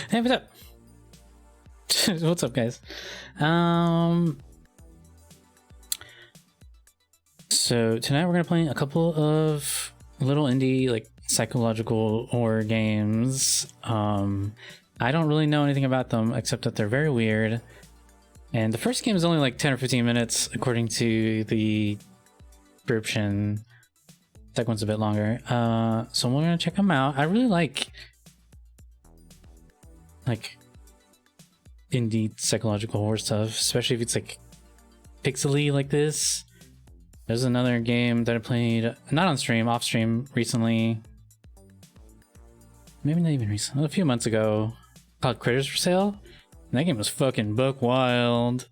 Hey, what's up? What's up, guys? So tonight we're gonna play a couple of little indie, like, psychological horror games. I don't really know anything about them except that they're very weird. And the first game is only like 10 or 15 minutes according to the description. Second one's a bit longer. So we're gonna check them out. I really like indie psychological horror stuff, especially if it's like pixely like this. There's another game that I played, not on stream, off stream recently. Maybe not even recently, a few months ago, called Critters for Sale. And that game was fucking buck wild.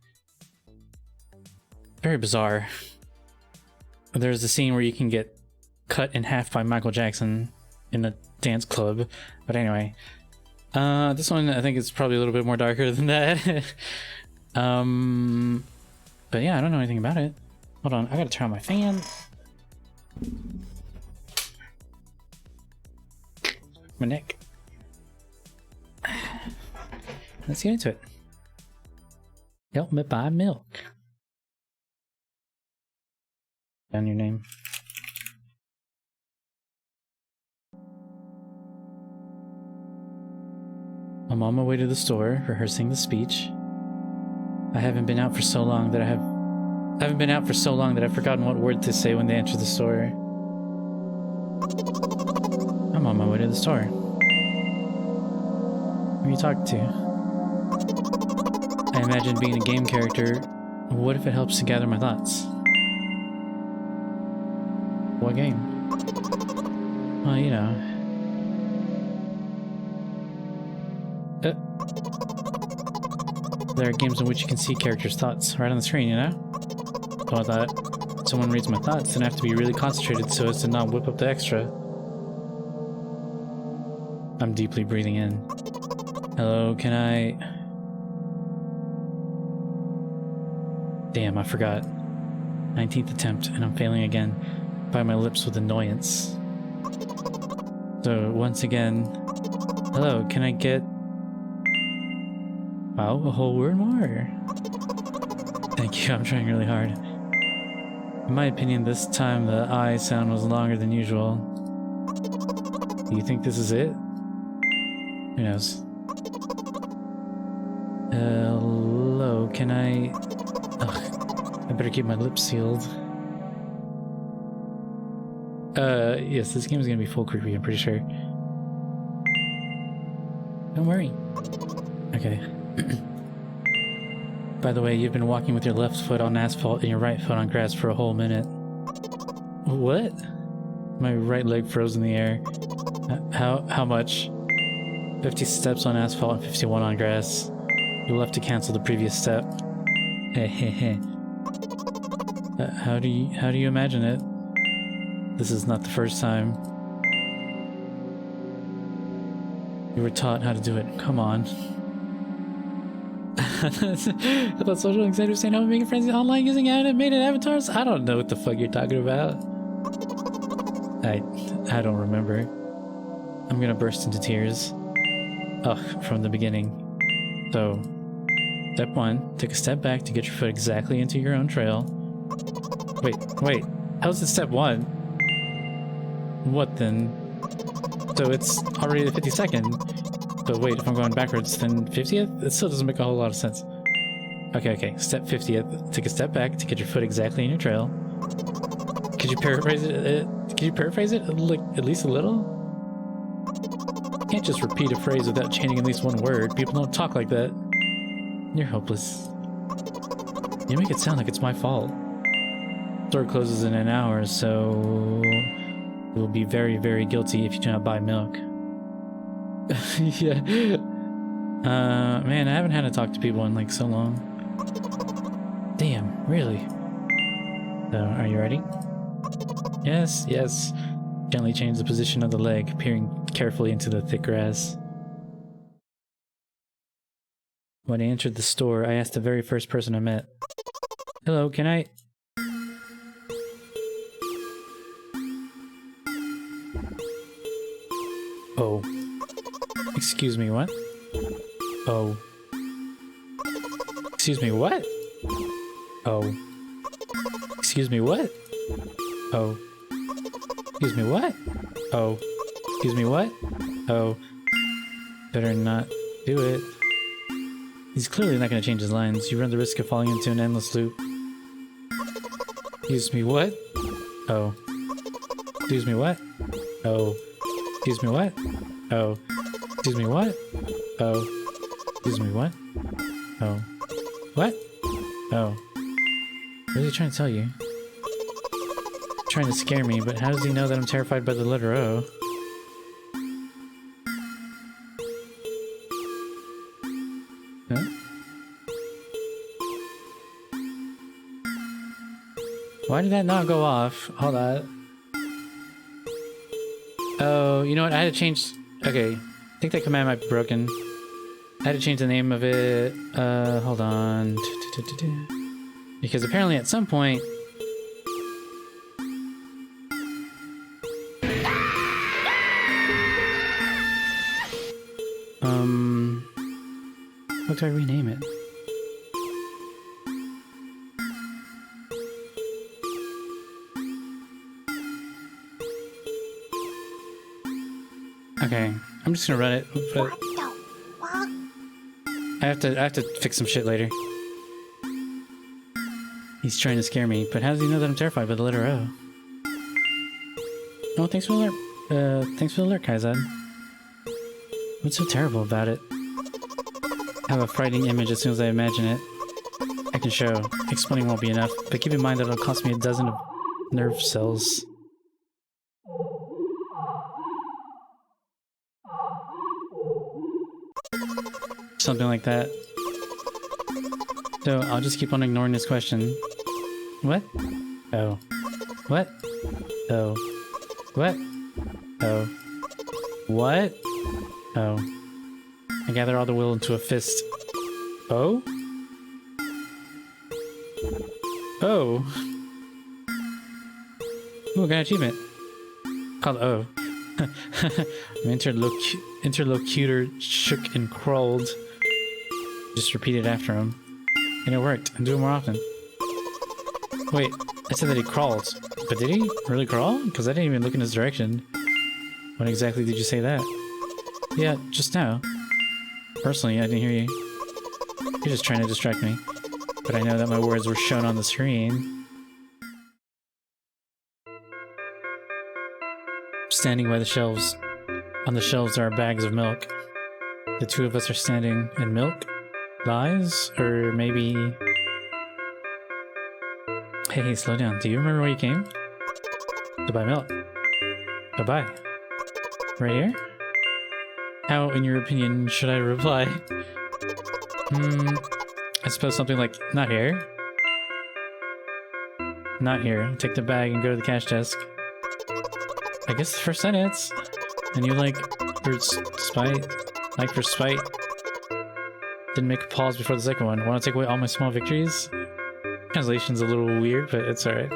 Very bizarre. There's a scene where you can get cut in half by Michael Jackson in a dance club. But anyway, this one I think is probably a little bit more darker than that. But yeah, I don't know anything about it. Hold on, I gotta turn on my fan. My neck. Let's get into it. Help me buy milk. Down your name. I'm on my way to the store, rehearsing the speech. I haven't been out for so long that I've forgotten what word to say when they enter the store. I'm on my way to the store. Who are you talking to? I imagine being a game character. What if it helps to gather my thoughts? What game? Well, you know. There are games in which you can see characters' thoughts right on the screen, you know? Well, I thought, someone reads my thoughts, then I have to be really concentrated so as to not whip up the extra. I'm deeply breathing in. Hello, can I... Damn, I forgot. 19th attempt, and I'm failing again. By my lips with annoyance. So, once again... Hello, can I get... Wow, a whole word more. Thank you, I'm trying really hard. In my opinion, this time the I sound was longer than usual. Do you think this is it? Who knows? Hello, can I... Ugh, I better keep my lips sealed. Yes, this game is gonna be full creepy, I'm pretty sure. Don't worry. Okay. By the way, you've been walking with your left foot on asphalt and your right foot on grass for a whole minute. What? My right leg froze in the air. How much? 50 steps on asphalt and 51 on grass. You'll have to cancel the previous step. Hehehe. How do you imagine it? This is not the first time. You were taught how to do it. Come on. I thought social anxiety was saying how making friends online using animated avatars? I don't know what the fuck you're talking about. I don't remember. I'm gonna burst into tears. Ugh, from the beginning. So, step 1, take a step back to get your foot exactly into your own trail. Wait, how's it step 1? What then? So it's already the 52nd. But wait, if I'm going backwards, then 50th? It still doesn't make a whole lot of sense. Okay, step 50th. Take a step back to get your foot exactly in your trail. Could you paraphrase it? Like, at least a little? You can't just repeat a phrase without changing at least one word. People don't talk like that. You're hopeless. You make it sound like it's my fault. Store closes in an hour, so... You will be very, very guilty if you do not buy milk. Yeah. Man, I haven't had to talk to people in like so long. Damn, really? So, are you ready? Yes. Gently change the position of the leg, peering carefully into the thick grass. When I entered the store, I asked the very first person I met. Hello, can I... Oh. Excuse me, what? Oh. Excuse me, what? Oh. Excuse me, what? Oh. Excuse me, what? Oh. Excuse me, what? Oh. Better not do it. He's clearly not going to change his lines. You run the risk of falling into an endless loop. Excuse me, what? Oh. Excuse me, what? Oh. Excuse me, what? Oh. Excuse me, what? Oh. Excuse me, what? Oh. What? Oh. What is he trying to tell you? Trying to scare me, but how does he know that I'm terrified by the letter O? Huh? Why did that not go off? Hold on. Oh, you know what? I had to change... Okay. I think that command might be broken. I had to change the name of it. Hold on. Because apparently at some point... What do I rename it? Okay, I'm just gonna run it, but I have to fix some shit later. He's trying to scare me, but how does he know that I'm terrified by the letter O? Oh, thanks for the alert. Thanks for the alert, Kaizad. What's so terrible about it? I have a frightening image as soon as I imagine it. I can show. Explaining won't be enough, but keep in mind that it'll cost me a dozen of nerve cells. Something like that. So I'll just keep on ignoring this question. What? Oh. What? Oh. What? Oh. What? Oh. I gather all the will into a fist. Oh? Oh. Ooh, I got an achievement. Called O. Interlocutor shook and crawled. Just repeat it after him. And it worked. And do it more often. Wait, I said that he crawled. But did he really crawl? Because I didn't even look in his direction. When exactly did you say that? Yeah, just now. Personally, I didn't hear you. You're just trying to distract me. But I know that my words were shown on the screen. Standing by the shelves. On the shelves are bags of milk. The two of us are standing in milk? Lies? Or maybe... Hey, slow down. Do you remember where you came? To buy milk. To buy. Right here? How, in your opinion, should I reply? I suppose something like, not here. Not here. Take the bag and go to the cash desk. I guess the first sentence. And you like, for spite. Like for spite. Didn't make a pause before the second one. Want to take away all my small victories? Translation's a little weird, but it's alright.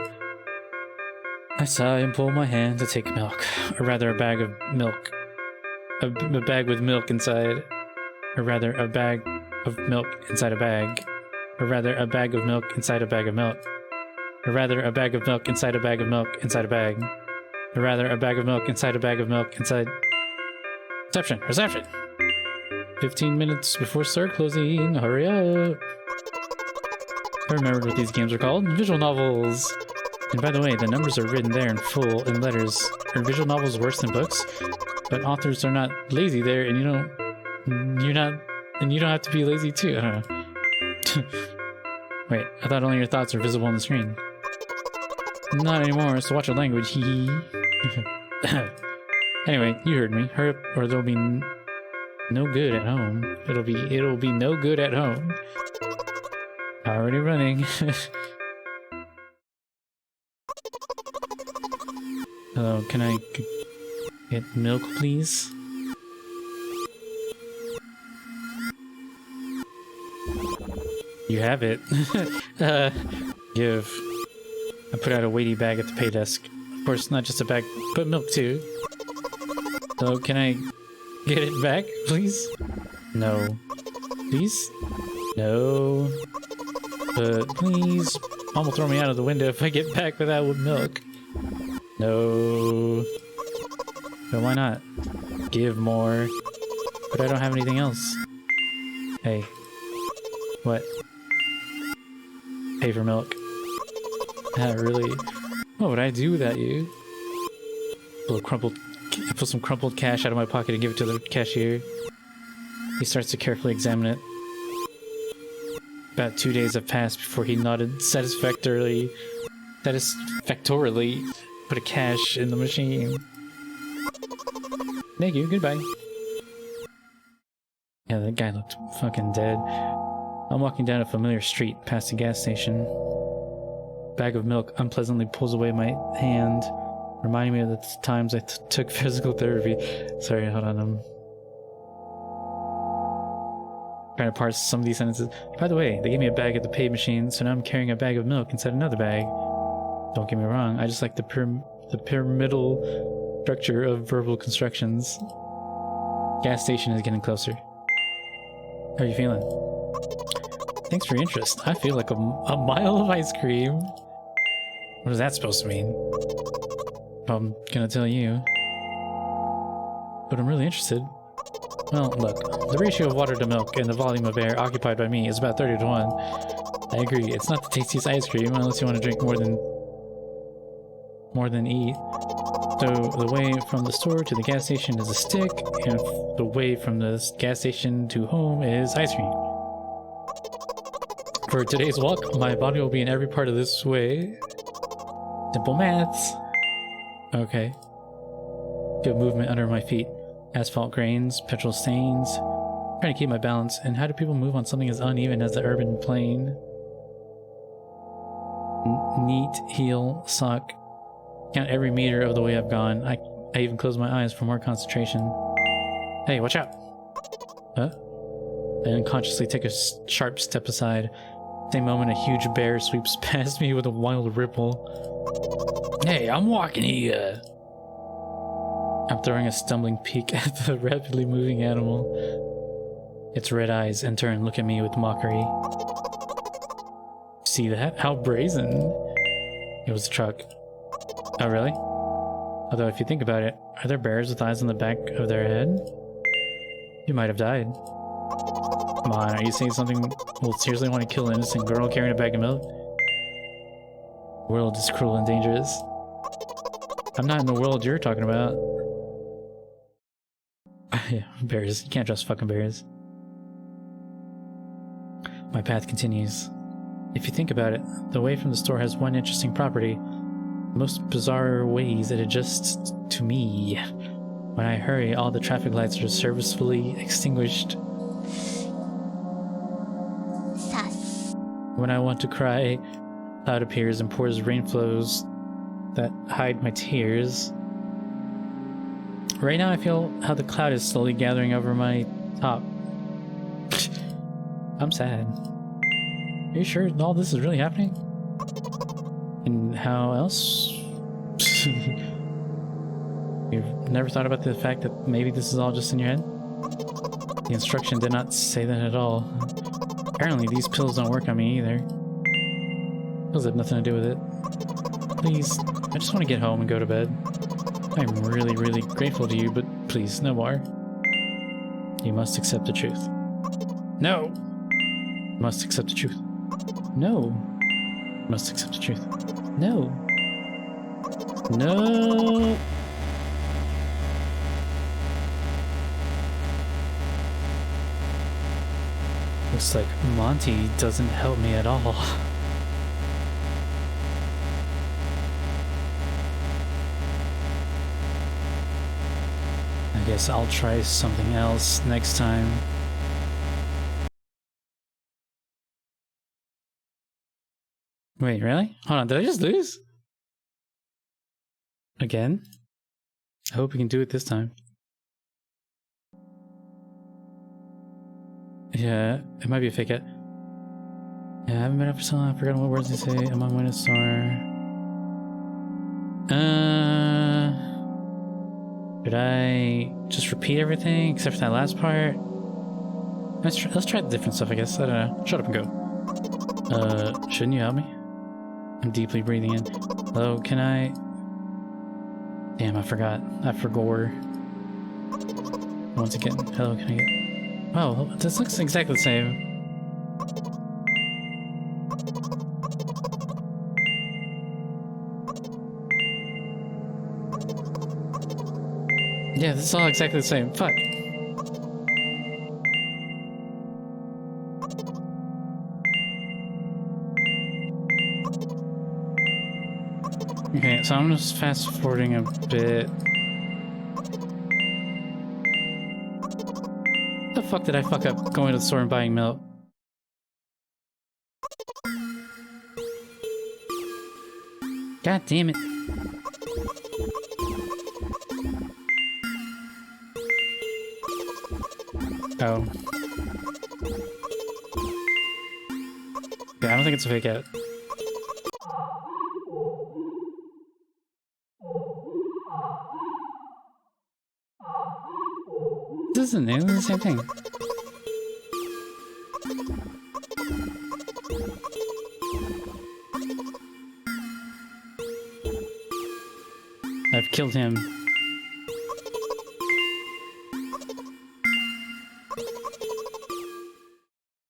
I sigh and pull my hand to take milk. Or rather, a bag of milk. A bag with milk inside. Or rather, a bag of milk inside a bag. Or rather, a bag of milk inside a bag of milk. Or rather, a bag of milk inside a bag of milk inside a bag. Or rather, a bag of milk inside a bag of milk inside... Reception! Reception! 15 minutes before start closing. Hurry up! I remembered what these games are called. Visual novels! And by the way, the numbers are written there in full in letters. Are visual novels worse than books? But authors are not lazy there, and you don't have to be lazy too. I don't know. Wait, I thought only your thoughts are visible on the screen. Not anymore, so watch your language, hee hee. Anyway, you heard me. Hurry up, or there'll be no good at home. It'll be no good at home. Already running. Hello, can I get milk, please? You have it. Give. I put out a weighty bag at the pay desk. Of course, not just a bag, but milk too. So, can I get it back, please? No. Please? No. But please. Mom will throw me out of the window if I get back without milk. No. But why not? Give more. But I don't have anything else. Hey. What? Pay for milk. Really? What would I do without you? Pull some crumpled cash out of my pocket and give it to the cashier. He starts to carefully examine it. About 2 days have passed before he nodded satisfactorily, put a cash in the machine. Thank you, goodbye. Yeah, that guy looked fucking dead. I'm walking down a familiar street past a gas station. Bag of milk unpleasantly pulls away my hand, reminding me of the times I took physical therapy. Sorry, hold on. I'm trying to parse some of these sentences. By the way, they gave me a bag at the pay machine, so now I'm carrying a bag of milk inside another bag. Don't get me wrong, I just like the pyramidal structure of verbal constructions. Gas station is getting closer. How are you feeling? Thanks for your interest. I feel like a mile of ice cream. What is that supposed to mean? I'm gonna tell you. But I'm really interested. Well, look, the ratio of water to milk and the volume of air occupied by me is about 30 to 1. I agree, it's not the tastiest ice cream unless you want to drink more than eat. So the way from the store to the gas station is a stick, and the way from the gas station to home is ice cream. For today's walk, my body will be in every part of this way. Simple maths. Okay. Good movement under my feet. Asphalt grains, petrol stains. Trying to keep my balance, and how do people move on something as uneven as the urban plain? Neat, heel, sock. Count every meter of the way I've gone. I even close my eyes for more concentration. Hey, watch out! Huh? I unconsciously take a sharp step aside. Same moment, a huge bear sweeps past me with a wild ripple. Hey, I'm walking here! I'm throwing a stumbling peek at the rapidly moving animal. Its red eyes in turn look at me with mockery. See that? How brazen! It was a truck. Oh, really? Although, if you think about it, are there bears with eyes on the back of their head? You might have died. Come on, are you saying something will seriously want to kill an innocent girl carrying a bag of milk? The world is cruel and dangerous. I'm not in the world you're talking about. Yeah, bears. You can't trust fucking bears. My path continues. If you think about it, the way from the store has one interesting property. Most bizarre ways it adjusts to me. When I hurry, all the traffic lights are servicefully extinguished. Sus. When I want to cry, cloud appears and pours rain flows that hide my tears. Right now I feel how the cloud is slowly gathering over my top. I'm sad. Are you sure all this is really happening? And how else? You've never thought about the fact that maybe this is all just in your head? The instruction did not say that at all. Apparently these pills don't work on me either. Pills have nothing to do with it. Please, I just want to get home and go to bed. I'm really, really grateful to you, but please, no more. You must accept the truth. No! You must accept the truth. No! You must accept the truth. No! No! Looks like Monty doesn't help me at all. I guess I'll try something else next time. Wait, really? Hold on, did I just lose? Again? I hope we can do it this time. Yeah, it might be a fake it. Yeah, I haven't been up for so long, I've forgotten what words they say. I'm on Windows Store. Should I just repeat everything except for that last part? Let's try the different stuff, I guess. I don't know. Shut up and go. Shouldn't you help me? I'm deeply breathing in. Hello, can I... Damn, I forgot. I forgot. Once again, hello, can I get... Wow, this looks exactly the same. Yeah, this is all exactly the same. Fuck. Okay, so I'm just fast forwarding a bit. What the fuck did I fuck up going to the store and buying milk? God damn it. Oh. Yeah, I don't think it's a fake out. This isn't new, it's the same thing. I've killed him.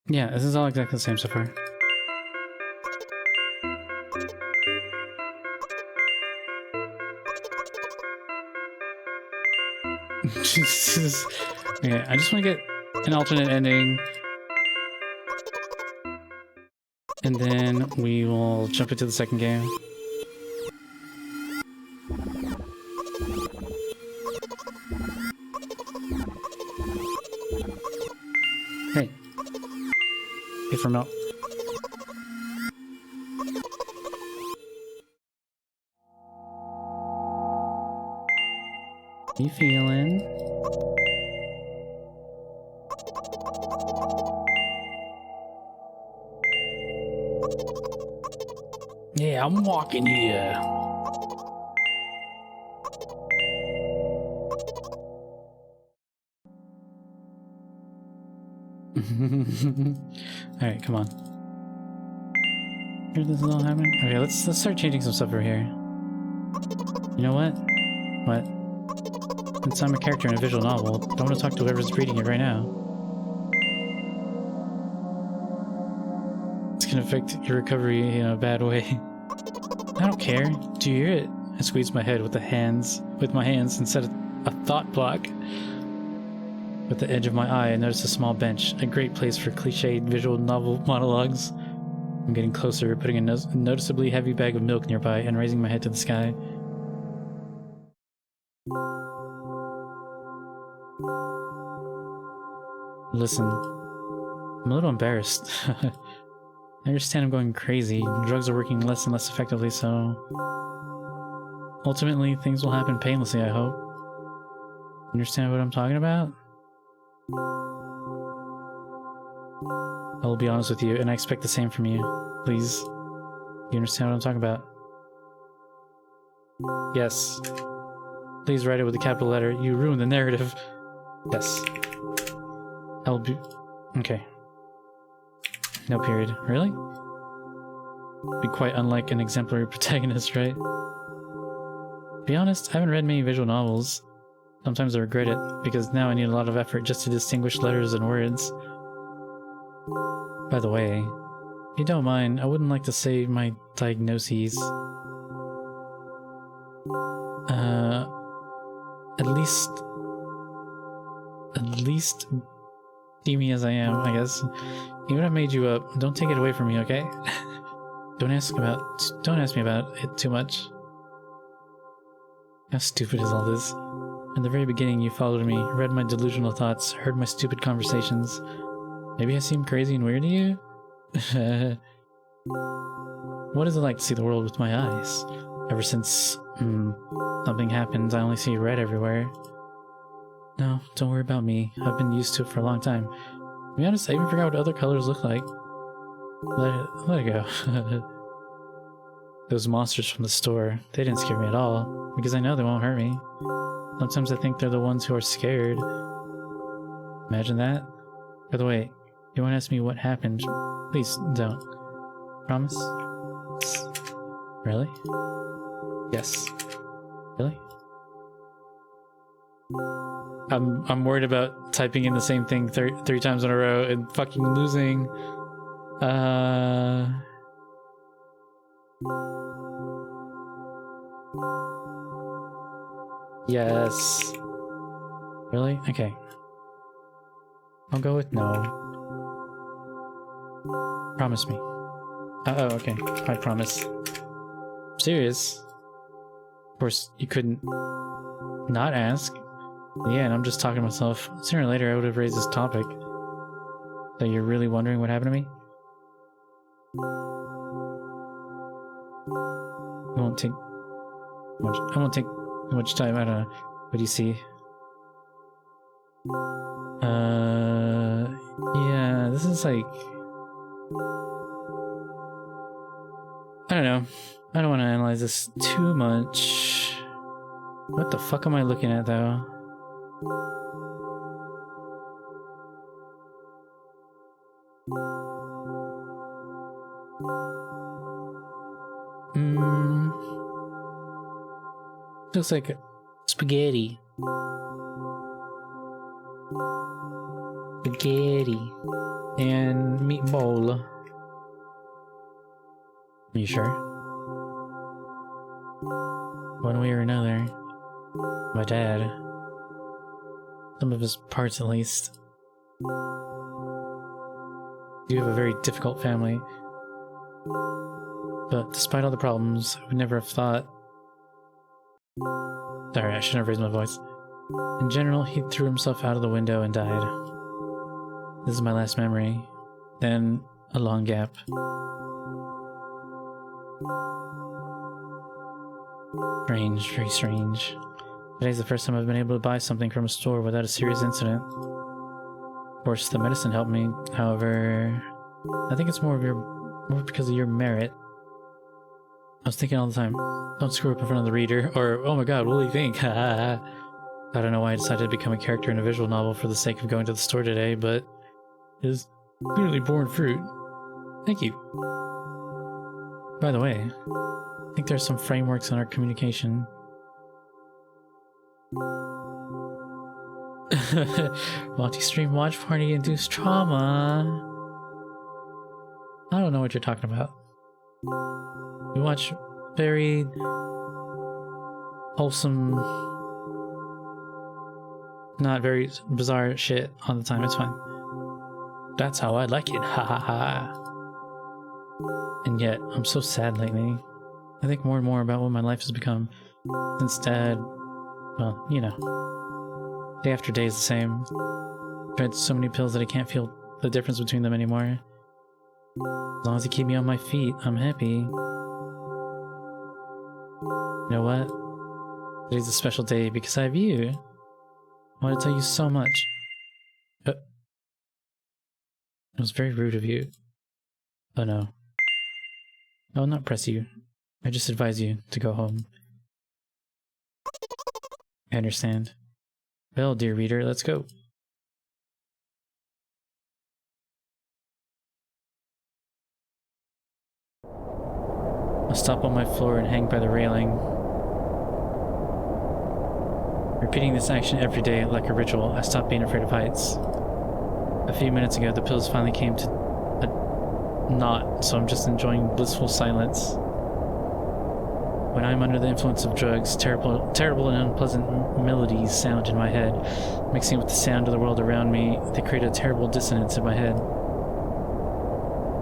Yeah, this is all exactly the same so far. Okay, I just want to get an alternate ending. And then we will jump into the second game. Hey. Hey for milk. How you feeling? Yeah, I'm walking here. Alright, come on. Here this is all happening? Okay, let's start changing some stuff over here. You know what? What? Since I'm a character in a visual novel, don't want to talk to whoever's reading it right now. It's gonna affect your recovery in a bad way. I don't care. Do you hear it? I squeezed my head with my hands and set a thought block. With the edge of my eye, I noticed a small bench, a great place for cliched visual novel monologues. I'm getting closer, putting a noticeably heavy bag of milk nearby and raising my head to the sky. Listen, I'm a little embarrassed. I understand I'm going crazy. Drugs are working less and less effectively, so... Ultimately, things will happen painlessly, I hope. Understand what I'm talking about? I will be honest with you, and I expect the same from you. Please. You understand what I'm talking about? Yes. Please write it with a capital letter. You ruined the narrative. Yes. I'll be... Okay. No period. Really? Be quite unlike an exemplary protagonist, right? To be honest, I haven't read many visual novels. Sometimes I regret it, because now I need a lot of effort just to distinguish letters and words. By the way, if you don't mind, I wouldn't like to say my diagnoses. At least see me as I am, I guess. Even if I made you up, don't take it away from me, okay? Don't ask me about it too much. How stupid is all this? In the very beginning, you followed me, read my delusional thoughts, heard my stupid conversations. Maybe I seem crazy and weird to you? What is it like to see the world with my eyes? Ever since, something happened, I only see red everywhere. No, don't worry about me. I've been used to it for a long time. To be honest, I even forgot what other colors look like. Let it go. Those monsters from the store, they didn't scare me at all, because I know they won't hurt me. Sometimes I think they're the ones who are scared. Imagine that. By the way, you want to ask me what happened? Please don't. Promise? Really? Yes. Really? I'm worried about typing in the same thing three times in a row and fucking losing. Yes. Really? Okay. I'll go with no. Promise me. Oh, okay. I promise. Serious? Of course, you couldn't not ask. Yeah, and I'm just talking to myself. Sooner or later, I would have raised this topic. So you're really wondering what happened to me? I won't take much time. I don't know. What do you see? Yeah, this is like... I don't know. I don't want to analyze this too much. What the fuck am I looking at, though? Looks like spaghetti. Spaghetti. And meatball. Are you sure? One way or another. My dad. Some of his parts, at least. You have a very difficult family. But despite all the problems, I would never have thought... Sorry, I shouldn't have raised my voice. In general, he threw himself out of the window and died. This is my last memory. Then, a long gap. Strange, very strange. Today's the first time I've been able to buy something from a store without a serious incident. Of course, the medicine helped me. However, I think it's more because of your merit. I was thinking all the time, don't screw up in front of the reader, or, oh my god, what will he think? I don't know why I decided to become a character in a visual novel for the sake of going to the store today, but it is clearly born fruit. Thank you. By the way, I think there's some frameworks in our communication. Multi-stream watch party induced trauma. I don't know what you're talking about. We watch very wholesome, not very bizarre shit all the time. It's fine. That's how I like it. Ha ha ha. And yet, I'm so sad lately. I think more and more about what my life has become. Since Dad, well, you know, day after day is the same. I've tried so many pills that I can't feel the difference between them anymore. As long as they keep me on my feet, I'm happy. You know what? Today's a special day because I have you. I want to tell you so much. It was very rude of you. Oh no. I will not press you. I just advise you to go home. I understand. Well, dear reader, let's go. I'll stop on my floor and hang by the railing. Repeating this action every day like a ritual, I stopped being afraid of heights. A few minutes ago, the pills finally came to a knot, so I'm just enjoying blissful silence. When I'm under the influence of drugs, terrible and unpleasant melodies sound in my head. Mixing with the sound of the world around me, they create a terrible dissonance in my head.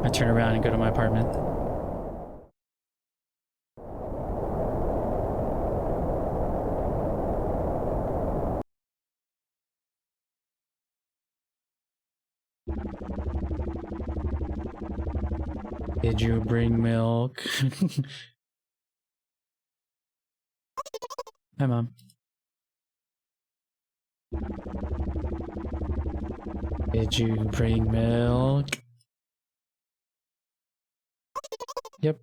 I turn around and go to my apartment. Did you bring milk? Hi, Mom. Did you bring milk? Yep.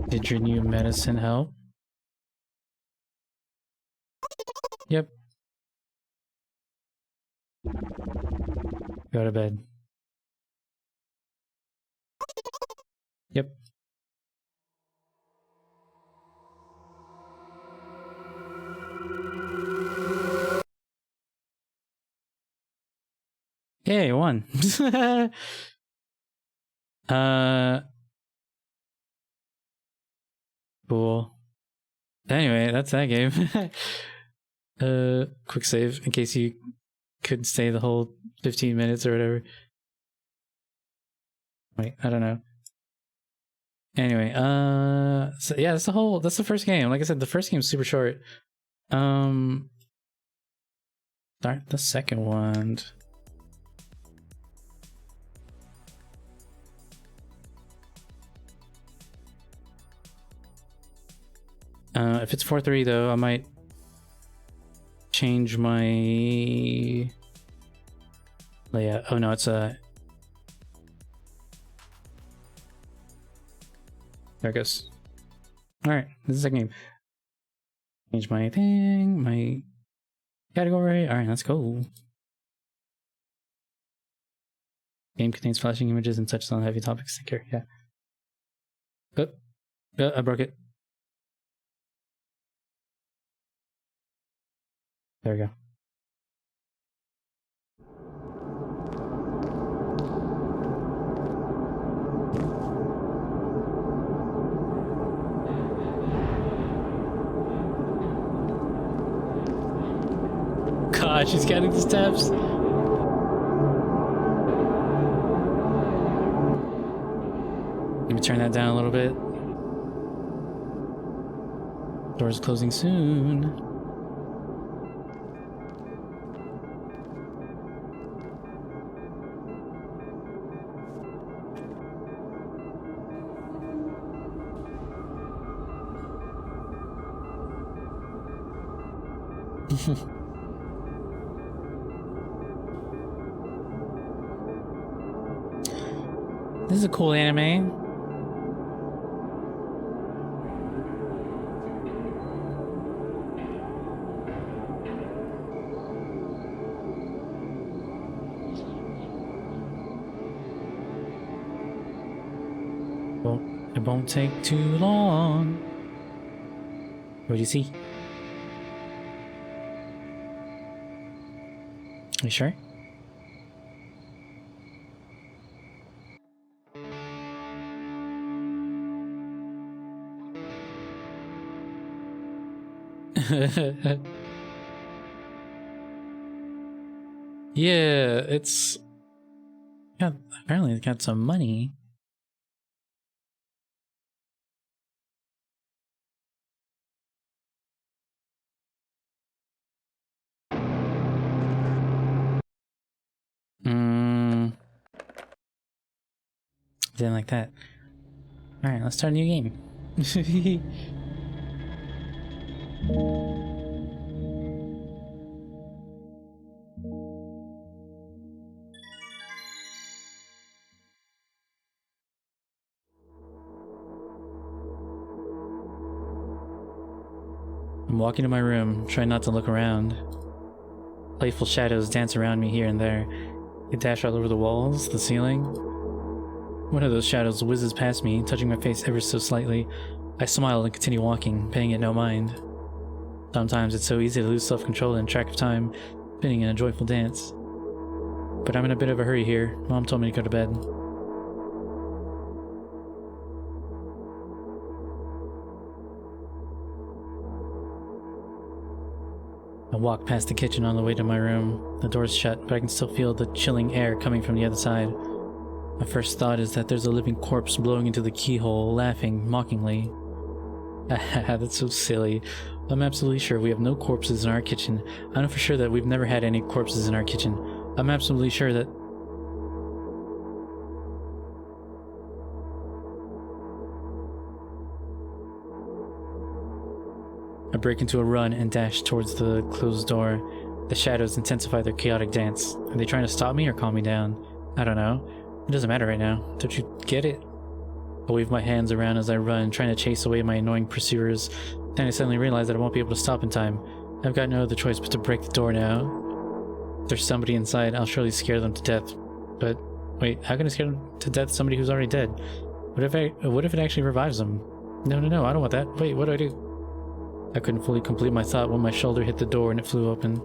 Did your new medicine help? Yep. Go to bed. Yep. Yay, won. Cool. Anyway, that's that game. Quick save in case you couldn't stay the whole 15 minutes or whatever. Wait, I don't know. Anyway, so yeah, that's the first game. Like I said, the first game's super short. Start the second one. If it's 4-3 though, I might change my layout. Oh no, it's a there it goes. Alright, this is the second game. Change my thing, my category. Alright, let's go. Game contains flashing images and touches on heavy topics. Take care. Yeah. Oh, I broke it. There we go. God, she's counting the steps. Let me turn that down a little bit. Doors closing soon. This is a cool anime. Well, it won't take too long. What do you see? You sure? Yeah, it's apparently it's got some money. Didn't like that. Alright, let's start a new game. I'm walking to my room, trying not to look around. Playful shadows dance around me here and there. They dash all over the walls, the ceiling. One of those shadows whizzes past me, touching my face ever so slightly. I smile and continue walking, paying it no mind. Sometimes it's so easy to lose self-control and track of time, spinning in a joyful dance. But I'm in a bit of a hurry here. Mom told me to go to bed. I walk past the kitchen on the way to my room. The door's shut, but I can still feel the chilling air coming from the other side. My first thought is that there's a living corpse blowing into the keyhole, laughing mockingly. That's so silly. I'm absolutely sure we have no corpses in our kitchen. I know for sure that we've never had any corpses in our kitchen. I'm absolutely sure that... I break into a run and dash towards the closed door. The shadows intensify their chaotic dance. Are they trying to stop me or calm me down? I don't know. It doesn't matter right now. Don't you get it? I wave my hands around as I run, trying to chase away my annoying pursuers. Then I suddenly realize that I won't be able to stop in time. I've got no other choice but to break the door now. If there's somebody inside, I'll surely scare them to death. But wait, how can I scare them to death somebody who's already dead? What if it actually revives them? No, I don't want that. Wait, what do I do? I couldn't fully complete my thought when my shoulder hit the door and it flew open.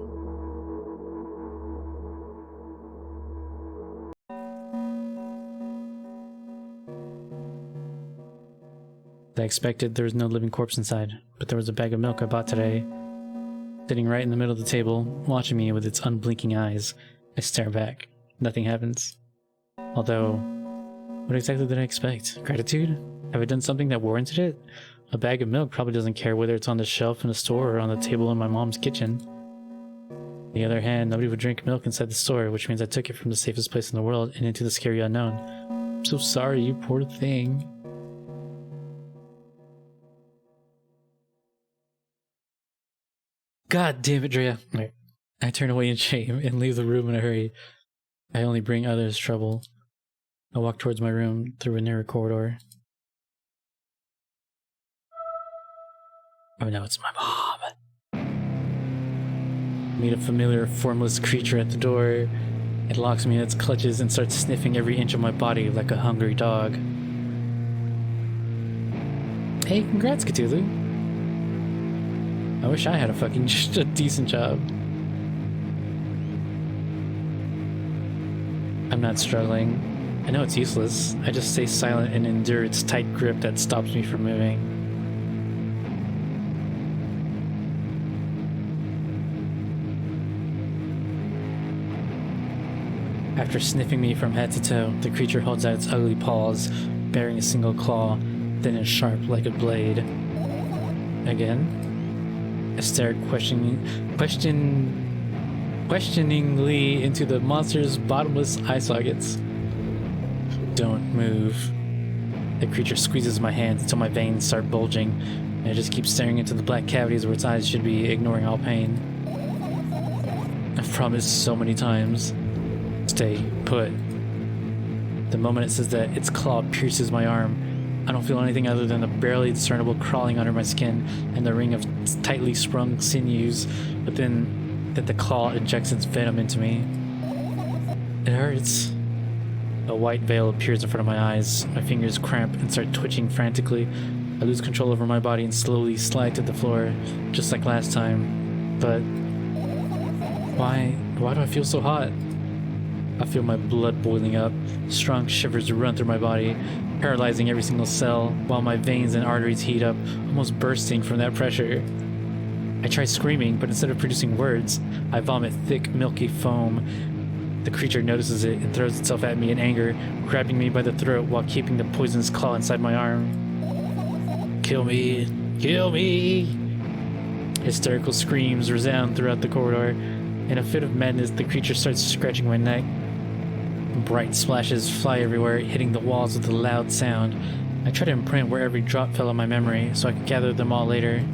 As I expected, there was no living corpse inside, but there was a bag of milk I bought today. Sitting right in the middle of the table, watching me with its unblinking eyes, I stare back. Nothing happens. Although, what exactly did I expect? Gratitude? Have I done something that warranted it? A bag of milk probably doesn't care whether it's on the shelf in a store or on the table in my mom's kitchen. On the other hand, nobody would drink milk inside the store, which means I took it from the safest place in the world and into the scary unknown. I'm so sorry, you poor thing. God damn it, Drea. Right. I turn away in shame and leave the room in a hurry. I only bring others trouble. I walk towards my room through a narrow corridor. Oh no, it's my mom. Meet a familiar, formless creature at the door. It locks me in its clutches and starts sniffing every inch of my body like a hungry dog. Hey, congrats, Cthulhu. I wish I had a fucking just a decent job. I'm not struggling. I know it's useless. I just stay silent and endure its tight grip that stops me from moving. After sniffing me from head to toe, the creature holds out its ugly paws, bearing a single claw, thin and sharp like a blade. Again? I stared questioningly into the monster's bottomless eye sockets. Don't move. The creature squeezes my hands until my veins start bulging, and I just keep staring into the black cavities where its eyes should be, ignoring all pain. I've promised so many times. Stay put. The moment it says that, its claw pierces my arm. I don't feel anything other than a barely discernible crawling under my skin and the ring of tightly sprung sinews, but then that the claw injects its venom into me. It hurts. A white veil appears in front of my eyes. My fingers cramp and start twitching frantically. I lose control over my body and slowly slide to the floor, just like last time. But why do I feel so hot? I feel my blood boiling up. Strong shivers run through my body, paralyzing every single cell, while my veins and arteries heat up, almost bursting from that pressure. I try screaming, but instead of producing words, I vomit thick, milky foam. The creature notices it and throws itself at me in anger, grabbing me by the throat while keeping the poisonous claw inside my arm. Kill me! Kill me! Hysterical screams resound throughout the corridor. In a fit of madness, the creature starts scratching my neck. Bright splashes fly everywhere, hitting the walls with a loud sound. I try to imprint where every drop fell on my memory, so I could gather them all later.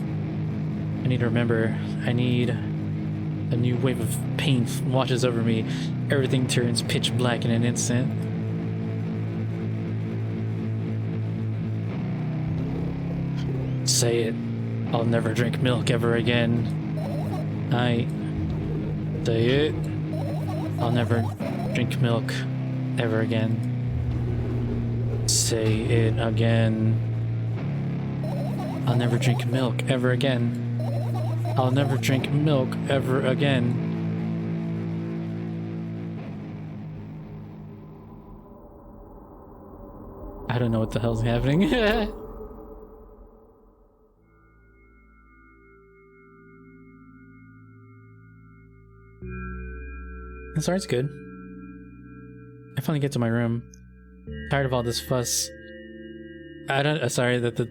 I need to remember. I need... A new wave of pain washes over me. Everything turns pitch black in an instant. Say it. I'll never drink milk ever again. Say it. I'll never drink milk ever again. Say it again. I'll never drink milk ever again. I'll never drink milk ever again. I don't know what the hell's happening. This art's good. I finally get to my room. Tired of all this fuss. Sorry that the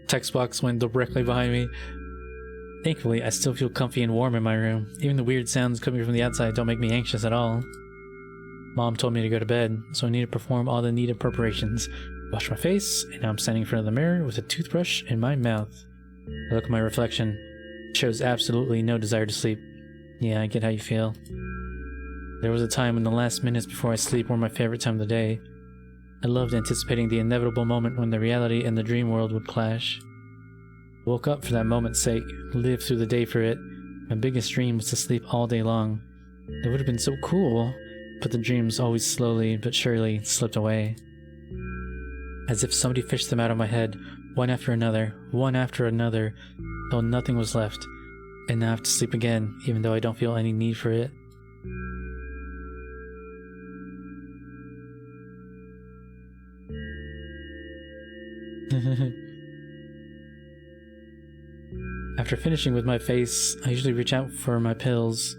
text box went directly behind me. Thankfully, I still feel comfy and warm in my room. Even the weird sounds coming from the outside don't make me anxious at all. Mom told me to go to bed, so I need to perform all the needed preparations. Wash my face, and now I'm standing in front of the mirror with a toothbrush in my mouth. I look at my reflection. It shows absolutely no desire to sleep. Yeah, I get how you feel. There was a time when the last minutes before I sleep were my favorite time of the day. I loved anticipating the inevitable moment when the reality and the dream world would clash. I woke up for that moment's sake, lived through the day for it. My biggest dream was to sleep all day long. It would have been so cool, but the dreams always slowly but surely slipped away. As if somebody fished them out of my head, one after another, till nothing was left, and now I have to sleep again, even though I don't feel any need for it. After finishing with my face, I usually reach out for my pills.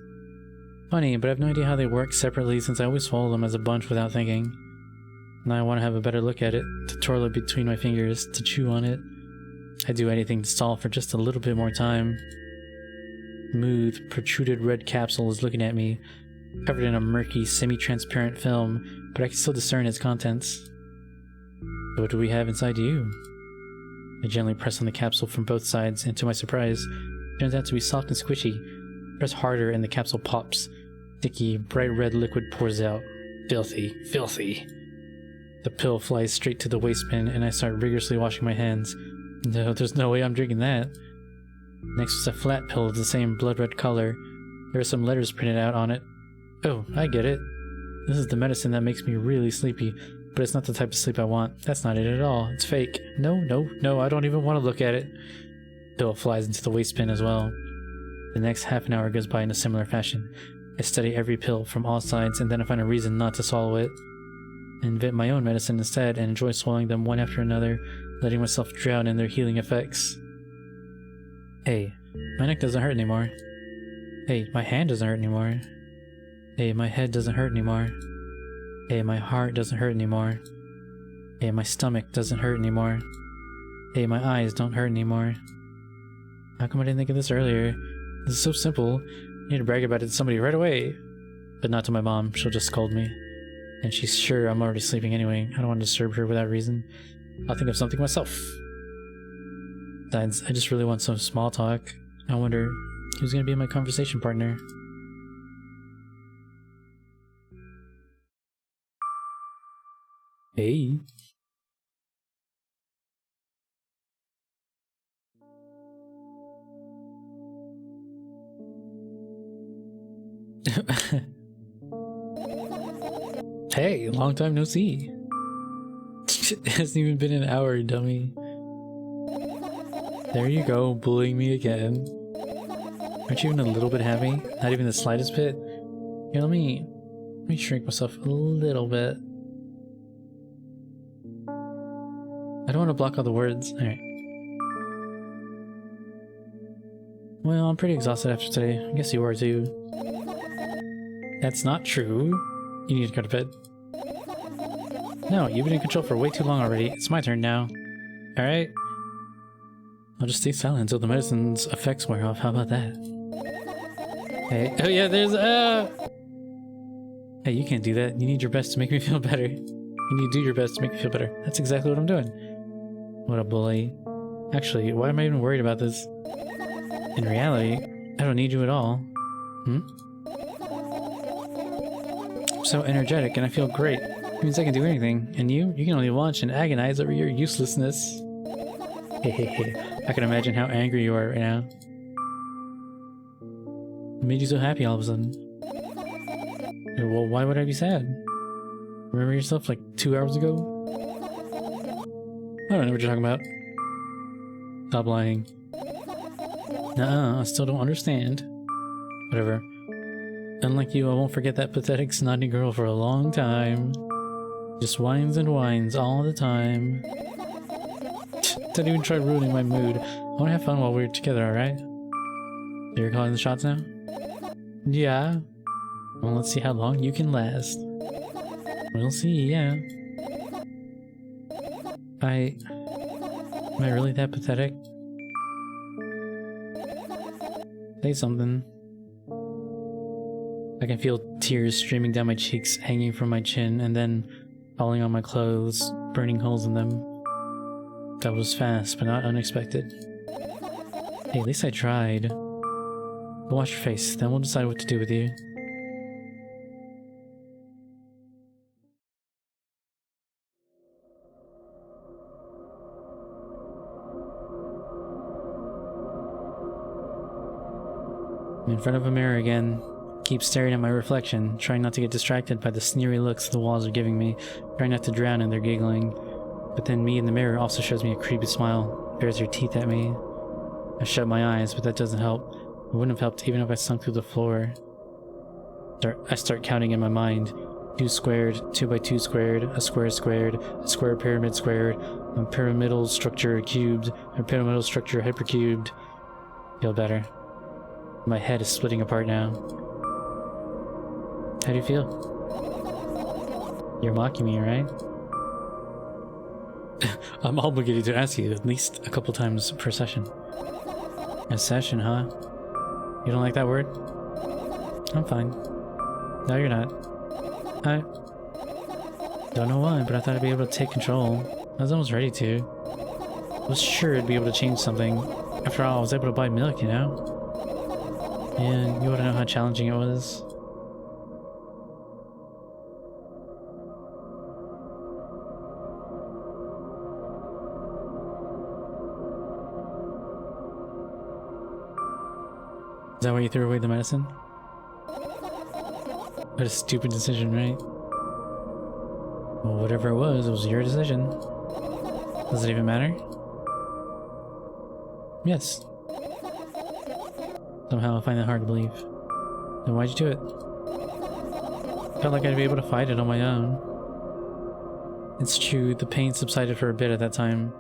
Funny, but I have no idea how they work separately since I always swallow them as a bunch without thinking. Now I want to have a better look at it, to twirl it between my fingers, to chew on it. I'd do anything to stall for just a little bit more time. Smooth, protruded red capsule is looking at me, covered in a murky, semi-transparent film, but I can still discern its contents. So what do we have inside you? I gently press on the capsule from both sides, and to my surprise, it turns out to be soft and squishy. Press harder and the capsule pops. Sticky, bright red liquid pours out. Filthy, filthy. The pill flies straight to the waste bin, and I start rigorously washing my hands. No, there's no way I'm drinking that. Next was a flat pill of the same blood red color. There are some letters printed out on it. Oh, I get it. This is the medicine that makes me really sleepy, but it's not the type of sleep I want. That's not it at all. It's fake. No, I don't even want to look at it. Pill flies into the waste bin as well. The next half an hour goes by in a similar fashion. I study every pill from all sides, and then I find a reason not to swallow it. I invent my own medicine instead, and enjoy swallowing them one after another, letting myself drown in their healing effects. Hey, my neck doesn't hurt anymore. Hey, my hand doesn't hurt anymore. Hey, my head doesn't hurt anymore. Hey, my heart doesn't hurt anymore. Hey, my stomach doesn't hurt anymore. Hey, my eyes don't hurt anymore. How come I didn't think of this earlier? This is so simple. I need to brag about it to somebody right away. But not to my mom, she'll just scold me. And she's sure I'm already sleeping anyway. I don't want to disturb her without reason. I'll think of something myself. Besides, I just really want some small talk. I wonder who's gonna be my conversation partner. Hey. Hey, long time no see. It hasn't even been an hour, dummy. There you go, bullying me again. Aren't you even a little bit happy? Not even the slightest bit? Here, let me shrink myself a little bit. I don't want to block all the words. Alright. Well, I'm pretty exhausted after today. I guess you are too. That's not true. You need to go to bed. No, you've been in control for way too long already. It's my turn now. Alright? I'll just stay silent until the medicine's effects wear off. How about that? Hey, oh yeah, there's Hey, you can't do that. You need your best to make me feel better. You need to do your best to make me feel better. That's exactly what I'm doing. What a bully. Actually, why am I even worried about this? In reality, I don't need you at all. I'm so energetic and I feel great. It means I can do anything. And you can only watch and agonize over your uselessness. Hey. I can imagine how angry you are right now. What made you so happy all of a sudden? Well, why would I be sad? Remember yourself like 2 hours ago? I don't know what you're talking about. Stop lying. Nuh-uh, I still don't understand. Whatever. Unlike you, I won't forget that pathetic, snotty girl for a long time. Just whines and whines all the time. Don't even try ruining my mood. I want to have fun while we're together, alright? You're calling the shots now? Yeah. Well, let's see how long you can last. We'll see, yeah. Am I really that pathetic? Say something. I can feel tears streaming down my cheeks, hanging from my chin, and then falling on my clothes, burning holes in them. That was fast, but not unexpected. Hey, at least I tried. Go wash your face, then we'll decide what to do with you. I'm in front of a mirror again. keep staring at my reflection, trying not to get distracted by the sneery looks the walls are giving me, trying not to drown in their giggling. But then me in the mirror also shows me a creepy smile, bares her teeth at me. I shut my eyes, but that doesn't help. It wouldn't have helped even if I sunk through the floor. I start counting in my mind. 2 squared, 2 by 2 squared, a squared, a square pyramid squared, a pyramidal structure cubed, a pyramidal structure hypercubed. Feel better. My head is splitting apart now. How do you feel? You're mocking me, right? I'm obligated to ask you at least a couple times per session. A session, huh? You don't like that word? I'm fine. No, you're not. I don't know why, but I thought I'd be able to take control. I was almost ready to. I was sure I'd be able to change something. After all, I was able to buy milk, you know? And you want to know how challenging it was? Is that why you threw away the medicine? What a stupid decision, right? Well, whatever it was your decision. Does it even matter? Yes. Somehow I find that hard to believe. Then why'd you do it? Felt like I'd be able to fight it on my own. It's true, the pain subsided for a bit at that time,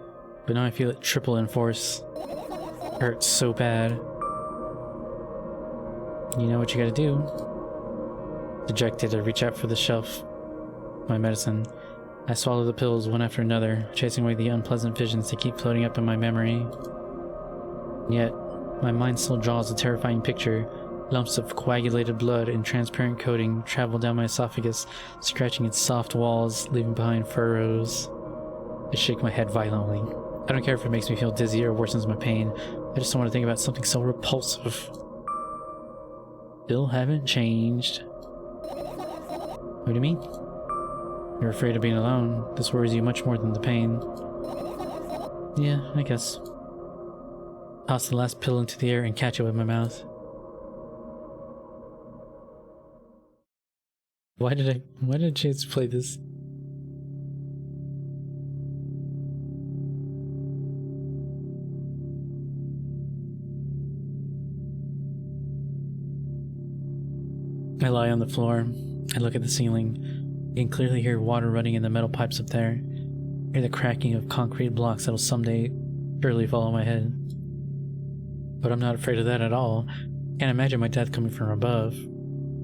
but now I feel it triple in force. It hurts so bad. You know what you gotta do. Dejected, I reach out for the shelf. My medicine. I swallow the pills one after another, chasing away the unpleasant visions that keep floating up in my memory. Yet, my mind still draws a terrifying picture. Lumps of coagulated blood and transparent coating travel down my esophagus, scratching its soft walls, leaving behind furrows. I shake my head violently. I don't care if it makes me feel dizzy or worsens my pain. I just don't want to think about something so repulsive. Still haven't changed. What do you mean? You're afraid of being alone. This worries you much more than the pain. Yeah, I guess. Toss the last pill into the air and catch it with my mouth. Why did Chase play this? I lie on the floor. I look at the ceiling. You can clearly hear water running in the metal pipes up there. Hear the cracking of concrete blocks that will someday surely fall on my head. But I'm not afraid of that at all. Can't imagine my death coming from above.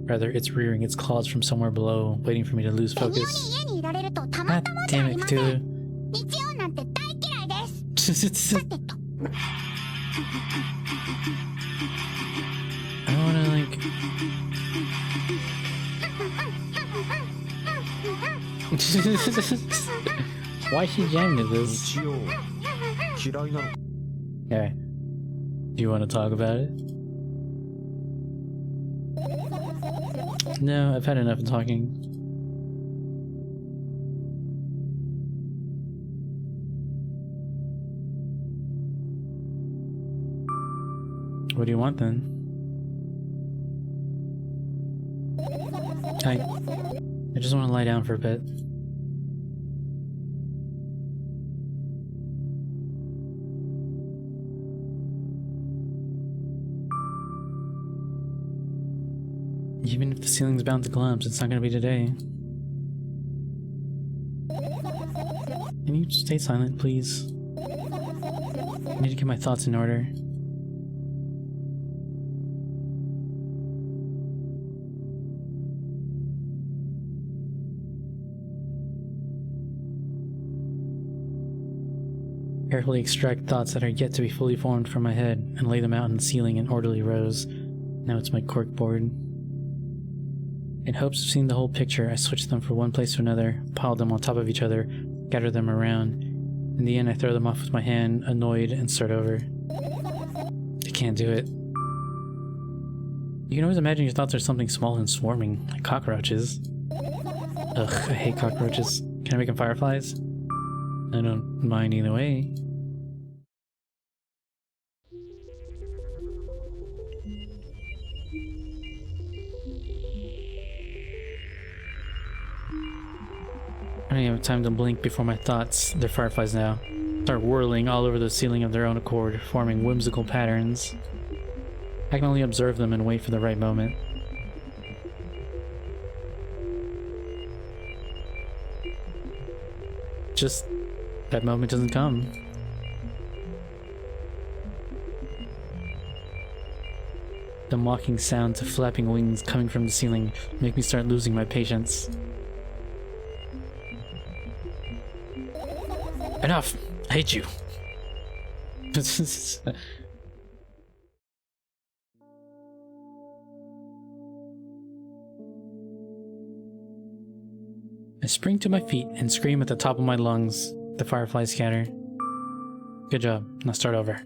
Rather, it's rearing its claws from somewhere below, waiting for me to lose focus. God damn it, Cthulhu. I don't wanna, like... Why is she jamming to this? Okay. Do you want to talk about it? No, I've had enough of talking. What do you want then? I just want to lie down for a bit. Even if the ceiling's bound to collapse, it's not going to be today. Can you stay silent, please? I need to get my thoughts in order. Carefully extract thoughts that are yet to be fully formed from my head and lay them out on the ceiling in orderly rows. Now it's my corkboard. In hopes of seeing the whole picture, I switch them from one place to another, pile them on top of each other, scatter them around. In the end, I throw them off with my hand, annoyed, and start over. I can't do it. You can always imagine your thoughts are something small and swarming, like cockroaches. Ugh, I hate cockroaches. Can I make them fireflies? I don't mind either way. don't even have time to blink before my thoughts, they're fireflies now, start whirling all over the ceiling of their own accord, forming whimsical patterns. I can only observe them and wait for the right moment. Just that moment doesn't come. The mocking sounds of flapping wings coming from the ceiling make me start losing my patience. Enough! I hate you! I spring to my feet and scream at the top of my lungs. The fireflies scatter. Good job. Now start over.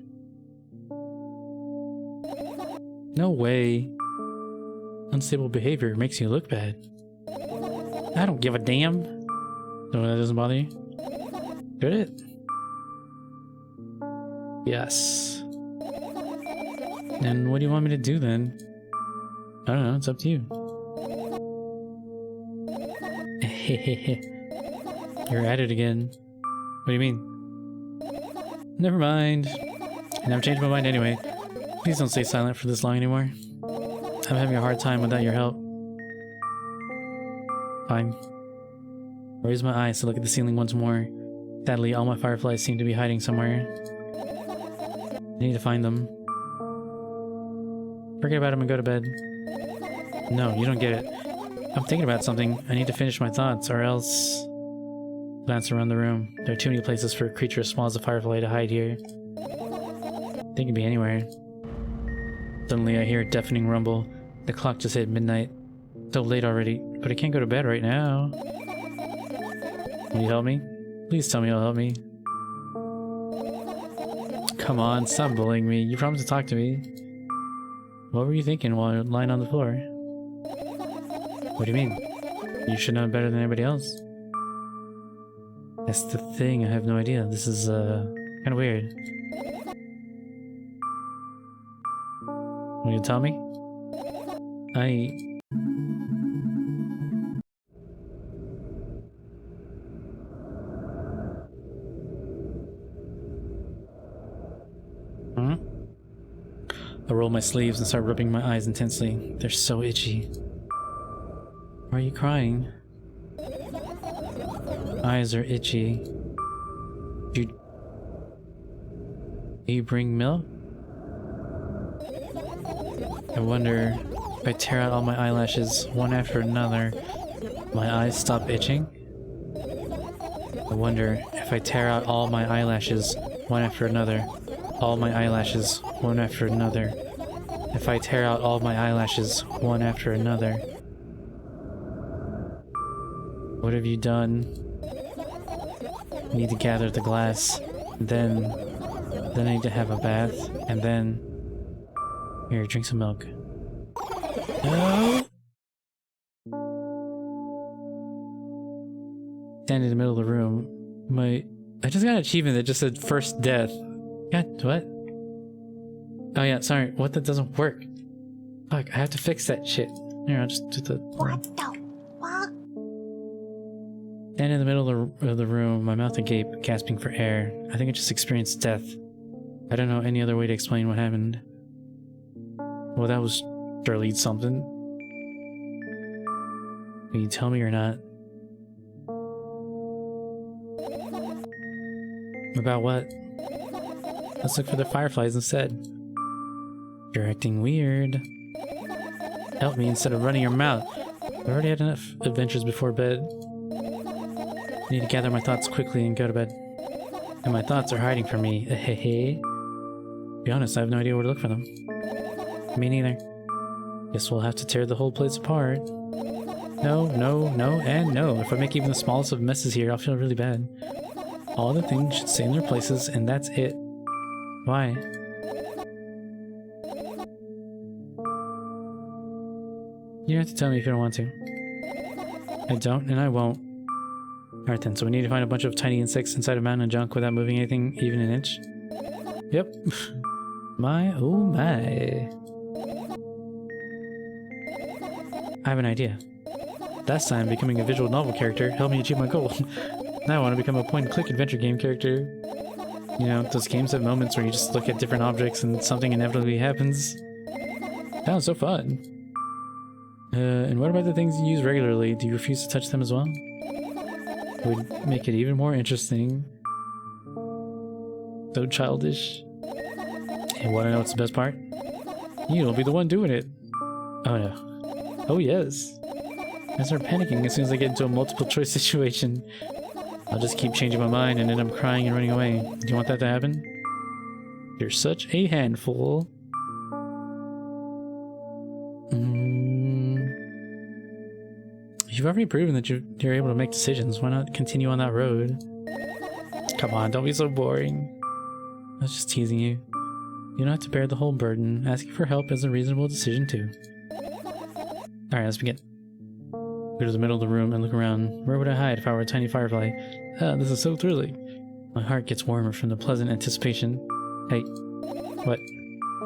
No way. Unstable behavior makes you look bad. I don't give a damn. No, that doesn't bother you? Did it? Yes. And what do you want me to do then? I don't know, it's up to you. You're at it again. What do you mean? Never mind. I never changed my mind anyway. Please don't stay silent for this long anymore. I'm having a hard time without your help. Fine. I raise my eyes to look at the ceiling once more. Sadly, all my fireflies seem to be hiding somewhere. I need to find them. Forget about them and go to bed. No, you don't get it. I'm thinking about something. I need to finish my thoughts, or else... Glance around the room. There are too many places for a creature as small as a firefly to hide here. They can be anywhere. Suddenly I hear a deafening rumble. The clock just hit midnight. So late already, but I can't go to bed right now. Will you help me? Please tell me you'll help me. Come on, stop bullying me. You promised to talk to me. What were you thinking while you're lying on the floor? What do you mean? You should know better than anybody else. That's the thing, I have no idea. This is, kind of weird. Will you tell me? I roll my sleeves and start rubbing my eyes intensely. They're so itchy. Why are you crying? Eyes are itchy. Do you bring milk? I wonder if I tear out all my eyelashes one after another, my eyes stop itching? I wonder if I tear out all my eyelashes one after another, all my eyelashes one after another. If I tear out all my eyelashes one after another. What have you done? I need to gather the glass. Then I need to have a bath. And then... Here, drink some milk. No! Stand in the middle of the room. I just got an achievement that just said first death. God, what? Oh yeah, sorry. What? That doesn't work. Fuck, I have to fix that shit. Here, I'll just do the... What the fuck? Stand in the middle of the room, my mouth agape, gasping for air. I think I just experienced death. I don't know any other way to explain what happened. Well, that was surely something. Will you tell me or not? About what? Let's look for the fireflies instead. You're acting weird. Help me instead of running your mouth. I've already had enough adventures before bed. I need to gather my thoughts quickly and go to bed. And my thoughts are hiding from me. To be honest, I have no idea where to look for them. Me neither. Guess we'll have to tear the whole place apart. No, no, no, and no. If I make even the smallest of messes here, I'll feel really bad. All the things should stay in their places, and that's it. Why? You don't have to tell me if you don't want to. I don't, and I won't. Alright then, so we need to find a bunch of tiny insects inside a mountain of junk without moving anything even an inch. Yep. My, oh my. I have an idea. Last time, becoming a visual novel character helped me achieve my goal. Now I want to become a point-and-click adventure game character. You know, those games have moments where you just look at different objects and something inevitably happens. Sounds so fun. And what about the things you use regularly? Do you refuse to touch them as well? It would make it even more interesting. So childish. And wanna know what's the best part? You'll be the one doing it. Oh no. Oh yes. I start panicking as soon as I get into a multiple choice situation. I'll just keep changing my mind and end up crying and running away. Do you want that to happen? You're such a handful. You've already proven that you're able to make decisions. Why not continue on that road? Come on, don't be so boring. I was just teasing you. You don't have to bear the whole burden. Asking for help is a reasonable decision too. Alright, let's begin. Go to the middle of the room and look around. Where would I hide if I were a tiny firefly? Ah, this is so thrilling. My heart gets warmer from the pleasant anticipation. Hey. What?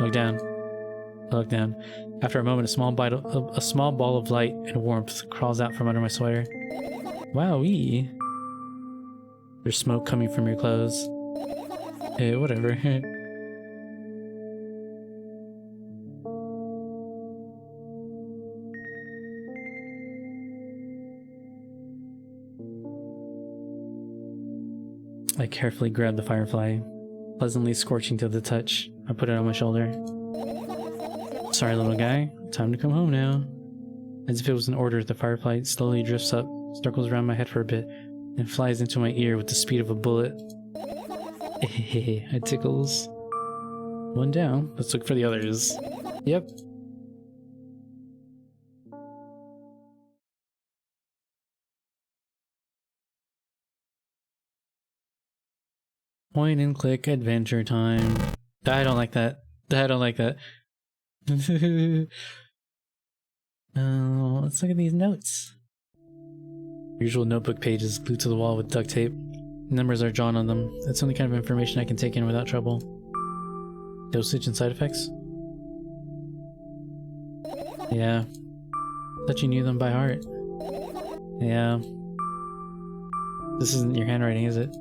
Look down. I look down. After a moment, a small ball of light and warmth crawls out from under my sweater. Wowee. There's smoke coming from your clothes. Hey, whatever. I carefully grab the firefly, pleasantly scorching to the touch. I put it on my shoulder. Sorry, little guy. Time to come home now. As if it was an order, the firefly slowly drifts up, circles around my head for a bit, and flies into my ear with the speed of a bullet. It tickles. One down. Let's look for the others. Yep. Point and click adventure time. I don't like that. I don't like that. Let's look at these notes. Usual notebook pages glued to the wall with duct tape. Numbers are drawn on them. That's the only kind of information I can take in without trouble. Dosage and side effects? Yeah. Thought you knew them by heart. Yeah. This isn't your handwriting, is it?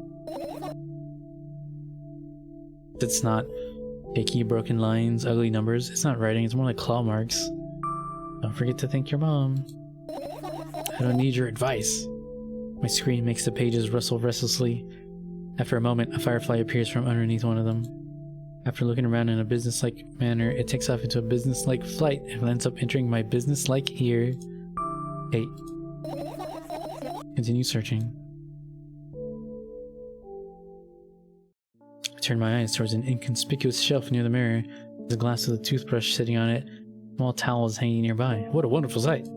It's not icky, broken lines, ugly numbers. It's not writing, it's more like claw marks. Don't forget to thank your mom. I don't need your advice. My screen makes the pages rustle restlessly. After a moment, a firefly appears from underneath one of them. After looking around in a businesslike manner, it takes off into a businesslike flight and ends up entering my businesslike ear. 8. Continue searching. I turn my eyes towards an inconspicuous shelf near the mirror. There's a glass with a toothbrush sitting on it. Small towels hanging nearby. What a wonderful sight!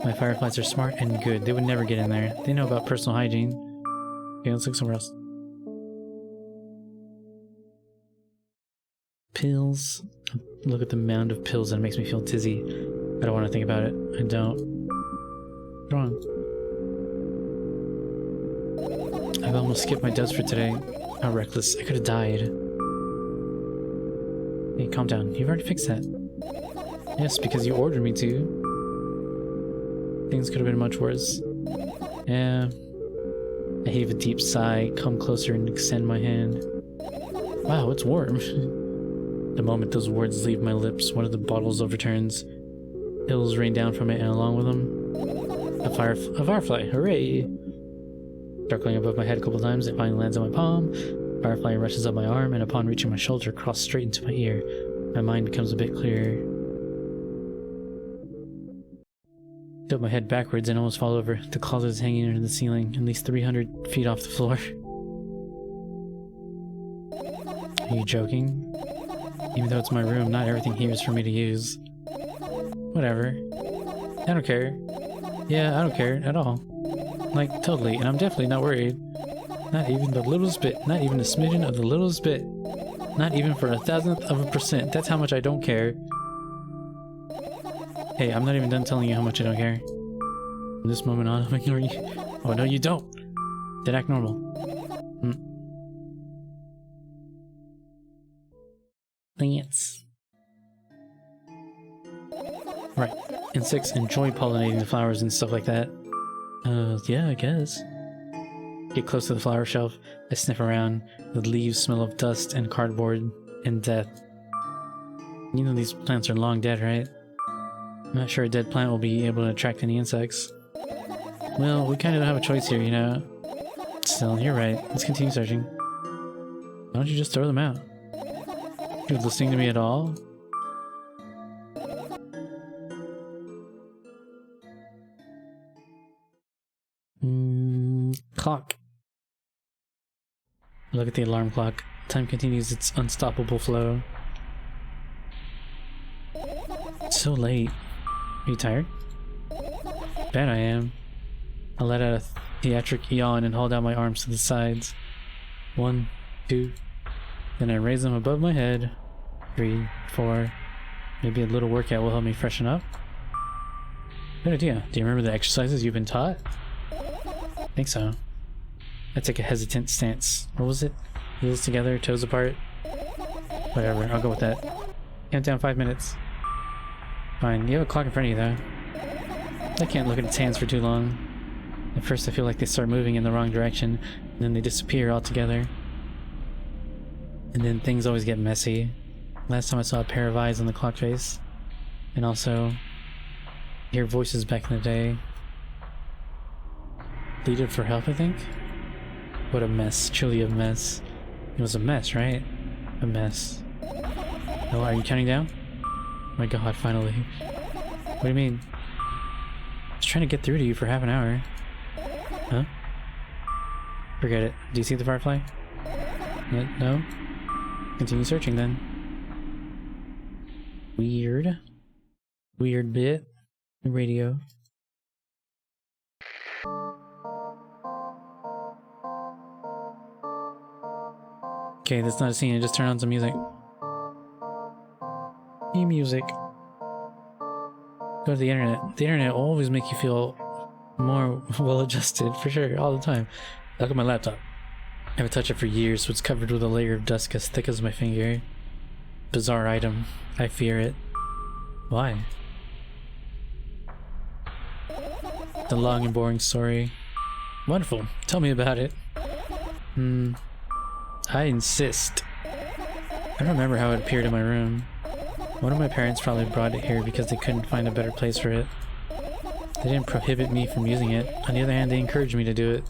My fireflies are smart and good. They would never get in there. They know about personal hygiene. Okay, let's look somewhere else. Pills. Look at the mound of pills and it makes me feel dizzy. I don't want to think about it. I don't. What's wrong? I've almost skipped my dose for today. How reckless. I could have died. Hey, calm down. You've already fixed that. Yes, because you ordered me to. Things could have been much worse. Yeah. I heave a deep sigh, come closer and extend my hand. Wow, it's warm. The moment those words leave my lips, one of the bottles overturns. Pills rain down from it, and along with them, a firefly. Hooray! Circling above my head a couple times, it finally lands on my palm. Firefly rushes up my arm, and upon reaching my shoulder, crosses straight into my ear. My mind becomes a bit clearer. I tilt my head backwards and almost fall over. The closet is hanging under the ceiling, at least 300 feet off the floor. Are you joking? Even though it's my room, not everything here is for me to use. Whatever. I don't care. Yeah, I don't care at all. Like, totally, and I'm definitely not worried. Not even the littlest bit. Not even a smidgen of the littlest bit. Not even for 1,000%. That's how much I don't care. Hey, I'm not even done telling you how much I don't care. From this moment on, I'm ignoring you. Oh, no, you don't! Then act normal. Lance. Right. insects enjoy pollinating the flowers and stuff like that. Yeah, I guess. Get close to the flower shelf. I sniff around. The leaves smell of dust and cardboard and death. You know these plants are long dead, right? I'm not sure a dead plant will be able to attract any insects. Well, we kind of don't have a choice here, you know? Still, you're right. Let's continue searching. Why don't you just throw them out? You're listening to me at all? Clock. Look at the alarm clock. Time continues its unstoppable flow. It's so late. Are you tired? Bet I am. I let out a theatric yawn and hold out my arms to the sides. 1, 2. Then I raise them above my head. 3, 4. Maybe a little workout will help me freshen up. Good idea. Do you remember the exercises you've been taught? I think so. I take a hesitant stance. What was it? Heels together, toes apart? Whatever, I'll go with that. Count down 5 minutes. Fine, you have a clock in front of you though. I can't look at its hands for too long. At first I feel like they start moving in the wrong direction, and then they disappear altogether. And then things always get messy. Last time I saw a pair of eyes on the clock face. And also, hear voices back in the day. Pleaded for help, I think? What a mess. Truly a mess. It was a mess, right? A mess. Oh, are you counting down? Oh my god, finally. What do you mean? I was trying to get through to you for half an hour. Huh? Forget it. Do you see the firefly? No? Continue searching then. Weird. Weird bit. Radio. Okay, that's not a scene. I just turn on some music. E-music. Go to the internet. The internet will always make you feel more well-adjusted, for sure, all the time. Look at my laptop. I haven't touched it for years, so it's covered with a layer of dust as thick as my finger. Bizarre item. I fear it. Why? The long and boring story. Wonderful. Tell me about it. I insist. I don't remember how it appeared in my room. One of my parents probably brought it here because they couldn't find a better place for it. They didn't prohibit me from using it. On the other hand, they encouraged me to do it.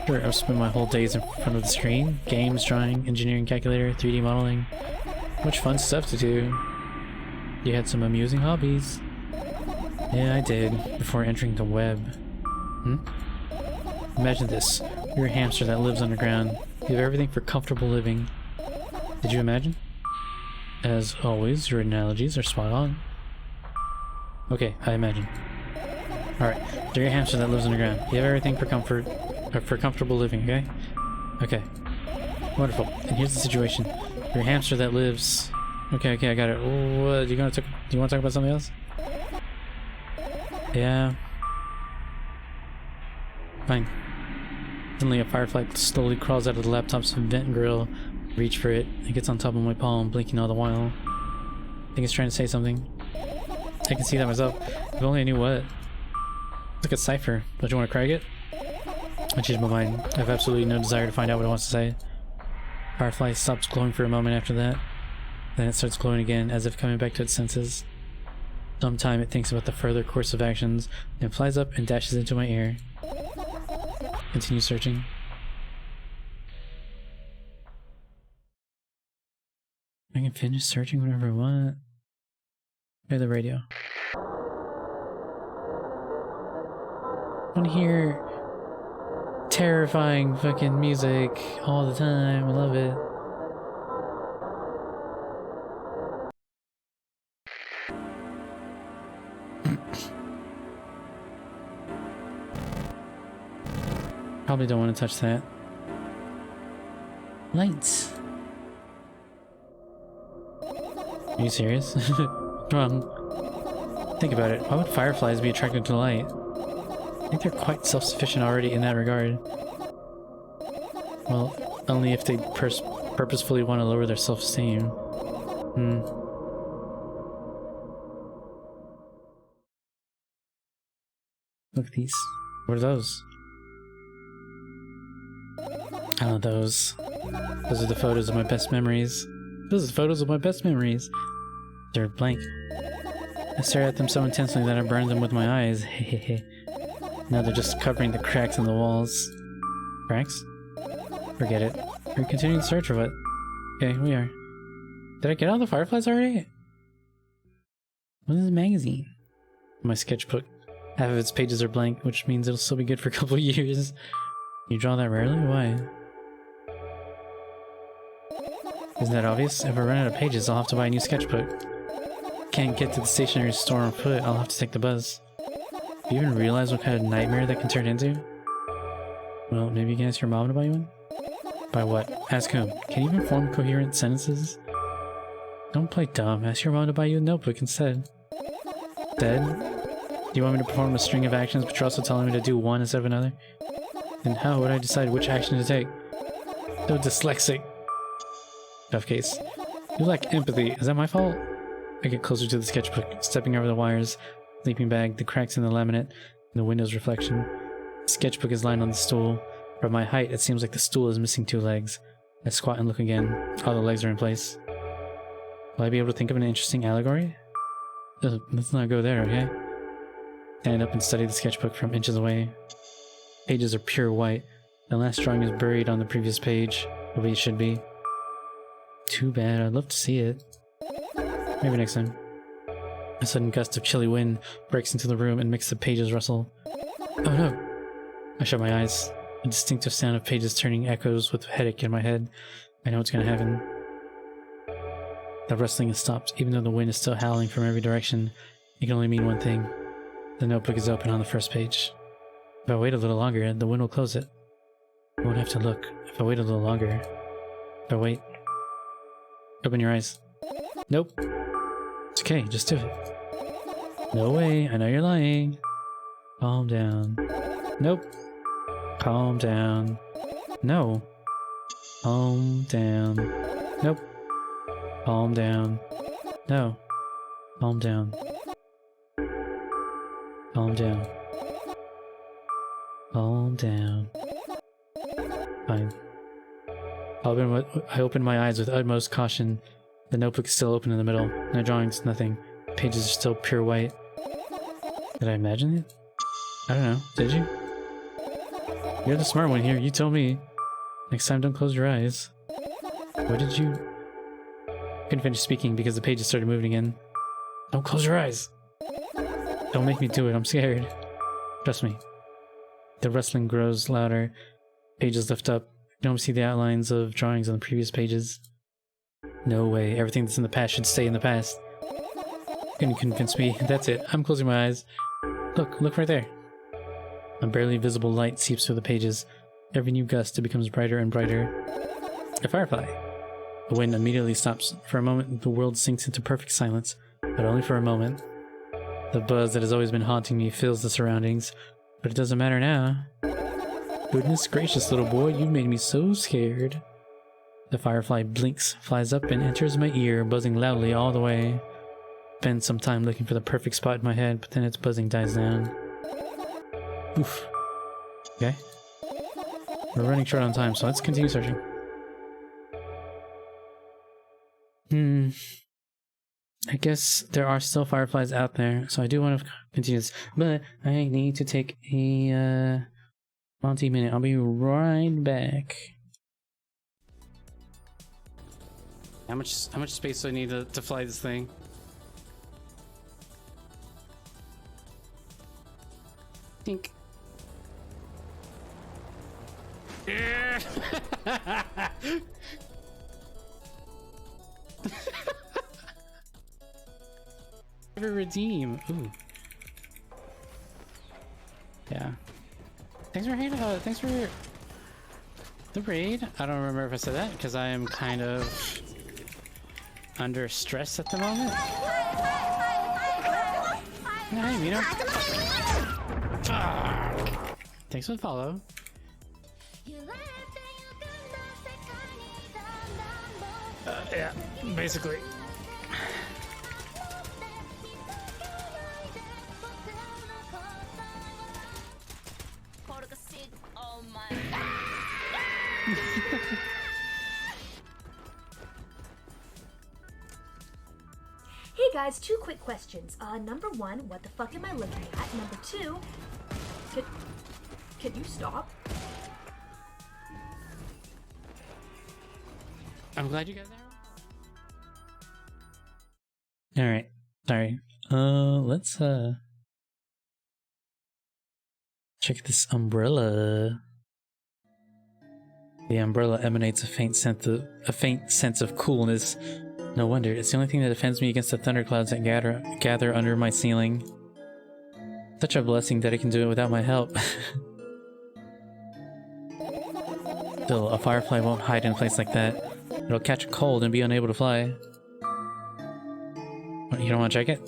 Sure, I've spent my whole days in front of the screen. Games, drawing, engineering calculator, 3D modeling. Much fun stuff to do. You had some amusing hobbies. Yeah, I did, before entering the web. Imagine this. You're a hamster that lives underground. You have everything for comfortable living. Did you imagine? As always, your analogies are spot on. Okay, I imagine. Alright, you're a hamster that lives underground. You have everything for comfortable living, okay? Okay. Wonderful. And here's the situation. You're a hamster that lives... Okay, I got it. What, do you want to talk about something else? Yeah. Fine. Suddenly a firefly slowly crawls out of the laptop's vent grill. Reach for it. It gets on top of my palm, blinking all the while. I think it's trying to say something. I can see that myself. If only I knew what. It's like a cipher. Don't you want to crack it? I changed my mind. I have absolutely no desire to find out what it wants to say. Firefly stops glowing for a moment after that. Then it starts glowing again, as if coming back to its senses. Sometime it thinks about the further course of actions, then flies up and dashes into my ear. Continue searching. I can finish searching whenever I want. Hear the radio. I want to hear terrifying fucking music all the time. I love it. Probably don't want to touch that. Lights. Are you serious? Think about it. Why would fireflies be attracted to light? I think they're quite self-sufficient already in that regard. Well, only if they purposefully want to lower their self-esteem. Look at these. What are those? Oh, those. Those are the photos of my best memories. Those are the photos of my best memories. They're blank. I stare at them so intensely that I burn them with my eyes. Hehehe. Now they're just covering the cracks in the walls. Cracks? Forget it. We're continuing the search or what? Okay, we are. Did I get all the fireflies already? What is this magazine? My sketchbook. Half of its pages are blank, which means it'll still be good for a couple of years. You draw that rarely? Why? Isn't that obvious? If I run out of pages, I'll have to buy a new sketchbook. Can't get to the stationery store on foot, I'll have to take the bus. Do you even realize what kind of nightmare that can turn into? Well, maybe you can ask your mom to buy you one? Buy what? Ask whom? Can you even form coherent sentences? Don't play dumb. Ask your mom to buy you a notebook instead. Dead? Do you want me to perform a string of actions but you're also telling me to do one instead of another? Then how would I decide which action to take? So dyslexic. Tough case. You lack empathy. Is that my fault? I get closer to the sketchbook, stepping over the wires, sleeping bag, the cracks in the laminate, and the window's reflection. The sketchbook is lying on the stool. From my height, it seems like the stool is missing 2 legs. I squat and look again. All the legs are in place. Will I be able to think of an interesting allegory? Let's not go there, okay? Stand up and study the sketchbook from inches away. Pages are pure white. The last drawing is buried on the previous page, the way it should be. Too bad, I'd love to see it. Maybe next time. A sudden gust of chilly wind breaks into the room and makes the pages rustle. Oh no! I shut my eyes. A distinctive sound of pages turning echoes with a headache in my head. I know what's gonna happen. The rustling has stopped, even though the wind is still howling from every direction. It can only mean one thing. The notebook is open on the first page. If I wait a little longer, the wind will close it. I won't have to look. If I wait a little longer. If I wait. Open your eyes. Nope. It's okay, just do it. No way, I know you're lying. Calm down. Nope. Calm down. No. Calm down. Nope. Calm down. No. Calm down. Calm down. Calm down. Fine. I open my eyes with utmost caution. The notebook is still open in the middle. No drawings, nothing. Pages are still pure white. Did I imagine it? I don't know. Did you? You're the smart one here. You tell me. Next time, don't close your eyes. What did you... Couldn't finish speaking because the pages started moving again. Don't close your eyes. Don't make me do it. I'm scared. Trust me. The rustling grows louder. Pages lift up. You don't see the outlines of drawings on the previous pages. No way. Everything that's in the past should stay in the past. Couldn't convince me. That's it. I'm closing my eyes. Look right there. A barely visible light seeps through the pages. Every new gust, it becomes brighter and brighter. A firefly. The wind immediately stops. For a moment, the world sinks into perfect silence, but only for a moment. The buzz that has always been haunting me fills the surroundings, but it doesn't matter now. Goodness gracious, little boy, you made me so scared. The firefly blinks, flies up, and enters my ear, buzzing loudly all the way. Spend some time looking for the perfect spot in my head, but then its buzzing dies down. Oof. Okay. We're running short on time, so let's continue searching. I guess there are still fireflies out there, so I do want to continue this, but I need to take a Monty minute. I'll be right back. How much space do I need to fly this thing? Think. Yeah. Never redeem. Ooh. Yeah. Thanks for the raid. I don't remember if I said that because I am kind of under stress at the moment. Hey, Mino. Thanks for the follow. Yeah, basically. Hey guys, 2 quick questions. Number 1, what the fuck am I looking at? Number 2, can you stop? I'm glad you got there. All right, sorry. Let's check this umbrella. The umbrella emanates a faint sense of coolness. No wonder, it's the only thing that defends me against the thunderclouds that gather under my ceiling. Such a blessing that it can do it without my help. Still, a firefly won't hide in a place like that. It'll catch a cold and be unable to fly. What, you don't want to check it?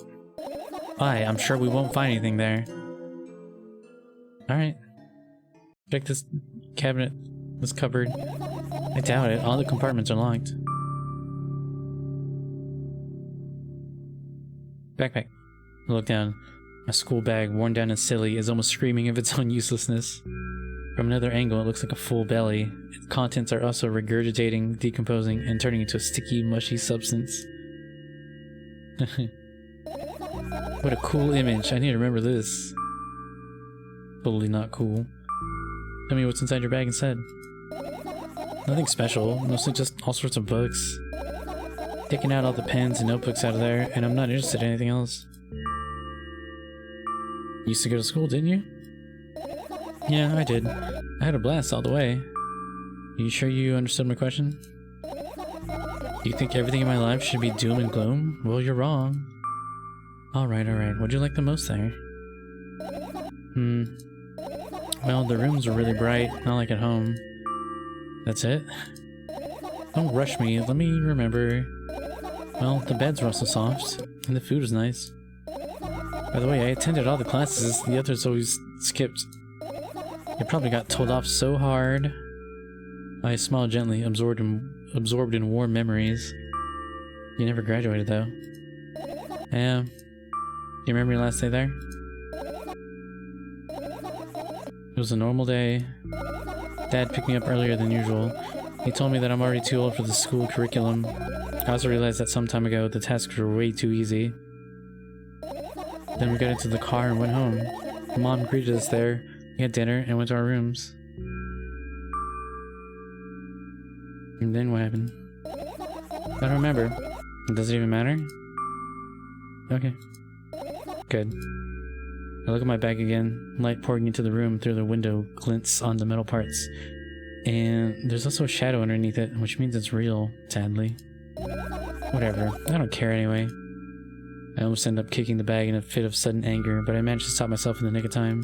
Why? I'm sure we won't find anything there. Alright. Check this cabinet, this cupboard. I doubt it. All the compartments are locked. Backpack. I look down. My school bag, worn down and silly, is almost screaming of its own uselessness. From another angle, it looks like a full belly. Its contents are also regurgitating, decomposing, and turning into a sticky, mushy substance. What a cool image. I need to remember this. Totally not cool. Tell me what's inside your bag instead. Nothing special, mostly just all sorts of books. Taking out all the pens and notebooks out of there, and I'm not interested in anything else. You used to go to school, didn't you? Yeah, I did. I had a blast all the way. Are you sure you understood my question? Do you think everything in my life should be doom and gloom? Well, you're wrong. Alright. What'd you like the most there? Well, the rooms were really bright, not like at home. That's it? Don't rush me, let me remember. Well, the beds were also soft, and the food was nice. By the way, I attended all the classes, the others always skipped. You probably got told off so hard. I smiled gently, absorbed in warm memories. You never graduated, though. Yeah. Do you remember your last day there? It was a normal day. Dad picked me up earlier than usual. He told me that I'm already too old for the school curriculum. I also realized that some time ago the tasks were way too easy. Then we got into the car and went home. Mom greeted us there. We had dinner and went to our rooms. And then what happened? I don't remember. Does it even matter? Okay. Good. I look at my bag again. Light pouring into the room through the window glints on the metal parts. And there's also a shadow underneath it, which means it's real, sadly. Whatever. I don't care anyway. I almost end up kicking the bag in a fit of sudden anger, but I managed to stop myself in the nick of time.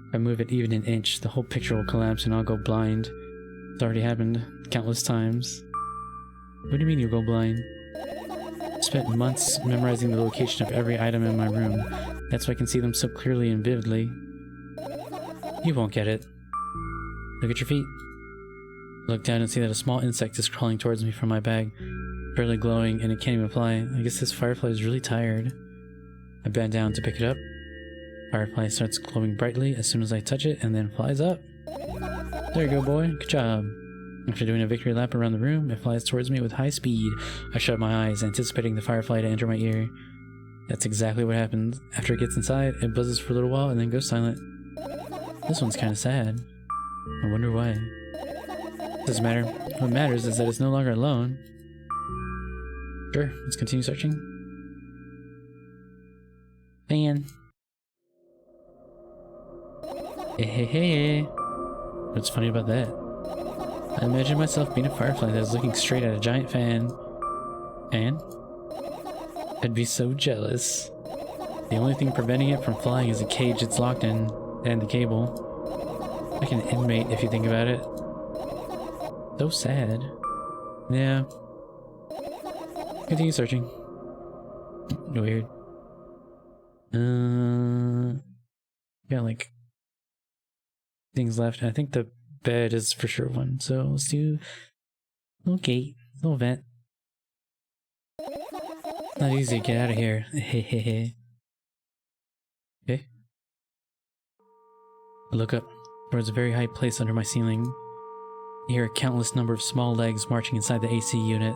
If I move it even an inch, the whole picture will collapse and I'll go blind. It's already happened countless times. What do you mean you'll go blind? I spent months memorizing the location of every item in my room. That's why I can see them so clearly and vividly. You won't get it. Look at your feet. I look down and see that a small insect is crawling towards me from my bag, barely glowing, and it can't even fly. I guess this firefly is really tired. I bend down to pick it up. Firefly starts glowing brightly as soon as I touch it, and then flies up. There you go, boy. Good job. After doing a victory lap around the room, it flies towards me with high speed. I shut my eyes, anticipating the firefly to enter my ear. That's exactly what happens. After it gets inside, it buzzes for a little while and then goes silent. This one's kind of sad. I wonder why. Doesn't matter. What matters is that it's no longer alone. Sure, let's continue searching. Fan. Hey. What's funny about that? I imagine myself being a firefly that is looking straight at a giant fan. And? I'd be so jealous. The only thing preventing it from flying is a cage it's locked in, and the cable. Like an inmate if you think about it. So sad. Yeah. Continue searching. Weird. Got like things left. I think the bed is for sure one. So let's do a little gate, a little vent. Not easy to get out of here. Okay. I look up towards a very high place under my ceiling. I hear a countless number of small legs marching inside the AC unit.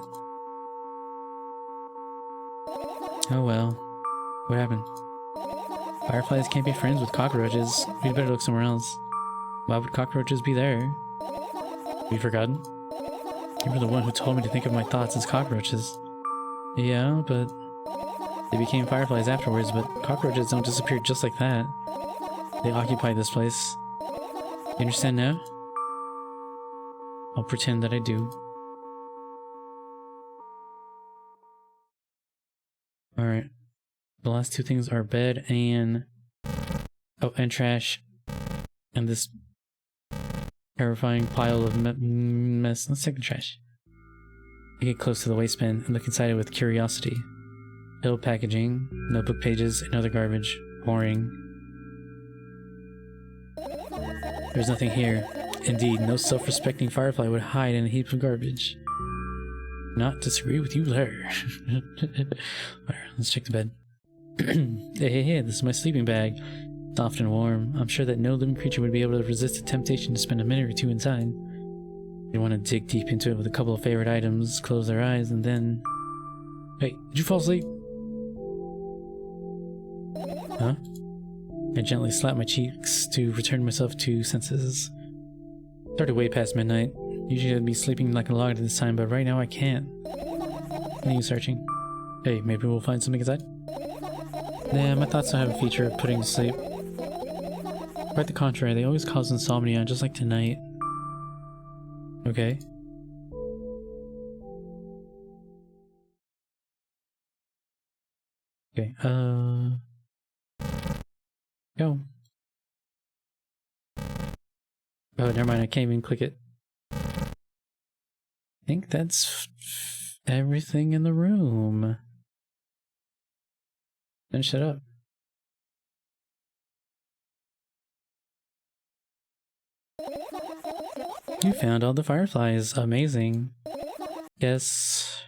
Oh well. What happened? Fireflies can't be friends with cockroaches. We'd better look somewhere else. Why would cockroaches be there? Have you forgotten? You were the one who told me to think of my thoughts as cockroaches. Yeah, but they became fireflies afterwards, but cockroaches don't disappear just like that. They occupy this place. You understand now? I'll pretend that I do. Alright. The last two things are bed and... oh, and trash. And this terrifying pile of mess. Let's take the trash. I get close to the waste bin and look inside it with curiosity. Pill packaging, notebook pages, and other garbage. Boring. There's nothing here. Indeed, no self-respecting firefly would hide in a heap of garbage. Not disagree with you there. Alright, let's check the bed. Hey, this is my sleeping bag. Soft and warm. I'm sure that no living creature would be able to resist the temptation to spend a minute or two inside. You want to dig deep into it with a couple of favorite items, close their eyes, and then... Hey, did you fall asleep? Huh? I gently slap my cheeks to return myself to senses. Started way past midnight. Usually I'd be sleeping like a log at this time, but right now I can't. Continue searching. Hey, maybe we'll find something inside? Nah, my thoughts don't have a feature of putting to sleep. Quite the contrary, they always cause insomnia, just like tonight. Okay. Okay, go. Oh, never mind, I can't even click it. I think that's everything in the room. Then shut up. You found all the fireflies. Amazing. Yes.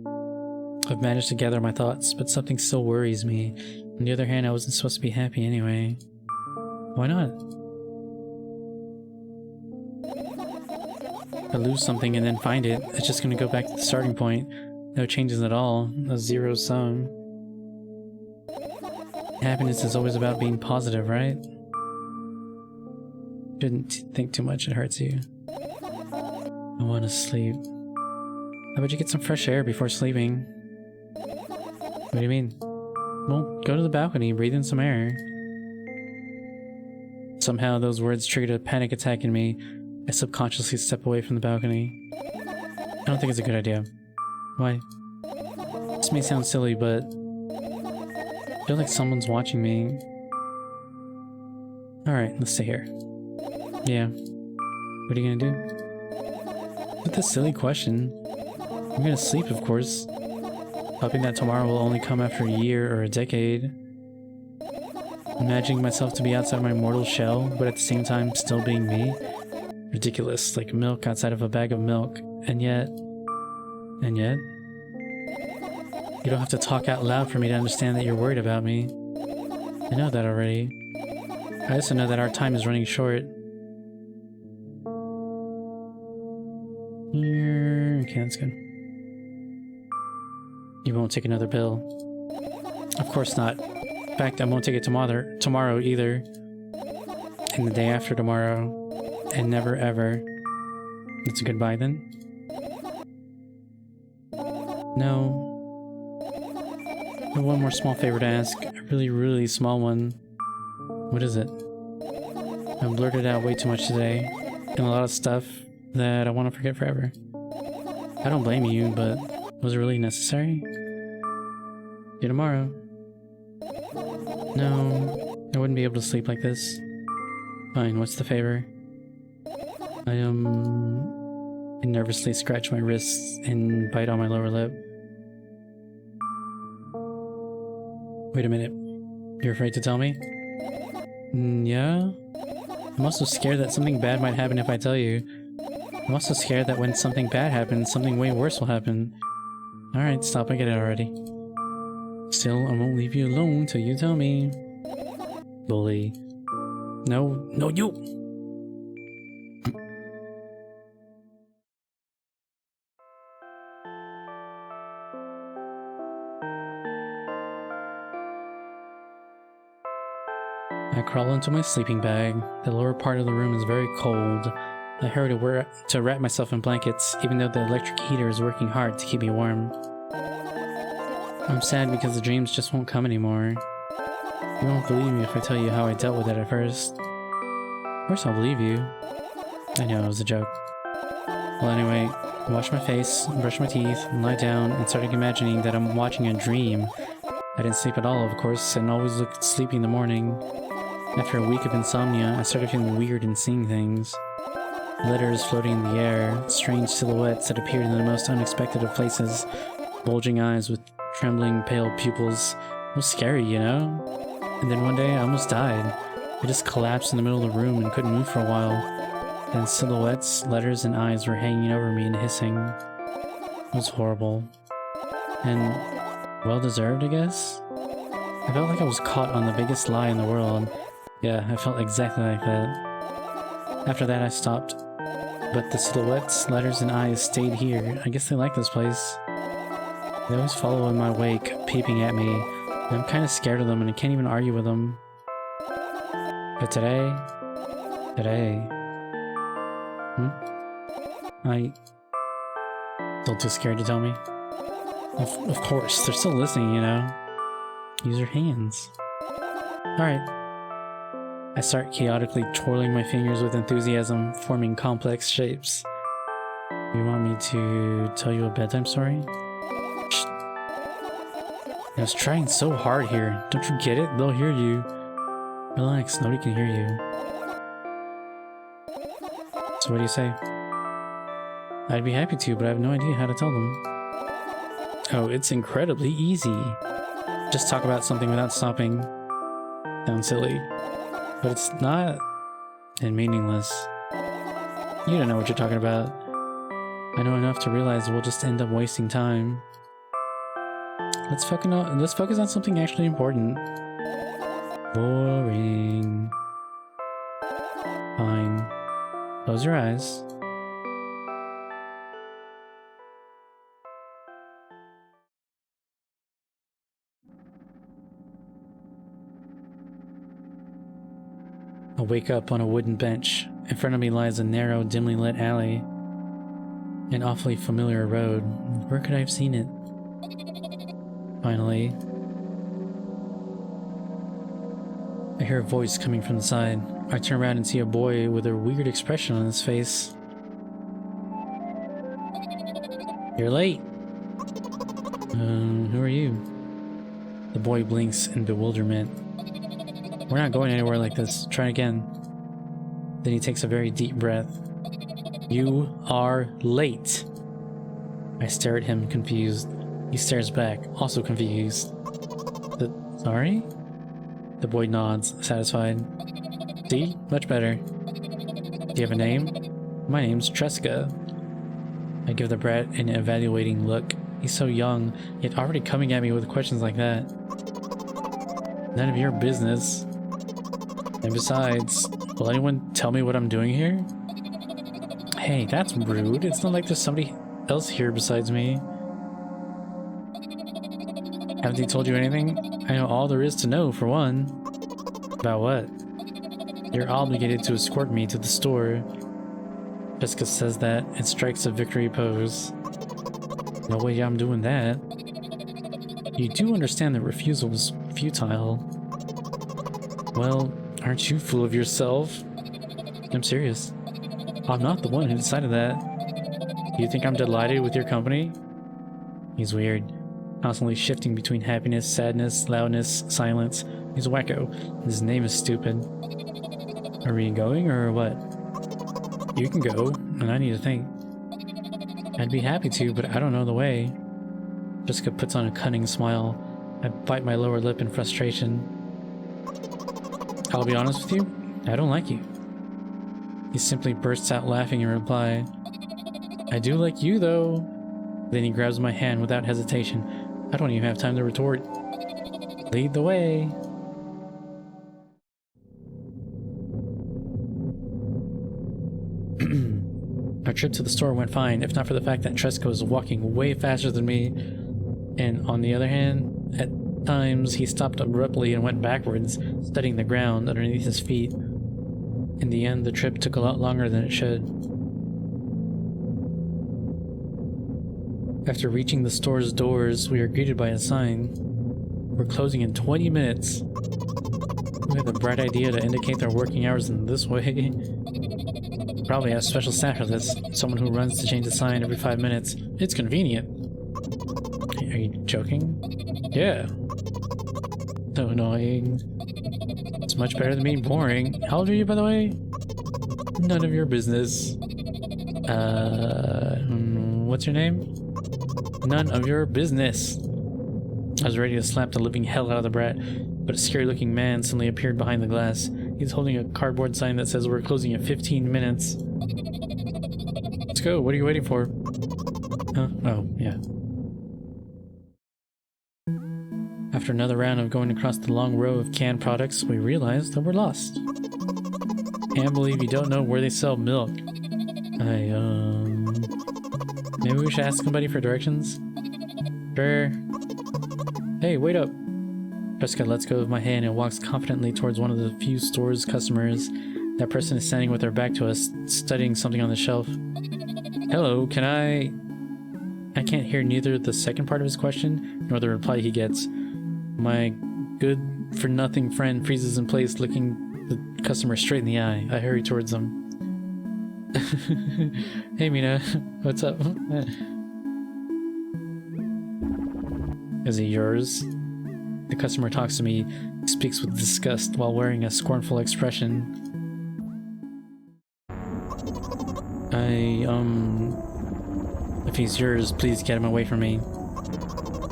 I've managed to gather my thoughts, but something still worries me. On the other hand, I wasn't supposed to be happy anyway. Why not? If I lose something and then find it, it's just gonna go back to the starting point. No changes at all. A zero sum. Happiness is always about being positive, right? Shouldn't think too much, it hurts you. I want to sleep. How about you get some fresh air before sleeping? What do you mean? Well, go to the balcony, breathe in some air. Somehow those words triggered a panic attack in me. I subconsciously step away from the balcony. I don't think it's a good idea. Why? This may sound silly, but I feel like someone's watching me. Alright, let's stay here. Yeah. What are you gonna do? With this silly question. I'm gonna sleep, of course. Hoping that tomorrow will only come after a year or a decade. Imagining myself to be outside my mortal shell, but at the same time still being me. Ridiculous, like milk outside of a bag of milk. And yet... you don't have to talk out loud for me to understand that you're worried about me. I know that already. I also know that our time is running short. Here... okay, that's good. You won't take another pill. Of course not. In fact, I won't take it tomorrow either. And the day after tomorrow. And never ever. It's a goodbye then? No. I have one more small favor to ask. A really, really small one. What is it? I blurted out way too much today. And a lot of stuff that I want to forget forever. I don't blame you, but was it really necessary? See you tomorrow. No, I wouldn't be able to sleep like this. Fine, what's the favor? I nervously scratch my wrists and bite on my lower lip. Wait a minute. You're afraid to tell me? Yeah? I'm also scared that something bad might happen if I tell you. I'm also scared that when something bad happens, something way worse will happen. Alright, stop, I get it already. Still, I won't leave you alone till you tell me. Bully. No, you! I crawl into my sleeping bag. The lower part of the room is very cold. I hurry to wrap myself in blankets, even though the electric heater is working hard to keep me warm. I'm sad because the dreams just won't come anymore. You won't believe me if I tell you how I dealt with it at first. Of course I'll believe you. I know, it was a joke. Well, anyway, I wash my face, brush my teeth, lie down, and started imagining that I'm watching a dream. I didn't sleep at all, of course, and always looked sleepy in the morning. After a week of insomnia, I started feeling weird and seeing things. Letters floating in the air, strange silhouettes that appeared in the most unexpected of places, bulging eyes with trembling, pale pupils. It was scary, you know? And then one day I almost died. I just collapsed in the middle of the room and couldn't move for a while. Then silhouettes, letters, and eyes were hanging over me and hissing. It was horrible. And well-deserved, I guess? I felt like I was caught on the biggest lie in the world. Yeah, I felt exactly like that. After that I stopped. But the silhouettes, letters, and eyes stayed here. I guess they like this place. They always follow in my wake, peeping at me. And I'm kind of scared of them and I can't even argue with them. But today... I... Still too scared to tell me? Of course, they're still listening, you know? Use your hands. Alright. I start chaotically twirling my fingers with enthusiasm, forming complex shapes. You want me to tell you a bedtime story? Shh. I was trying so hard here. Don't you get it? They'll hear you. Relax, nobody can hear you. So what do you say? I'd be happy to, but I have no idea how to tell them. Oh, it's incredibly easy. Just talk about something without stopping. Sounds silly. But it's not... and meaningless. You don't know what you're talking about. I know enough to realize we'll just end up wasting time. Let's focus on something actually important. Boring. Fine. Close your eyes. I wake up on a wooden bench. In front of me lies a narrow, dimly lit alley. An awfully familiar road. Where could I have seen it? Finally, I hear a voice coming from the side. I turn around and see a boy with a weird expression on his face. You're late. Who are you? The boy blinks in bewilderment. We're not going anywhere like this. Try again. Then he takes a very deep breath. You are late. I stare at him, confused. He stares back, also confused. Sorry? The boy nods, satisfied. See? Much better. Do you have a name? My name's Tresca. I give the brat an evaluating look. He's so young, yet already coming at me with questions like that. None of your business. And besides, will anyone tell me what I'm doing here? Hey, that's rude. It's not like there's somebody else here besides me. Haven't they told you anything? I know all there is to know, for one. About what? You're obligated to escort me to the store. Jessica says that and strikes a victory pose. No way I'm doing that. You do understand that refusal is futile. Well, aren't you full of yourself? I'm serious. I'm not the one who decided that. You think I'm delighted with your company? He's weird. Constantly shifting between happiness, sadness, loudness, silence. He's wacko. His name is stupid. Are we going or what? You can go, and I need to think. I'd be happy to, but I don't know the way. Jessica puts on a cunning smile. I bite my lower lip in frustration. I'll be honest with you, I don't like you. He simply bursts out laughing in reply. I do like you, though. Then he grabs my hand without hesitation. I don't even have time to retort. Lead the way. Our trip to the store went fine, if not for the fact that Tresca was walking way faster than me. And on the other hand, times he stopped abruptly and went backwards, studying the ground underneath his feet. In the end, the trip took a lot longer than it should. After reaching the store's doors, we are greeted by a sign. We're closing in 20 minutes. We had the bright idea to indicate their working hours in this way. Probably have special staff for this. Someone who runs to change the sign every 5 minutes. It's convenient. Are you joking? Yeah. So annoying. It's much better than being boring. How old are you, by the way? None of your business. What's your name? None of your business. I was ready to slap the living hell out of the brat, but a scary-looking man suddenly appeared behind the glass. He's holding a cardboard sign that says we're closing in 15 minutes. Let's go. What are you waiting for? Huh? Oh, yeah. After another round of going across the long row of canned products, we realized that we're lost. Can't believe you don't know where they sell milk. Maybe we should ask somebody for directions? Sure. Hey, wait up! Jessica lets go of my hand and walks confidently towards one of the few store's customers. That person is standing with their back to us, studying something on the shelf. Hello, can I can't hear neither the second part of his question, nor the reply he gets. My good-for-nothing friend freezes in place, looking the customer straight in the eye. I hurry towards him. Hey Mina, what's up? Is it yours? The customer talks to me, speaks with disgust while wearing a scornful expression. If he's yours, please get him away from me.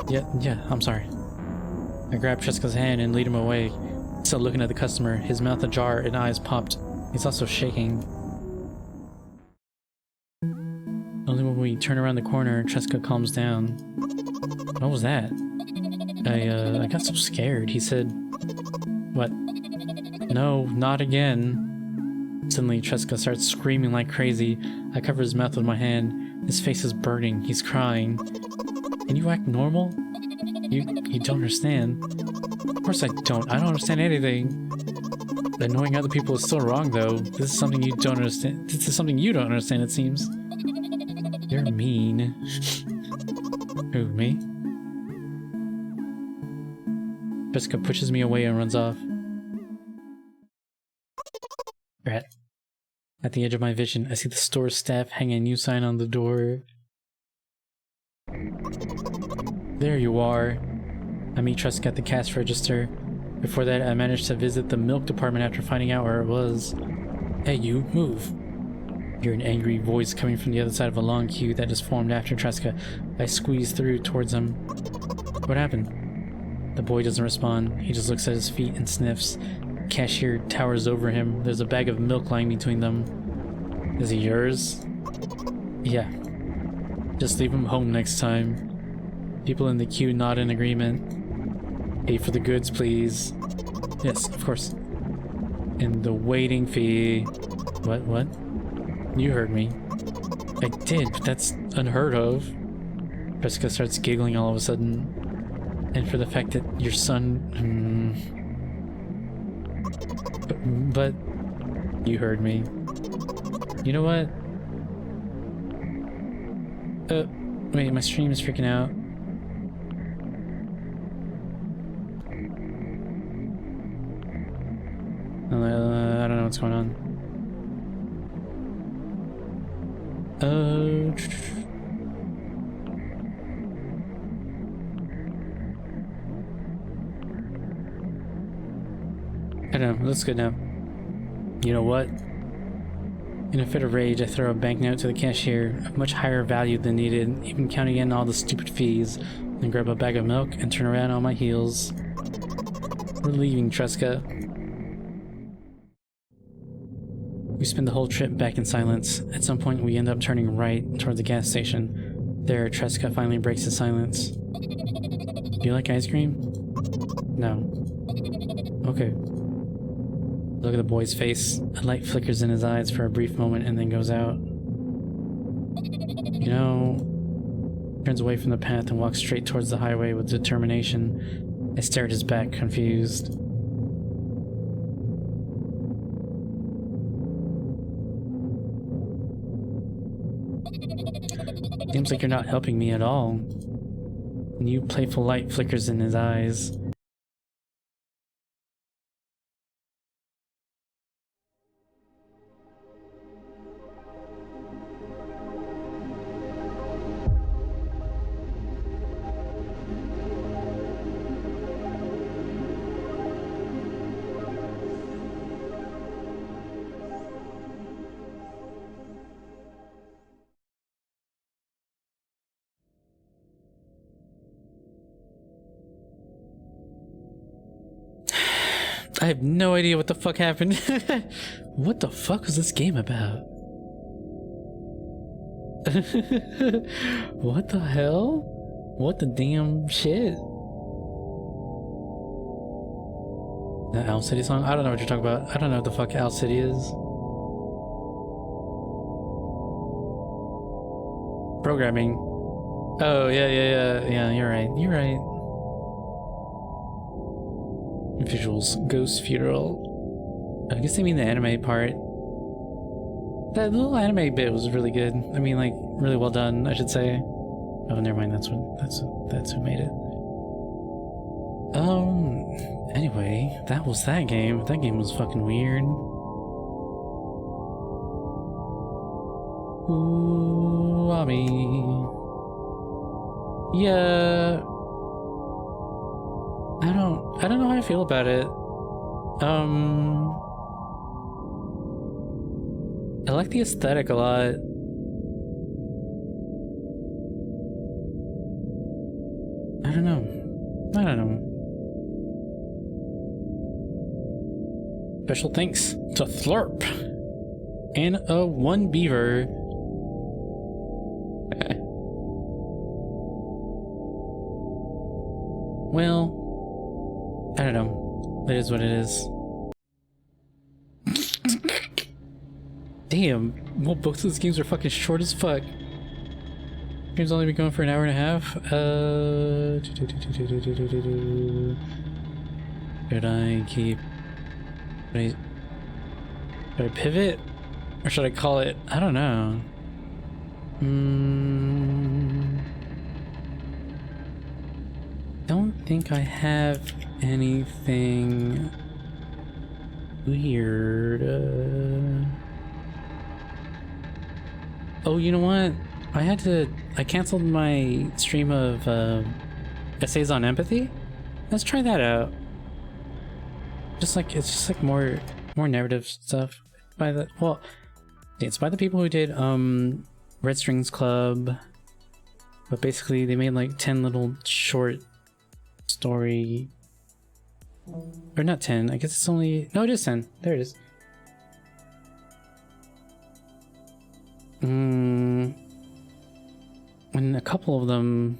Yeah, I'm sorry. I grab Jessica's hand and lead him away. Still looking at the customer, his mouth ajar and eyes popped. He's also shaking. Only when we turn around the corner, Jessica calms down. What was that? I got so scared. He said, "What? No, not again." Suddenly, Jessica starts screaming like crazy. I cover his mouth with my hand. His face is burning. He's crying. Can you act normal? You don't understand. Of course I don't. I don't understand anything. Annoying other people is still wrong, though. This is something you don't understand. This is something you don't understand, it seems. You're mean. Who, me? Jessica pushes me away and runs off. Rat. At the edge of my vision, I see the store staff hanging a new sign on the door. There you are. I meet Jessica at the cash register. Before that, I managed to visit the milk department after finding out where it was. Hey, you, move. I hear an angry voice coming from the other side of a long queue that is formed after Jessica. I squeeze through towards him. What happened? The boy doesn't respond. He just looks at his feet and sniffs. The cashier towers over him. There's a bag of milk lying between them. Is it yours? Yeah. Just leave him home next time. People in the queue nod in agreement. Pay for the goods, please. Yes, of course. And the waiting fee. What? You heard me. I did, but that's unheard of. Jessica starts giggling all of a sudden. And for the fact that your son... But... You heard me. You know what? Wait, my stream is freaking out. I don't know what's going on. I don't know, that's good now. You know what? In a fit of rage, I throw a banknote to the cashier, of much higher value than needed, even counting in all the stupid fees, then grab a bag of milk and turn around on my heels. We're leaving, Jessica. We spend the whole trip back in silence. At some point, we end up turning right toward the gas station. There, Jessica finally breaks the silence. Do you like ice cream? No. Okay. Look at the boy's face. A light flickers in his eyes for a brief moment and then goes out. You know... Turns away from the path and walks straight towards the highway with determination. I stare at his back, confused. Seems like you're not helping me at all. New playful light flickers in his eyes. I have no idea what the fuck happened. What the fuck was this game about? What the hell? What the damn shit? The Owl City song? I don't know what you're talking about. I don't know what the fuck Owl City is. Programming. Oh, yeah, you're right. You're right. Visuals. Ghost Funeral. I guess they mean the anime part. That little anime bit was really good. I mean, like, really well done, I should say. Oh, never mind. That's who made it. Anyway, that was that game. That game was fucking weird. Ooh, Abby. Yeah. I don't know how I feel about it. I like the aesthetic a lot. I don't know. Special thanks to Thlurp and a one beaver. Well, I don't know. It is what it is. Damn. Well, both of those games are fucking short as fuck. Game's only been going for an hour and a half. Should I keep... Should I pivot? Or should I call it? I don't know. Don't think I have anything weird. Oh, you know what? I canceled my stream of essays on empathy. Let's try that out. It's just like more narrative stuff by the, well, it's by the people who did Red Strings Club, but basically they made like 10 little short story, or not 10, I guess it's only, no, it is 10. There it is. And a couple of them,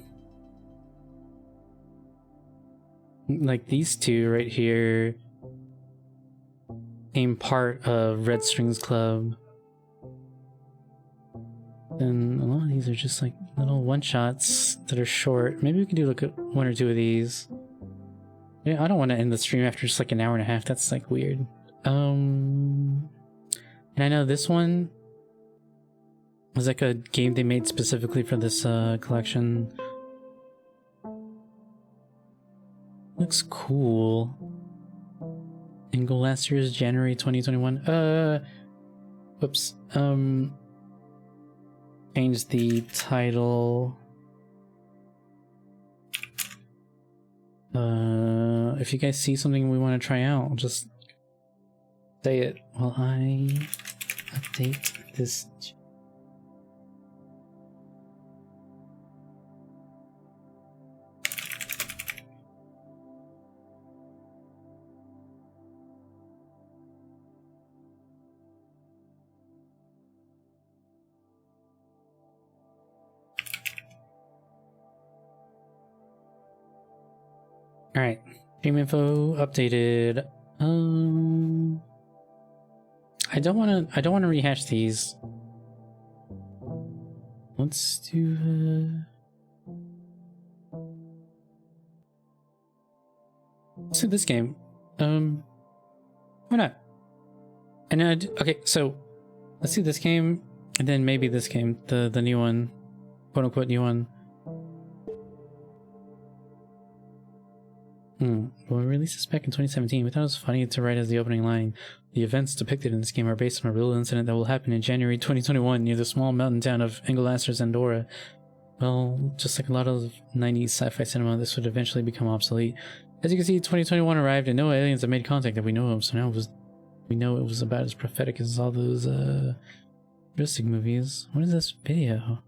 like these two right here, became part of Red Strings Club. And a lot of these are just like little one-shots that are short. Maybe we can do like one or two of these. Yeah, I don't want to end the stream after just like an hour and a half. That's like weird. And I know this one was like a game they made specifically for this collection. Looks cool. Ingle last year's January 2021. Whoops. Change the title. If you guys see something we want to try out, just say it while I update this. All right, stream info updated. I don't want to rehash these. Let's do. Let's do this game. Why not? And then okay, so let's do this game, and then maybe this game, the new one, quote unquote new one. When we released this back in 2017, we thought it was funny to write as the opening line. The events depicted in this game are based on a real incident that will happen in January 2021 near the small mountain town of Engelasters, Andorra. Well, just like a lot of 90s sci-fi cinema, this would eventually become obsolete. As you can see, 2021 arrived and no aliens have made contact that we know of, so now we know it was about as prophetic as all those futuristic movies. What is this video?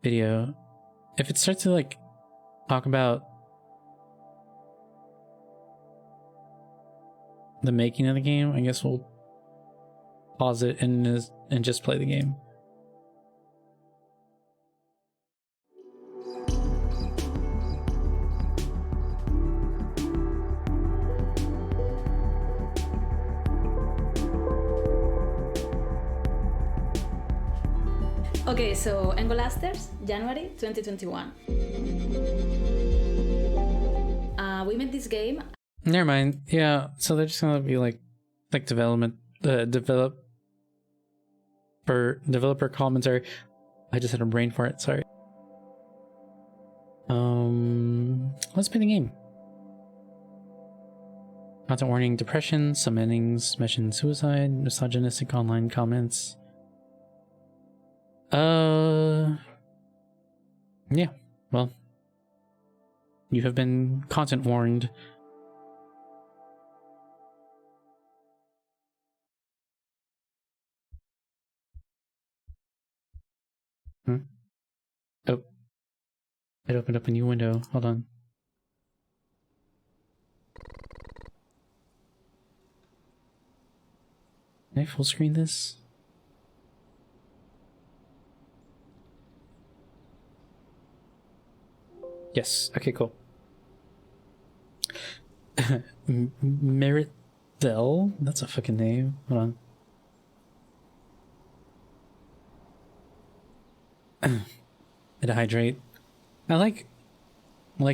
If it starts to like talk about the making of the game, I guess we'll pause it and just play the game. Okay, so Engelasters, January 2021. We made this game. Never mind. Yeah, so they're just gonna be like developer commentary. I just had a brain fart. Sorry. Let's play the game. Content warning: depression, some endings mention suicide, misogynistic online comments. Yeah, well, you have been content warned. Oh, it opened up a new window. Hold on. Can I full screen this? Yes. Okay, cool. Meritvel? That's a fucking name. Hold on. Hydrate. I like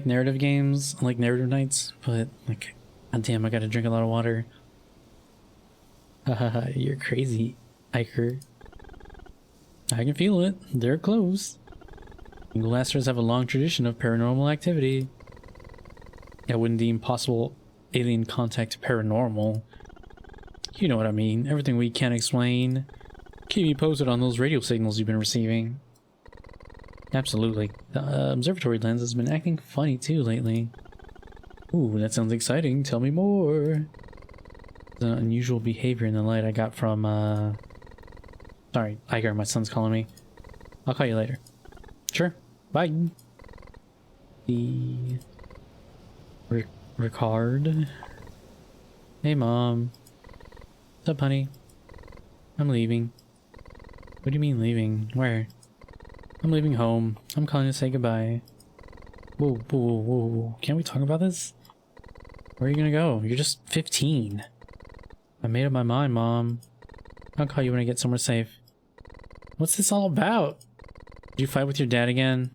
narrative games. I like narrative nights, but like, goddamn, I gotta drink a lot of water. Haha, you're crazy, Iker. I can feel it. They're close. Engelasters have a long tradition of paranormal activity. I wouldn't deem possible alien contact paranormal. You know what I mean. Everything we can't explain. Keep me posted on those radio signals you've been receiving. Absolutely. The observatory lens has been acting funny too lately. Ooh, that sounds exciting. Tell me more. The unusual behavior in the light I got from, Sorry, Iger, my son's calling me. I'll call you later. Sure. Bye. The... Ricard? Hey, Mom. What's up, honey? I'm leaving. What do you mean leaving? Where? I'm leaving home. I'm calling to say goodbye. Whoa, whoa, whoa, whoa. Can't we talk about this? Where are you gonna go? You're just 15. I made up my mind, Mom. I'll call you when I get somewhere safe. What's this all about? Did you fight with your dad again?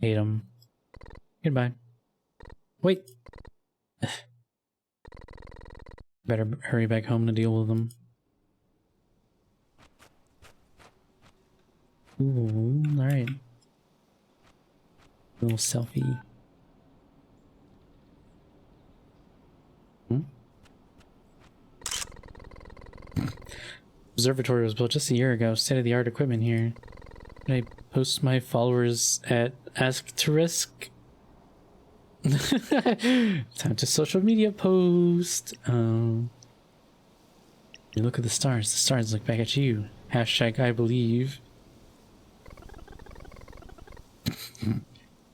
Hate him. Goodbye. Wait. Better hurry back home to deal with them. Ooh, alright. Little selfie. Observatory was built just a year ago. State-of-the-art equipment here. Can I post my followers at Asterisk? Time to social media post. You look at the stars. The stars look back at you. Hashtag I believe.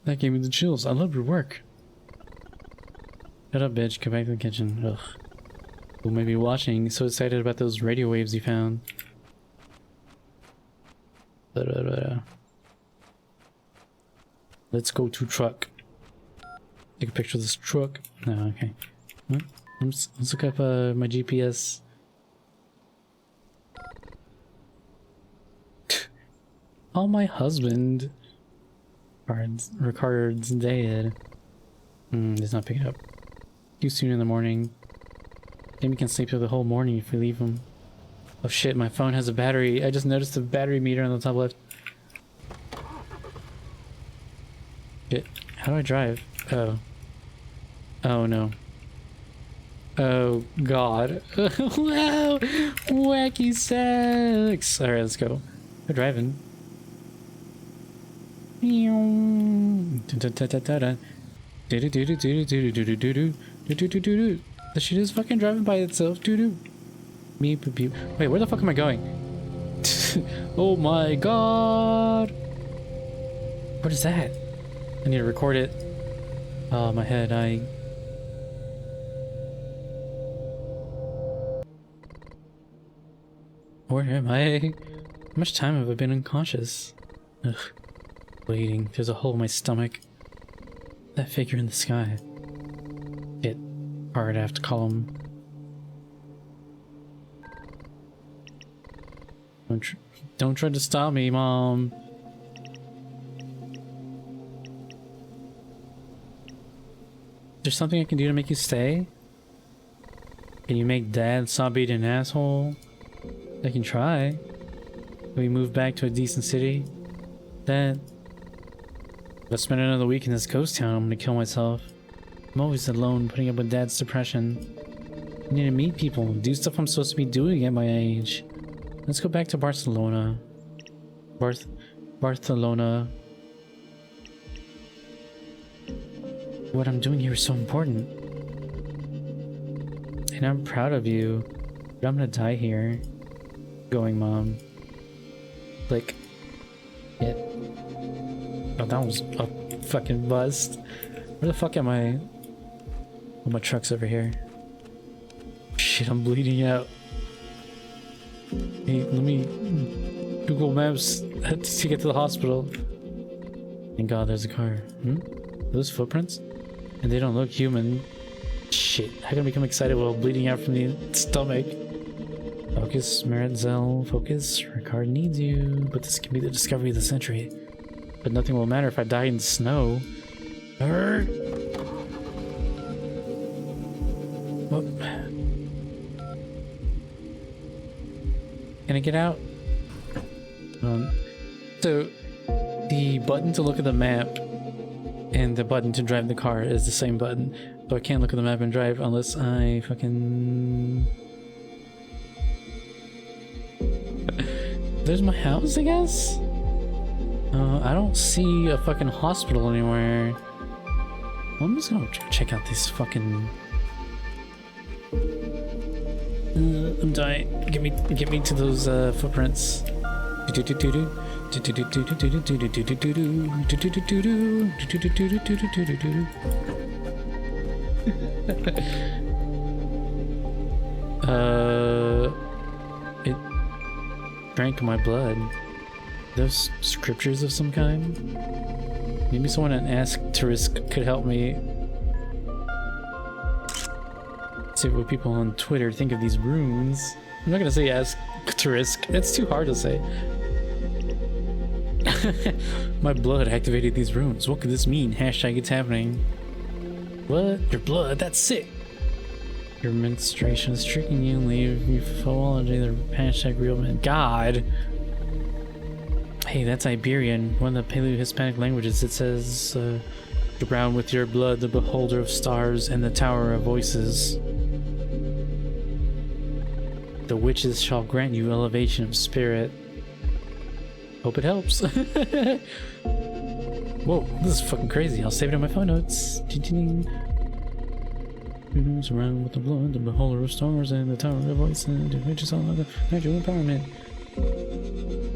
That gave me the chills. I love your work. Shut up, bitch. Go back to the kitchen. Ugh. Who may be watching? So excited about those radio waves you found. Let's go to truck. Take a picture of this truck. No, okay. Let's look up my GPS. Oh, my husband. Ricard's dead. It's not picking up. Too soon in the morning. Maybe we can sleep through the whole morning if we leave him. Oh shit, my phone has a battery. I just noticed the battery meter on the top left. Shit. How do I drive? Oh. Oh no. Oh god. Wow! Wacky sex! Alright, let's go. We're driving. The shit is fucking driving by itself. Wait, where the fuck am I going? Oh my god! What is that? I need to record it. Oh, my head, Where am I? How much time have I been unconscious? Ugh. Bleeding. There's a hole in my stomach. That figure in the sky. Shit. Alright, I have to call him. Don't try to stop me, Mom. Is there something I can do to make you stay? Can you make Dad stop being an asshole? I can try. Can we move back to a decent city? Dad, if I spend another week in this ghost town, I'm gonna kill myself. I'm always alone, putting up with Dad's depression. I need to meet people, do stuff I'm supposed to be doing at my age. Let's go back to Barcelona. Barcelona. What I'm doing here is so important. And I'm proud of you. But I'm gonna die here. Going, Mom. Like, it. Oh, that was a fucking bust. Where the fuck am I? Oh, my truck's over here. Shit, I'm bleeding out. Hey, let me Google Maps to get to the hospital. Thank God there's a car. Those footprints? And they don't look human. Shit, how can I become excited while bleeding out from the stomach? Focus, Maritzel, focus. Ricard needs you, but this can be the discovery of the century. But nothing will matter if I die in the snow. Whoop. Can I get out? So, the button to look at the map and the button to drive the car is the same button. So I can't look at the map and drive unless I fucking... There's my house, I guess? I don't see a fucking hospital anywhere. I'm just gonna check out this fucking... I'm dying. Get me to those footprints. It drank my blood. Those scriptures of some kind? Maybe someone at Asterisk could help me. See what people on Twitter think of these runes. I'm not gonna say Asterisk. That's too hard to say. My blood activated these runes. What could this mean? Hashtag it's happening. What? Your blood? That's sick. Your menstruation is tricking you. Leave your philology. The hashtag real man. God. Hey, that's Iberian. One of the Paleo-Hispanic languages. It says, "You're brown with your blood, the beholder of stars and the tower of voices. The witches shall grant you elevation of spirit." Hope it helps. Whoa, this is fucking crazy. I'll save it in my phone notes. Surrounded with the blood, the beholder of stars and the tower of voices, the witches all of the natural empowerment.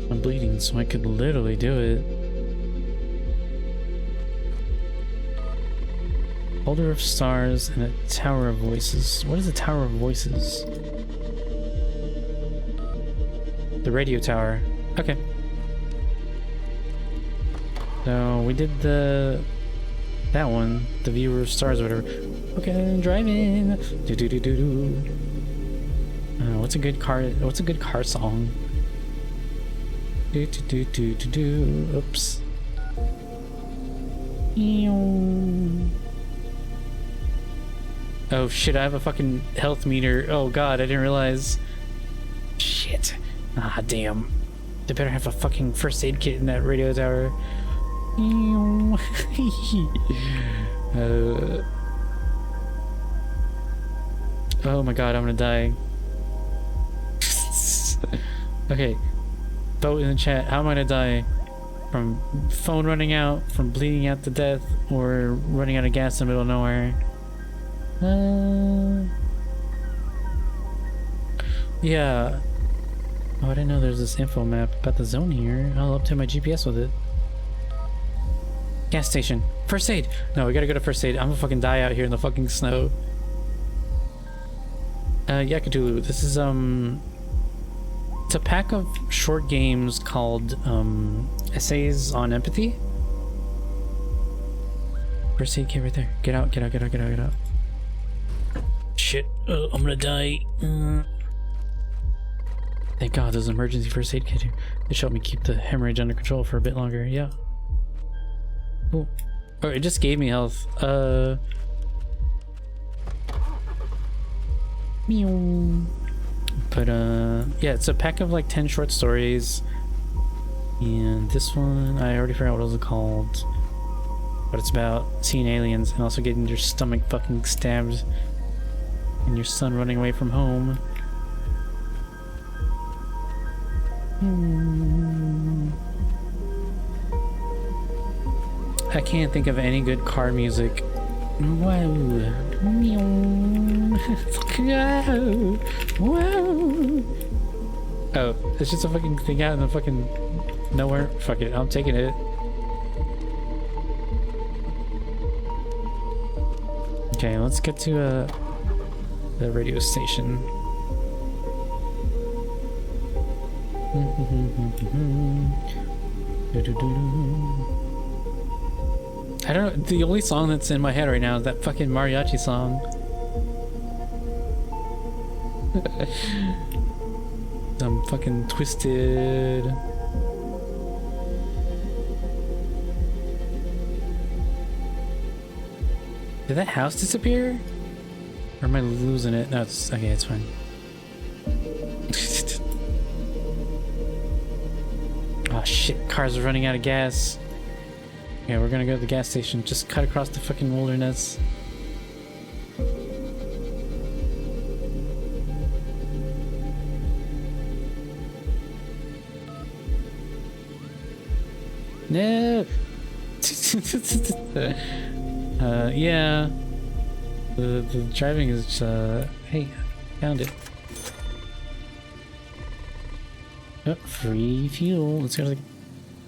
I'm bleeding, so I could literally do it. Holder of stars and a tower of voices. What is a tower of voices? The radio tower. Okay. So we did that one, the viewer of stars, or whatever. Okay, driving. What's a good car song? Oops. Oh shit, I have a fucking health meter. Oh god, I didn't realize. Shit. Ah, damn. They better have a fucking first aid kit in that radio tower. Oh my god, I'm gonna die. Okay. Vote in the chat. How am I gonna die? From phone running out, from bleeding out to death, or running out of gas in the middle of nowhere? Yeah. Oh, I didn't know there's this info map about the zone here. I'll update my GPS with it. Gas station. First aid. No, we gotta go to first aid. I'm gonna fucking die out here in the fucking snow. Yeah, Cthulhu. This is, it's a pack of short games called, Essays on Empathy. First aid kit right there. Get out, get out, get out, get out, get out. Shit. I'm gonna die. Thank God there's an emergency first aid kit here. It helped me keep the hemorrhage under control for a bit longer. Yeah. Cool. Oh, it just gave me health. Meow. But yeah, it's a pack of like 10 short stories. And this one, I already forgot what it was called. But it's about seeing aliens and also getting your stomach fucking stabbed and your son running away from home. I can't think of any good car music. Wow. Wow. Oh, it's just a fucking thing out in the fucking nowhere. Fuck it, I'm taking it. Okay, let's get to the radio station. I don't know, the only song that's in my head right now is that fucking mariachi song. I'm fucking twisted. Did that house disappear? Or am I losing it? No, it's okay, it's fine. Oh shit, cars are running out of gas. Yeah, we're gonna go to the gas station. Just cut across the fucking wilderness. No! Yeah. The driving is, hey, found it. Oh, free fuel. Let's go to the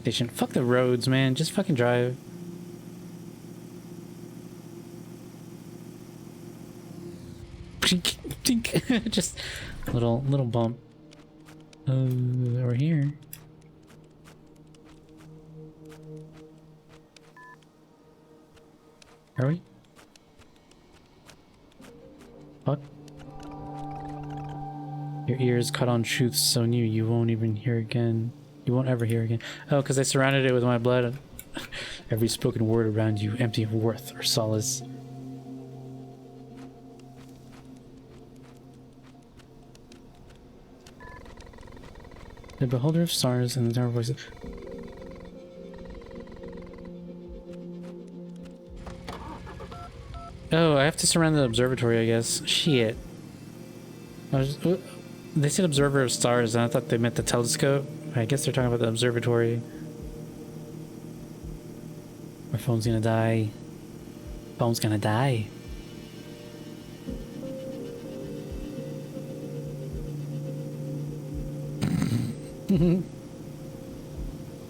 station. Fuck the roads, man. Just fucking drive. Just a little bump. We're here. Are we? Fuck. Your ears cut on truths so new you won't even hear again. You won't ever hear again. Oh, because I surrounded it with my blood. Every spoken word around you empty of worth or solace. The beholder of stars and the dark voices. Oh, I have to surround the observatory, I guess. Shit. They said observer of stars, and I thought they meant the telescope. I guess they're talking about the observatory. My phone's gonna die. Phone's gonna die.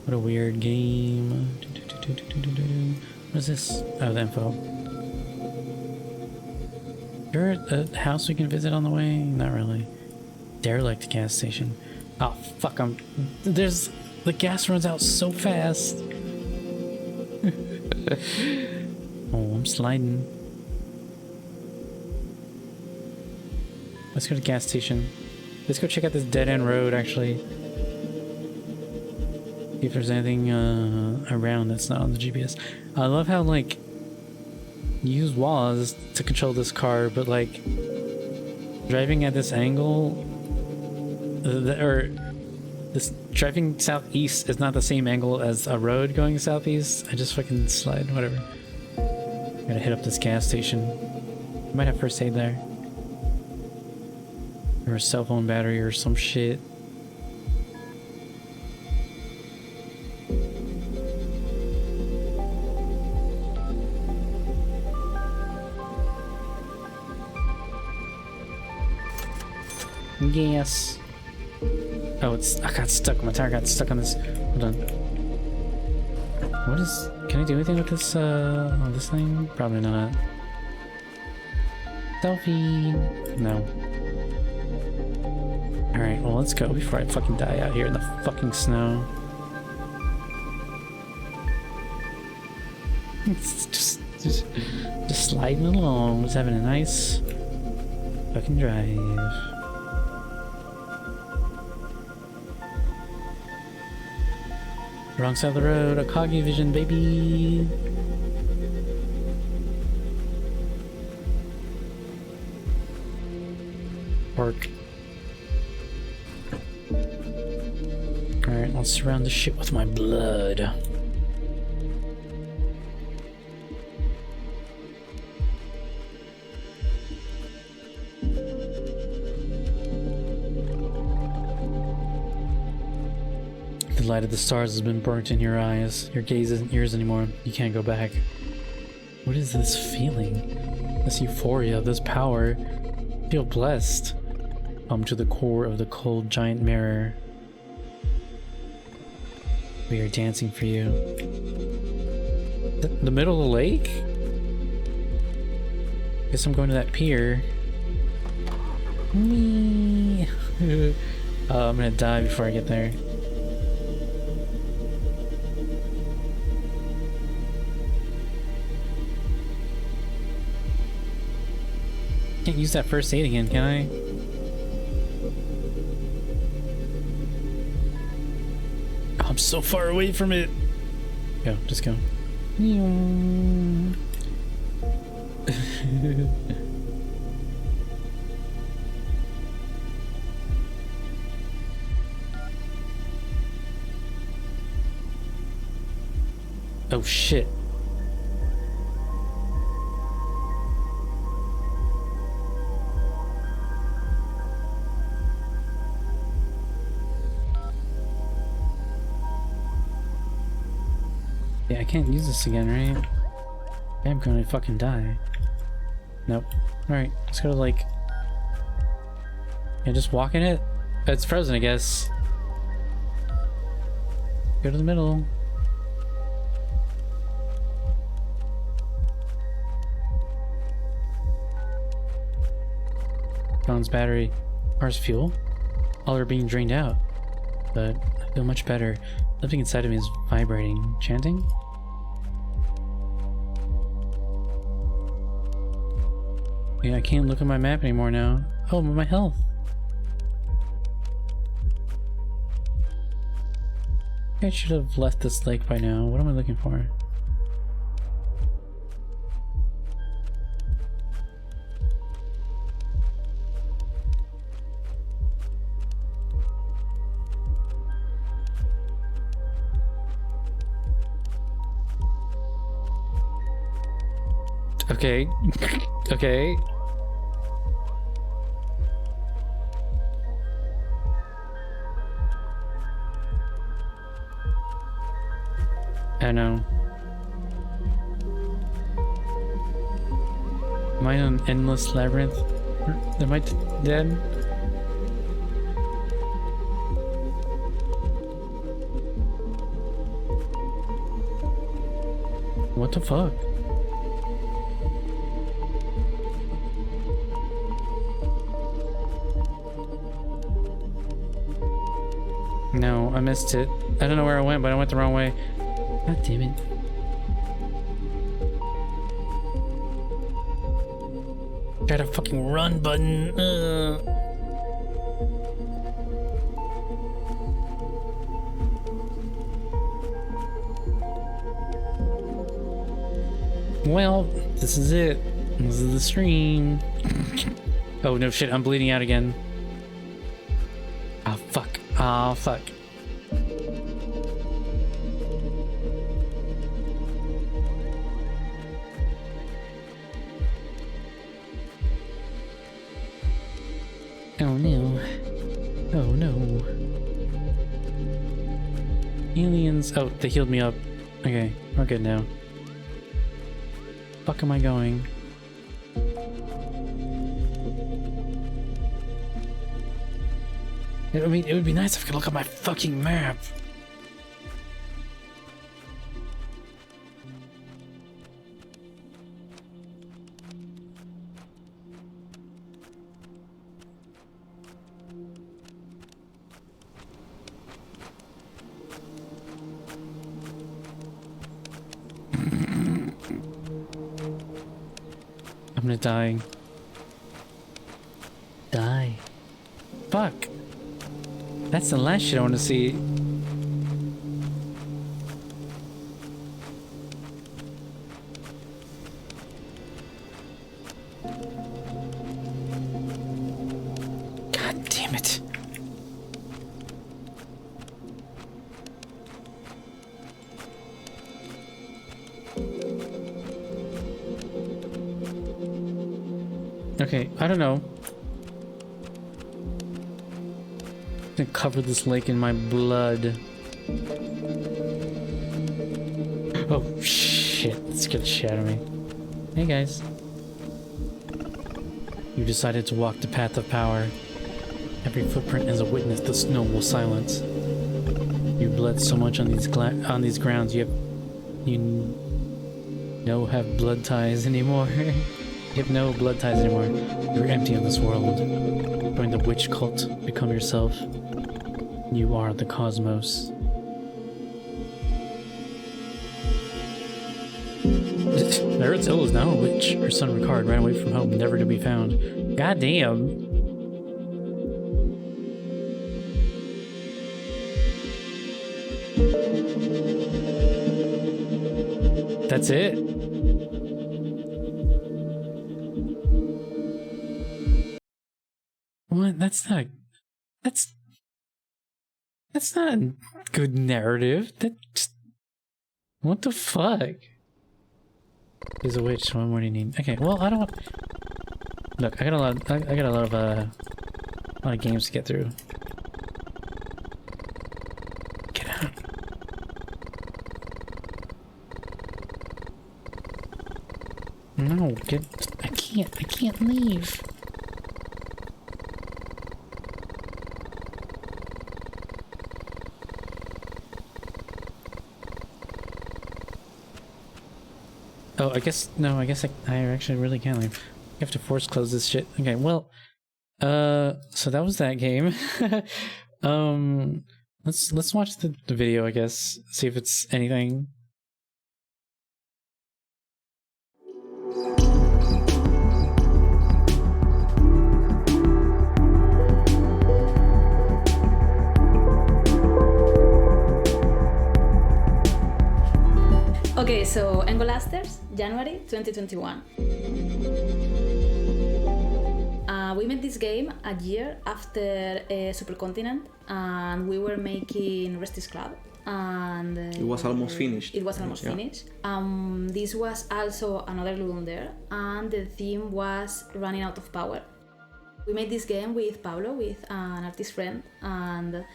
What a weird game. What is this? Oh, the info. Is there a house we can visit on the way? Not really. Derelict gas station. Oh, fuck, there's... The gas runs out so fast. Oh, I'm sliding. Let's go to the gas station. Let's go check out this dead-end road, actually. See if there's anything around that's not on the GPS. I love how like you use WAS to control this car, but like driving at this angle, or this driving southeast is not the same angle as a road going southeast. I just fucking slide, whatever. Gotta hit up this gas station. Might have first aid there, or a cell phone battery or some shit. Yes. Oh, I got stuck. My tire got stuck on this. Hold on. What is... Can I do anything with this, this thing? Probably not. Selfie. No. Alright, well, let's go before I fucking die out here in the fucking snow. It's just sliding along. Just having a nice fucking drive. Wrong side of the road, Akagi vision, baby! Park. Alright, let's surround this shit with my blood. The light of the stars has been burnt in your eyes. Your gaze isn't yours anymore. You can't go back. What is this feeling? This euphoria, this power. I feel blessed. Come to the core of the cold giant mirror. We are dancing for you. The middle of the lake? Guess I'm going to that pier. Me. I'm gonna die before I get there. Can't use that first aid again, can I? Oh, I'm so far away from it. Go, just go. Oh shit. Yeah, I can't use this again, right? I'm gonna fucking die. Nope. Alright, let's go to like... Yeah, just walk in it? It's frozen, I guess. Go to the middle. Phone's battery. Car's fuel? All are being drained out. But I feel much better. Something inside of me is vibrating. Chanting? Yeah, I can't look at my map anymore now. Oh, my health. I should have left this lake by now. What am I looking for? Okay. Okay. I know. Am I in an endless labyrinth? Am I dead? What the fuck? No, I missed it. I don't know where I went, but I went the wrong way. God damn it. Try to fucking run button. Well, this is it. This is the stream. Oh no shit, I'm bleeding out again. Oh fuck. Oh fuck. Oh no. Oh no. Aliens. Oh, they healed me up. Okay, we're good now. Fuck am I going? I mean, it would be nice if I could look at my fucking map. I'm gonna die. Die. Fuck. That's the last shit I want to see. God damn it. Okay, I don't know. I'm gonna cover this lake in my blood. Oh shit, that scared the shit out of me. Hey guys. You decided to walk the path of power. Every footprint is a witness the snow will silence. You bled so much on these grounds you don't have blood ties anymore. You have no blood ties anymore. You're empty of this world. Join the witch cult. Become yourself. You are the cosmos. Aristotle is now a witch. Her son Ricard ran away from home, never to be found. God damn. That's it? What? That's not a good narrative. That's... What the fuck? He's a witch. What more do you need? Okay, well, I don't... Look, I got a lot of games to get through. Get out. No, I can't leave. Oh, I guess I actually really can't leave. You have to force close this shit. Okay, well, so that was that game. Let's watch the video, I guess. See if it's anything. Okay, so Engolasters, January 2021. We made this game a year after Supercontinent, and we were making Restis Club. And it was almost finished. It was almost finished. This was also another Ludum Dare, and the theme was running out of power. We made this game with Pablo, with an artist friend, and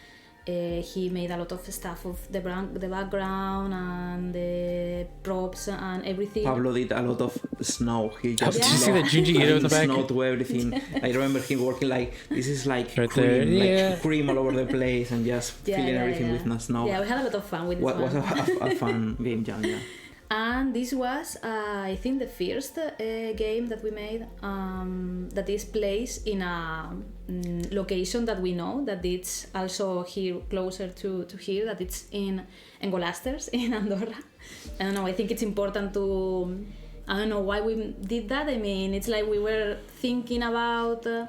he made a lot of stuff of the background and the props and everything. Pablo did a lot of snow. He just Did you see that Junji Ito in the back? Snow to everything. I remember him working like, this is like right cream, there. like cream all over the place and just filling everything with snow. Yeah, we had a lot of fun with this What one. was a fun game, yeah. And this was, I think, the first game that we made that is placed in a location that we know, that it's also here, closer to here, that it's in Engolasters, in Andorra. I don't know, I think it's important to... I don't know why we did that. I mean, it's like we were thinking about the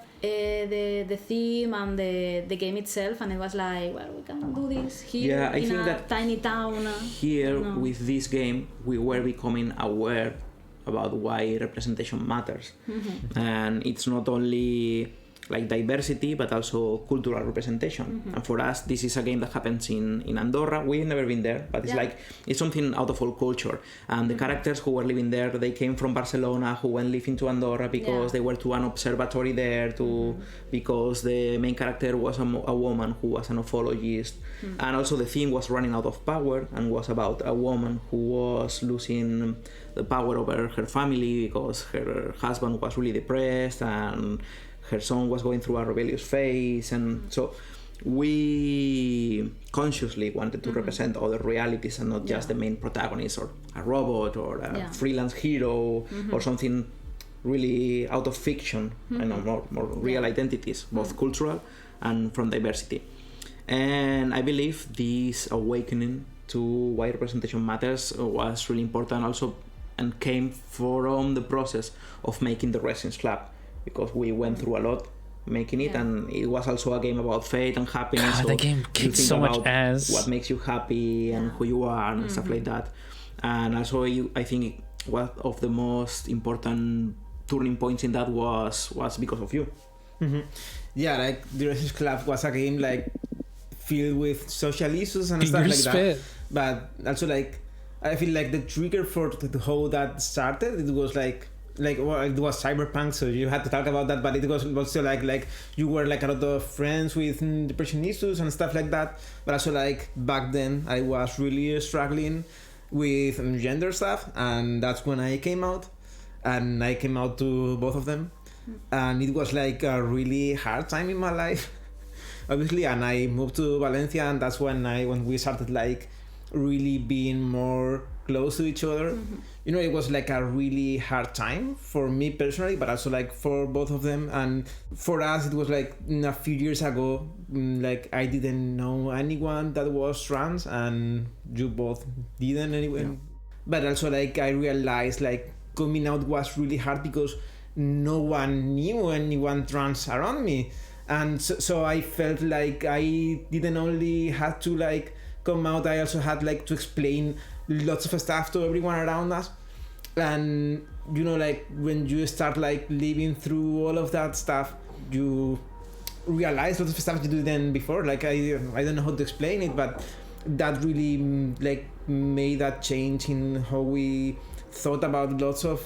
theme and the game itself, and it was like, well, we can do this here in a tiny town. Here, with this game, we were becoming aware about why representation matters. And it's not only like diversity, but also cultural representation. And for us, this is a game that happens in Andorra. We've never been there, but it's something out of all culture. And the characters who were living there, they came from Barcelona, who went living to Andorra because they were to an observatory there, because the main character was a woman who was an ophthalmologist. And also the theme was running out of power, and was about a woman who was losing the power over her family because her husband was really depressed and her son was going through a rebellious phase. And so we consciously wanted to represent other realities and not just the main protagonist or a robot or a freelance hero or something really out of fiction. I know, more real identities, both cultural and from diversity. And I believe this awakening to why representation matters was really important also, and came from the process of making the Resins Club, because we went through a lot making it, and it was also a game about fate and happiness. God, that game kicks so much ass. What makes you happy and who you are and stuff like that. And also I think one of the most important turning points in that was because of you. Yeah, like the Resins Club was a game like filled with social issues and stuff like that. But also like I feel like the trigger for how that started, it was like well, it was cyberpunk, so you had to talk about that, but it was also like you were like a lot of friends with depression issues and stuff like that. But also like back then I was really struggling with gender stuff, and that's when I came out, and I came out to both of them, and it was like a really hard time in my life obviously. And I moved to Valencia, and that's when we started like really being more close to each other. You know, it was like a really hard time for me personally, but also like for both of them. And for us, it was like a few years ago, like I didn't know anyone that was trans, and you both didn't anyway. But also like I realized like coming out was really hard because no one knew anyone trans around me. And so I felt like I didn't only had to like come out, I also had like to explain lots of stuff to everyone around us. And you know, like when you start like living through all of that stuff, you realize lots of stuff you didn't before. Like I don't know how to explain it, but that really like made that change in how we thought about lots of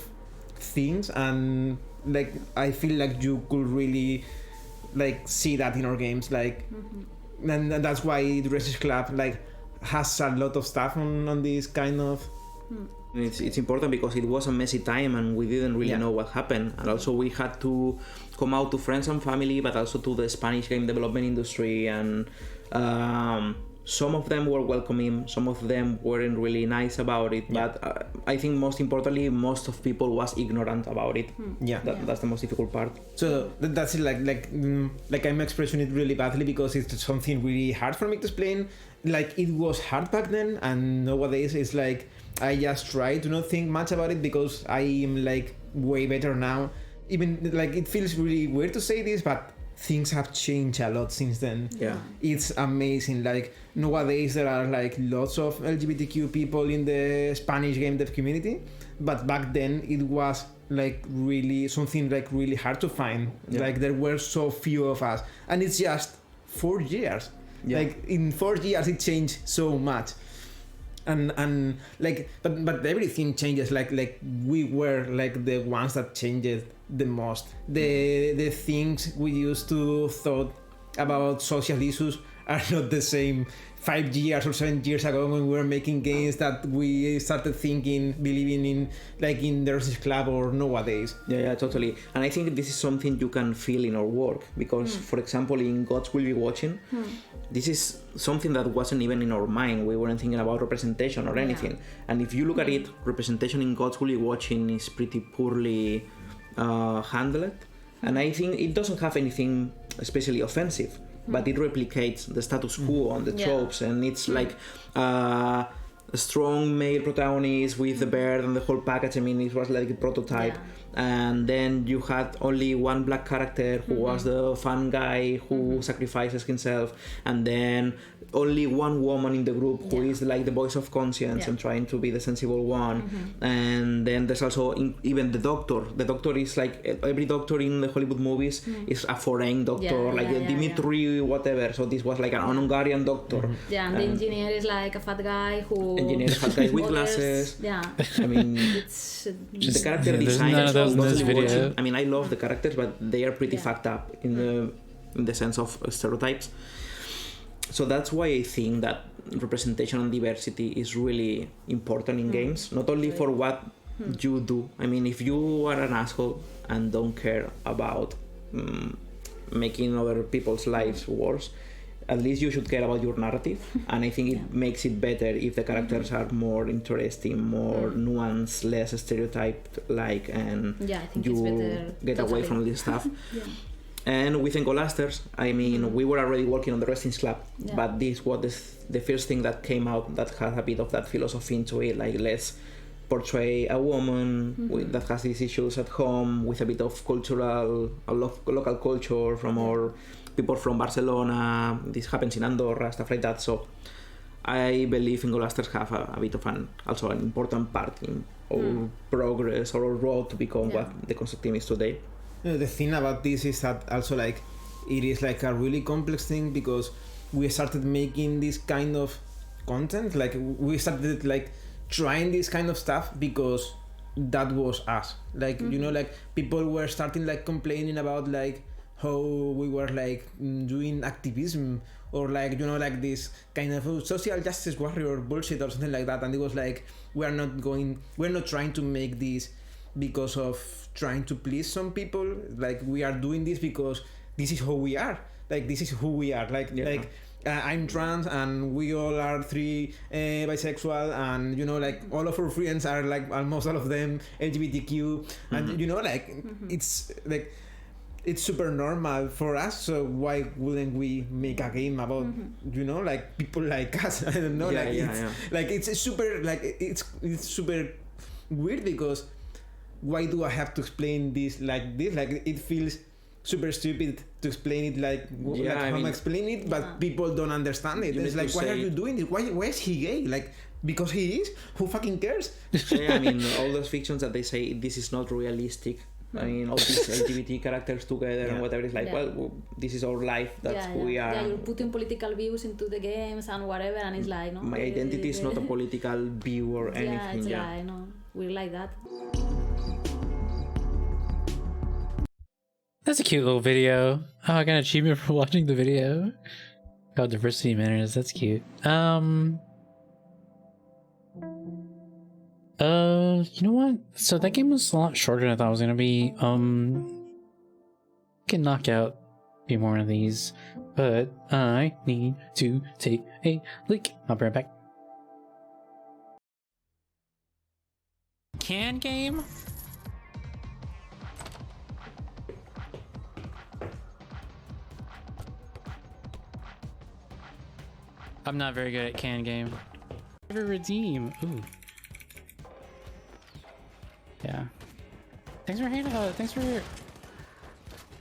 things. And like I feel like you could really like see that in our games, like and that's why the Resins Club like has a lot of stuff on this kind of It's important because it was a messy time and we didn't really know what happened, and also we had to come out to friends and family, but also to the Spanish game development industry. And some of them were welcoming, some of them weren't really nice about it, but I think most importantly, most of people was ignorant about it. That's the most difficult part. So that's it. Like I'm expressing it really badly because it's something really hard for me to explain. Like it was hard back then, and nowadays it's like I just try to not think much about it because I am like way better now. Even like it feels really weird to say this, but things have changed a lot since then. It's amazing. Like nowadays there are like lots of LGBTQ people in the Spanish game dev community, but back then it was like really something like really hard to find. Like there were so few of us, and it's just 4 years. Like in 4 years it changed so much. And like but everything changes. Like we were like the ones that changed the most. The things we used to thought about social issues are not the same 5 years or 7 years ago when we were making games that we started believing in, like in the Resins Club or nowadays. Yeah, totally. And I think this is something you can feel in our work because, for example, in Gods Will Be Watching, this is something that wasn't even in our mind. We weren't thinking about representation or anything. And if you look at it, representation in Gods Will Be Watching is pretty poorly handled. And I think it doesn't have anything especially offensive, but it replicates the status quo on the tropes, and it's like a strong male protagonist with the bird and the whole package. I mean, it was like a prototype, and then you had only one black character who was the fun guy who sacrifices himself, and then only one woman in the group who is like the voice of conscience and trying to be the sensible one. And then there's also even the doctor. The doctor is like every doctor in the Hollywood movies is a foreign doctor, Dimitri whatever. So this was like an Hungarian doctor. Yeah, and the engineer is like a fat guy with glasses. Yeah. I mean, it's the character there's design none of those in this totally video. works. I mean, I love the characters, but they are pretty fucked up in the sense of stereotypes. So that's why I think that representation and diversity is really important in games, not only for what you do. I mean, if you are an asshole and don't care about making other people's lives worse, at least you should care about your narrative. And I think it makes it better if the characters are more interesting, more nuanced, less stereotyped, and I think you it's better get away from this stuff. And with Encolasters, I mean, we were already working on the Wrestling's Club, but this was the first thing that came out that has a bit of that philosophy into it, like let's portray a woman that has these issues at home with a bit of local culture from our people from Barcelona. This happens in Andorra, stuff like that. So I believe Encolasters have a bit of an important part in our progress or our road to become what the Construct team is today. The thing about this is that also like it is like a really complex thing, because we started making this kind of content, like we started like trying this kind of stuff because that was us, like you know, like people were starting like complaining about like how we were like doing activism or like, you know, like this kind of social justice warrior bullshit or something like that, and it was like we're not trying to make this because of trying to please some people. Like we are doing this because this is who we are, like this is who we are, I'm trans and we all are three bisexual, and you know, like all of our friends are like almost all of them LGBTQ, and you know, like it's like it's super normal for us, so why wouldn't we make a game about you know, like people like us? I don't know, like it's super, like it's super weird, because why do I have to explain this like this? Like it feels super stupid to explain it like how I'm explaining it, but people don't understand it. It's like, why are you doing this? Why is he gay? Like, because he is? Who fucking cares? I mean, all those fictions that they say this is not realistic. I mean, all these LGBT characters together and whatever, is like, well, this is our life, that's who we are. Yeah, you're putting political views into the games and whatever, and it's like, no. My identity is not a political view or anything. Yeah, it's like, no, we're like that. That's a cute little video. Oh, I got an achievement for watching the video. Called Diversity Manners. That's cute. You know what? So that game was a lot shorter than I thought it was gonna be. Can knock out a few more of these, but I need to take a leak. I'll be right back. Can game? I'm not very good at can game. Never redeem. Ooh. Yeah. Thanks for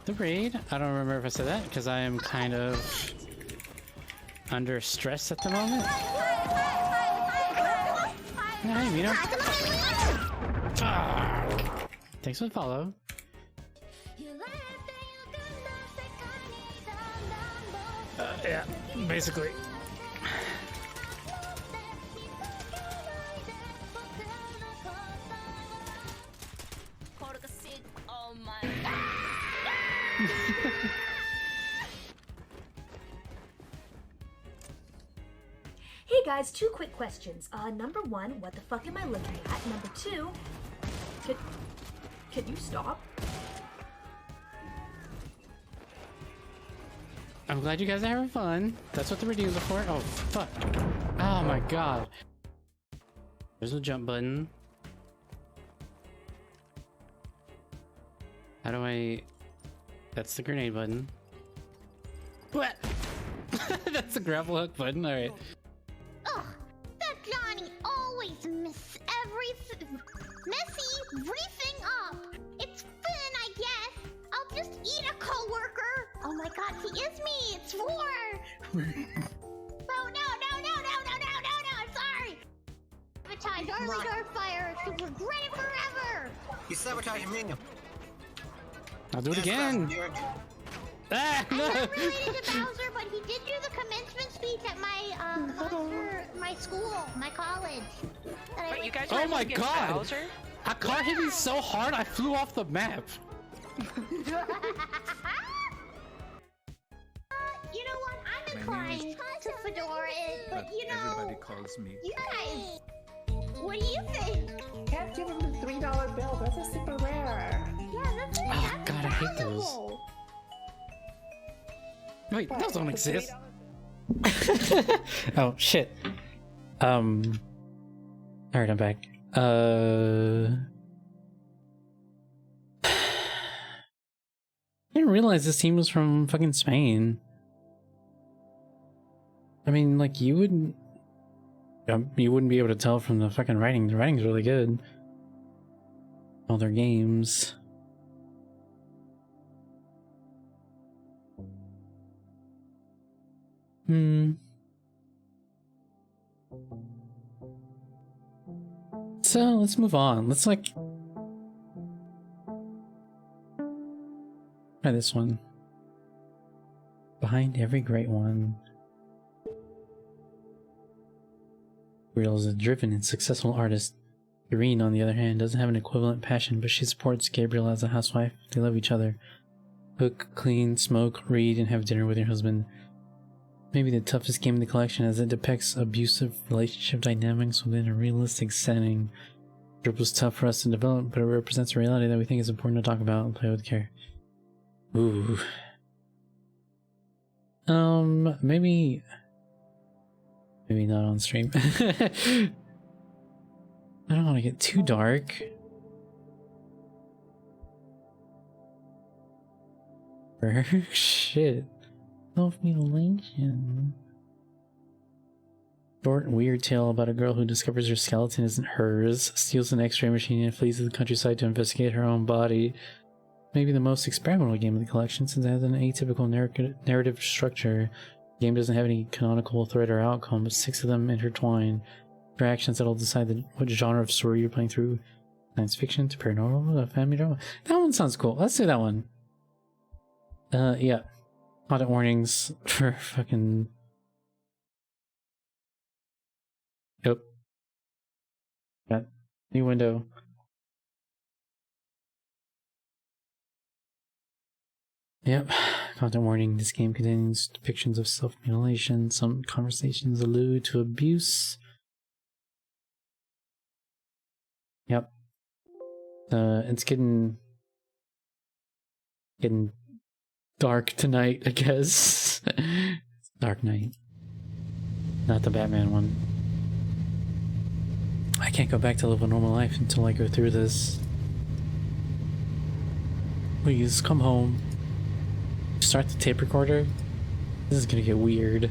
the raid. I don't remember if I said that because I am kind of under stress at the moment. Hey, Mino. Thanks for the follow. Yeah, basically. Hey guys, 2 quick questions. Number 1, what the fuck am I looking at? Number 2, can you stop? I'm glad you guys are having fun. That's what the redeems are for. Oh, fuck. Oh my god. There's a jump button. How do I... That's the grenade button. What? That's the grapple hook button? Alright. Ugh, that Johnny always messy everything up. If I'm sorry! Sabotage Arlie Darkfire to regret it forever! You sabotaging me. I'll do it again. Ah, I'm no. not related to Bowser, but he did do the commencement speech at my school, my college. But you guys Oh were my against God. Bowser? A car hit me so hard I flew off the map. You know what? I'm inclined to Fedora it, but you know, Everybody calls me. you guys, what do you think? Can't give him the $3 bill. Those are super rare. Yeah, that's right. Oh, That's God, I hate those. valuable. Wait, those don't exist. Oh shit. Alright, I'm back. I didn't realize this team was from fucking Spain. I mean, like, you wouldn't be able to tell from the fucking writing. The writing's really good. All their games. So let's move on. Let's like try this one. Behind every great one. Gabriel is a driven and successful artist. Irene, on the other hand, doesn't have an equivalent passion, but she supports Gabriel as a housewife. They love each other. Cook, clean, smoke, read, and have dinner with your husband. Maybe the toughest game in the collection as it depicts abusive relationship dynamics within a realistic setting. Drip was tough for us to develop, but it represents a reality that we think is important to talk about and play with care. Ooh. Maybe not on stream. I don't want to get too dark. Shit. Self-mutilation. Short, weird tale about a girl who discovers her skeleton isn't hers, steals an x-ray machine, and flees to the countryside to investigate her own body. Maybe the most experimental game of the collection, since it has an atypical narrative structure. The game doesn't have any canonical thread or outcome, but 6 of them intertwine. Interactions that'll decide what genre of story you're playing through. Science fiction to paranormal, a family drama. That one sounds cool. Let's do that one. Yeah. Audit warnings for fucking... Yep. Got new window. Yep. Content warning. This game contains depictions of self-mutilation. Some conversations allude to abuse. Yep. It's getting dark tonight, I guess. Dark Knight. Not the Batman one. I can't go back to live a normal life until I go through this. Please, come home. Start the tape recorder. This is gonna get weird.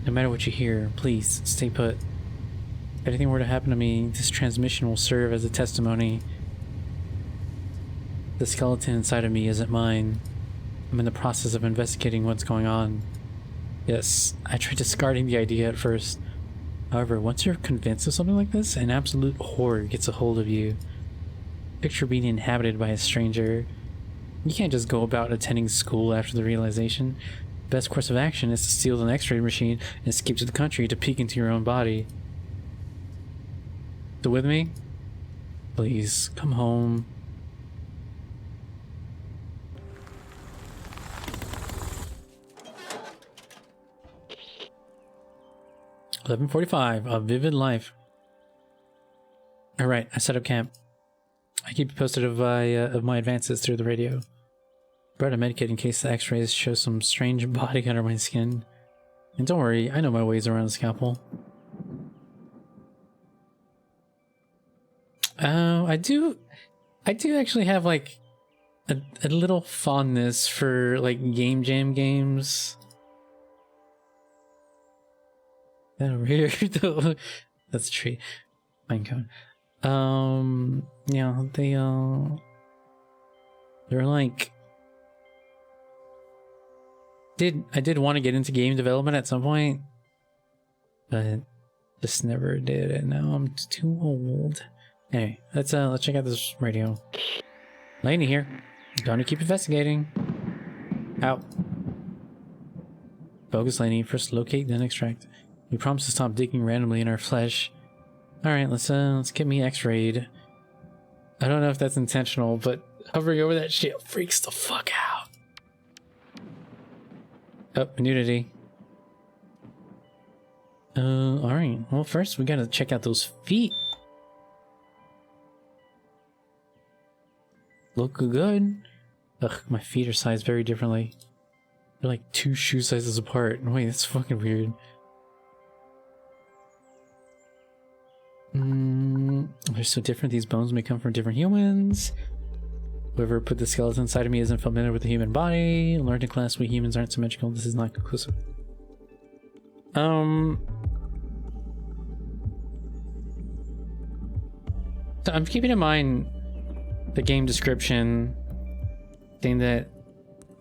No matter what you hear, please, stay put. If anything were to happen to me, this transmission will serve as a testimony. The skeleton inside of me isn't mine. I'm in the process of investigating what's going on. Yes, I tried discarding the idea at first. However, once you're convinced of something like this, an absolute horror gets a hold of you. Picture being inhabited by a stranger. You can't just go about attending school after the realization. The best course of action is to steal an x-ray machine and escape to the country to peek into your own body. So with me? Please, come home. $11:45, A Vivid Life. Alright, I set up camp. I keep you posted of my advances through the radio. Brought a medikit in case the x-rays show some strange body under my skin. And don't worry, I know my ways around the scalpel. I do actually have like a little fondness for like Game Jam games. That over here though. That's a tree. Minecone. Yeah, they're like did want to get into game development at some point, but just never did, and now I'm too old. Anyway, let's check out this radio. Lainey here. Gonna keep investigating. Out. Focus, Lainey. First locate, then extract. We promise to stop digging randomly in our flesh. Alright, let's get me x-rayed. I don't know if that's intentional, but hovering over that shit freaks the fuck out. Oh, nudity. Alright. Well, first we gotta check out those feet. Look good. Ugh, my feet are sized very differently. They're like 2 shoe sizes apart. Wait, that's fucking weird. They're so different. These bones may come from different humans. Whoever put the skeleton inside of me isn't familiar with the human body. Learned in class we humans aren't symmetrical. This is not conclusive. So I'm keeping in mind the game description saying that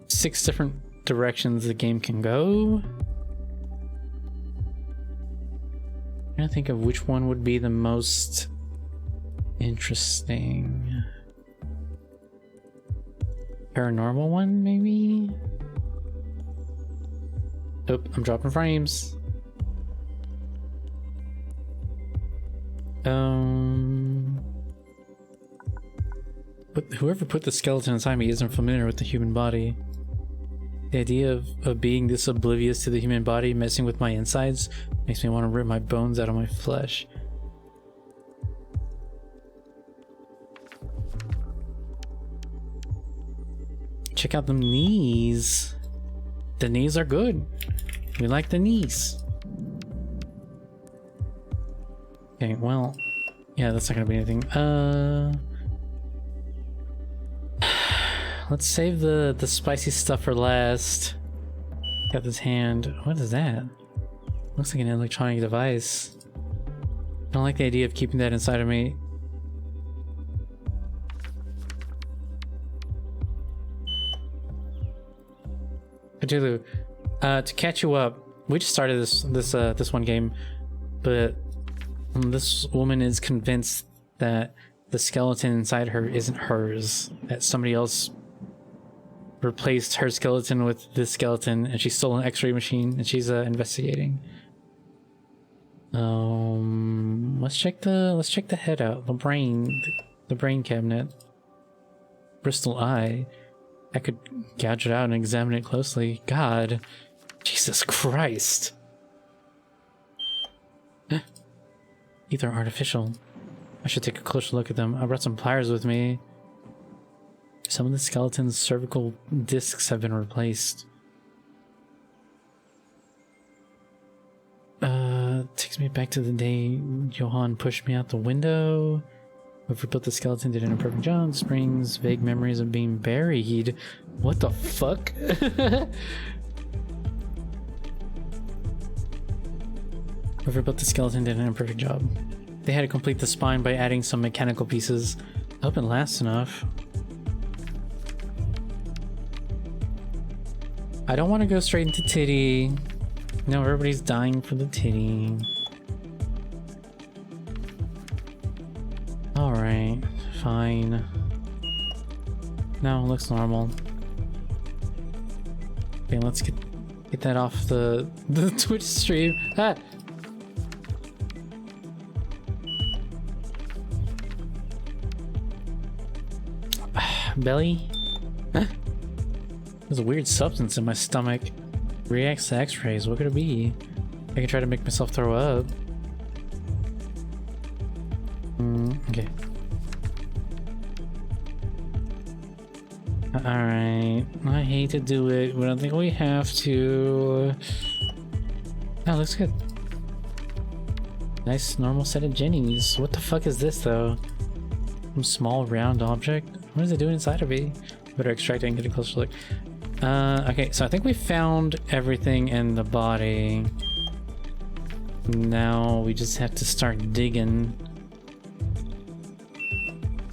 6 different directions the game can go. I'm trying to think of which one would be the most interesting. Paranormal one, maybe? Oh, I'm dropping frames. But whoever put the skeleton inside me isn't familiar with the human body. The idea of being this oblivious to the human body messing with my insides makes me want to rip my bones out of my flesh. Check out the knees. The knees are good. We like the knees. Okay, well, yeah, that's not gonna be anything. Let's save the spicy stuff for last. Got this hand. What is that? Looks like an electronic device. I don't like the idea of keeping that inside of me. Cthulhu, to catch you up, we just started this one game, but this woman is convinced that the skeleton inside her isn't hers, that somebody else replaced her skeleton with this skeleton, and she stole an x-ray machine, and she's investigating. Let's check the head out, the brain cabinet. Bristol eye. I could gouge it out and examine it closely. God, Jesus Christ. These are artificial. I should take a closer look at them. I brought some pliers with me. Some of the skeleton's cervical discs have been replaced. Takes me back to the day Johan pushed me out the window. Whoever built the skeleton did an imperfect job. Springs vague memories of being buried. What the fuck? Whoever built the skeleton did an imperfect job. They had to complete the spine by adding some mechanical pieces. I hope it lasts enough. I don't want to go straight into titty. No, everybody's dying for the titty. Alright, fine. No, it looks normal. Okay, let's get that off the Twitch stream. Ah! Belly? Huh? There's a weird substance in my stomach. Reacts to x-rays. What could it be? I can try to make myself throw up. Okay. Alright. I hate to do it, but I think we have to. Oh, looks good. Nice normal set of jennies. What the fuck is this though? Some small round object? What is it doing inside of me? Better extract it and get a closer look. Okay, so I think we found everything in the body. Now we just have to start digging.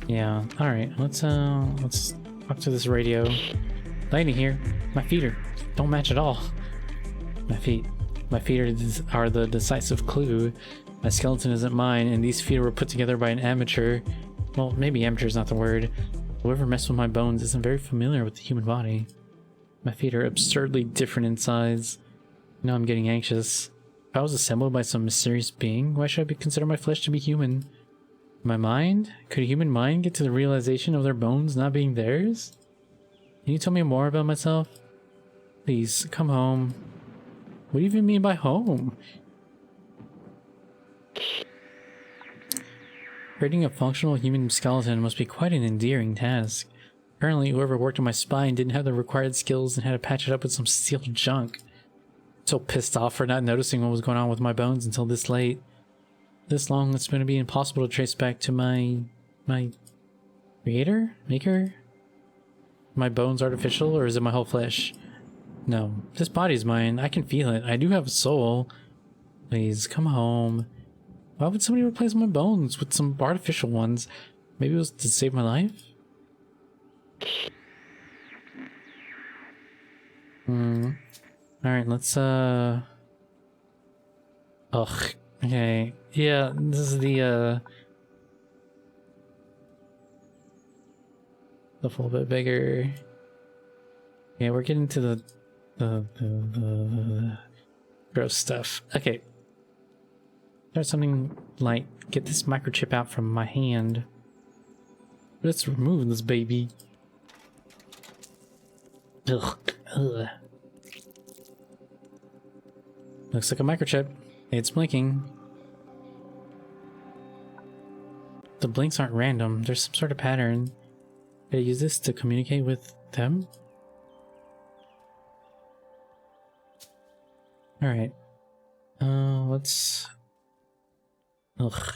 Yeah, alright, let's talk to this radio. Lightning here. My feet are don't match at all. My feet are the decisive clue. My skeleton isn't mine, and these feet were put together by an amateur. Well, maybe amateur is not the word. Whoever messed with my bones isn't very familiar with the human body. My feet are absurdly different in size. Now I'm getting anxious. If I was assembled by some mysterious being, why should I consider my flesh to be human? My mind? Could a human mind get to the realization of their bones not being theirs? Can you tell me more about myself? Please, come home. What do you even mean by home? Creating a functional human skeleton must be quite an endearing task. Apparently, whoever worked on my spine didn't have the required skills and had to patch it up with some steel junk. I'm so pissed off for not noticing what was going on with my bones until this late. This long, it's going to be impossible to trace back to my creator? Maker? My bones artificial, or is it my whole flesh? No, this body's mine. I can feel it. I do have a soul. Please, come home. Why would somebody replace my bones with some artificial ones? Maybe it was to save my life? Alright, let's, Ugh. Okay. Yeah, this is the a little bit bigger. Yeah, we're getting to the gross stuff. Okay. There's something like, get this microchip out from my hand. Let's remove this baby. Ugh. Ugh. Looks like a microchip. It's blinking. The blinks aren't random. There's some sort of pattern. Did I use this to communicate with them? Alright. Let's... Ugh.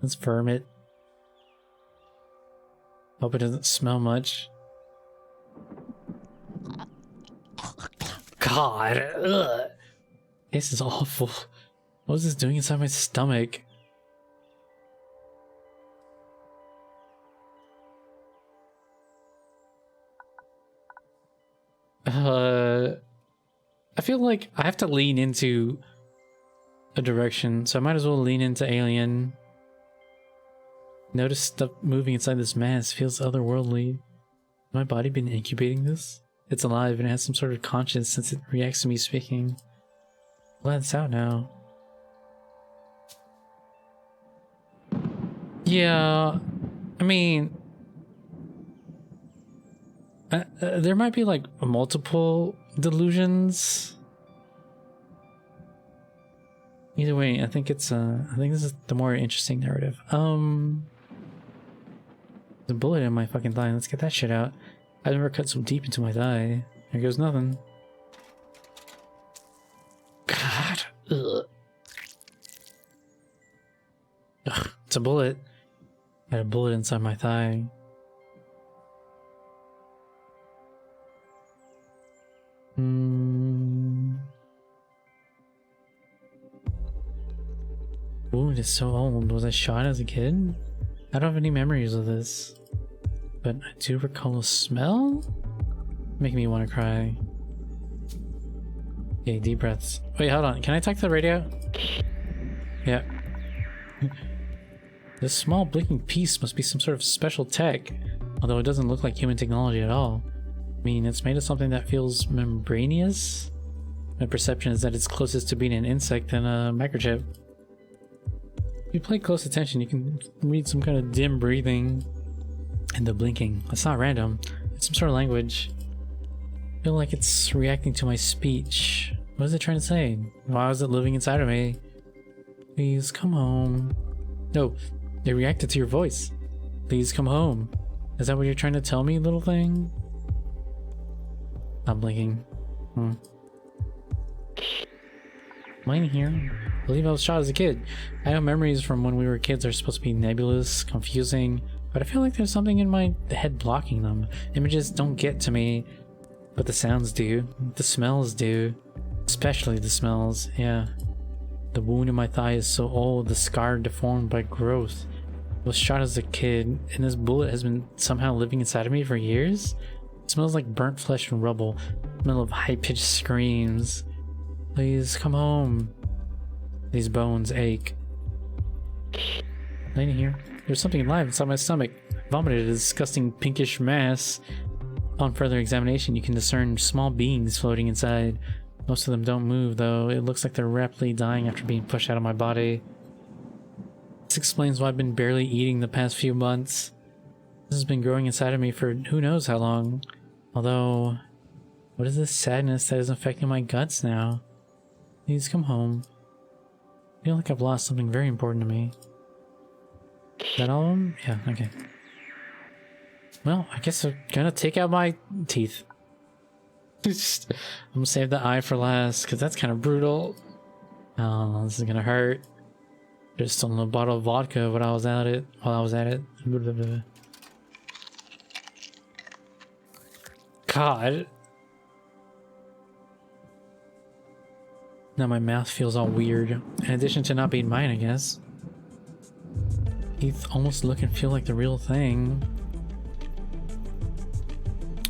Let's firm it. Hope it doesn't smell much. God! Ugh. This is awful. What is this doing inside my stomach? I feel like I have to lean into a direction, so I might as well lean into Alien. Notice stuff moving inside this mass feels otherworldly. Has my body been incubating this? It's alive and it has some sort of conscience since it reacts to me speaking. Glad it's out now. Yeah, I mean... there might be like multiple delusions. Either way, I think it's I think this is the more interesting narrative. There's a bullet in my fucking thigh. Let's get that shit out. I've never cut so deep into my thigh. There goes nothing. God. Ugh. Ugh, it's a bullet. I had a bullet inside my thigh. Ooh, it is so old. Was I shot as a kid? I don't have any memories of this. But I do recall a smell? Making me want to cry. Okay, deep breaths. Wait, hold on. Can I talk to the radio? Yeah. This small blinking piece must be some sort of special tech. Although it doesn't look like human technology at all. I mean, it's made of something that feels membranous. My perception is that it's closest to being an insect than a microchip. If you pay close attention, you can read some kind of dim breathing and the blinking. It's not random. It's some sort of language. I feel like it's reacting to my speech. What is it trying to say? Why is it living inside of me? Please come home. No, it reacted to your voice. Please come home. Is that what you're trying to tell me, little thing? Not blinking. Mine here. I believe I was shot as a kid. I know memories from when we were kids are supposed to be nebulous, confusing, but I feel like there's something in my head blocking them. Images don't get to me, but the sounds do. The smells do. Especially the smells, yeah. The wound in my thigh is so old, the scar deformed by growth. I was shot as a kid, and this bullet has been somehow living inside of me for years? It smells like burnt flesh and rubble. Smell of high-pitched screams. Please come home. These bones ache. Laying here. There's something alive inside my stomach. I vomited a disgusting pinkish mass. On further examination, you can discern small beings floating inside. Most of them don't move, though. It looks like they're rapidly dying after being pushed out of my body. This explains why I've been barely eating the past few months. This has been growing inside of me for who knows how long. Although, what is this sadness that is affecting my guts now? Please come home. I feel like I've lost something very important to me. Is that all of them? Yeah, okay. Well, I guess I'm gonna take out my teeth. I'm gonna save the eye for last, because that's kind of brutal. Oh, this is gonna hurt. Just stolen a bottle of vodka while I was at it. God. Now my mouth feels all weird. In addition to not being mine, I guess. Teeth almost look and feel like the real thing.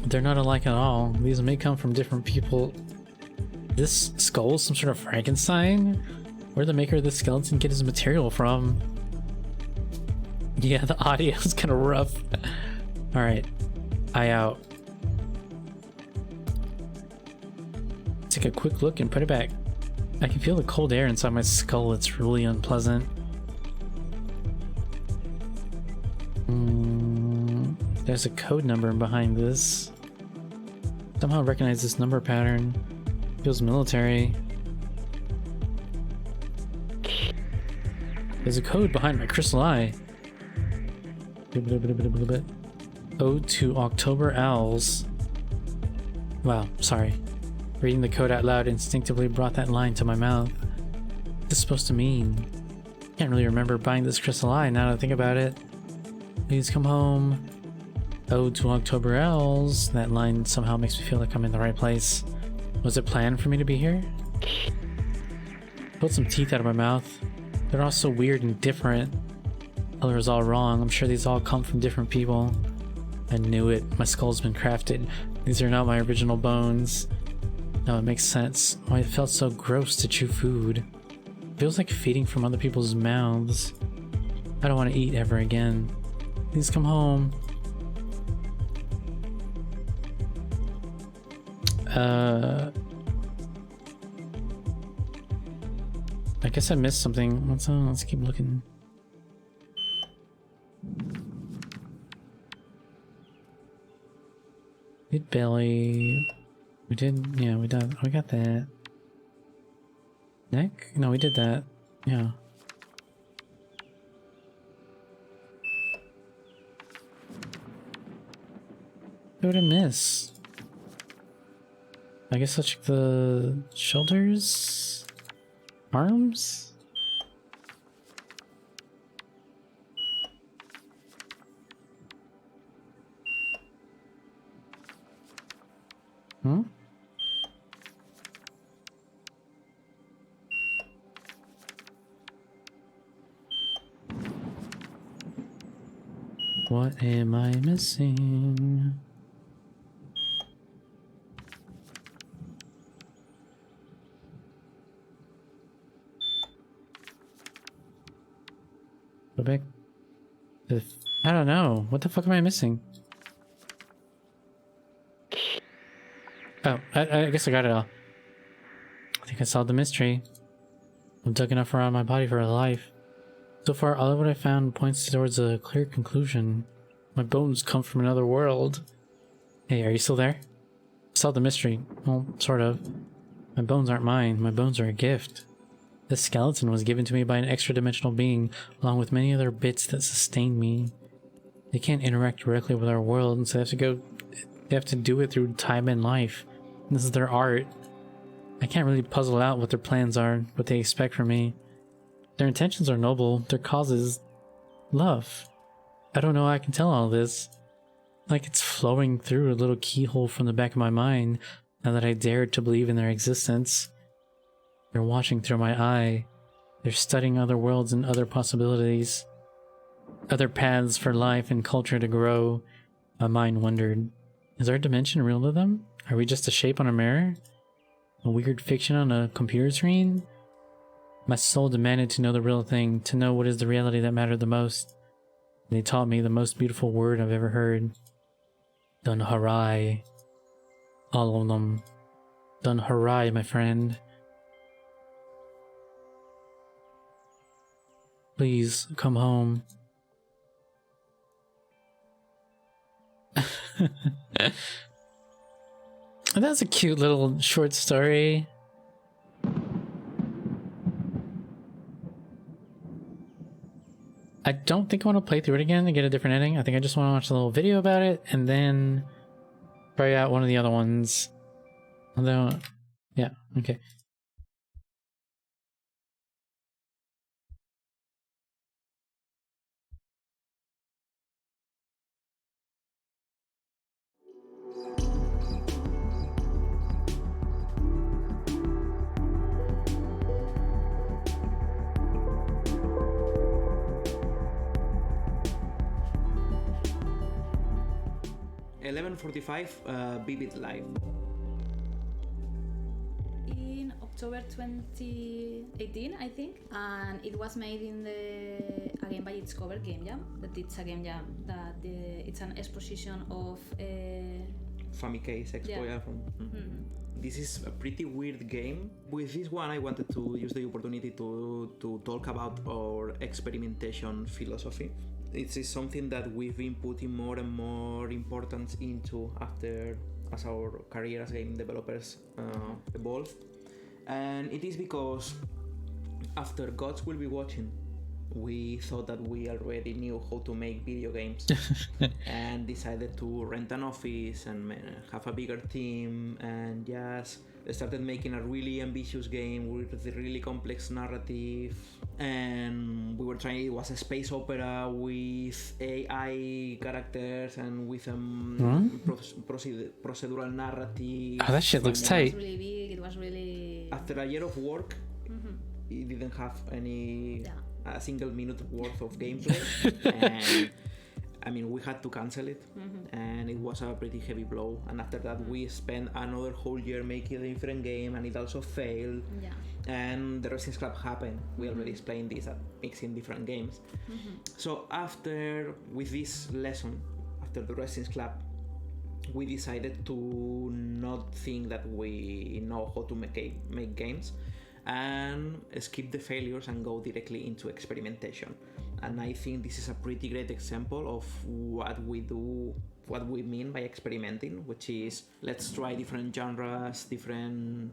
They're not alike at all. These may come from different people. This skull is some sort of Frankenstein? Where'd the maker of this skeleton get his material from? Yeah, the audio is kind of rough. Alright. Eye out. Take a quick look and put it back. I can feel the cold air inside my skull. It's really unpleasant. There's a code number behind this. Somehow I recognize this number pattern. Feels military. There's a code behind my crystal eye. Ode to October Owls. Wow, sorry. Reading the code out loud instinctively brought that line to my mouth. What's this supposed to mean? Can't really remember buying this crystal eye now that I think about it. Please come home. Ode to October Owls. That line somehow makes me feel like I'm in the right place. Was it planned for me to be here? Pulled some teeth out of my mouth. They're all so weird and different. Color is all wrong. I'm sure these all come from different people. I knew it. My skull's been crafted. These are not my original bones. No, it makes sense why it felt so gross to chew food. It feels like feeding from other people's mouths. I don't want to eat ever again. Please come home. I guess I missed something. Let's keep looking. Good belly. We did, yeah, we got that. Neck? No, we did that. Yeah. What did I miss? I guess I'll check the shoulders? Arms? Hmm? What am I missing? Go back. I don't know. What the fuck am I missing? Oh, I guess I got it all. I think I solved the mystery. I've dug enough around my body for a life. So far, all of what I found points towards a clear conclusion. My bones come from another world. Hey, are you still there? I solved the mystery. Well, sort of. My bones aren't mine. My bones are a gift. This skeleton was given to me by an extra-dimensional being, along with many other bits that sustain me. They can't interact directly with our world, and so they have to do it through time and life. This is their art. I can't really puzzle out what their plans are, what they expect from me. Their intentions are noble, their cause is love. I don't know how I can tell all this. Like it's flowing through a little keyhole from the back of my mind, now that I dared to believe in their existence. They're watching through my eye. They're studying other worlds and other possibilities. Other paths for life and culture to grow. My mind wondered, Is our dimension real to them? Are we just a shape on a mirror? A weird fiction on a computer screen? My soul demanded to know the real thing, to know what is the reality that mattered the most. They taught me the most beautiful word I've ever heard. Dun harai. All of them. Dun harai, my friend. Please, come home. That's a cute little short story. I don't think I want to play through it again and get a different ending. I think I just want to watch a little video about it and then try out one of the other ones. Although, yeah, okay. Vivid Life. In October 2018, I think, and it was made in again by its cover Game Jam. That it's a Game Jam. It's an exposition of. Famicase Expo. Yeah. This is a pretty weird game. With this one, I wanted to use the opportunity to talk about our experimentation philosophy. It is something that we've been putting more and more importance into as our career as game developers evolve. And it is because after Gods Will Be Watching, we thought that we already knew how to make video games and decided to rent an office and have a bigger team and just started making a really ambitious game with a really complex narrative. And we were trying, it was a space opera with AI characters and with procedural narrative. Oh, that shit looks tight. It was really big, it was really... After a year of work, it didn't have a single minute worth of gameplay. And I mean, we had to cancel it, and it was a pretty heavy blow. And after that, we spent another whole year making a different game, and it also failed. Yeah. And the Resistance Club happened. We already explained this, mixing different games. So with this lesson, after the Resistance Club, we decided to not think that we know how to make games, and skip the failures and go directly into experimentation. And I think this is a pretty great example of what we do, what we mean by experimenting, which is let's try different genres, different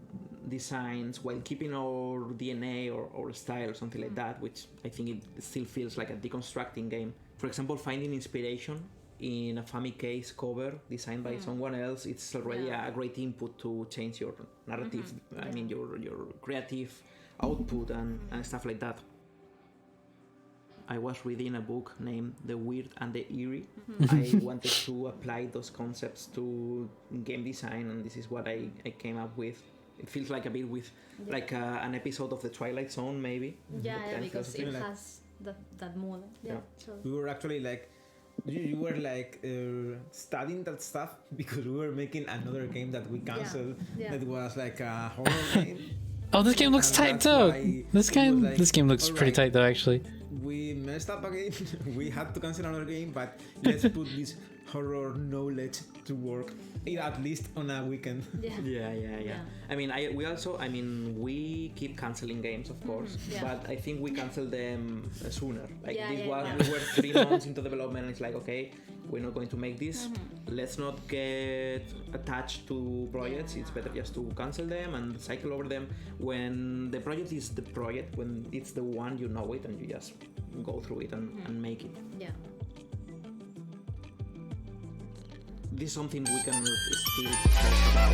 designs, while keeping our DNA or style or something like that, which I think it still feels like a deconstructing game. For example, finding inspiration in a Famicase cover designed by someone else, it's already a great input to change your narrative. I mean, your creative output and stuff like that. I was reading a book named The Weird and the Eerie. I wanted to apply those concepts to game design, and this is what I came up with. It feels like a bit with like an episode of The Twilight Zone, maybe. Yeah, because it has that mood. Yeah. So. We were actually like, you were like studying that stuff because we were making another game that we canceled. That was like a horror game. Oh, this game looks tight too. This game looks pretty tight though, actually. We messed up again. We had to cancel another game, but let's put this horror knowledge to work, at least on a weekend. Yeah. I mean, we keep canceling games, of course, but I think we canceled them sooner. Like we were 3 months into development, and it's like, okay, we're not going to make this. Let's not get attached to projects. It's better just to cancel them and cycle over them. When the project is the project, when it's the one, you know it, and you just go through it and make it. Yeah. This is something we can still talk about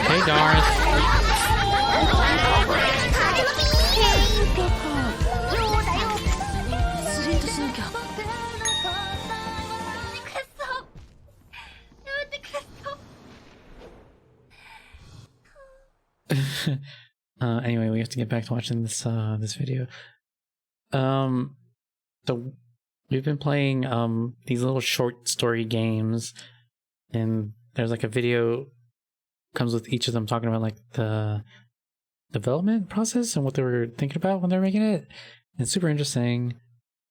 Hey, Darth. Anyway, we have to get back to watching this video. So we've been playing these little short story games, and there's like a video comes with each of them talking about like the development process and what they were thinking about when they're making it. It's super interesting,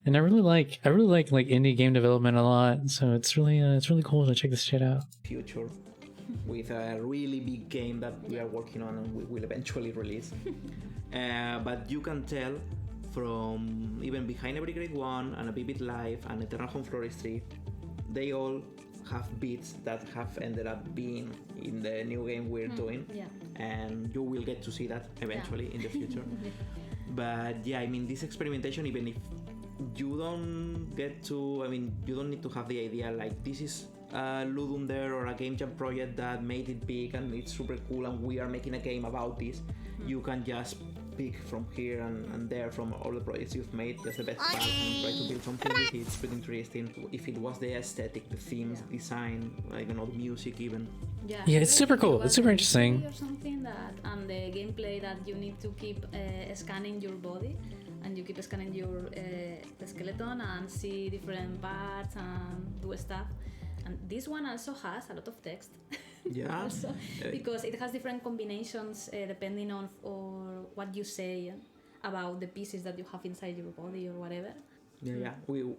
and I really like like indie game development a lot. So it's really cool to check this shit out. Future, with a really big game that we are working on and we will eventually release. But you can tell from even Behind Every Great One and A Vivid Life and Eternal Home Floristry, they all have bits that have ended up being in the new game we're doing, and you will get to see that eventually in the future. But yeah, I mean, this experimentation, even if you don't get to, I mean, you don't need to have the idea like this is a Ludum Dare or a Game Jam project that made it big and it's super cool and we are making a game about this. You can just pick from here and there from all the projects you've made, just the best part, and try to build something with it. It's pretty interesting. If it was the aesthetic, the themes, design, I don't know, the music even. Yeah, it's super cool. It's super interesting. Or something that, and the gameplay that you need to keep scanning your body, and you keep scanning your the skeleton and see different parts and do stuff. And this one also has a lot of text. Yeah. Also, because it has different combinations depending on or what you say about the pieces that you have inside your body or whatever. Yeah.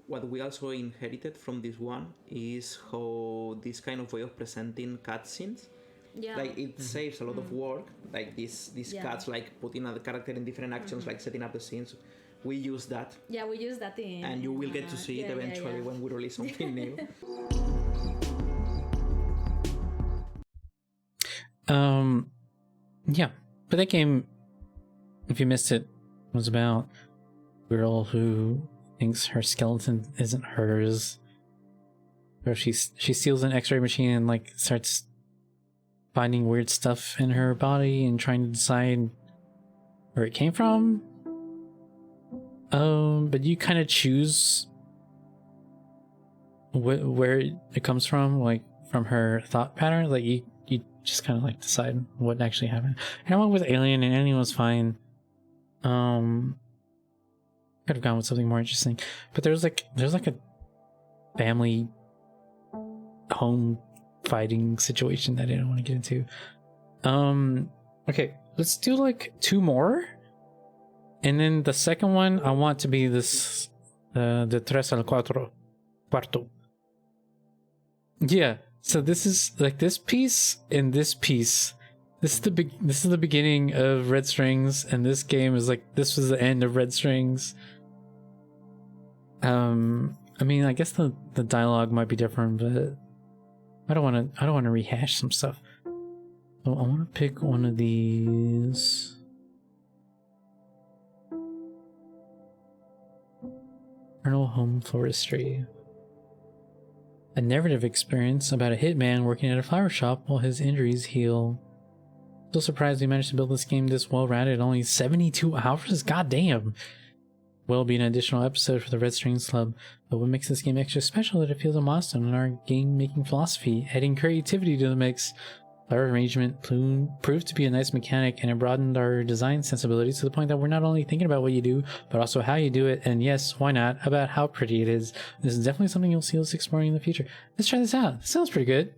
What we also inherited from this one is how this kind of way of presenting cutscenes. Yeah. Like it saves a lot of work. Like these cuts, like putting a character in different actions, like setting up the scenes. We use that. Yeah, we use that in. And you will get to see it eventually when we release something new. Yeah, but that game, if you missed it, was about a girl who thinks her skeleton isn't hers. Or she steals an X-ray machine and like starts finding weird stuff in her body and trying to decide where it came from. But you kind of choose where it comes from, like from her thought pattern. Like you just kind of like decide what actually happened. And I went with Alien, and Alien was fine. Could have gone with something more interesting, but there's like a family home fighting situation that I didn't want to get into. Okay, let's do like 2 more, and then the second one I want to be this de tres al cuarto. Yeah. So this is like this piece and this piece. This is the beginning of Red Strings, and this game is like this was the end of Red Strings. I mean, I guess the dialogue might be different, but I don't want to rehash some stuff. So I want to pick one of these. Eternal Home Floristry. A narrative experience about a hitman working at a flower shop while his injuries heal. So surprised we managed to build this game this well-rounded in only 72 hours? Goddamn! Will be an additional episode for the Red Strings Club, but what makes this game extra special is that it feels a milestone in our game-making philosophy, adding creativity to the mix. Our arrangement proved to be a nice mechanic, and it broadened our design sensibilities to the point that we're not only thinking about what you do, but also how you do it, and yes, why not, about how pretty it is. This is definitely something you'll see us exploring in the future. Let's try this out. This sounds pretty good.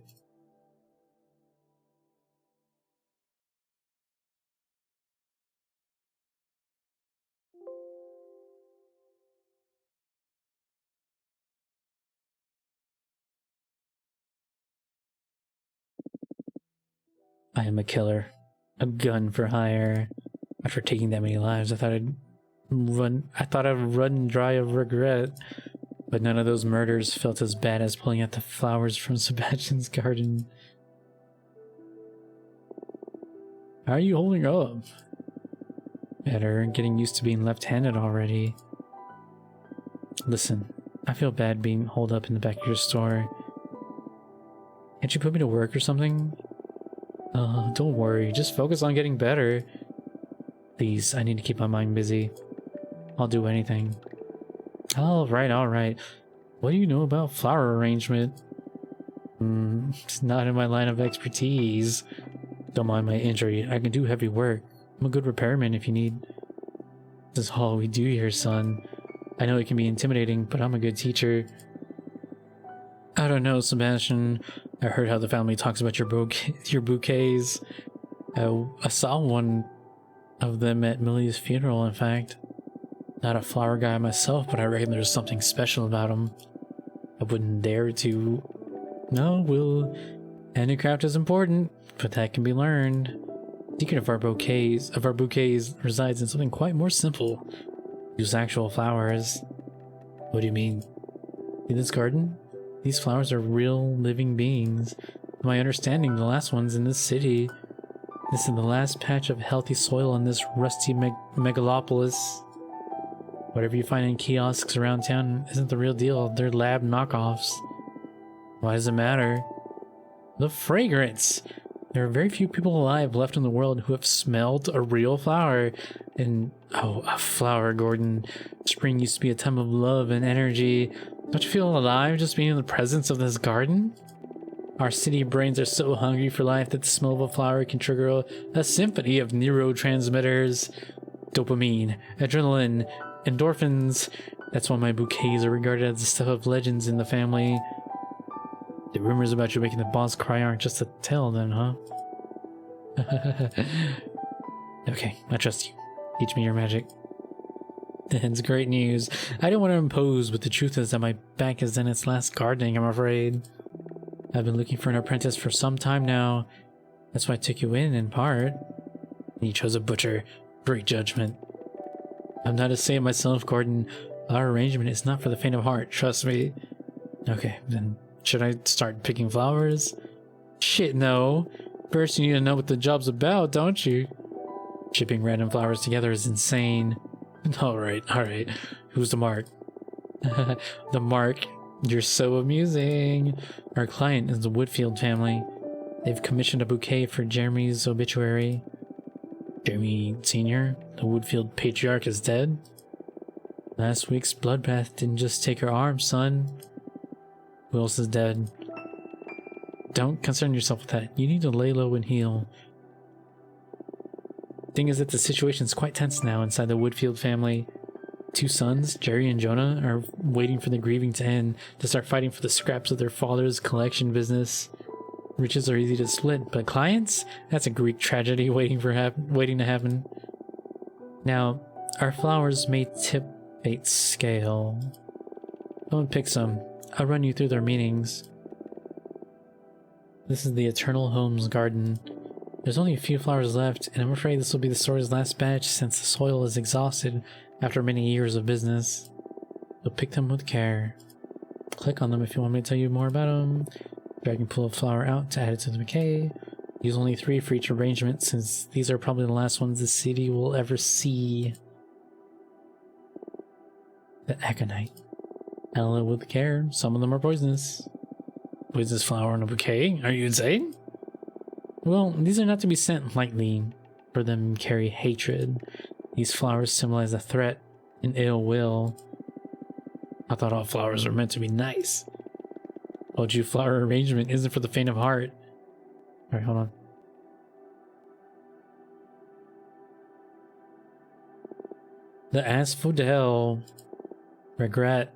I am a killer. A gun for hire. After taking that many lives, I thought I'd run dry of regret. But none of those murders felt as bad as pulling out the flowers from Sebastian's garden. How are you holding up? Better, getting used to being left-handed already. Listen, I feel bad being holed up in the back of your store. Can't you put me to work or something? Don't worry, just focus on getting better. Please, I need to keep my mind busy. I'll do anything. Alright. What do you know about flower arrangement? It's not in my line of expertise. Don't mind my injury, I can do heavy work. I'm a good repairman if you need. This is all we do here, son. I know it can be intimidating, but I'm a good teacher. I don't know, Sebastian. I heard how the family talks about your bouquets. I saw one of them at Millie's funeral, in fact. Not a flower guy myself, but I reckon there's something special about them. I wouldn't dare to. No, well, handicraft is important, but that can be learned. The secret of our bouquets resides in something quite more simple. Use actual flowers. What do you mean? In this garden? These flowers are real living beings. To my understanding, the last ones in this city. This is the last patch of healthy soil in this rusty megalopolis. Whatever you find in kiosks around town isn't the real deal. They're lab knockoffs. Why does it matter? The fragrance! There are very few people alive left in the world who have smelled a real flower. And, oh, a flower, Gordon. Spring used to be a time of love and energy. Don't you feel alive just being in the presence of this garden? Our city brains are so hungry for life that the smell of a flower can trigger a symphony of neurotransmitters. Dopamine, adrenaline, endorphins. That's why my bouquets are regarded as the stuff of legends in the family. The rumors about you making the boss cry aren't just a tale then, huh? Okay, I trust you. Teach me your magic. It's great news. I don't want to impose, but the truth is that my back is in its last gardening, I'm afraid. I've been looking for an apprentice for some time now. That's why I took you in part. And you chose a butcher. Great judgment. I'm not a saint myself, Gordon. Our arrangement is not for the faint of heart, trust me. Okay, then should I start picking flowers? Shit, no. First you need to know what the job's about, don't you? Shipping random flowers together is insane. Alright. Who's the mark? The mark. You're so amusing. Our client is the Woodfield family. They've commissioned a bouquet for Jeremy's obituary. Jeremy Sr., the Woodfield patriarch, is dead. Last week's bloodbath didn't just take her arm, son. Who else is dead? Don't concern yourself with that. You need to lay low and heal. Thing is that the situation's quite tense now inside the Woodfield family. Two sons, Jerry and Jonah, are waiting for the grieving to end to start fighting for the scraps of their father's collection business. Riches are easy to split, but clients? That's a Greek tragedy waiting to happen. Now, our flowers may tip fate's scale. Don't pick some. I'll run you through their meanings. This is the Eternal Homes Garden. There's only a few flowers left, and I'm afraid this will be the store's last batch since the soil is exhausted after many years of business. So pick them with care. Click on them if you want me to tell you more about them. Drag and pull a flower out to add it to the bouquet. Use only 3 for each arrangement, since these are probably the last ones the city will ever see. The aconite. Handle it with care. Some of them are poisonous. Poisonous flower in a bouquet? Are you insane? Well, these are not to be sent lightly, for them carry hatred. These flowers symbolize a threat and ill will. I thought all flowers were meant to be nice. Told you flower arrangement isn't for the faint of heart. Alright, hold on. The asphodel. Regret.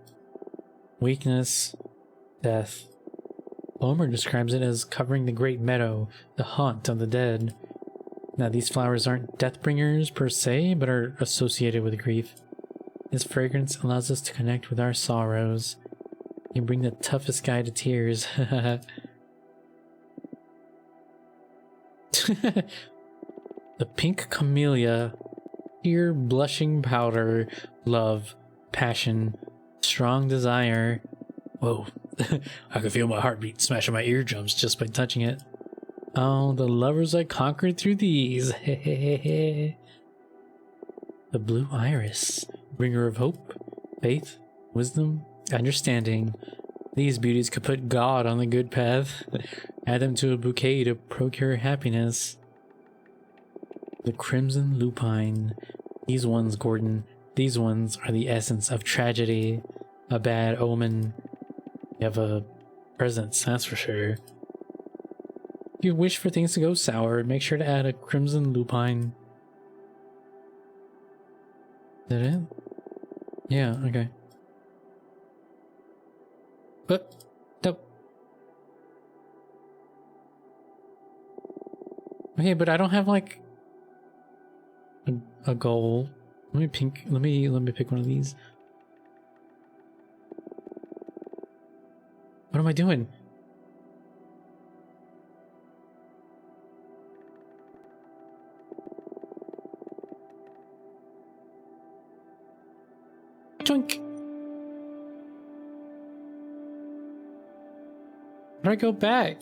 Weakness. Death. Homer describes it as covering the great meadow, the haunt of the dead. Now, these flowers aren't death-bringers per se, but are associated with grief. This fragrance allows us to connect with our sorrows. You bring the toughest guy to tears. The pink camellia, pure blushing powder, love, passion, strong desire. Whoa. I can feel my heartbeat smashing my eardrums just by touching it. Oh, the lovers I conquered through these. The blue iris, bringer of hope, faith, wisdom, understanding. These beauties could put God on the good path. Add them to a bouquet to procure happiness. The crimson lupine. These ones, Gordon, these ones are the essence of tragedy. A bad omen. You have a presence, that's for sure. If you wish for things to go sour, make sure to add a crimson lupine. Is that it? Yeah, okay. But, no. Okay, but I don't have like a goal. Let me pick one of these. What am I doing? Twink. How do I go back?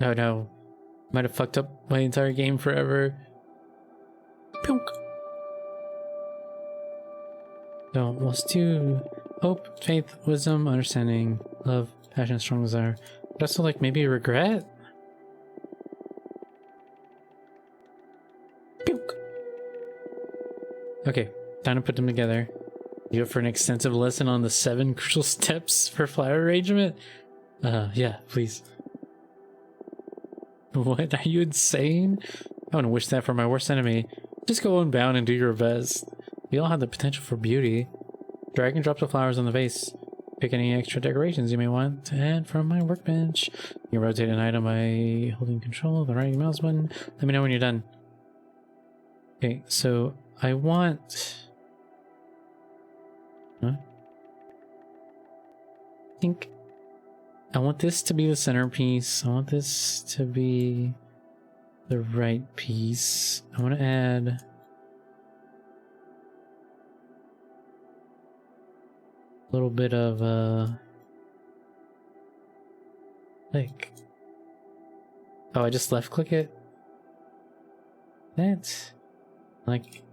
Oh no. Might have fucked up my entire game forever. Punk. So let's do hope, faith, wisdom, understanding, love, passion, strong desire. But also like maybe regret? Punk. Okay, time to put them together. You up for an extensive lesson on the 7 crucial steps for flower arrangement? Yeah, please. What? Are you insane? I wouldn't wish that for my worst enemy. Just go unbound and do your best. We all have the potential for beauty. Drag and drop the flowers on the vase. Pick any extra decorations you may want to add from my workbench. You can rotate an item by holding control of the right mouse button. Let me know when you're done. Okay, so I want... Huh? I want this to be the centerpiece. I want this to be the right piece. I want to add a little bit of like, oh, I just left click it. That's like,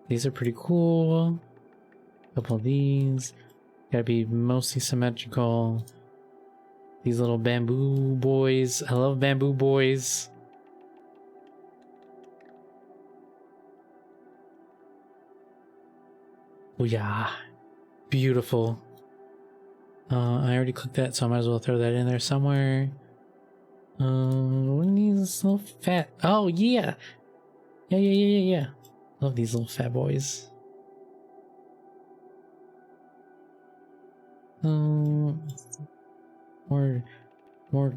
these are pretty cool. A couple of these gotta be mostly symmetrical. These little bamboo boys. I love bamboo boys. Oh yeah. Beautiful. I already clicked that, so I might as well throw that in there somewhere. What are these little fat... Oh yeah! Yeah. Love these little fat boys. More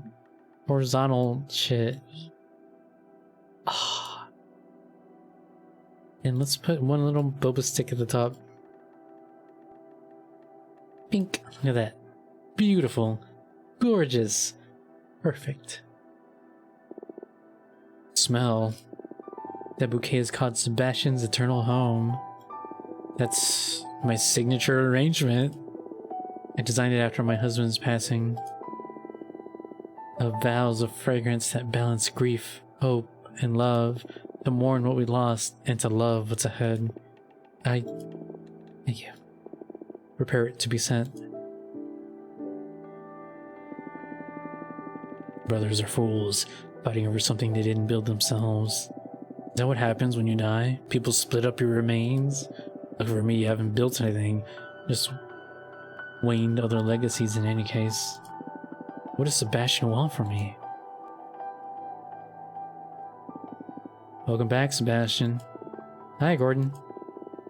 horizontal shit. Ah. And let's put one little boba stick at the top. Pink. Look at that. Beautiful. Gorgeous. Perfect. Smell. That bouquet is called Sebastian's Eternal Home. That's my signature arrangement. I designed it after my husband's passing. Of vows of fragrance that balance grief, hope, and love, to mourn what we lost and to love what's ahead. Thank you. Prepare it to be sent. Brothers are fools, fighting over something they didn't build themselves. Is that what happens when you die? People split up your remains? Look, for me, you haven't built anything. Just waned other legacies in any case. What does Sebastian want from me? Welcome back, Sebastian. Hi, Gordon.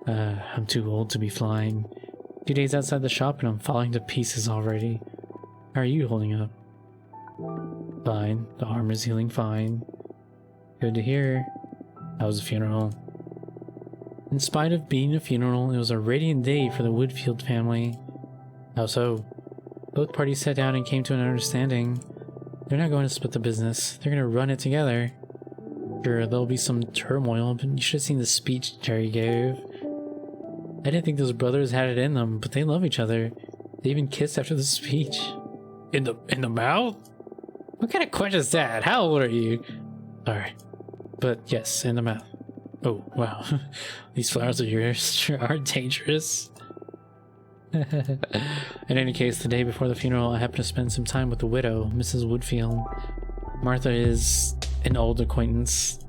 I'm too old to be flying. 2 days outside the shop and I'm falling to pieces already. How are you holding up? Fine. The arm is healing fine. Good to hear. How was the funeral? In spite of being a funeral, it was a radiant day for the Woodfield family. How so? Both parties sat down and came to an understanding. They're not going to split the business. They're going to run it together. Sure, there'll be some turmoil, but you should have seen the speech Jerry gave. I didn't think those brothers had it in them, but they love each other. They even kissed after the speech. In the mouth? What kind of question is that? How old are you? Sorry. But yes, in the mouth. Oh, wow. These flowers of yours are dangerous. In any case, the day before the funeral, I happened to spend some time with the widow, Mrs. Woodfield. Martha is an old acquaintance.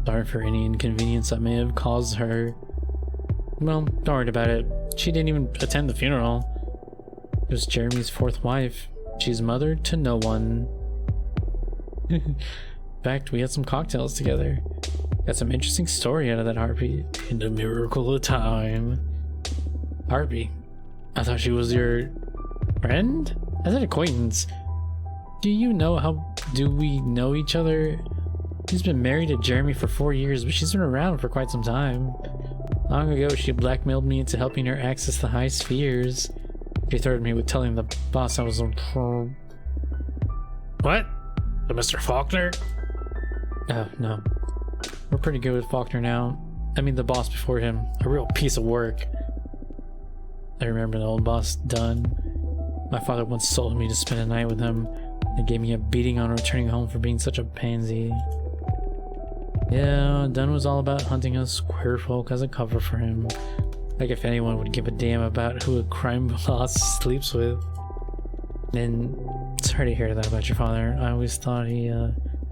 Sorry for any inconvenience I may have caused her. Well, don't worry about it. She didn't even attend the funeral. It was Jeremy's 4th wife. She's mother to no one. In fact, we had some cocktails together. Got some interesting story out of that Harpy. In the miracle of time. Harpy? I thought she was your friend? As an acquaintance. Do you know how do we know each other? She's been married to Jeremy for 4 years, but she's been around for quite some time. Long ago, she blackmailed me into helping her access the high spheres. She threatened me with telling the boss I was a What? The Mr. Faulkner? Oh, no. We're pretty good with Faulkner now. I mean, the boss before him. A real piece of work. I remember the old boss, Dunn. My father once sold me to spend a night with him and gave me a beating on returning home for being such a pansy. Yeah, Dunn was all about hunting us square folk as a cover for him. Like if anyone would give a damn about who a crime boss sleeps with. And sorry to hear that about your father. I always thought he,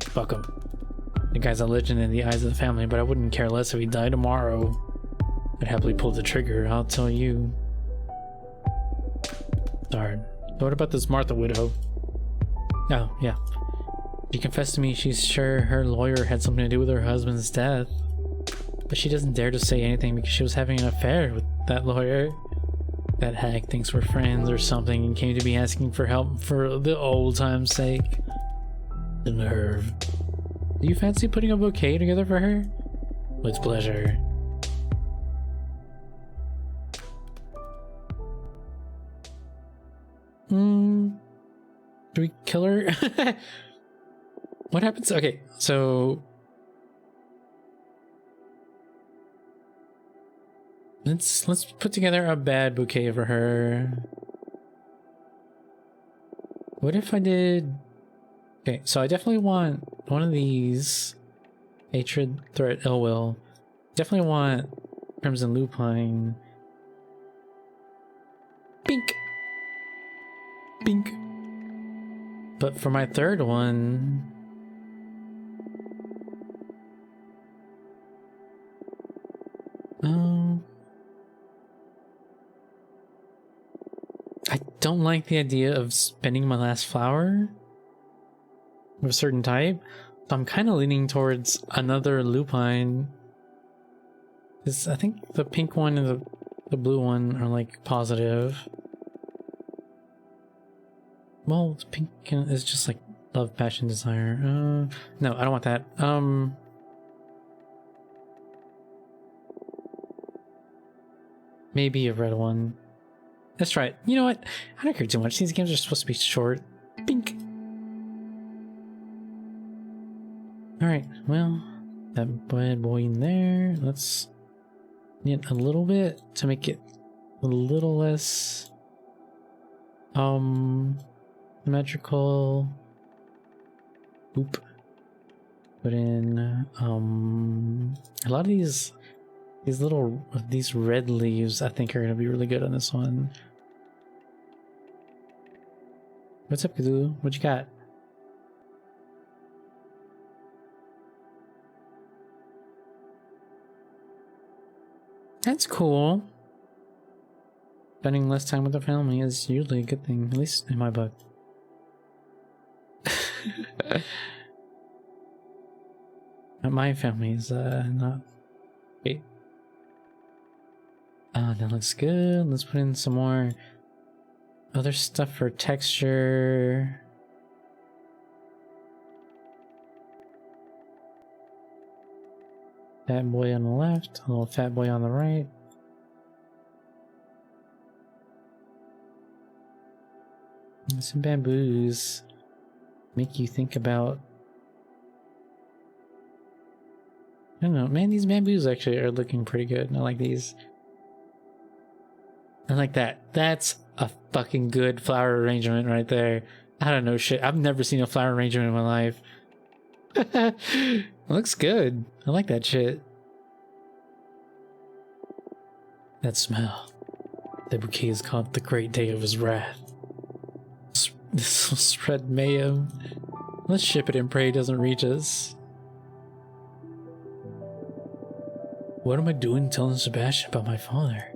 fuck him. The guy's a legend in the eyes of the family, but I wouldn't care less if he died tomorrow. I'd happily pull the trigger, I'll tell you. Darn. What about this Martha widow? Oh, yeah. She confessed to me she's sure her lawyer had something to do with her husband's death. But she doesn't dare to say anything because she was having an affair with that lawyer. That hag thinks we're friends or something and came to me asking for help for the old time's sake. The nerve. Do you fancy putting a bouquet together for her? With pleasure. Do we kill her? What happens? Okay, so let's put together a bad bouquet for her. What if I did? Okay, so I definitely want one of these. Hatred, threat, ill will. Definitely want Crimson Lupine. Pink. Pink. But for my third one, I don't like the idea of spending my last flower of a certain type, so I'm kind of leaning towards another lupine. I think the pink one and the blue one are like positive. Well, the pink is just like love, passion, desire. No, I don't want that. Maybe a red one. Let's try it. You know what? I don't care too much. These games are supposed to be short. Pink. Alright, well, that bad boy in there. Let's get a little bit to make it a little less symmetrical. Boop. Put in a lot of these red leaves I think are gonna be really good on this one. What's up, Cthulhu? What you got? That's cool. Spending less time with the family is usually a good thing, at least in my book. My family is not. Wait. That looks good. Let's put in some more other stuff for texture. Fat boy on the left, a little fat boy on the right. And some bamboos make you think about. I don't know, man, these bamboos actually are looking pretty good. I like these. I like that. That's a fucking good flower arrangement right there. I don't know shit. I've never seen a flower arrangement in my life. Looks good. I like that shit. That smell. The bouquet is called the Great Day of His Wrath. This will spread mayhem. Let's ship it and pray it doesn't reach us. What am I doing telling Sebastian about my father?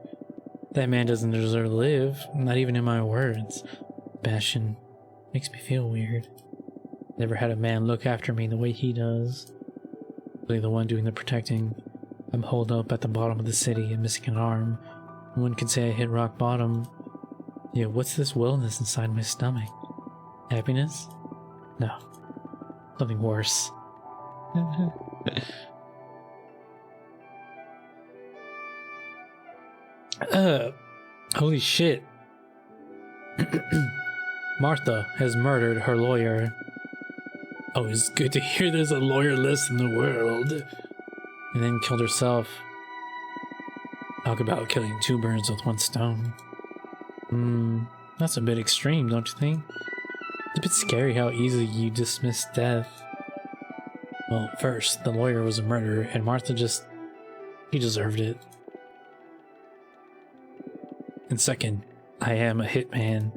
That man doesn't deserve to live, not even in my words. Sebastian makes me feel weird. Never had a man look after me the way he does. Really the one doing the protecting. I'm holed up at the bottom of the city and missing an arm. One could say I hit rock bottom. Yeah, what's this wellness inside my stomach? Happiness? No. Something worse. Holy shit. Martha has murdered her lawyer. Oh, it's good to hear there's a lawyer less in the world. And then killed herself. Talk about killing two birds with one stone. That's a bit extreme, don't you think? It's a bit scary how easily you dismiss death. Well, first, the lawyer was a murderer, and Martha he deserved it. And second, I am a hitman.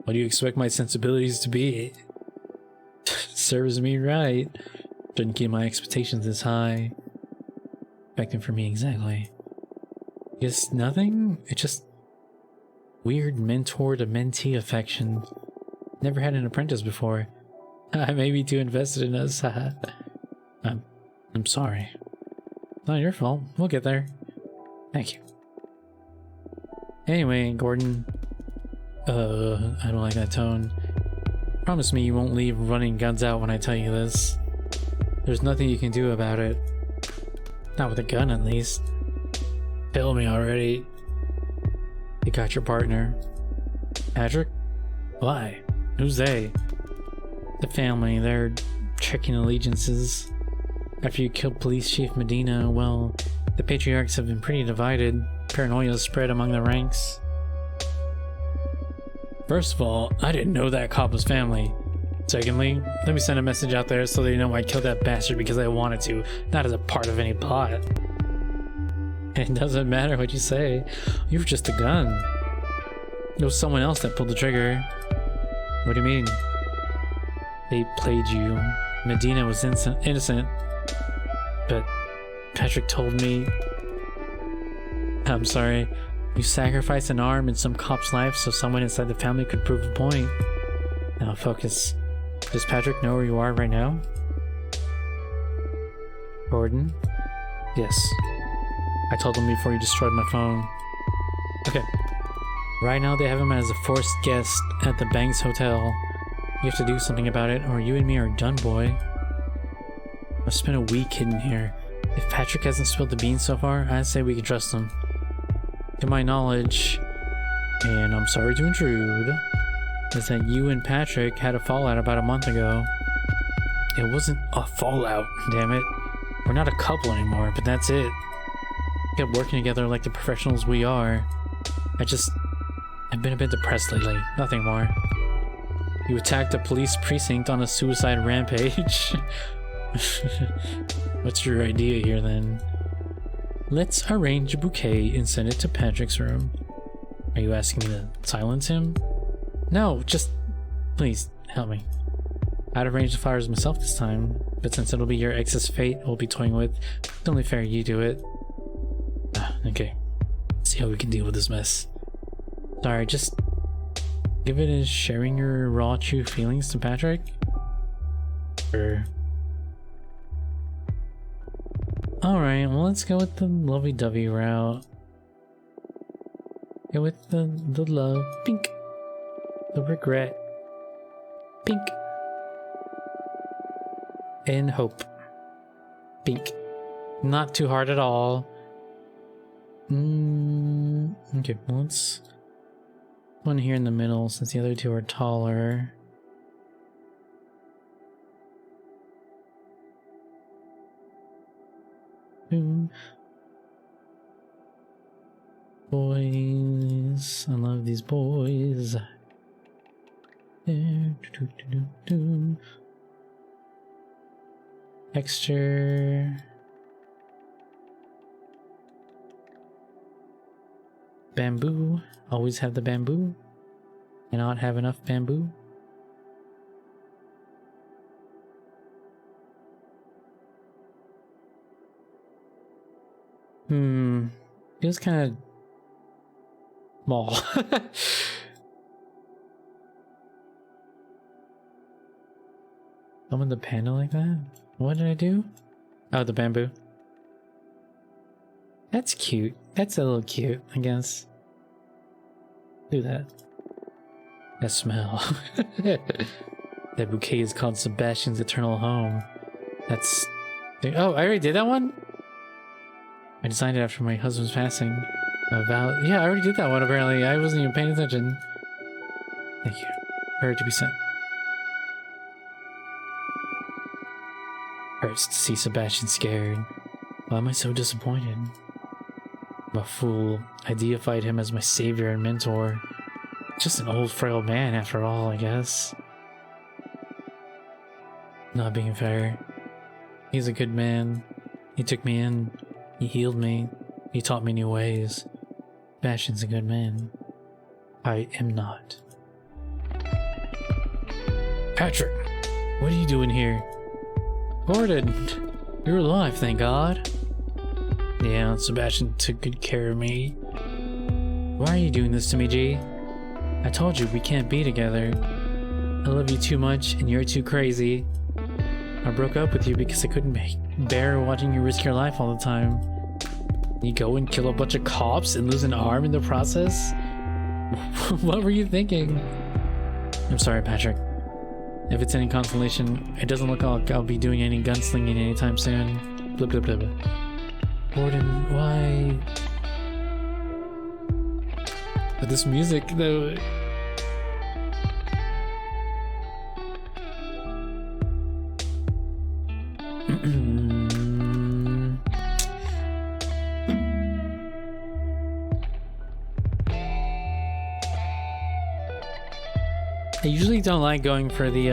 What do you expect my sensibilities to be? Serves me right. Shouldn't keep my expectations this high. Expecting for me exactly. Guess nothing? It's just weird mentor to mentee affection. Never had an apprentice before. I may be too invested in us. I'm sorry. Not your fault. We'll get there. Thank you. Anyway, Gordon. I don't like that tone. Promise me you won't leave running guns out when I tell you this. There's nothing you can do about it. Not with a gun, at least. Kill me already. You got your partner. Patrick? Why? Who's they? The family. They're checking allegiances. After you killed Police Chief Medina, well, the patriarchs have been pretty divided. Paranoia spread among the ranks. First of all, I didn't know that cop was family. Secondly, let me send a message out there so they know I killed that bastard because I wanted to, not as a part of any plot. It doesn't matter what you say. You were just a gun. It was someone else that pulled the trigger. What do you mean? They played you. Medina was innocent. But Patrick told me... I'm sorry. You sacrificed an arm in some cop's life so someone inside the family could prove a point. Now focus. Does Patrick know where you are right now? Gordon? Yes. I told him before you destroyed my phone. Okay. Right now they have him as a forced guest at the Banks Hotel. You have to do something about it or you and me are done, boy. I've spent a week hidden here. If Patrick hasn't spilled the beans so far, I'd say we can trust him. To my knowledge, and I'm sorry to intrude, is that you and Patrick had a fallout about a month ago. It wasn't a fallout, damn it. We're not a couple anymore, but that's it. We kept working together like the professionals we are. I've been a bit depressed lately, nothing more. You attacked a police precinct on a suicide rampage. What's your idea here then? Let's arrange a bouquet and send it to Patrick's room. Are you asking me to silence him? No, just please help me. I'd arrange the flowers myself this time, but since it'll be your ex's fate we'll be toying with, it's only fair you do it. Okay. Let's see how we can deal with this mess. Sorry, just give it as sharing your raw, true feelings to Patrick? Or... Alright, well let's go with the lovey-dovey route. Go with the love. Pink. The regret. Pink. And hope. Pink. Not too hard at all. Okay, well let's... one here in the middle since the other two are taller. Boys, I love these boys. Texture. Bamboo. Always have the bamboo. Cannot have enough bamboo. Feels kind of small. Summon the panda like that? What did I do? Oh, the bamboo. That's cute. That's a little cute, I guess. Do that. That smell. That bouquet is called Sebastian's Eternal Home. That's... Oh, I already did that one? I designed it after my husband's passing. Yeah, I already did that one apparently. I wasn't even paying attention. Thank you. Prepared to be sent. Hurts to see Sebastian scared. Why am I so disappointed? I'm a fool. I deified him as my savior and mentor. Just an old frail man after all, I guess. Not being fair. He's a good man. He took me in. He healed me. He taught me new ways. Sebastian's a good man. I am not. Patrick, what are you doing here? Gordon, you're alive, thank God. Yeah, Sebastian took good care of me. Why are you doing this to me, G? I told you we can't be together. I love you too much and you're too crazy. I broke up with you because I couldn't bear watching you risk your life all the time. You go and kill a bunch of cops and lose an arm in the process? What were you thinking? I'm sorry, Patrick. If it's any consolation, it doesn't look like I'll be doing any gunslinging anytime soon. Blip blip blip. Gordon, why? But this music, though... I usually don't like going for the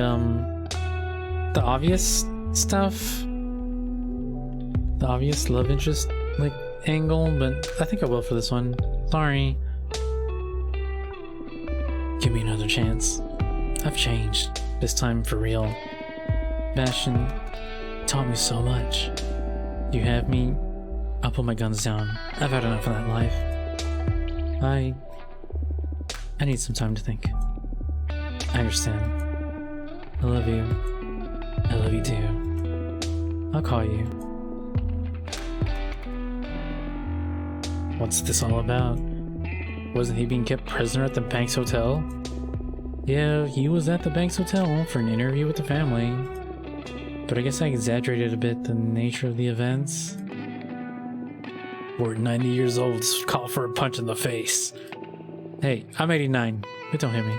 obvious stuff. The obvious love interest, like, angle, but I think I will for this one. Sorry. Give me another chance. I've changed. This time for real. Sebastian taught me so much. You have me, I'll put my guns down. I've had enough of that life. I need some time to think. I understand. I love you. I love you too. I'll call you. What's this all about? Wasn't he being kept prisoner at the Banks Hotel? Yeah, he was at the Banks Hotel for an interview with the family. But I guess I exaggerated a bit the nature of the events. We're 90 years old, call for a punch in the face. Hey, I'm 89, but don't hit me.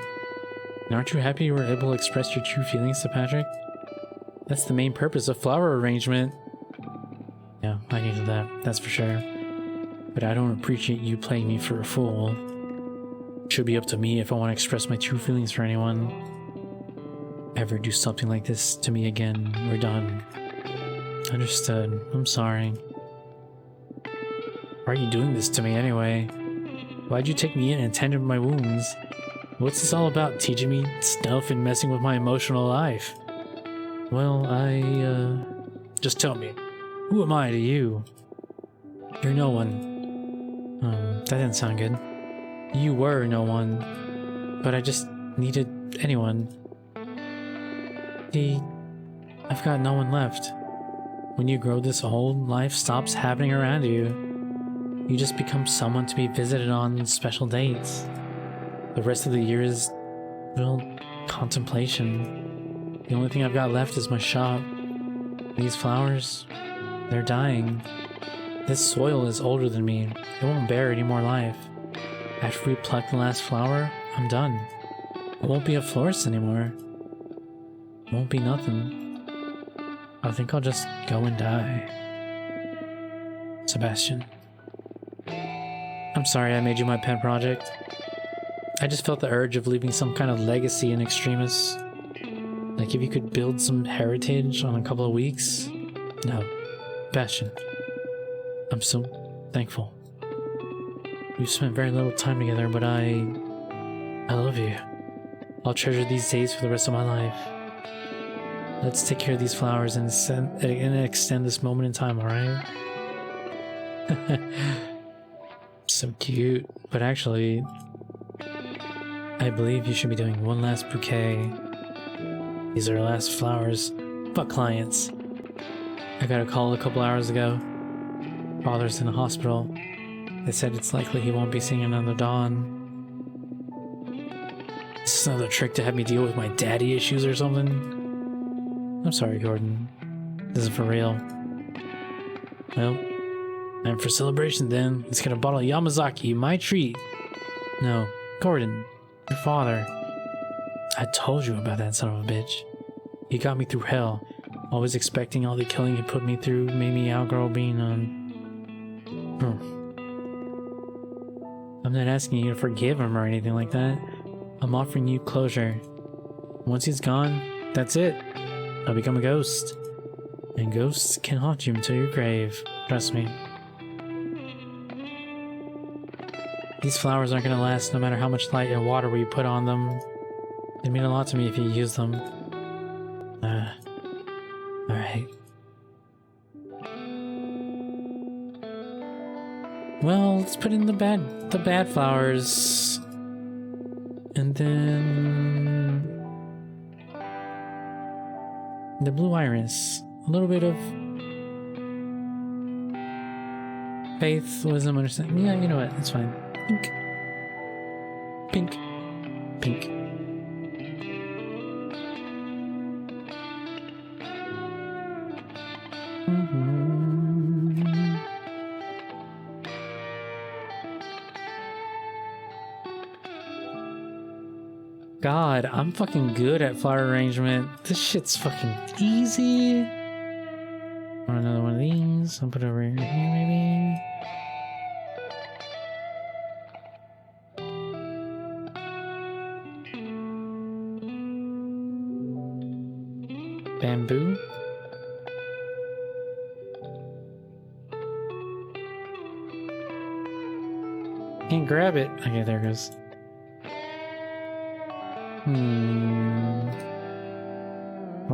And aren't you happy you were able to express your true feelings to Patrick? That's the main purpose of flower arrangement. Yeah, I needed that, that's for sure. But I don't appreciate you playing me for a fool. It should be up to me if I want to express my true feelings for anyone. Ever do something like this to me again, we're done. Understood. I'm sorry. Why are you doing this to me anyway? Why'd you take me in and tend to my wounds? What's this all about, teaching me stuff and messing with my emotional life? Well, just tell me. Who am I to you? You're no one. That didn't sound good. You were no one. But I just needed anyone. See, I've got no one left. When you grow this old, life stops happening around you. You just become someone to be visited on special dates. The rest of the year is, well, contemplation. The only thing I've got left is my shop. These flowers, they're dying. This soil is older than me. It won't bear any more life. After we pluck the last flower, I'm done. I won't be a florist anymore. Won't be nothing. I think I'll just go and die. Sebastian. I'm sorry I made you my pet project. I just felt the urge of leaving some kind of legacy in Extremis. Like if you could build some heritage on a couple of weeks. No. Sebastian. I'm so thankful. We've spent very little time together, but I love you. I'll treasure these days for the rest of my life. Let's take care of these flowers and extend this moment in time, alright? So cute. But actually, I believe you should be doing one last bouquet. These are our last flowers Fuck clients. I got a call a couple hours ago. Father's in the hospital. They said it's likely he won't be seeing another dawn. Is this another trick to have me deal with my daddy issues or something? I'm sorry, Gordon. This is for real. Well, time for celebration then. Let's get a bottle of Yamazaki, my treat. No, Gordon, your father. I told you about that son of a bitch. He got me through hell. Always expecting all the killing he put me through made me outgrow being on. I'm not asking you to forgive him or anything like that. I'm offering you closure. Once he's gone, that's it. I'll become a ghost. And ghosts can haunt you until your grave. Trust me. These flowers aren't gonna last no matter how much light and water we put on them. They mean a lot to me if you use them. Alright. Well, let's put in the bad flowers. And then the blue iris. A little bit of faith, wisdom, understanding. Yeah, you know what? It's fine. Pink. Pink. Pink. God, I'm fucking good at flower arrangement. This shit's fucking easy. Want another one of these? I'll put it over here, maybe. Bamboo. Can't grab it. Okay, there it goes. Or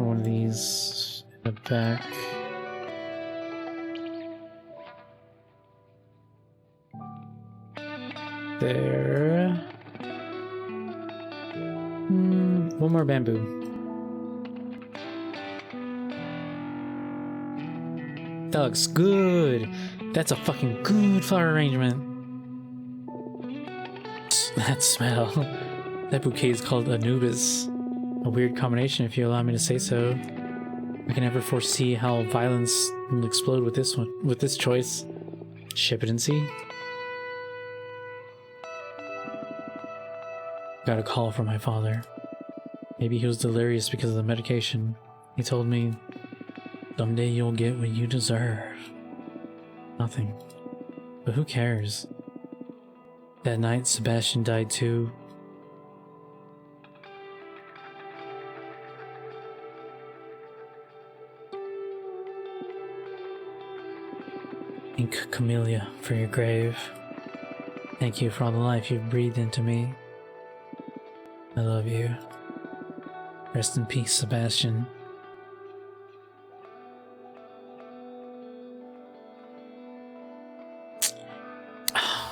one of these in the back. There. One more bamboo. That looks good. That's a fucking good flower arrangement. That smell. That bouquet is called Anubis. A weird combination, if you allow me to say so. I can never foresee how violence will explode with this one, with this choice. Ship it and see. Got a call from my father. Maybe he was delirious because of the medication. He told me, someday you'll get what you deserve. Nothing. But who cares? That night, Sebastian died too. Ink Camellia for your grave. Thank you for all the life you've breathed into me. I love you. Rest in peace, Sebastian.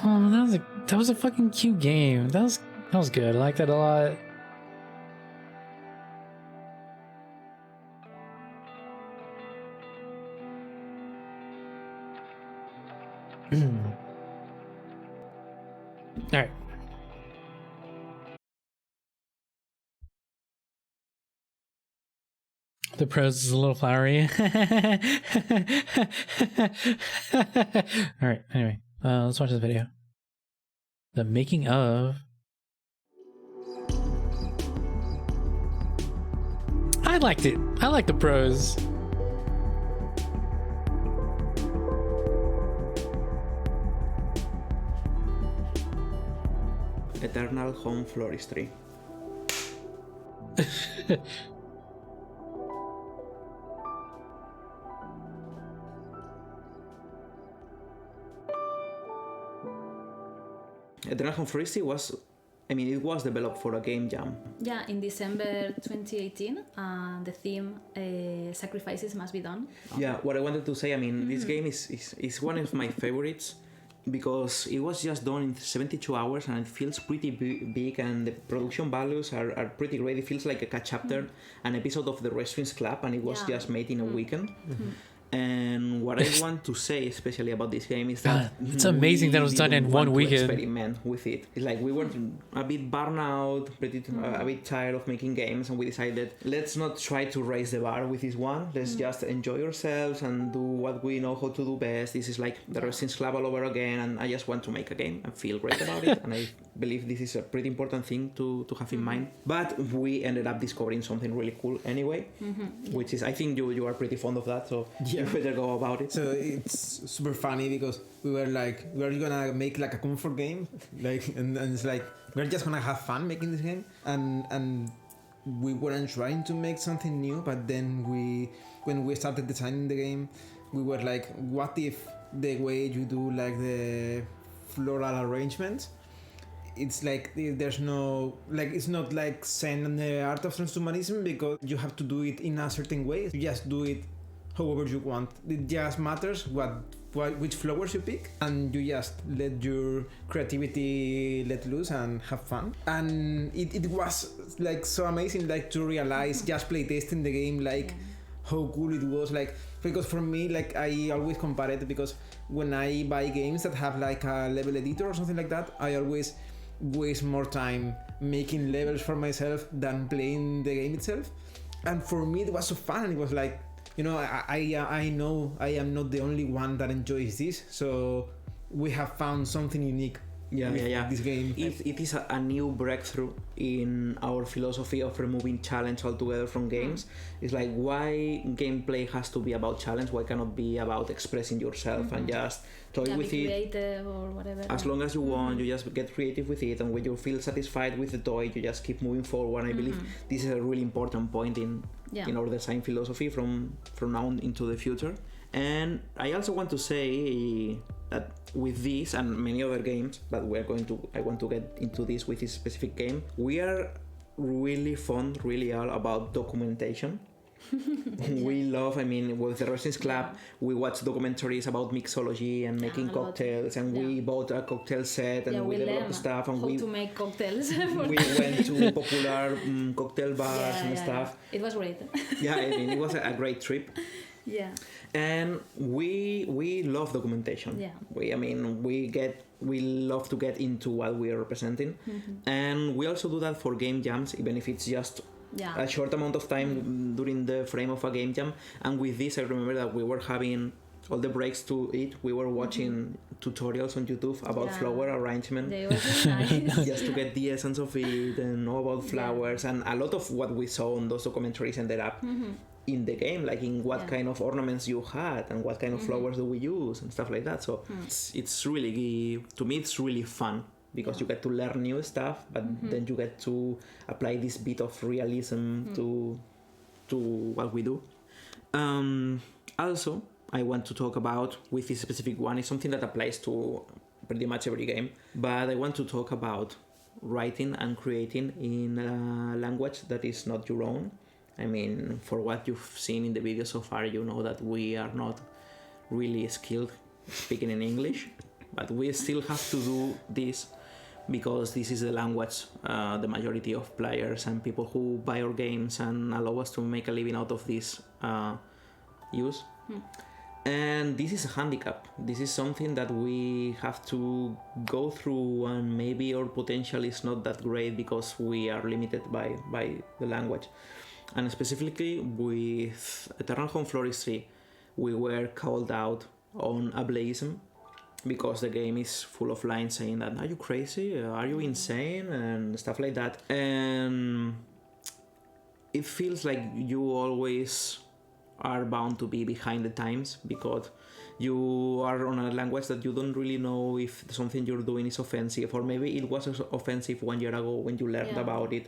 Oh, that was a fucking cute game. That was good. I like that a lot. All right. The prose is a little flowery. All right. Anyway, let's watch this video. The making of. I liked it. I like the prose. Eternal Home Floristry. Eternal Home Floristry was, it was developed for a game jam. Yeah, in December 2018, the theme sacrifices must be done. Yeah, what I wanted to say, this game is one of my favorites. because it was just done in 72 hours and it feels pretty big, and the production values are pretty great. It feels like a chapter, an episode of the Wrestling Club, and it was just made in a weekend. And what I want to say especially about this game is that it's amazing that it was done in one weekend. Experiment with it. It's like we were a bit burnt out, a bit tired of making games, and we decided let's not try to raise the bar with this one. Let's just enjoy ourselves and do what we know how to do best. This is like the Wrestling Club all over again, and I just want to make a game and feel great about it. And I believe this is a pretty important thing to have in mind. But we ended up discovering something really cool anyway, which is, I think you are pretty fond of that, so you better go about it. So it's super funny because we were like, we're gonna make like a comfort game, like, and it's like we're just gonna have fun making this game, and we weren't trying to make something new. But then when we started designing the game, we were like, what if the way you do like the floral arrangements, it's like there's no, like, it's not like Zen and the Art of Transhumanism, because you have to do it in a certain way. You just do it however you want. It just matters which flowers you pick, and you just let your creativity let loose and have fun. And it was like so amazing, like, to realize just playtesting the game, like how cool it was. Like, because for me, like, I always compare it, because when I buy games that have like a level editor or something like that, I always waste more time making levels for myself than playing the game itself. And for me it was so fun, and it was like, you know, I know I am not the only one that enjoys this, so we have found something unique. This game. It is a new breakthrough in our philosophy of removing challenge altogether from games. It's like, why gameplay has to be about challenge? Why cannot be about expressing yourself and just toy with it? Creative or whatever. As long as you want, you just get creative with it, and when you feel satisfied with the toy, you just keep moving forward. And I believe this is a really important point in our design philosophy from now on into the future. And I also want to say that with this and many other games, but I want to get into this with this specific game, we are really all about documentation. We love, I mean, with the Wrestling Club, we watch documentaries about mixology and making cocktails, and we bought a cocktail set, and we developed stuff, and how to make cocktails. We went to popular cocktail bars and stuff. It was great. I mean, it was a great trip. Yeah. And we love documentation. Yeah. We love to get into what we are representing, and we also do that for game jams, even if it's just a short amount of time during the frame of a game jam. And with this, I remember that we were having all the breaks to eat. We were watching tutorials on YouTube about flower arrangement. They were really nice. Just to get the essence of it and know about flowers. And a lot of what we saw on those documentaries ended up in the game, like in what kind of ornaments you had and what kind of flowers do we use and stuff like that. So it's really, to me, it's really fun, because you get to learn new stuff, but then you get to apply this bit of realism to what we do. Also, I want to talk about, with this specific one, it's something that applies to pretty much every game, but I want to talk about writing and creating in a language that is not your own. I mean, for what you've seen in the video so far, you know that we are not really skilled speaking in English, but we still have to do this because this is the language the majority of players and people who buy our games and allow us to make a living out of this use. And this is a handicap. This is something that we have to go through, and maybe our potential is not that great because we are limited by the language. And specifically with Eternal Home Floristry, we were called out on ableism, because the game is full of lines saying that, are you crazy? Are you insane? And stuff like that. And it feels like you always are bound to be behind the times, because you are on a language that you don't really know if something you're doing is offensive, or maybe it was offensive 1 year ago when you learned about it.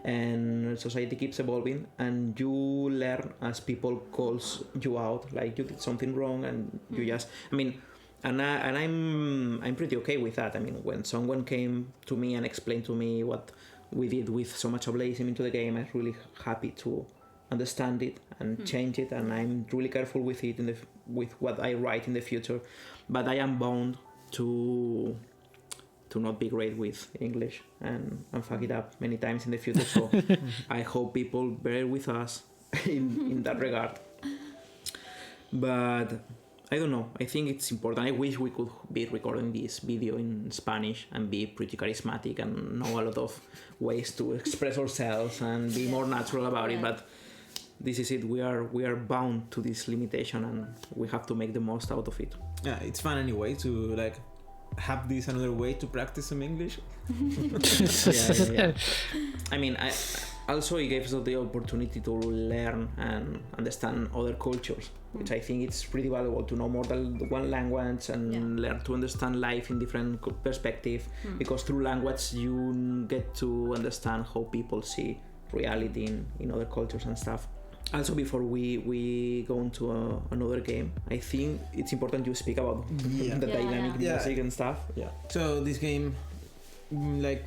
And society keeps evolving, and you learn as people calls you out, like you did something wrong, and you just, I mean, and I'm pretty okay with that. I mean, when someone came to me and explained to me what we did with so much ableism into the game, I'm really happy to understand it and change it, and I'm really careful with it with what I write in the future. But I am bound to not be great with English and fuck it up many times in the future. So I hope people bear with us in that regard. But I don't know. I think it's important. I wish we could be recording this video in Spanish and be pretty charismatic and know a lot of ways to express ourselves and be more natural about it. But this is it. We are bound to this limitation, and we have to make the most out of it. Yeah, it's fun anyway to like have this another way to practice some English. Yeah. I mean, it gives us the opportunity to learn and understand other cultures, which I think it's pretty valuable to know more than one language and learn to understand life in different perspective, because through language you get to understand how people see reality in other cultures and stuff. Also, before we go into another game, I think it's important to speak about the dynamic music and stuff. Yeah. So this game, like,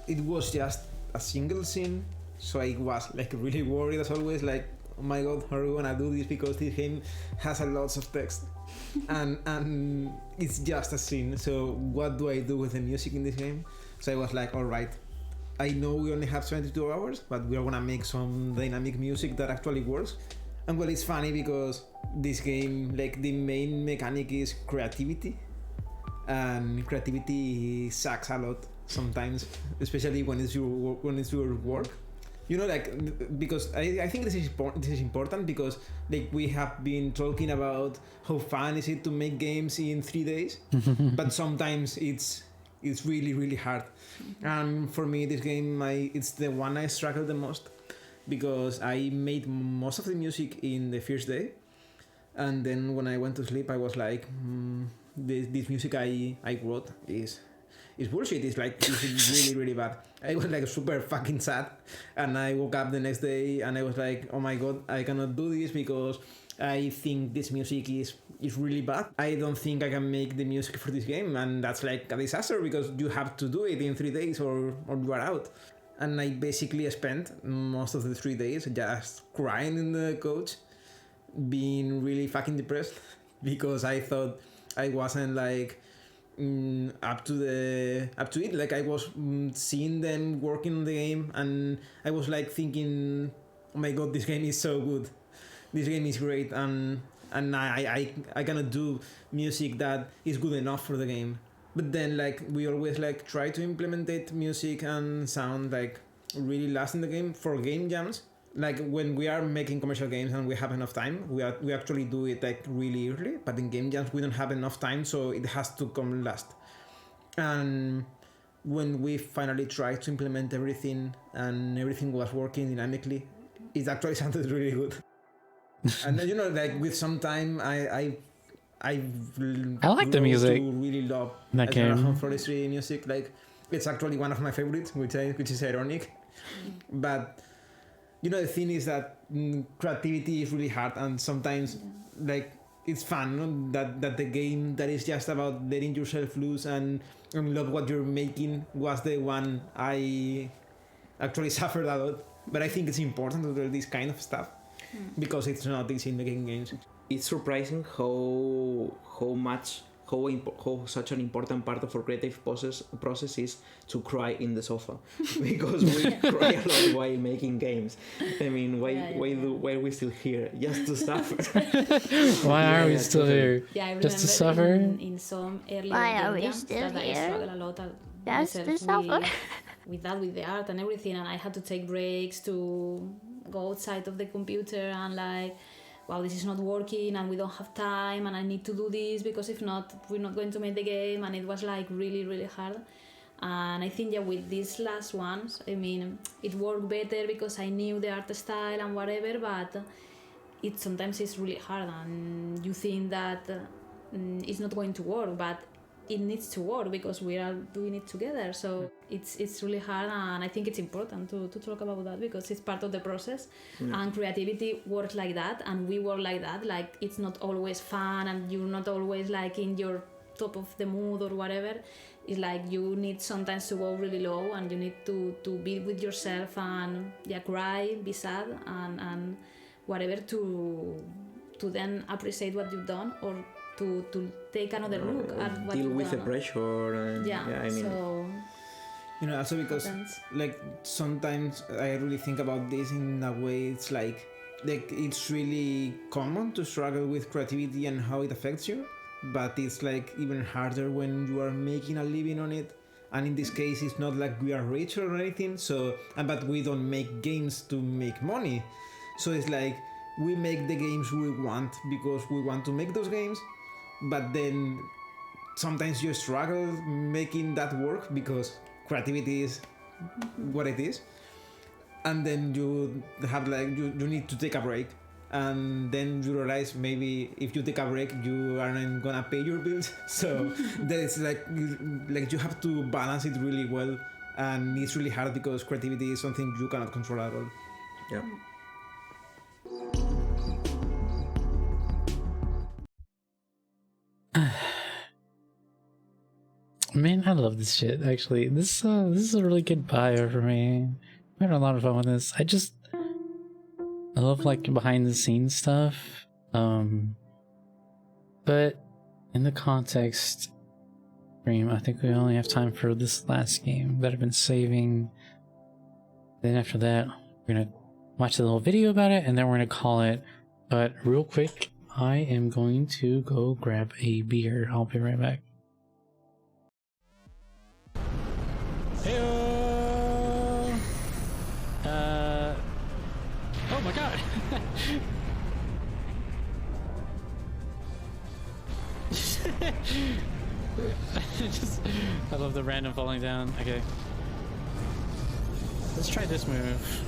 it was just a single scene, so I was like really worried as always, like, oh my god, how are we gonna do this, because this game has a lot of text and it's just a scene, so what do I do with the music in this game? So I was like, alright, I know we only have 72 hours, but we are gonna make some dynamic music that actually works. And well, it's funny because this game, like, the main mechanic is creativity, and creativity sucks a lot sometimes, especially when it's your work. You know, like, because I think this is important because, like, we have been talking about how fun is it to make games in 3 days, but sometimes it's really, really hard. And for me, this game, it's the one I struggled the most, because I made most of the music in the first day, and then when I went to sleep, I was like, this music I wrote is bullshit. It's really, really bad. I was like super fucking sad, and I woke up the next day and I was like, oh my god, I cannot do this because I think this music is really bad. I don't think I can make the music for this game, and that's like a disaster because you have to do it in 3 days or you are out. And I basically spent most of the 3 days just crying in the couch, being really fucking depressed because I thought I wasn't like up to it. Like, I was seeing them working on the game, and I was like thinking, oh my god, this game is so good. This game is great, and I cannot do music that is good enough for the game. But then, like, we always like try to implement music and sound like really last in the game for game jams. Like, when we are making commercial games and we have enough time, we actually do it like really early. But in game jams we don't have enough time, so it has to come last. And when we finally tried to implement everything and everything was working dynamically, it actually sounded really good. And then, you know, like, with some time, I like the music. To really love that game. Forestry music. Like, it's actually one of my favorites, which is ironic. But you know, the thing is that creativity is really hard, and sometimes like it's fun, no? that the game that is just about letting yourself loose and love what you're making was the one I actually suffered a lot. But I think it's important to do this kind of stuff because it's not easy in making games. It's surprising how such an important part of our creative process is to cry in the sofa, because we cry a lot while making games. I mean, why are we still here? Just to suffer. Why are we still here? Yeah, I remember just to suffer? In some early Why are we games still that here? I struggle a lot Just to suffer. with the art and everything, and I had to take breaks to go outside of the computer and like, wow, this is not working and we don't have time and I need to do this because if not, we're not going to make the game. And it was like really, really hard. And I think with these last ones, I mean, it worked better because I knew the art style and whatever, but sometimes it's really hard and you think that it's not going to work, but it needs to work because we are doing it together. So it's really hard, and I think it's important to talk about that because it's part of the process. And creativity works like that, and we work like that. Like, it's not always fun and you're not always like in your top of the mood or whatever. It's like you need sometimes to go really low and you need to be with yourself and cry, be sad and whatever to then appreciate what you've done, or to take another look at what deal with the gonna- pressure and Yeah, I mean so You know, also because happens. like sometimes I really think about this in a way. It's like it's really common to struggle with creativity and how it affects you, but it's like even harder when you are making a living on it. And in this case, it's not like we are rich or anything. So, but we don't make games to make money. So it's like we make the games we want because we want to make those games. But then sometimes you struggle making that work because creativity is what it is. And then you have like you need to take a break, and then you realize maybe if you take a break you aren't gonna pay your bills. So there's like you have to balance it really well, and it's really hard because creativity is something you cannot control at all. yeah. Man, I love this shit. Actually, this is a really good bio for me. I'm having a lot of fun with this. I love like behind the scenes stuff. But in the context stream, I think we only have time for this last game that I've been saving. Then after that, we're gonna watch a little video about it, and then we're gonna call it. But real quick, I am going to go grab a beer. I'll be right back. Heyo! Oh my god! I love the random falling down. Okay. Let's try this move.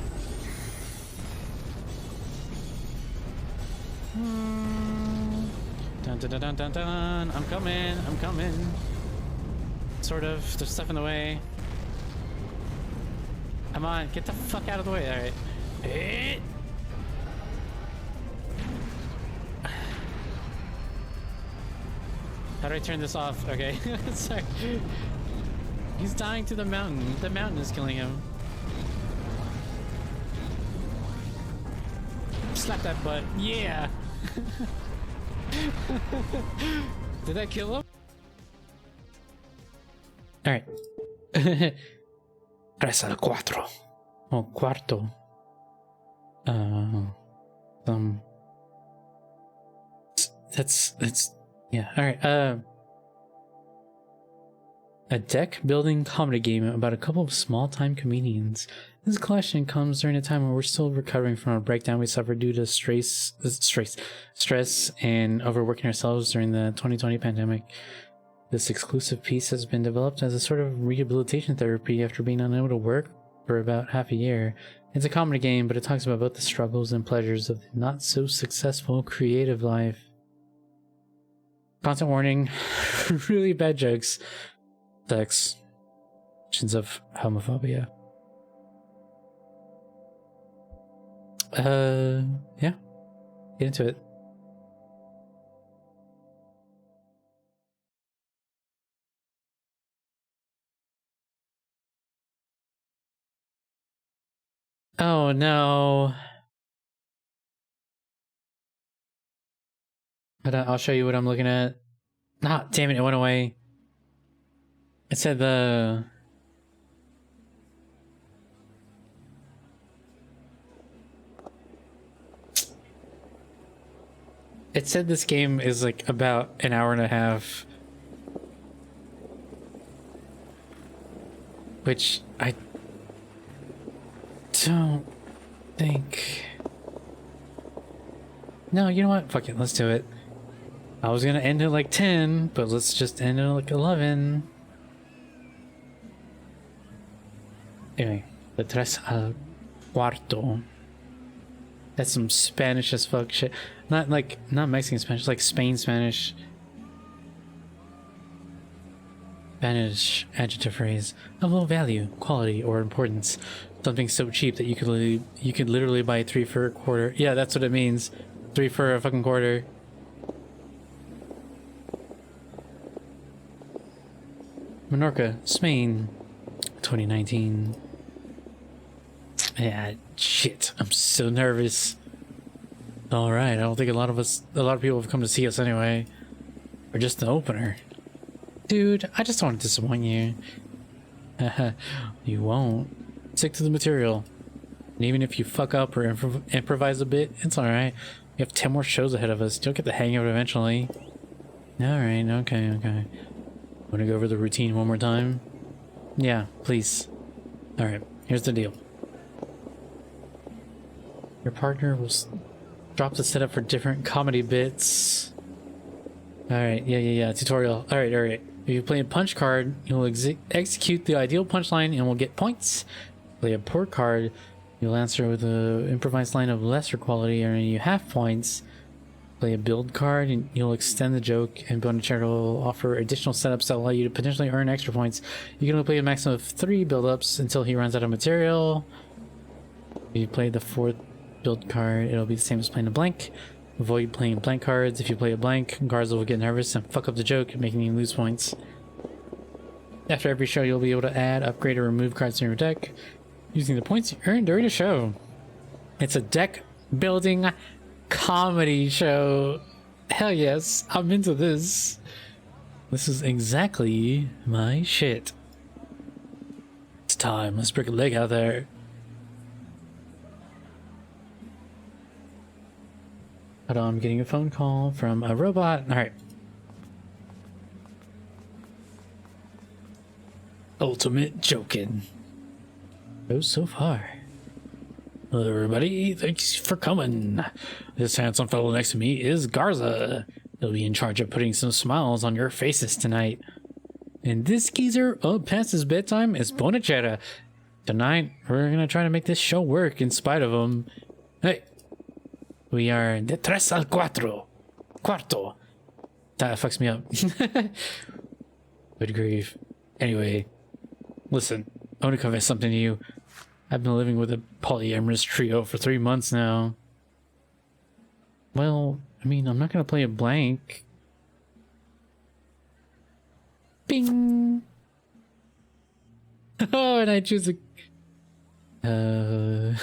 Dun dun dun dun dun dun. I'm coming. Sort of. There's stuff in the way. Come on, get the fuck out of the way. Alright. How do I turn this off? Okay. Sorry. He's dying to the mountain. The mountain is killing him. Slap that butt. Yeah! Did that kill him? Alright. 3 al 4. O cuarto. That's yeah. All right. A deck building comedy game about a couple of small-time comedians. This collection comes during a time when we're still recovering from a breakdown we suffered due to stress and overworking ourselves during the 2020 pandemic. This exclusive piece has been developed as a sort of rehabilitation therapy after being unable to work for about half a year. It's a comedy game, but it talks about both the struggles and pleasures of the not-so-successful creative life. Content warning, really bad jokes, sex, mentions of homophobia. Yeah, get into it. Oh no. But I'll show you what I'm looking at. Ah, damn it, it went away. It said the... It said this game is like about an hour and a half. Which I don't think... No, you know what? Fuck it, let's do it. I was gonna end at like 10, but let's just end at like 11. Anyway, the 3 al 4. That's some Spanish as fuck shit. Not Mexican Spanish, like Spain Spanish. Spanish adjective phrase of low value, quality, or importance. Something so cheap that you could literally buy 3 for a quarter. Yeah, that's what it means. 3 for a fucking quarter. Menorca, Spain, 2019. Yeah, shit. I'm so nervous. All right, I don't think a lot of people have come to see us anyway. Or just the opener? Dude, I just don't want to disappoint you. You won't. Stick to the material. And even if you fuck up or improvise a bit, it's alright. We have 10 more shows ahead of us. You'll get the hang of it eventually. Alright, okay. Wanna go over the routine one more time? Yeah, please. Alright, here's the deal. Your partner will drop the setup for different comedy bits. Alright, yeah. Tutorial. Alright. If you play a punch card, you'll execute the ideal punchline and will get points. Play a poor card, you'll answer with an improvised line of lesser quality, earning you half points. Play a build card, and you'll extend the joke, and Bonachera will offer additional setups that allow you to potentially earn extra points. You can only play a maximum of 3 build-ups until he runs out of material. If you play the 4th build card, it'll be the same as playing a blank. Avoid playing blank cards. If you play a blank, Garza will get nervous and fuck up the joke, making you lose points. After every show, you'll be able to add, upgrade, or remove cards in your deck using the points you earned during the show. It's a deck building comedy show. Hell yes, I'm into this. This is exactly my shit. It's time. Let's break a leg out there. Hold on, I'm getting a phone call from a robot. Alright. Ultimate joking. Goes so far. Hello everybody, thanks for coming. This handsome fellow next to me is Garza. He'll be in charge of putting some smiles on your faces tonight. And this geezer up past his bedtime is Bonachera. Tonight, we're gonna try to make this show work in spite of him. Hey, we are de tres al cuatro. Cuarto. That fucks me up. Good grief. Anyway, listen, I want to confess something to you. I've been living with a polyamorous trio for 3 months now. Well, I mean, I'm not gonna play a blank. Bing! Oh, and I choose a... I've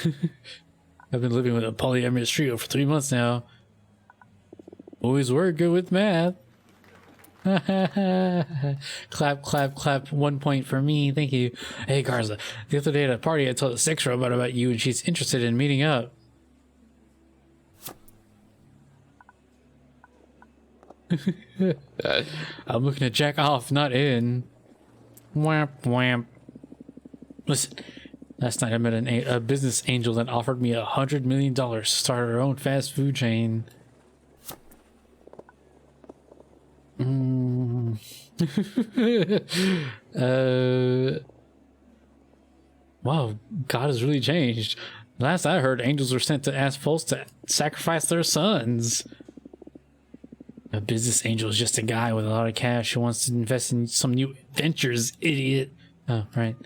been living with a polyamorous trio for 3 months now. Always were good with math. Clap, clap, clap. 1 point for me. Thank you. Hey, Garza. The other day at a party, I told a sex robot about you, and she's interested in meeting up. I'm looking to jack off, not in. Whamp, whamp. Listen, last night I met a business angel that offered me $100 million to start her own fast food chain. Wow, God has really changed. Last I heard, angels were sent to ask folks to sacrifice their sons. A business angel is just a guy with a lot of cash who wants to invest in some new ventures, idiot. Oh, right.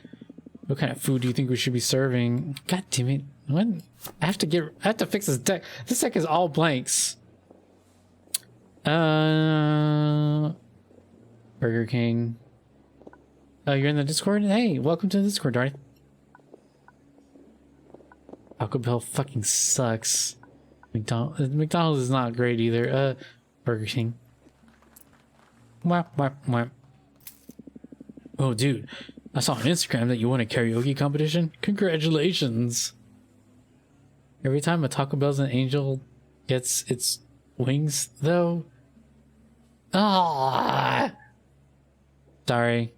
What kind of food do you think we should be serving? God damn it. When I have to fix this deck. This deck is all blanks. Burger King. Oh, you're in the Discord? Hey, welcome to the Discord, Darth. Taco Bell fucking sucks. McDonald's is not great either. Burger King. Whap, whap, whap. Oh, dude. I saw on Instagram that you won a karaoke competition. Congratulations. Every time a Taco Bell's an angel gets its wings, though. Ah. Sorry.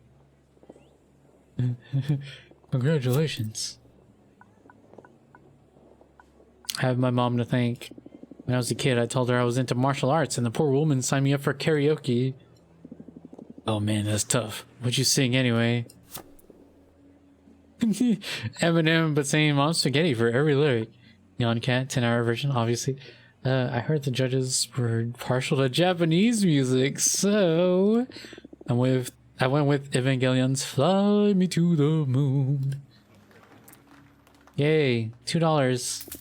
Congratulations. I have my mom to thank. When I was a kid, I told her I was into martial arts, and the poor woman signed me up for karaoke. Oh man, that's tough. What'd you sing anyway? Eminem, but saying Mom Spaghetti for every lyric. Neon Cat, 10-hour version, obviously. I heard the judges were partial to Japanese music, so I went with Evangelion's Fly Me to the Moon. Yay, $2.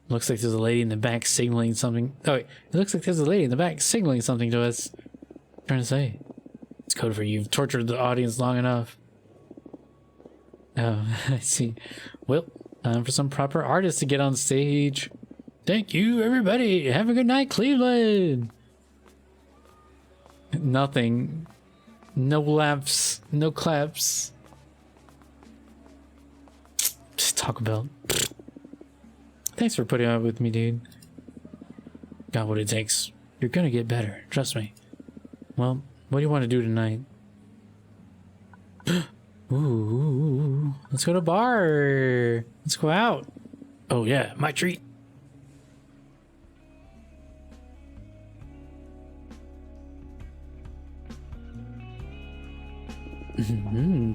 Looks like there's a lady in the back signaling something. Oh wait, it looks like there's a lady in the back signaling something to us. What are you trying to say? It's code for you've tortured the audience long enough. Oh, I see. Well, time for some proper artists to get on stage. Thank you, everybody. Have a good night, Cleveland. nothing. No laughs, no claps. Just Taco Bell. Thanks for putting up with me, dude. Got what it takes. You're gonna get better, trust me. Well, what do you want to do tonight? Ooh, let's go to a bar. Let's go out. Oh yeah, my treat.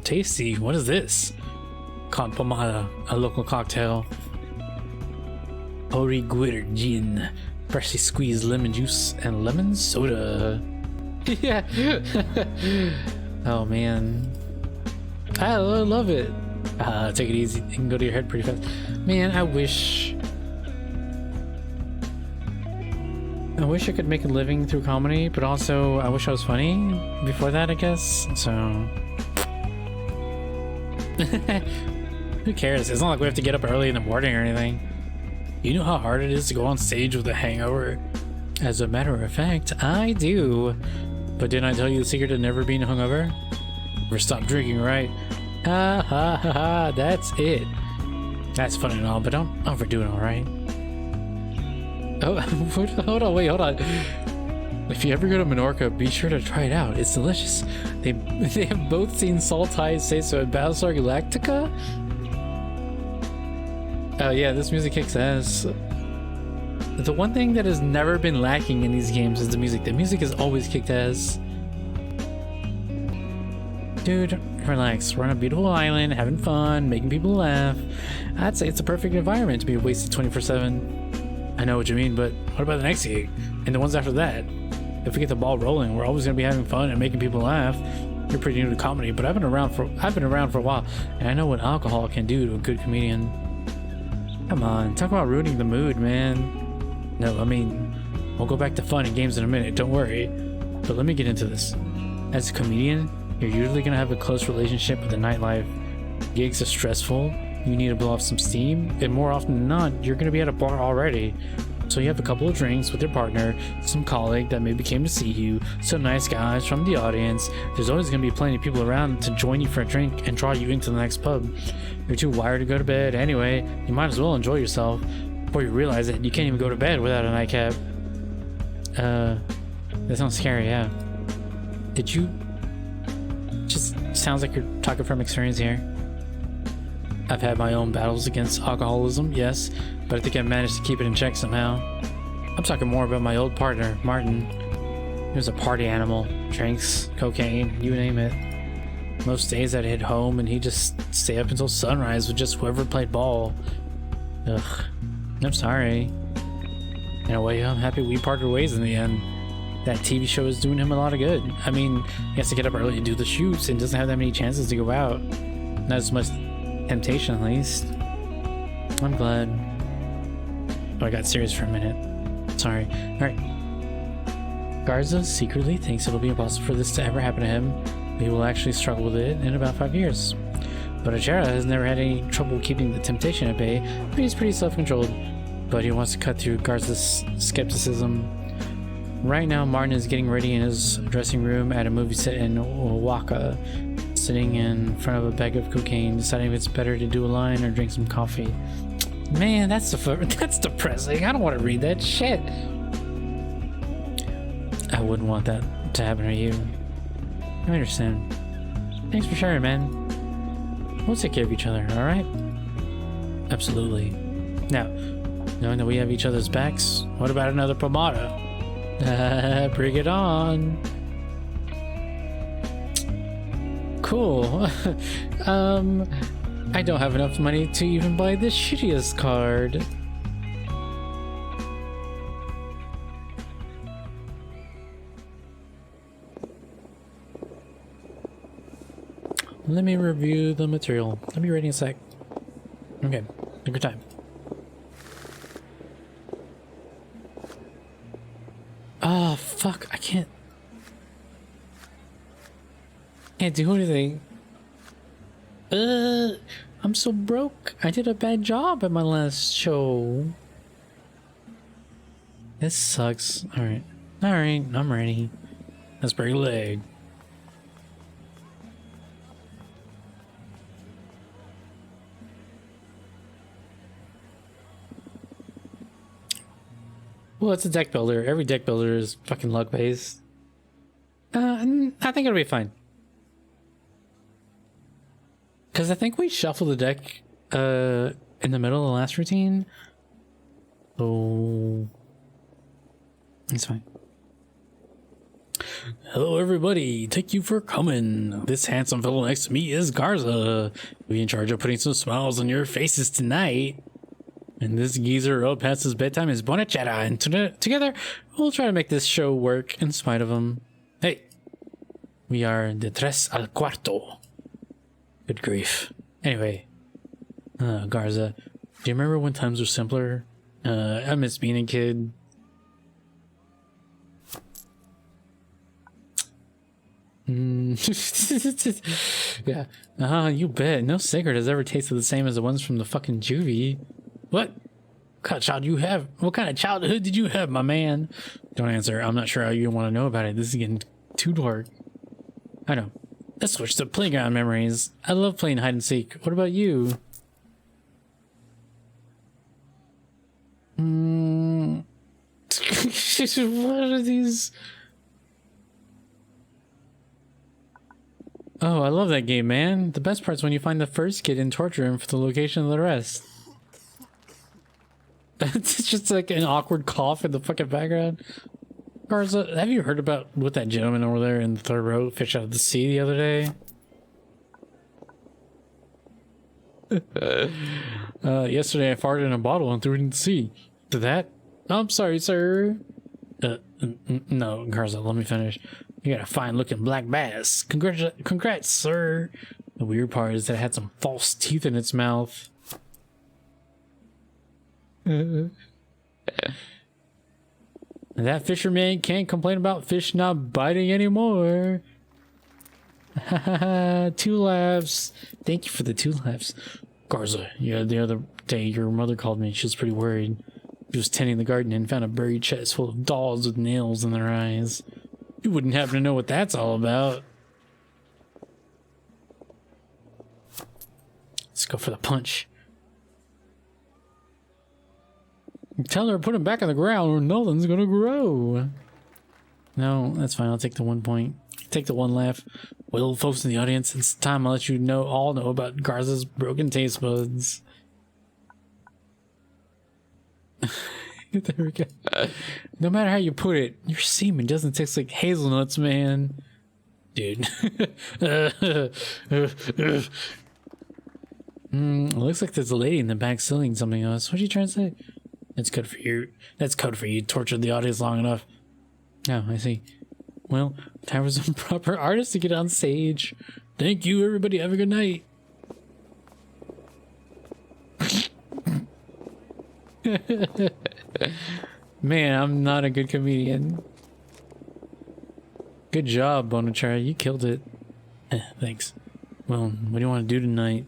Tasty. What is this? Con Pomada, a local cocktail. Origuir gin, freshly squeezed lemon juice, and lemon soda. Yeah. Oh man, I love it. Take it easy. It can go to your head pretty fast. Man, I wish I could make a living through comedy, but also I wish I was funny before that, I guess. So who cares? It's not like we have to get up early in the morning or anything. You know how hard it is to go on stage with a hangover? As a matter of fact, I do. But didn't I tell you the secret to never being hungover? Never stop drinking, right? Ha ha ha ha, that's it. That's fun and all, but don't overdo it, alright? Oh, hold on, wait, hold on. If you ever go to Menorca, be sure to try it out. It's delicious. They have both seen Saltire say so at Battlestar Galactica? Oh yeah, this music kicks ass. The one thing that has never been lacking in these games is the music. The music has always kicked ass. Dude, relax. We're on a beautiful island, having fun, making people laugh. I'd say it's a perfect environment to be wasted 24/7. I know what you mean, but what about the next gig? And the ones after that? If we get the ball rolling, we're always gonna be having fun and making people laugh. You're pretty new to comedy, but I've been around for a while, and I know what alcohol can do to a good comedian. Come on, talk about ruining the mood, man. No, I mean, we'll go back to fun and games in a minute, don't worry. But let me get into this. As a comedian, you're usually gonna have a close relationship with the nightlife. Gigs are stressful, you need to blow off some steam, and more often than not, you're gonna be at a bar already. So you have a couple of drinks with your partner, some colleague that maybe came to see you, some nice guys from the audience. There's always going to be plenty of people around to join you for a drink and draw you into the next pub. You're too wired to go to bed anyway, you might as well enjoy yourself before you realize that you can't even go to bed without a nightcap. That sounds scary, yeah. Did you... Just sounds like you're talking from experience here. I've had my own battles against alcoholism, yes, but I think I managed to keep it in check somehow. I'm talking more about my old partner, Martin. He was a party animal. Drinks, cocaine, you name it. Most days I'd hit home and he'd just stay up until sunrise with just whoever played ball. Ugh. I'm sorry. In a way, I'm happy we parted ways in the end. That TV show is doing him a lot of good. I mean, he has to get up early to do the shoots and doesn't have that many chances to go out. Not as much temptation, at least. I'm glad. Oh, I got serious for a minute. Sorry. Alright. Garza secretly thinks it'll be impossible for this to ever happen to him, but he will actually struggle with it in about 5 years. But Achara has never had any trouble keeping the temptation at bay, but he's pretty self-controlled. But he wants to cut through Garza's skepticism. Right now, Martin is getting ready in his dressing room at a movie set in Oaxaca, sitting in front of a bag of cocaine, deciding if it's better to do a line or drink some coffee. Man, that's depressing. I don't want to read that shit. I wouldn't want that to happen to you. I understand. Thanks for sharing, man. We'll take care of each other, alright? Absolutely. Now, knowing that we have each other's backs, what about another pomada? Bring it on. Cool. I don't have enough money to even buy the shittiest card. Let me review the material. I'll be ready in a sec. Okay, take your time. Ah, fuck, I can't do anything. I'm so broke. I did a bad job at my last show. This sucks. Alright, I'm ready. Let's break a leg. Well, it's a deck builder. Every deck builder is fucking luck based. I think it'll be fine. Because I think we shuffled the deck in the middle of the last routine. So it's fine. Hello everybody, thank you for coming. This handsome fellow next to me is Garza. We'll be in charge of putting some smiles on your faces tonight. And this geezer up past his bedtime is Bonachera, and together we'll try to make this show work in spite of him. Hey, we are de tres al cuarto. Good grief. Anyway, Garza, do you remember when times were simpler? I miss being a kid. Yeah, you bet. No cigarette has ever tasted the same as the ones from the fucking juvie. What kind of child you have? What kind of childhood did you have, my man? Don't answer. I'm not sure how you want to know about it. This is getting too dark. I know. Let's switch to playground memories. I love playing hide and seek. What about you? What are these? Oh, I love that game, man. The best part's when you find the first kid and torture him for the location of the rest. It's just like an awkward cough in the fucking background. Garza, have you heard about what that gentleman over there in the third row fished out of the sea the other day? Yesterday I farted in a bottle and threw it in the sea. Did that? I'm sorry, sir. No, Garza, let me finish. You got a fine-looking black bass. Congrats, sir. The weird part is that it had some false teeth in its mouth. That fisherman can't complain about fish not biting anymore. 2 laughs. Thank you for the 2 laughs. Garza, yeah, the other day your mother called me. She was pretty worried. She was tending the garden and found a buried chest full of dolls with nails in their eyes. You wouldn't happen to know what that's all about. Let's go for the punch. Tell her to put him back on the ground or nothing's gonna grow. No, that's fine. I'll take the 1 point. Take the 1 laugh. Well, folks in the audience, it's time I'll let you all know about Garza's broken taste buds. There we go. No matter how you put it, your semen doesn't taste like hazelnuts, man. Dude. Looks like there's a lady in the back selling something else. What are you trying to say? That's code for you. That's code for you. Tortured the audience long enough. Oh, I see. Well, time for some proper artists to get on stage. Thank you, everybody. Have a good night. Man, I'm not a good comedian. Good job, Bonachara. You killed it. Thanks. Well, what do you want to do tonight?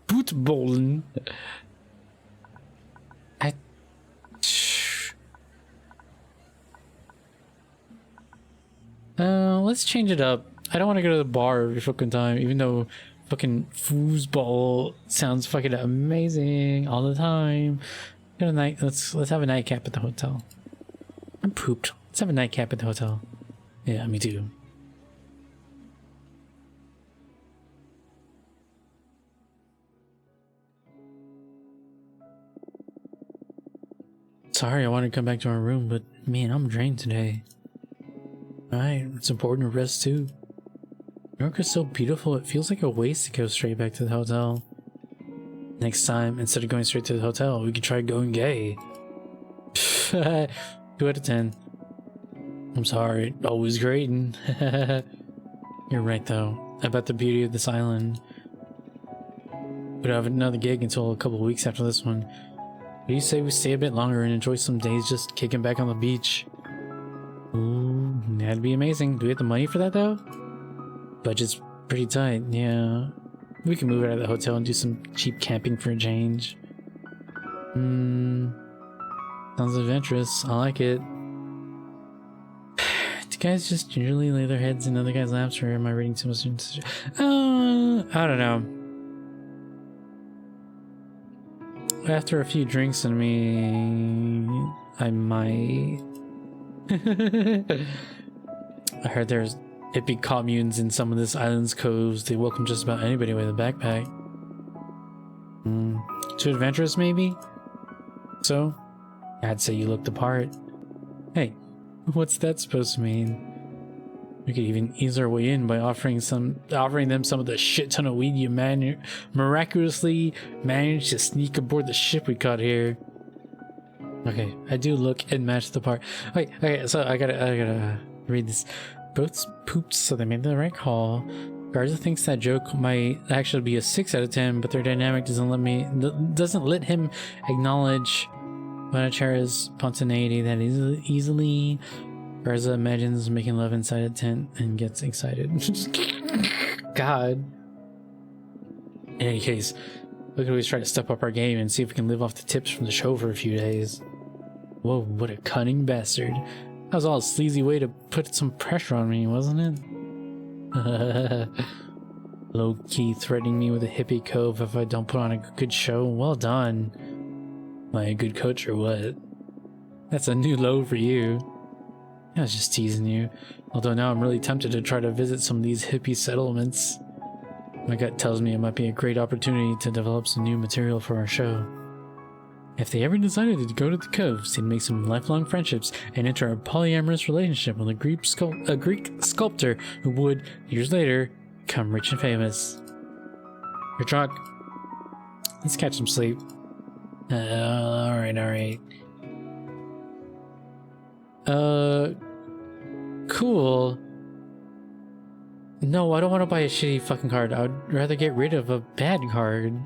Boot bowling. Let's change it up. I don't want to go to the bar every fucking time, even though fucking foosball sounds fucking amazing all the time. Got a night. Let's have a nightcap at the hotel. I'm pooped. Let's have a nightcap at the hotel. Yeah, me too. Sorry, I wanted to come back to our room, but man, I'm drained today. Alright, it's important to rest too. New York is so beautiful, it feels like a waste to go straight back to the hotel. Next time, instead of going straight to the hotel, we could try going gay. 2 out of 10. I'm sorry, always grading. You're right though, about the beauty of this island. We'd have another gig until a couple of weeks after this one. What do you say we stay a bit longer and enjoy some days just kicking back on the beach? Ooh, that'd be amazing. Do we have the money for that though? Budget's pretty tight, yeah. We can move out of the hotel and do some cheap camping for a change. Sounds adventurous. I like it. guys just gingerly lay their heads in other guys' laps, or am I reading too much? I don't know. After a few drinks in me, I might. I heard there's hippie communes in some of this island's coves. They welcome just about anybody with a backpack. Too adventurous, maybe? So, I'd say you look the part. Hey, what's that supposed to mean? We could even ease our way in by offering them some of the shit ton of weed you miraculously managed to sneak aboard the ship we caught here. Okay, I do look and match the part. Wait, okay, so I gotta read this. Both pooped, so they made the right call. Garza thinks that joke might actually be a 6 out of 10, but their dynamic doesn't let him acknowledge Bonachara's spontaneity that easily. Garza imagines making love inside a tent and gets excited. God. In any case, we could always try to step up our game and see if we can live off the tips from the show for a few days. Whoa, what a cunning bastard. That was all a sleazy way to put some pressure on me, wasn't it? Low-key threatening me with a hippie cove if I don't put on a good show. Well done. Am I a good coach or what? That's a new low for you. I was just teasing you. Although now I'm really tempted to try to visit some of these hippie settlements. My gut tells me it might be a great opportunity to develop some new material for our show. If they ever decided to go to the coves, they'd make some lifelong friendships and enter a polyamorous relationship with a Greek sculptor who would, years later, become rich and famous. You're drunk. Let's catch some sleep. Alright. Cool. No, I don't want to buy a shitty fucking card. I would rather get rid of a bad card.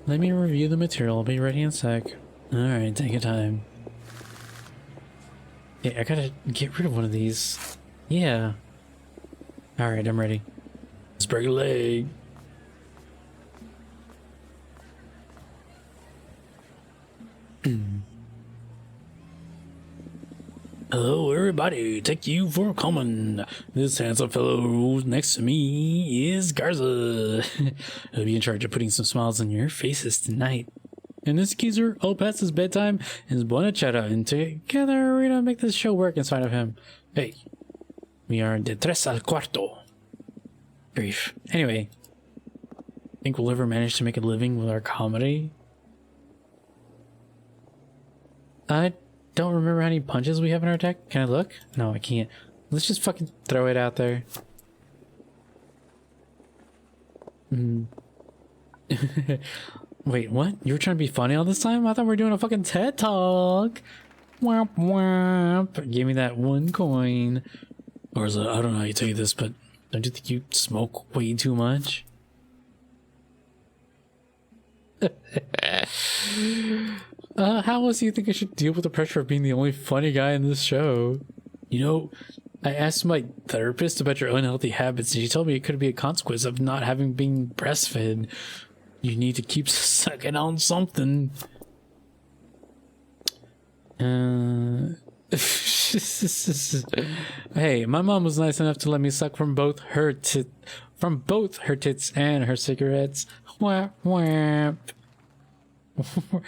Let me review the material. I'll be ready in a sec. Alright, take your time. Yeah, I gotta get rid of one of these. Yeah. Alright, I'm ready. Let's break a leg. Hello everybody, thank you for coming. This handsome fellow next to me is Garza. He'll be in charge of putting some smiles on your faces tonight. And this geezer all past his bedtime is Bonachara, and together we're gonna make this show work inside of him. Hey, we are de tres al cuarto. Grief. Anyway, think we'll ever manage to make a living with our comedy? I don't remember how many punches we have in our deck. Can I look? No, I can't. Let's just fucking throw it out there. Wait, what? You were trying to be funny all this time? I thought we were doing a fucking TED Talk. Womp womp. Give me that 1 coin. Or is it, I don't know how you tell you this, but don't you think you smoke way too much? How else do you think I should deal with the pressure of being the only funny guy in this show? You know, I asked my therapist about your unhealthy habits, and she told me it could be a consequence of not having been breastfed. You need to keep sucking on something. Hey, my mom was nice enough to let me suck from both her tits and her cigarettes. Whap whap. Hold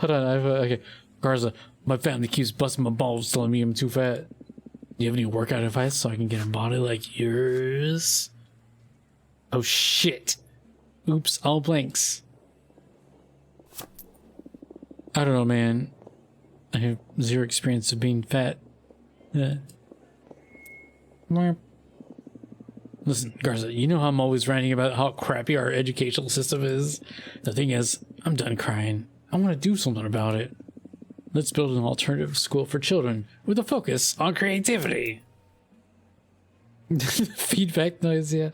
on, okay. Garza, my family keeps busting my balls telling me I'm too fat. Do you have any workout advice so I can get a body like yours? Oh shit. Oops, all blanks. I don't know, man. I have zero experience of being fat. Listen, Garza, you know how I'm always ranting about how crappy our educational system is? The thing is, I'm done crying. I want to do something about it. Let's build an alternative school for children with a focus on creativity. Feedback noise, yeah.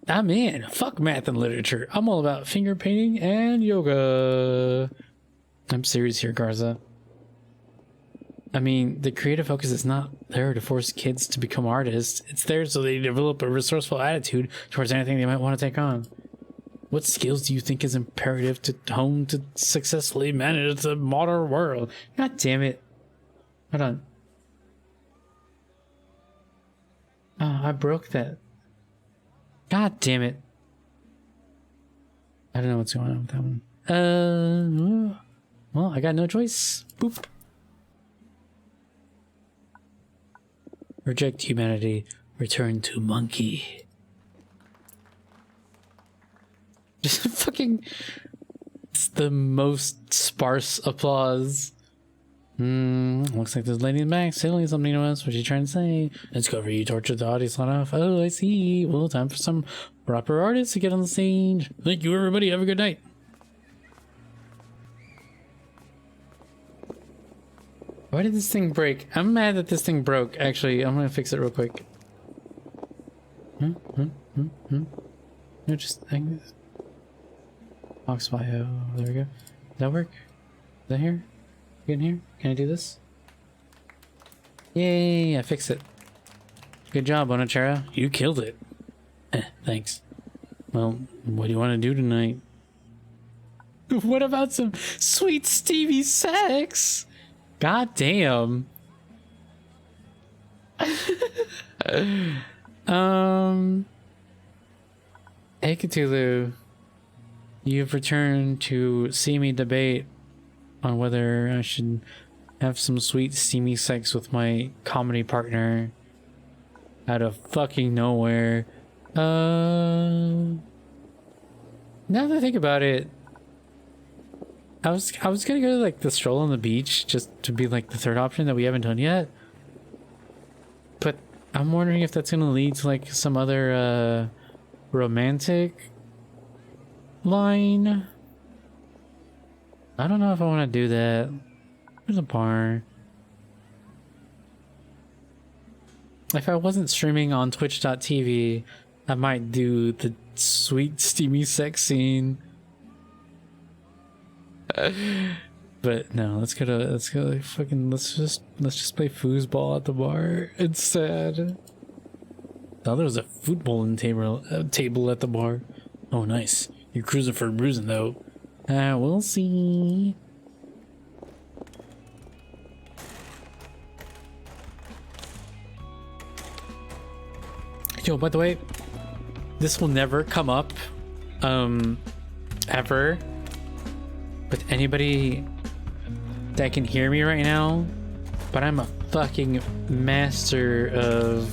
I'm in. Fuck math and literature. I'm all about finger painting and yoga. I'm serious here, Garza. I mean, the creative focus is not there to force kids to become artists. It's there so they develop a resourceful attitude towards anything they might want to take on. What skills do you think is imperative to hone to successfully manage the modern world? God damn it. Hold on. Oh, I broke that. God damn it. I don't know what's going on with that one. Well, I got no choice. Boop. Reject humanity. Return to monkey. Just fucking... It's the most sparse applause. Looks like this lady in the back signaling something to us. What's she trying to say? Let's go over you tortured the audience lot off. Oh, I see. Well, time for some proper artists to get on the stage. Thank you, everybody. Have a good night. Why did this thing break? I'm mad that this thing broke. Actually, I'm gonna fix it real quick. No, just hang this. Box bio. There we go. Does that work? Is that here? Get in here? Can I do this? Yay! I fixed it. Good job, Bonachera. You killed it. Thanks. Well, what do you want to do tonight? What about some sweet Stevie sex? God damn. Hey Cthulhu, you've returned to see me debate on whether I should have some sweet steamy sex with my comedy partner out of fucking nowhere. Now that I think about it, I was gonna go to like the stroll on the beach just to be like the third option that we haven't done yet. But I'm wondering if that's gonna lead to like some other romantic line. I don't know if I want to do that. There's a bar. If I wasn't streaming on twitch.tv, I might do the sweet steamy sex scene. But no, let's just play foosball at the bar instead. Oh, there was a footballing table at the bar. Oh, nice. You're cruising for a bruising though. We'll see. Yo, by the way, this will never come up, ever. With anybody that can hear me right now, but I'm a fucking master of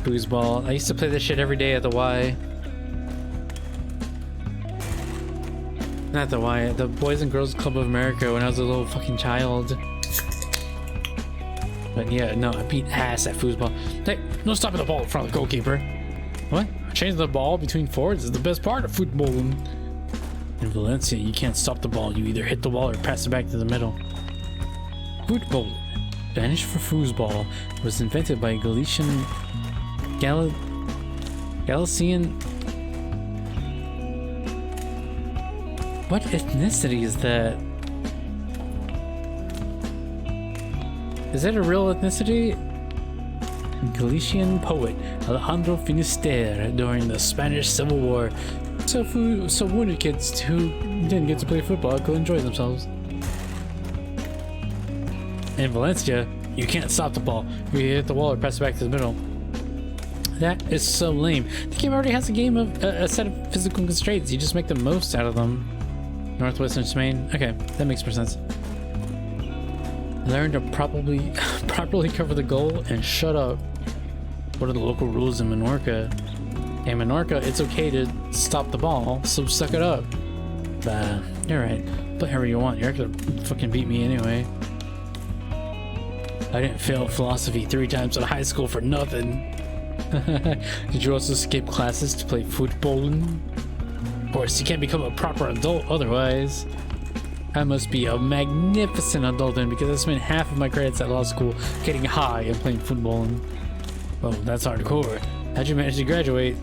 foosball. I used to play this shit every day at the Y. Not the Y, the Boys and Girls Club of America when I was a little fucking child. But yeah, no, I beat ass at foosball. Hey, no stopping the ball in front of the goalkeeper. What? Changing the ball between forwards is the best part of footballing. In Valencia, you can't stop the ball. You either hit the ball or pass it back to the middle. Football, Spanish for foosball, was invented by Galician... What ethnicity is that? Is that a real ethnicity? Galician poet Alejandro Finisterre during the Spanish Civil War. So wounded kids who didn't get to play football could enjoy themselves. In Valencia, you can't stop the ball. You hit the wall or pass it back to the middle. That is so lame. The game already has a set of physical constraints. You just make the most out of them. Northwestern Spain. Okay, that makes more sense. Learn to properly cover the goal and shut up. What are the local rules in Menorca? In Menorca, it's okay to stop the ball, so suck it up. You're right. Play however you want. You're gonna fucking beat me anyway. I didn't fail philosophy 3 times in high school for nothing. Did you also skip classes to play football? Of course, you can't become a proper adult otherwise. I must be a magnificent adult then, because I spent half of my credits at law school getting high and playing football. Oh, that's hardcore. How'd you manage to graduate?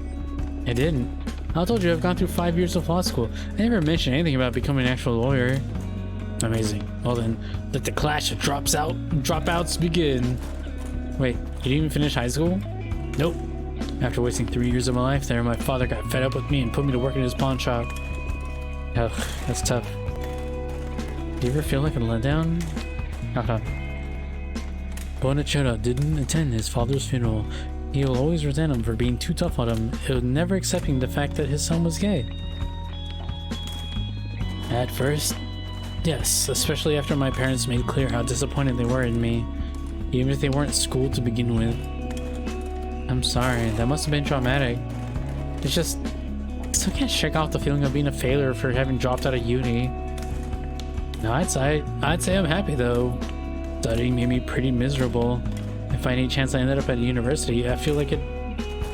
I didn't. I told you I've gone through 5 years of law school. I never mentioned anything about becoming an actual lawyer. Amazing. Well then, let the clash of dropouts begin. Wait, you didn't even finish high school? Nope. After wasting 3 years of my life there, my father got fed up with me and put me to work in his pawn shop. Ugh, that's tough. Do you ever feel like a letdown? Okay. Bonachera didn't attend his father's funeral. He will always resent him for being too tough on him, never accepting the fact that his son was gay. At first, yes, especially after my parents made clear how disappointed they were in me, even if they weren't schooled to begin with. I'm sorry, that must have been traumatic. It's just, I still can't shake off the feeling of being a failure for having dropped out of uni. No, I'd say I'm happy though. Studying made me pretty miserable. If by any chance I ended up at a university, I feel like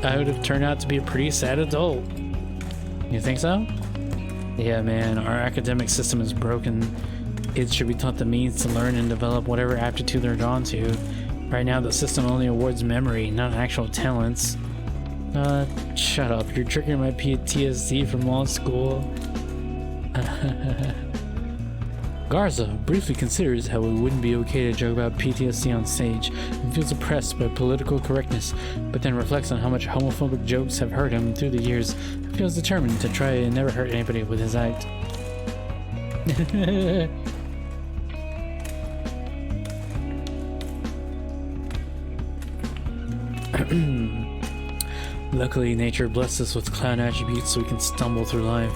I would have turned out to be a pretty sad adult. You think so? Yeah, man, our academic system is broken. Kids should be taught the means to learn and develop whatever aptitude they're drawn to. Right now, the system only awards memory, not actual talents. Shut up. You're triggering my PTSD from law school. Garza briefly considers how it wouldn't be okay to joke about PTSD on stage and feels oppressed by political correctness, but then reflects on how much homophobic jokes have hurt him through the years and feels determined to try and never hurt anybody with his act. Luckily, nature blessed us with clown attributes so we can stumble through life.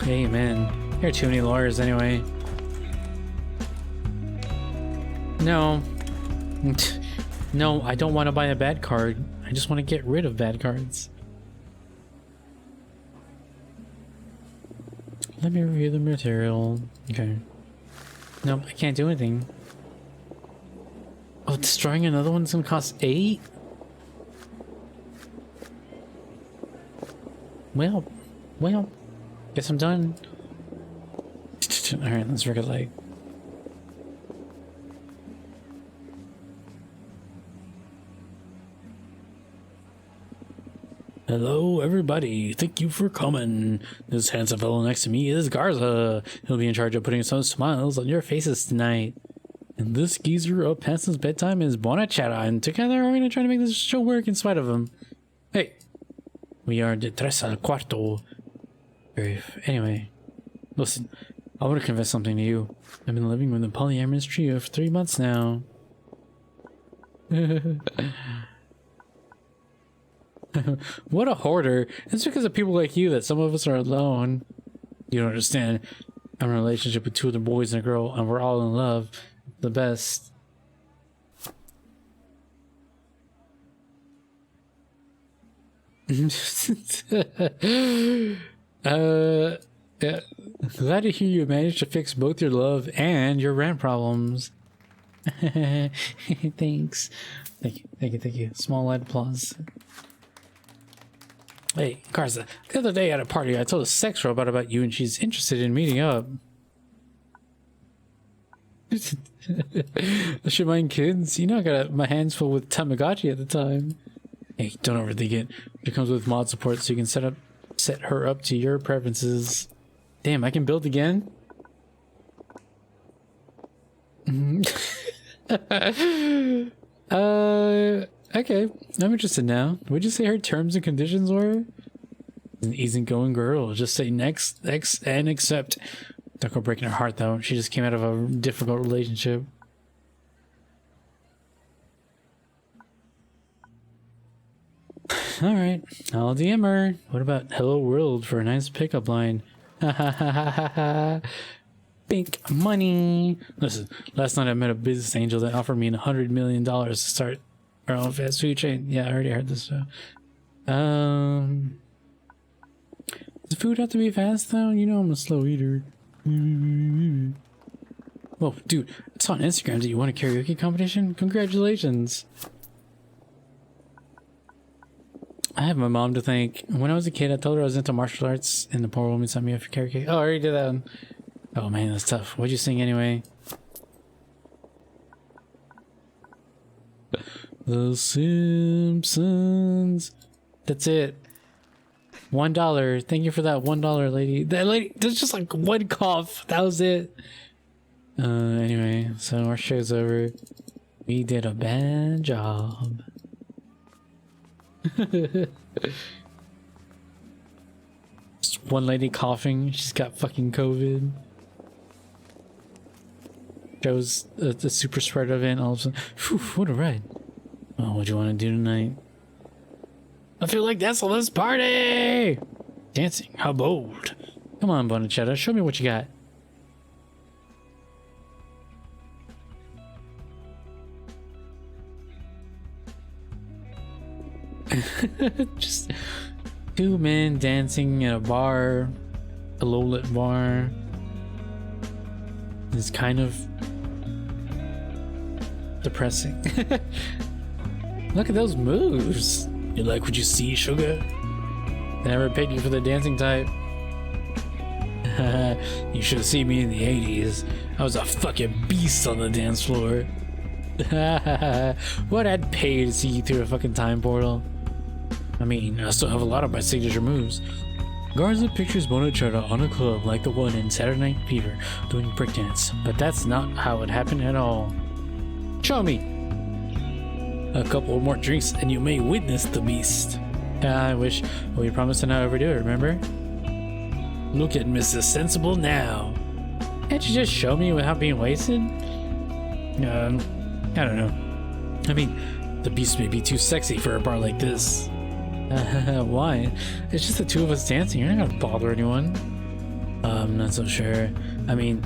Hey man, there are too many lawyers anyway. No. No, I don't want to buy a bad card. I just want to get rid of bad cards. Let me review the material. Okay. Nope, I can't do anything. Oh, destroying another one's gonna cost 8? Well, guess I'm done. Alright, let's regulate. Hello, everybody. Thank you for coming. This handsome fellow next to me is Garza. He'll be in charge of putting some smiles on your faces tonight. And this geezer up past his bedtime is Bonachera, and together we're going to try to make this show work in spite of him. Hey, we are de tres al cuarto. Anyway, listen, I want to confess something to you. I've been living with a polyamorous trio for 3 months now. What a hoarder. It's because of people like you that some of us are alone. You don't understand. I'm in a relationship with 2 other boys and a girl, and we're all in love. The best. Yeah. Glad to hear you managed to fix both your love and your rent problems. Thanks. Thank you. Small light applause. Hey, Garza, the other day at a party, I told a sex robot about you and she's interested in meeting up. Should mind kids? You know I got my hands full with Tamagotchi at the time. Hey, don't overthink it. It comes with mod support so you can set her up to your preferences. Damn, I can build again? Okay, I'm interested now. What'd you say her terms and conditions were? An easygoing girl. Just say next, and accept. Don't go breaking her heart though. She just came out of a difficult relationship. Alright, I'll DM her. What about hello world for a nice pickup line? Ha ha ha ha ha. Pink money. Listen, last night I met a business angel that offered me $100 million to start our own fast food chain. Yeah, I already heard this. Does the food have to be fast though? You know I'm a slow eater. Whoa, dude, I saw on Instagram that you won a karaoke competition. Congratulations. I have my mom to thank. When I was a kid, I told her I was into martial arts, and the poor woman signed me up for karaoke. Oh, I already did that one. Oh man, that's tough. What'd you sing anyway? The Simpsons. That's it. $1. Thank you for that $1, lady. That lady, there's just like one cough. That was it. Anyway, so our show's over. We did a bad job. Just one lady coughing. She's got fucking COVID. Shows the super spreader event. All of a sudden, phew, what a ride. Oh, what do you want to do tonight? I feel like dancing. Let's party! Dancing, how bold. Come on, Bonachetta, show me what you got. Just two men dancing at a bar, a low-lit bar. It's kind of depressing. Look at those moves. You like what you see, sugar? They never paid you for the dancing type. You should have seen me in the 80s. I was a fucking beast on the dance floor. What, I'd pay to see you through a fucking time portal? I mean, I still have a lot of my signature moves. Garza pictures Bonachetta on a club like the one in Saturday Night Fever doing breakdance, but that's not how it happened at all. Show me! A couple more drinks and you may witness the beast. I wish we promised to not overdo it, remember? Look at Mrs. Sensible now. Can't you just show me without being wasted? I don't know. I mean, the beast may be too sexy for a bar like this. Why? It's just the two of us dancing. You're not gonna bother anyone. I'm not so sure. I mean,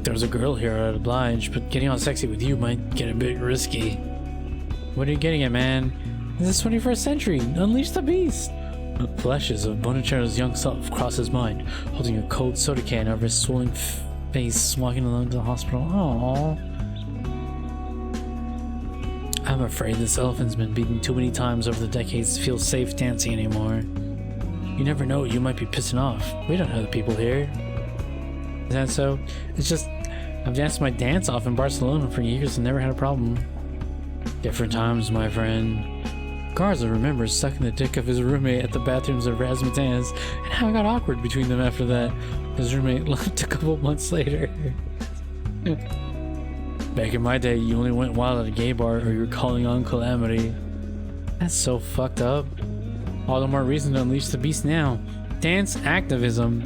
there was a girl here, I'd oblige, but getting all sexy with you might get a bit risky. What are you getting at, man? This is the 21st century. Unleash the beast. Flashes of Bonachetta's young self cross his mind, holding a cold soda can over his swollen face, walking along to the hospital. Aww. I'm afraid this elephant's been beaten too many times over the decades to feel safe dancing anymore. You never know, you might be pissing off. We don't know the people here. Is that so? It's just, I've danced my dance off in Barcelona for years and never had a problem. Different times, my friend. Garza remembers sucking the dick of his roommate at the bathrooms of Razmatan's and how it got awkward between them after that. His roommate left a couple months later. Back in my day, you only went wild at a gay bar or you were calling on Calamity. That's so fucked up. All the more reason to unleash the beast now. Dance activism.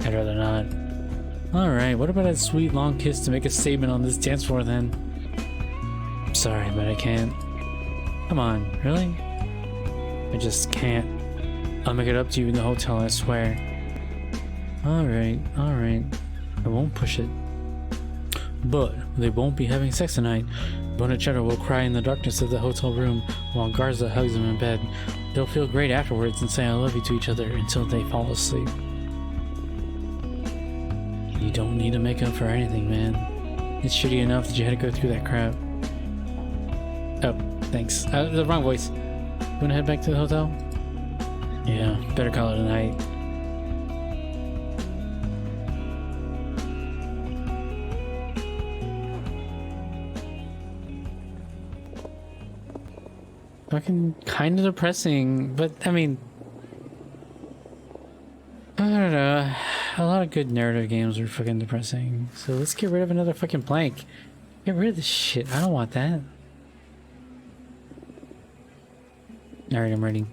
I'd rather not. Alright, what about that sweet long kiss to make a statement on this dance floor then? I'm sorry, but I can't. Come on, really? I just can't. I'll make it up to you in the hotel, I swear. Alright, alright. I won't push it. But they won't be having sex tonight. Bonachetta will cry in the darkness of the hotel room while Garza hugs him in bed. They'll feel great afterwards and say I love you to each other until they fall asleep. You don't need to make up for anything, man. It's shitty enough that you had to go through that crap. Oh, thanks. The wrong voice. You wanna head back to the hotel? Yeah, better call it a night. Fucking kind of depressing, but I mean, I don't know. A lot of good narrative games are fucking depressing. So let's get rid of another fucking plank. Get rid of this shit. I don't want that. Alright, I'm ready.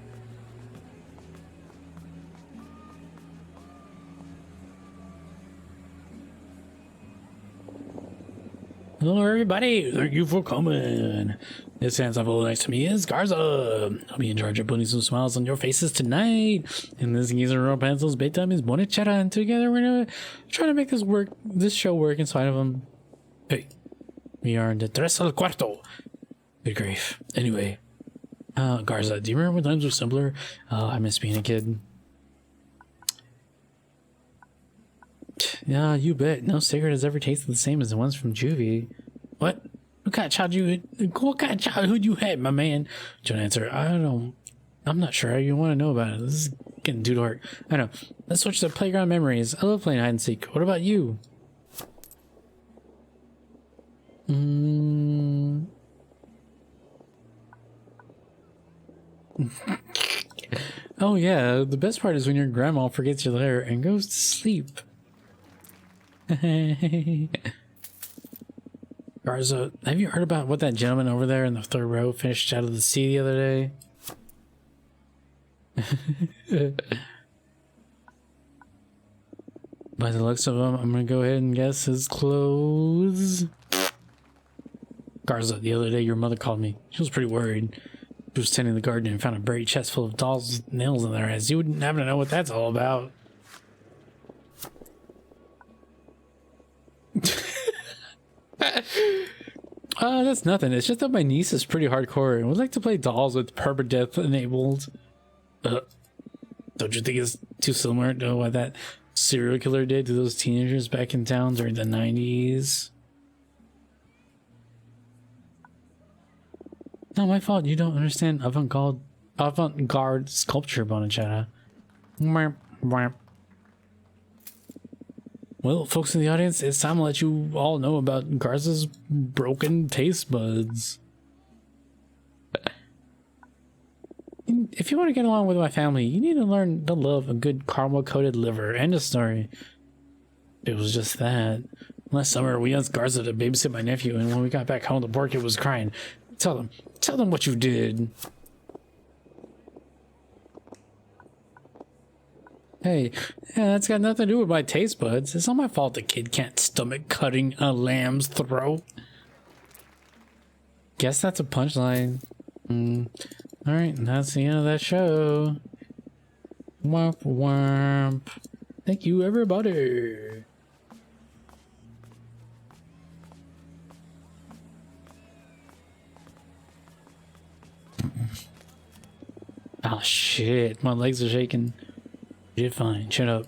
Hello everybody, thank you for coming. This handsome nice to me is Garza. I'll be in charge of putting some smiles on your faces tonight. And this Geezer Rapunzel's bedtime is Bonachetta, and together we're gonna try to make this show work in spite of him. Hey, we are in the Tres al Cuarto. Good grief. Anyway, Garza, do you remember when times were simpler? I miss being a kid. Yeah, you bet. No cigarette has ever tasted the same as the ones from Juvie. What? What kind of childhood you had, my man? John answer, I'm not sure how you want to know about it. This is getting too dark. I know. Let's switch to playground memories. I love playing hide and seek. What about you? Oh yeah, the best part is when your grandma forgets you're there and goes to sleep. Garza, have you heard about what that gentleman over there in the third row fished out of the sea the other day? By the looks of him, I'm gonna go ahead and guess his clothes. Garza, the other day your mother called me. She was pretty worried. She was tending the garden and found a buried chest full of dolls with nails in their heads. You wouldn't happen to know what that's all about. That's nothing. It's just that my niece is pretty hardcore and would like to play dolls with permadeath enabled. Don't you think it's too similar to what that serial killer did to those teenagers back in town during the 90s? Not my fault you don't understand avant-garde sculpture, Bonachetta. Well, folks in the audience, it's time to let you all know about Garza's broken taste buds. If you want to get along with my family, you need to learn to love a good caramel-coated liver. End of story. It was just that. Last summer, we asked Garza to babysit my nephew, and when we got back home, the poor kid was crying. Tell them what you did. Hey, yeah, that's got nothing to do with my taste buds. It's not my fault the kid can't stomach cutting a lamb's throat. Guess that's a punchline. Alright, that's the end of that show. Womp womp. Thank you, everybody. Oh shit, my legs are shaking. You're fine, shut up.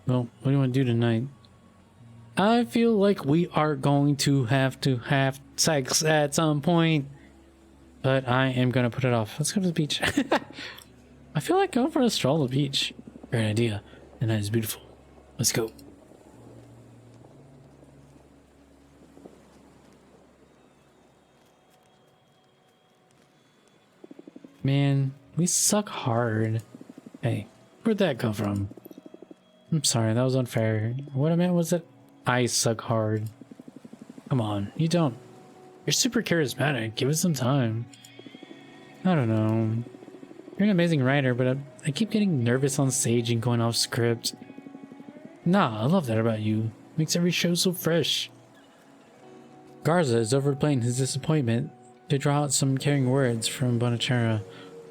Well, what do you want to do tonight? I feel like we are going to have sex at some point. But I am gonna put it off. Let's go to the beach. I feel like going for a stroll on the beach. Great idea. The night is beautiful. Let's go. Man, we suck hard. Hey, where'd that come from? I'm sorry, that was unfair. What I meant was that I suck hard. Come on, you don't. You're super charismatic. Give it some time. I don't know. You're an amazing writer, but I keep getting nervous on stage and going off script. Nah, I love that about you. Makes every show so fresh. Garza is overplaying his disappointment to draw out some caring words from Bonachera.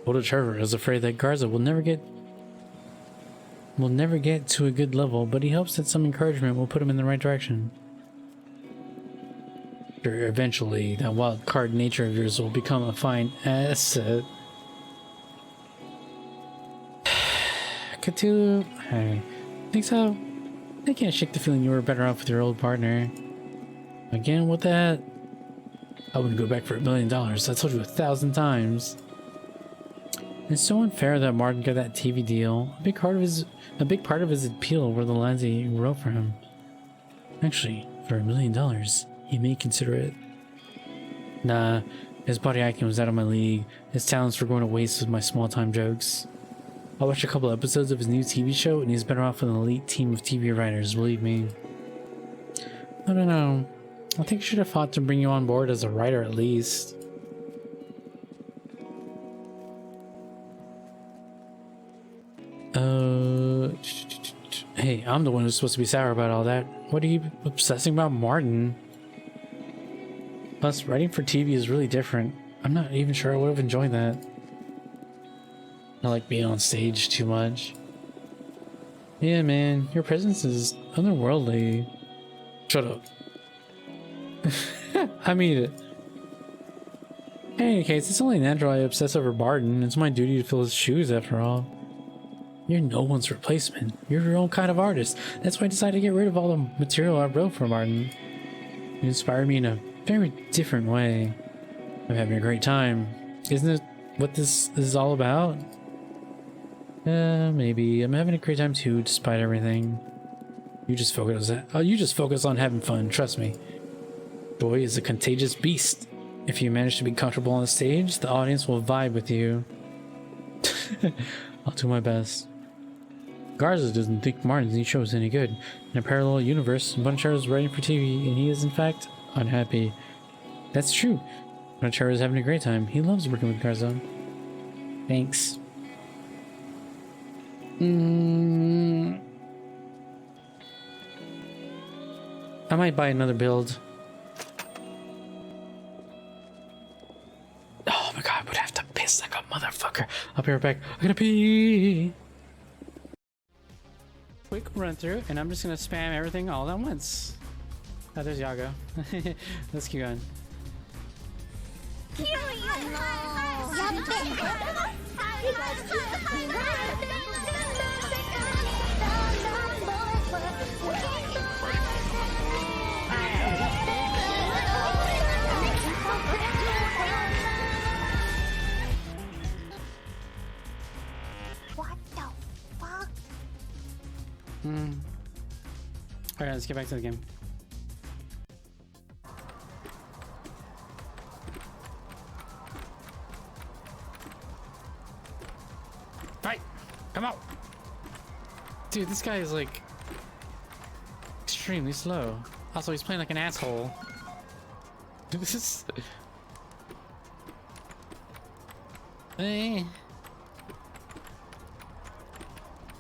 Bonachera is afraid that Garza will never get to a good level, but he hopes that some encouragement will put him in the right direction. Eventually, that wild card nature of yours will become a fine asset. Cthulhu, hey, think so? I can't shake the feeling you were better off with your old partner. Again, what that? I wouldn't go back for $1 million. I told you 1,000 times. It's so unfair that Martin got that TV deal. A big part of his appeal were the lines he wrote for him. Actually, for $1 million. He may consider it. Nah, his body acting was out of my league. His talents were going to waste with my small-time jokes. I watched a couple episodes of his new TV show, and he's better off with an elite team of TV writers, believe me. I don't know. I think I should have fought to bring you on board as a writer at least. Hey, I'm the one who's supposed to be sour about all that. What are you obsessing about Martin? Plus, writing for TV is really different. I'm not even sure I would have enjoyed that. I like being on stage too much. Yeah, man, your presence is otherworldly. Shut up. I mean it. In any case, it's only natural I obsess over Barton. It's my duty to fill his shoes after all. You're no one's replacement. You're your own kind of artist. That's why I decided to get rid of all the material I wrote for Martin. You inspired me in a very different way. I'm having a great time. Isn't it what this is all about? Maybe. I'm having a great time too, despite everything. You just focus on having fun, trust me. Joy is a contagious beast. If you manage to be comfortable on the stage, the audience will vibe with you. I'll do my best. Garza doesn't think Martin's new show is any good. In a parallel universe, Bonachera is writing for TV, and he is in fact unhappy. That's true. Nocharo is having a great time. He loves working with Garza. Thanks. I might buy another build. Oh my god, I would have to piss like a motherfucker. I'll be right back. I'm gonna pee. Quick run through, and I'm just gonna spam everything all at once. Oh, there's Yago. Let's keep going. What the fuck? Alright, let's get back to the game. Fight! Come out! Dude, this guy is like extremely slow. Also, he's playing like an asshole. This is.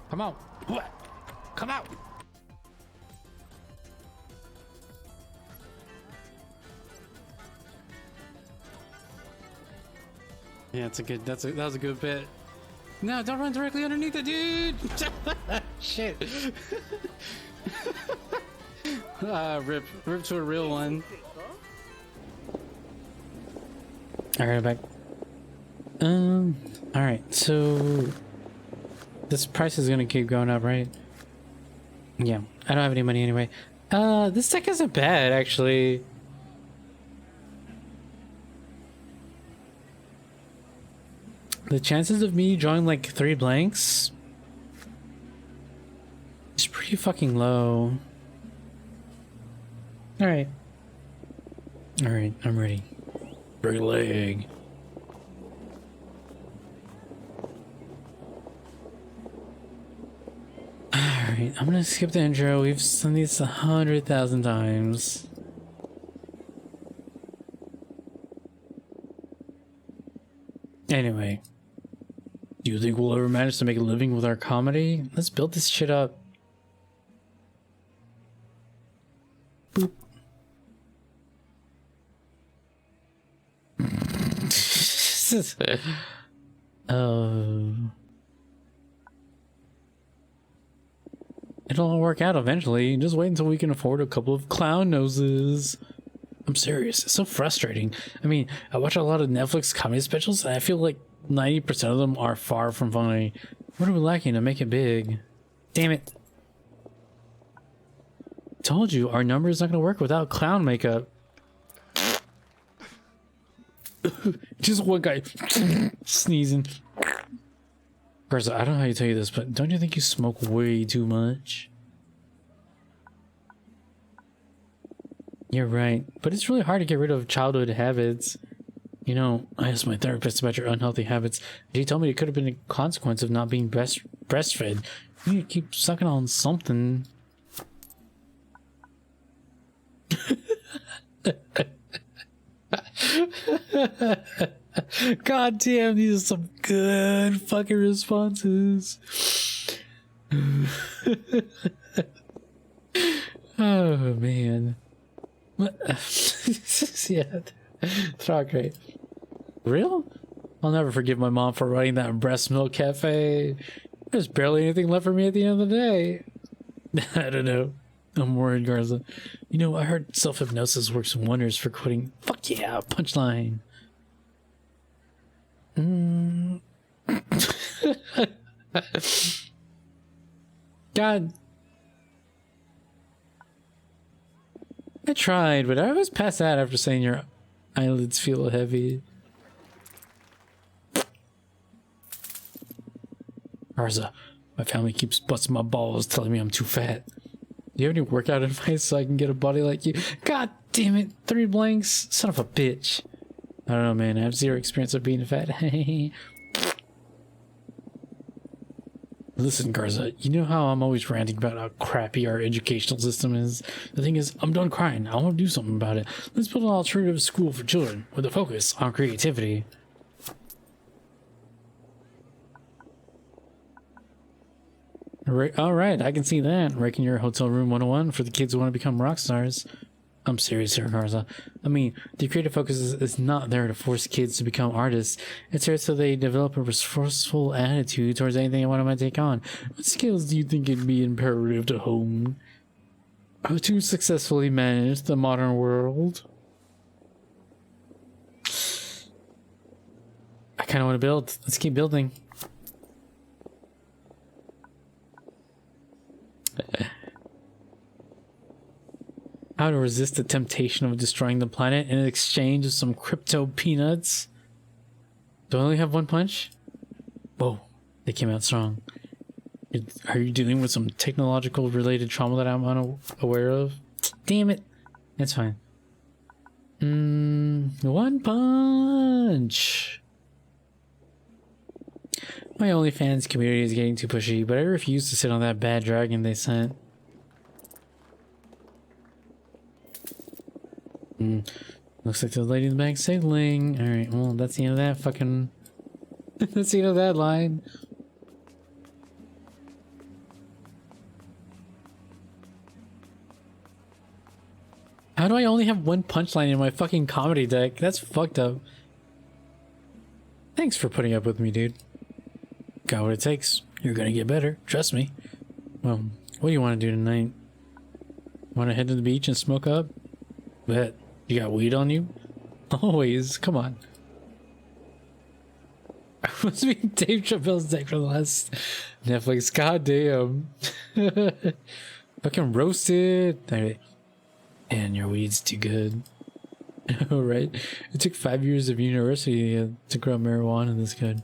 Come out! What? Come out! Yeah, that was a good bit. No, don't run directly underneath it, dude! Shit. Rip to a real one. Alright, back. Alright, so this price is gonna keep going up, right? Yeah, I don't have any money anyway. This deck isn't bad, actually. The chances of me drawing like 3 blanks is pretty fucking low. Alright. Alright, I'm ready. Bring leg. Alright, I'm gonna skip the intro. We've done this 100,000 times. Anyway. Do you think we'll ever manage to make a living with our comedy? Let's build this shit up. Boop. It'll all work out eventually. Just wait until we can afford a couple of clown noses. I'm serious. It's so frustrating. I mean, I watch a lot of Netflix comedy specials and I feel like 90% of them are far from funny. What are we lacking to make it big? Damn it. Told you, our number is not going to work without clown makeup. Just one guy sneezing. Garza, I don't know how you tell you this, but don't you think you smoke way too much? You're right, but it's really hard to get rid of childhood habits. You know, I asked my therapist about your unhealthy habits. She told me it could have been a consequence of not being breastfed. You need to keep sucking on something. God damn, these are some good fucking responses. Oh man. Yeah, it's not great. Real? I'll never forgive my mom for running that breast milk cafe. There's barely anything left for me at the end of the day. I don't know. I'm worried, Garza. You know, I heard self-hypnosis works wonders for quitting. Fuck yeah, punchline. God. I tried, but I always pass out after saying your eyelids feel heavy. Garza, my family keeps busting my balls telling me I'm too fat. Do you have any workout advice so I can get a body like you? God damn it, 3 blanks, son of a bitch. I don't know, man, I have 0 experience of being fat. Listen, Garza, you know how I'm always ranting about how crappy our educational system is? The thing is, I'm done crying. I want to do something about it. Let's build an alternative school for children with a focus on creativity. All right, I can see that. Wrecking your hotel room 101 for the kids who want to become rock stars. I'm serious here, Garza. I mean, the creative focus is not there to force kids to become artists. It's there so they develop a resourceful attitude towards anything they want to take on. What skills do you think it'd be imperative to hone to successfully manage the modern world? I kind of want to build. Let's keep building. How to resist the temptation of destroying the planet in exchange of some crypto peanuts. Do I only have one punch? Whoa, they came out strong. Are you dealing with some technological related trauma that I'm unaware of? Damn it. That's fine. One punch. My OnlyFans community is getting too pushy, but I refuse to sit on that bad dragon they sent. Looks like the lady in the back signaling. Alright, well, that's the end of that fucking... that's the end of that line. How do I only have one punchline in my fucking comedy deck? That's fucked up. Thanks for putting up with me, dude. Got what it takes. You're gonna get better. Trust me. Well, what do you want to do tonight? Want to head to the beach and smoke up? Bet. You got weed on you? Always. Come on. I must be Dave Chappelle's deck for the last Netflix. Goddamn. Fucking roasted. Alright. And your weed's too good. Alright. It took 5 years of university to grow marijuana this good.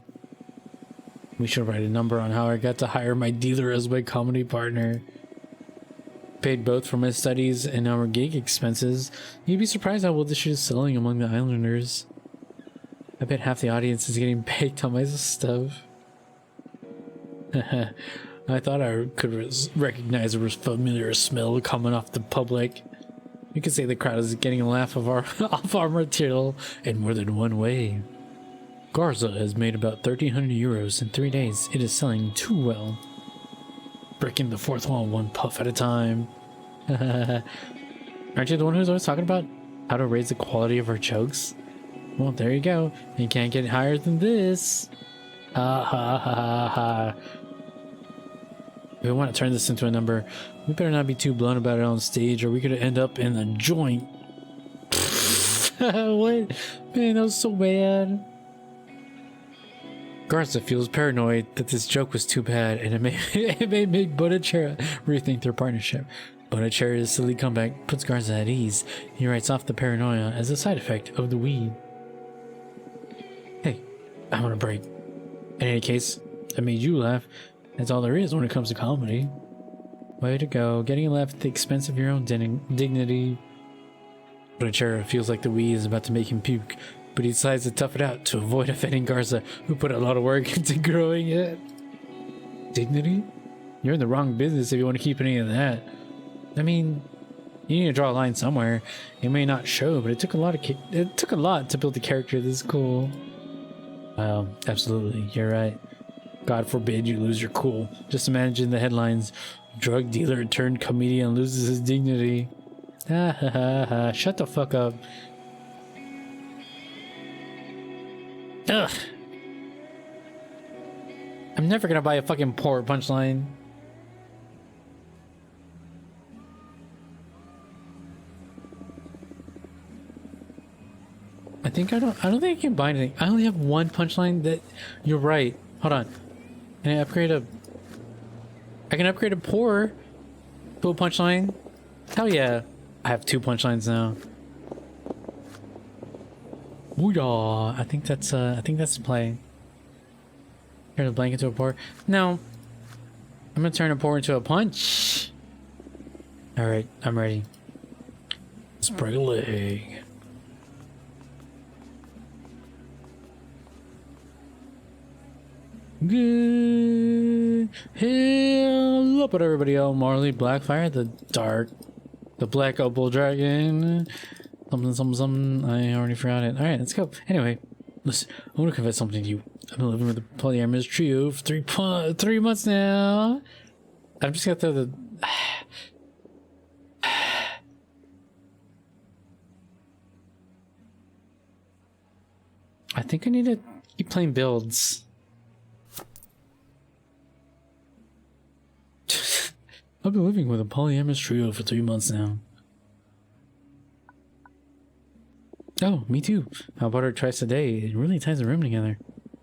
We should write a number on how I got to hire my dealer as my comedy partner. Paid both for my studies and our gig expenses. You'd be surprised how well this shit is selling among the islanders. I bet half the audience is getting baked on my stuff. I thought I could recognize a familiar smell coming off the public. You could say the crowd is getting a laugh of off our material in more than one way. Garza has made about 1,300 euros in 3 days. It is selling too well. Breaking the fourth wall one puff at a time. Aren't you the one who's always talking about how to raise the quality of our jokes? Well, there you go. You can't get higher than this. Ha ha ha ha ha. If we want to turn this into a number, we better not be too blunt about it on stage or we could end up in a joint. What? Man, that was so bad. Garza feels paranoid that this joke was too bad and it may make Bonachera rethink their partnership. Bonachera's silly comeback puts Garza at ease. He writes off the paranoia as a side effect of the weed. Hey, I want a break. In any case, I made you laugh. That's all there is when it comes to comedy. Way to go, getting a laugh at the expense of your own dignity. Bonachera feels like the weed is about to make him puke, but he decides to tough it out to avoid offending Garza, who put a lot of work into growing it. Dignity? You're in the wrong business if you want to keep any of that. I mean, you need to draw a line somewhere. It may not show, but it took a lot to build a character this cool. Well, absolutely, you're right. God forbid you lose your cool. Just imagine the headlines: drug dealer turned comedian loses his dignity. Ha ha ha ha! Shut the fuck up. Ugh. I'm never gonna buy a fucking poor punchline. I don't think I can buy anything. I only have one punchline. That you're right. Hold on. Can I upgrade a... I can upgrade a poor to a punchline. Hell yeah. I have 2 punchlines now. Booyah. I think that's the play. Turn a blanket to a pour. No. I'm gonna turn a pour into a punch. Alright, I'm ready. Let's break a leg. Good. Hell up, everybody. El Marley, Blackfire, the Black Opal Dragon. Something. I already forgot it. Alright, let's go. Anyway, listen, I want to confess something to you. I've been living with a polyamorous trio for 3 months now. I've just got the I think I need to keep playing builds. I've been living with a polyamorous trio for 3 months now. Oh, me too. I bought her twice a day. It really ties the room together.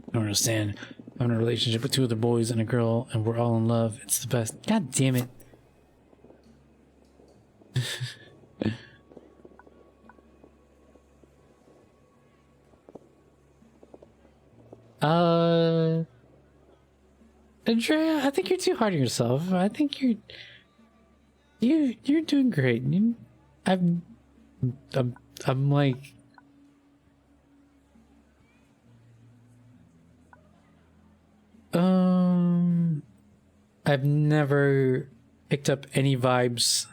I don't understand. I'm in a relationship with 2 other boys and a girl, and we're all in love. It's the best. God damn it. Andrea, I think you're too hard on yourself. I think you're doing great. I'm like, I've never picked up any vibes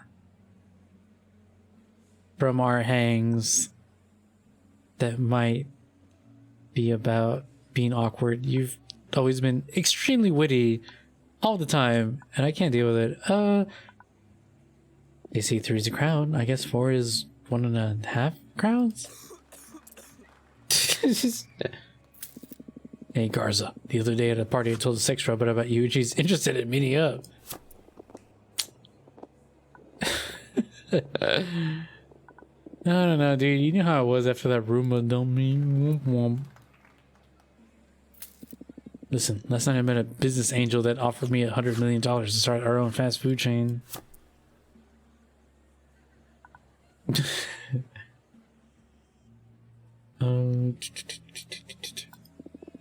from our hangs that might be about being awkward. You've always been extremely witty all the time, and I can't deal with it. They say 3 is a crown. I guess 4 is 1.5 crowns. Hey Garza, the other day at a party I told a sex robot about you and she's interested in meeting up. No, dude, you know how it was after that Roomba dummy. Listen, last night I met a business angel that offered me $100 million to start our own fast food chain.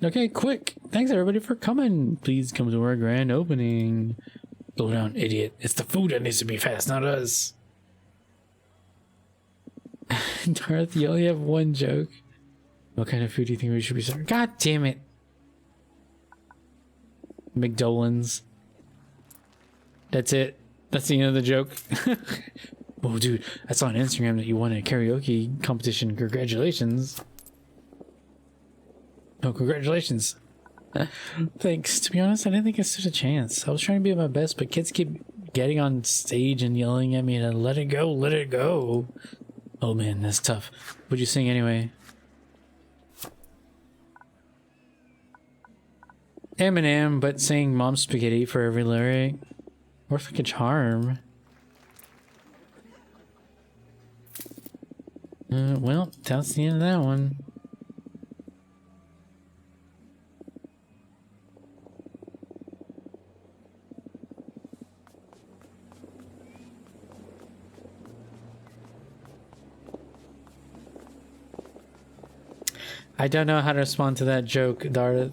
Okay, quick. Thanks everybody for coming. Please come to our grand opening. Slow down, idiot. It's the food that needs to be fast, not us. Darth, you only have one joke. What kind of food do you think we should be serving? God damn it. McDolans. That's it. That's the end of the joke. Oh, dude, I saw on Instagram that you won a karaoke competition. Congratulations. Oh, congratulations. Thanks. To be honest, I didn't think I stood a chance. I was trying to be at my best, but kids keep getting on stage and yelling at me to let it go, let it go. Oh man, that's tough. What'd you sing anyway? Eminem, but saying mom spaghetti for every lyric. Works like a charm. Well, that's the end of that one. I don't know how to respond to that joke, Darth.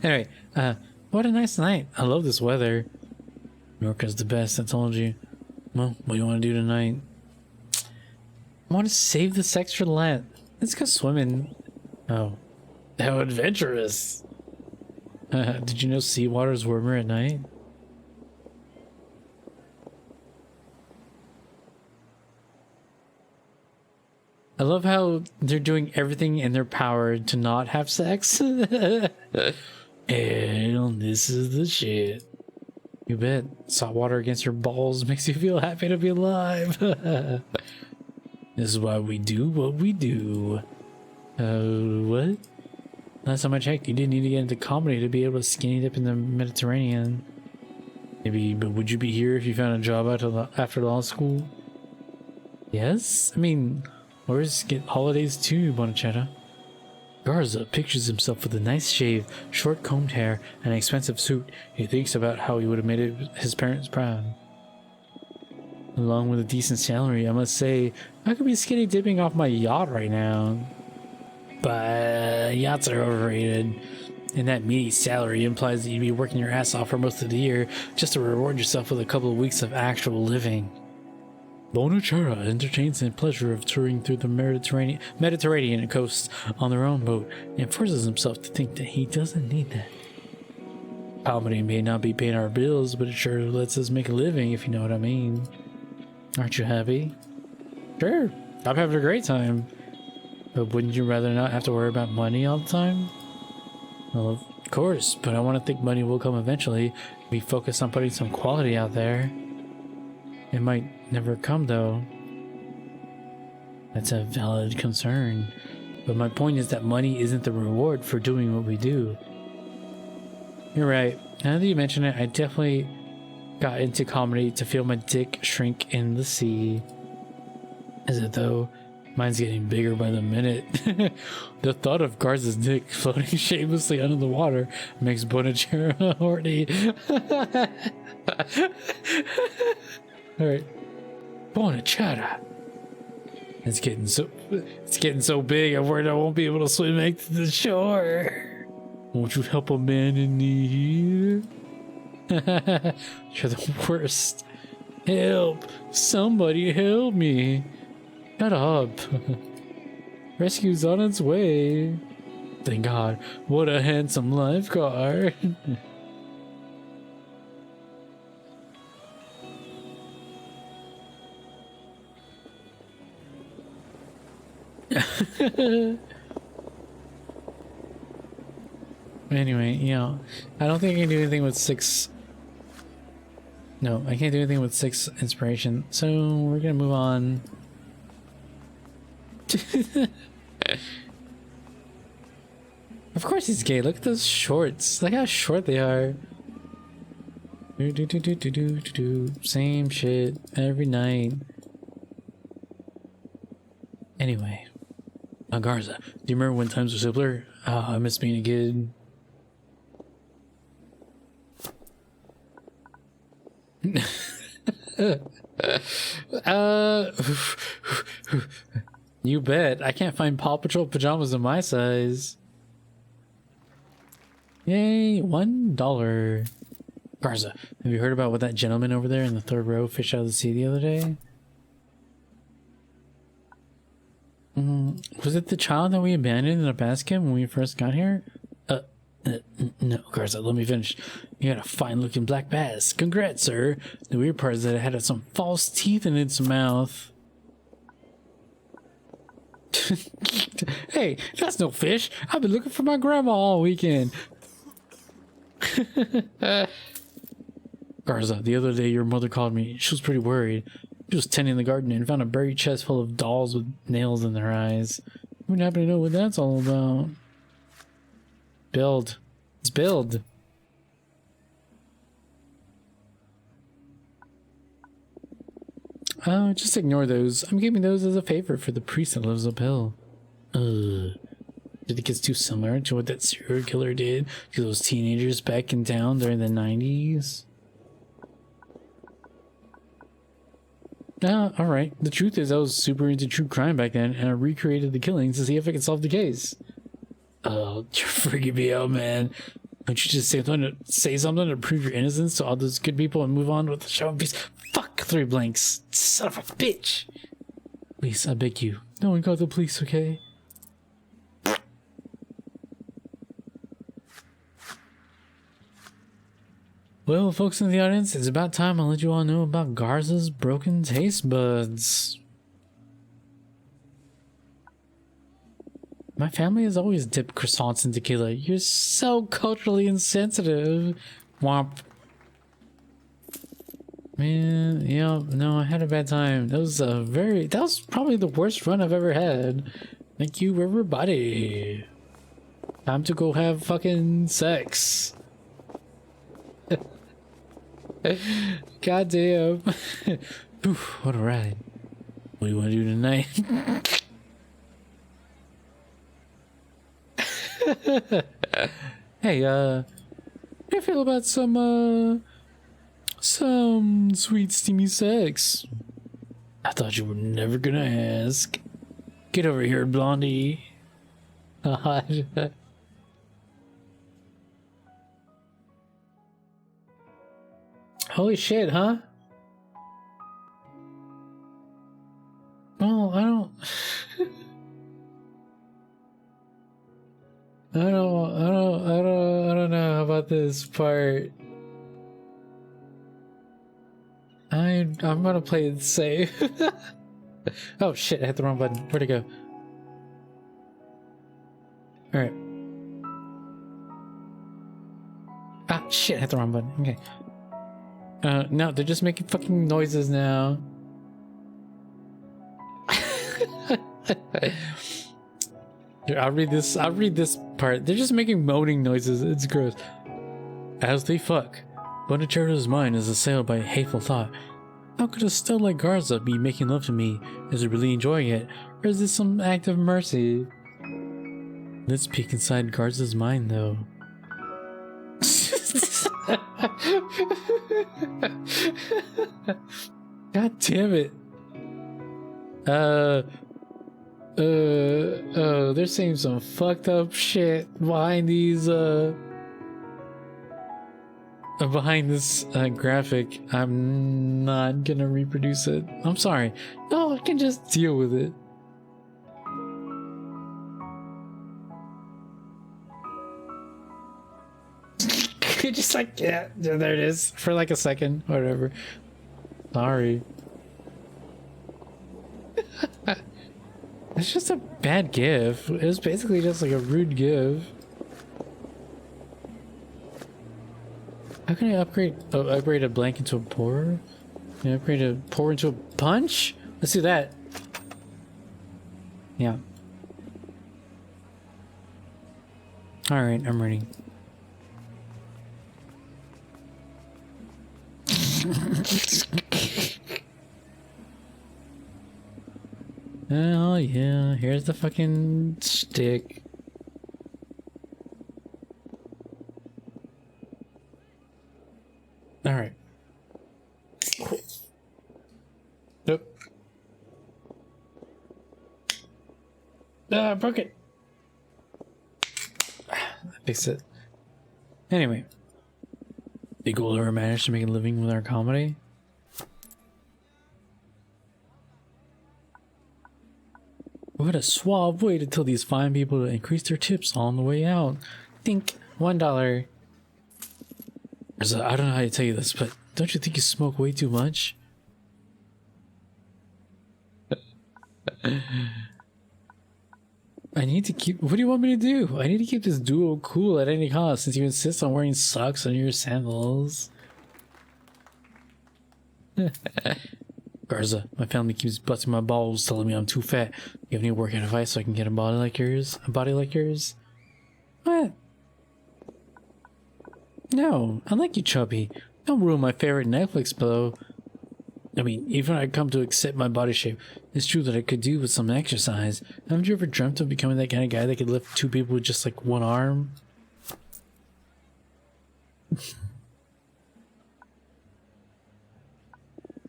Anyway, what a nice night. I love this weather. Norca's the best, I told you. Well, what do you want to do tonight? I want to save the sex for Lent. Let's go swimming. Oh. How adventurous. Did you know seawater's warmer at night? I love how they're doing everything in their power to not have sex. And this is the shit. You bet. Salt water against your balls makes you feel happy to be alive. This is why we do what we do. What? Last time I checked, you didn't need to get into comedy to be able to skinny dip in the Mediterranean. Maybe, but would you be here if you found a job after law school? Yes? I mean, where's get holidays too, Bonachetta? Garza pictures himself with a nice shave, short combed hair, and an expensive suit. He thinks about how he would have made his parents proud. Along with a decent salary, I must say, I could be skinny dipping off my yacht right now. But yachts are overrated. And that meaty salary implies that you'd be working your ass off for most of the year just to reward yourself with a couple of weeks of actual living. Bonachara entertains the pleasure of touring through the Mediterranean coast on their own boat and forces himself to think that he doesn't need that. Comedy may not be paying our bills, but it sure lets us make a living, if you know what I mean. Aren't you happy? Sure, I'm having a great time. But wouldn't you rather not have to worry about money all the time? Well, of course, but I want to think money will come eventually. We focus on putting some quality out there. It might never come, though. That's a valid concern. But my point is that money isn't the reward for doing what we do. You're right. Now that you mention it, I definitely got into comedy to feel my dick shrink in the sea. Is it though? Mine's getting bigger by the minute. The thought of Garza's dick floating shamelessly under the water makes Bonachara horny. Alright. Bonachara. It's getting so big I'm worried I won't be able to swim back to the shore. Won't you help a man in need? You're the worst. Help! Somebody help me! Shut up. Rescue's on its way. Thank God. What a handsome lifeguard. Anyway, you know, I don't think I can do anything with 6. No, I can't do anything with 6 inspiration. So we're gonna move on. Of course he's gay. Look at those shorts. Look how short they are. Same shit every night. Anyway, Garza, do you remember when times were simpler? I miss being a kid. You bet. I can't find Paw Patrol pajamas in my size. Yay, $1. Garza, have you heard about what that gentleman over there in the 3rd row fished out of the sea the other day? Was it the child that we abandoned in a basket when we first got here? No, Garza, let me finish. You got a fine-looking black bass. Congrats, sir. The weird part is that it had some false teeth in its mouth. Hey, that's no fish. I've been looking for my grandma all weekend. Garza, the other day your mother called me. She was pretty worried. She was tending the garden and found a buried chest full of dolls with nails in their eyes. You wouldn't happen to know what that's all about. Build. It's build. Just ignore those. I'm keeping those as a favor for the priest that lives uphill. Did it get too similar to what that serial killer did to those teenagers back in town during the 90s? Alright. The truth is I was super into true crime back then, and I recreated the killings to see if I could solve the case. Oh, you're freaking me out, man. Don't you just say something to prove your innocence to all those good people and move on with the show in peace? Fuck 3 blanks. Son of a bitch. Please, I beg you. No one call the police, okay? Well, folks in the audience, it's about time I let you all know about Garza's broken taste buds. My family has always dipped croissants in tequila. You're so culturally insensitive. Womp. Man, yeah, no, I had a bad time. That was probably the worst run I've ever had. Thank you, everybody. Time to go have fucking sex. God damn. Oof, what a ride. What do you want to do tonight? Hey, how do you feel about some sweet steamy sex? I thought you were never gonna ask. Get over here, Blondie. Holy shit, huh? Well, I don't know about this part. I'm gonna play it safe. Oh shit, I hit the wrong button. Where'd it go? Alright. Ah, shit, I hit the wrong button. Okay. No, they're just making fucking noises now. Here, I'll read this part. They're just making moaning noises. It's gross. As they fuck, Bonichero's mind is assailed by a hateful thought. How could a stud like Garza be making love to me? Is he really enjoying it? Or is this some act of mercy? Let's peek inside Garza's mind, though. God damn it. They're saying some fucked up shit behind these, behind this graphic. I'm not gonna reproduce it. I'm sorry. No, I can just deal with it. Just like, yeah, there it is. For like a second, whatever. Sorry. It's just a bad gif. It was basically just like a rude gif. How can I upgrade? Oh, upgrade a blank into a pour? Can I upgrade a pour into a punch? Let's do that. Yeah. Alright, I'm ready. Oh yeah, here's the fucking stick. Alright. Cool. Nope. Ah, I broke it. Fix it. Anyway. Think we'll ever manage to make a living with our comedy? What a suave way to tell these fine people to increase their tips on the way out. Think $1. I don't know how to tell you this, but don't you think you smoke way too much? I need to keep... What do you want me to do? I need to keep this duo cool at any cost since you insist on wearing socks on your sandals. Garza, my family keeps busting my balls telling me I'm too fat. You have any working advice so I can get a body like yours? A body like yours? What? No, I like you chubby. Don't ruin my favorite Netflix though. I mean, even I come to accept my body shape, it's true that I could do with some exercise. Haven't you ever dreamt of becoming that kind of guy that could lift two people with just like one arm?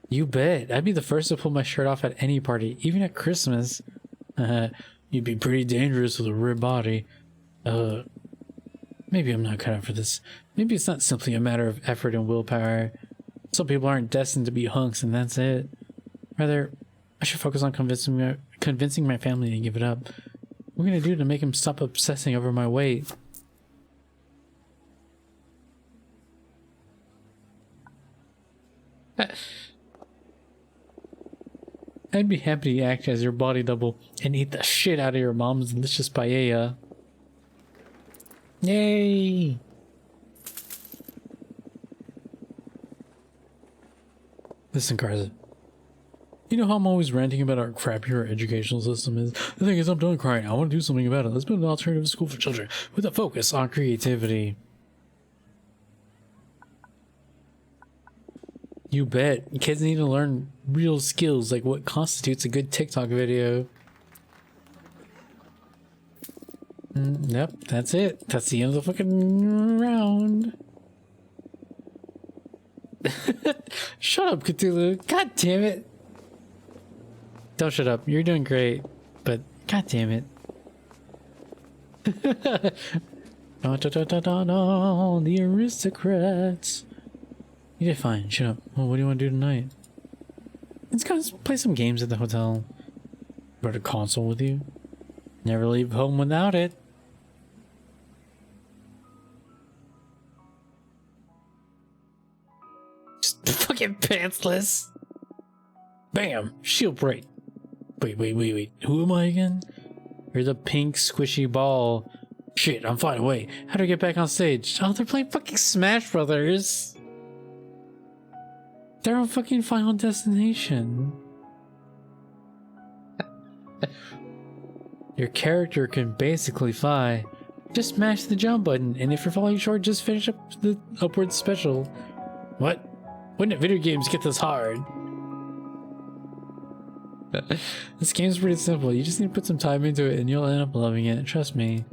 You bet. I'd be the first to pull my shirt off at any party, even at Christmas. You'd be pretty dangerous with a ripped body. Maybe I'm not cut out for this. Maybe it's not simply a matter of effort and willpower. Some people aren't destined to be hunks and that's it. Rather, I should focus on convincing my family to give it up. What are we gonna do to make him stop obsessing over my weight? I'd be happy to act as your body double and eat the shit out of your mom's delicious paella. Yay! Listen, Garza. You know how I'm always ranting about how crappy our educational system is? The thing is, I'm done crying. I want to do something about it. Let's build an alternative school for children with a focus on creativity. You bet. Kids need to learn real skills like what constitutes a good TikTok video. Yep, that's it. That's the end of the fucking round. Shut up, Cthulhu. God damn it. Don't shut up. You're doing great. But god damn it. The aristocrats. You did fine. Shut up. Well, what do you want to do tonight? Let's go play some games at the hotel. Brought a console with you. Never leave home without it. Just fucking pantsless. Bam! Shield break. Wait. Who am I again? You're the pink squishy ball. Shit, I'm flying away. How do I get back on stage? Oh, they're playing fucking Smash Brothers. They're on fucking Final Destination. Your character can basically fly. Just smash the jump button, and if you're falling short, just finish up the upward special. What? When did video games get this hard? This game's pretty simple. You just need to put some time into it, and you'll end up loving it. Trust me.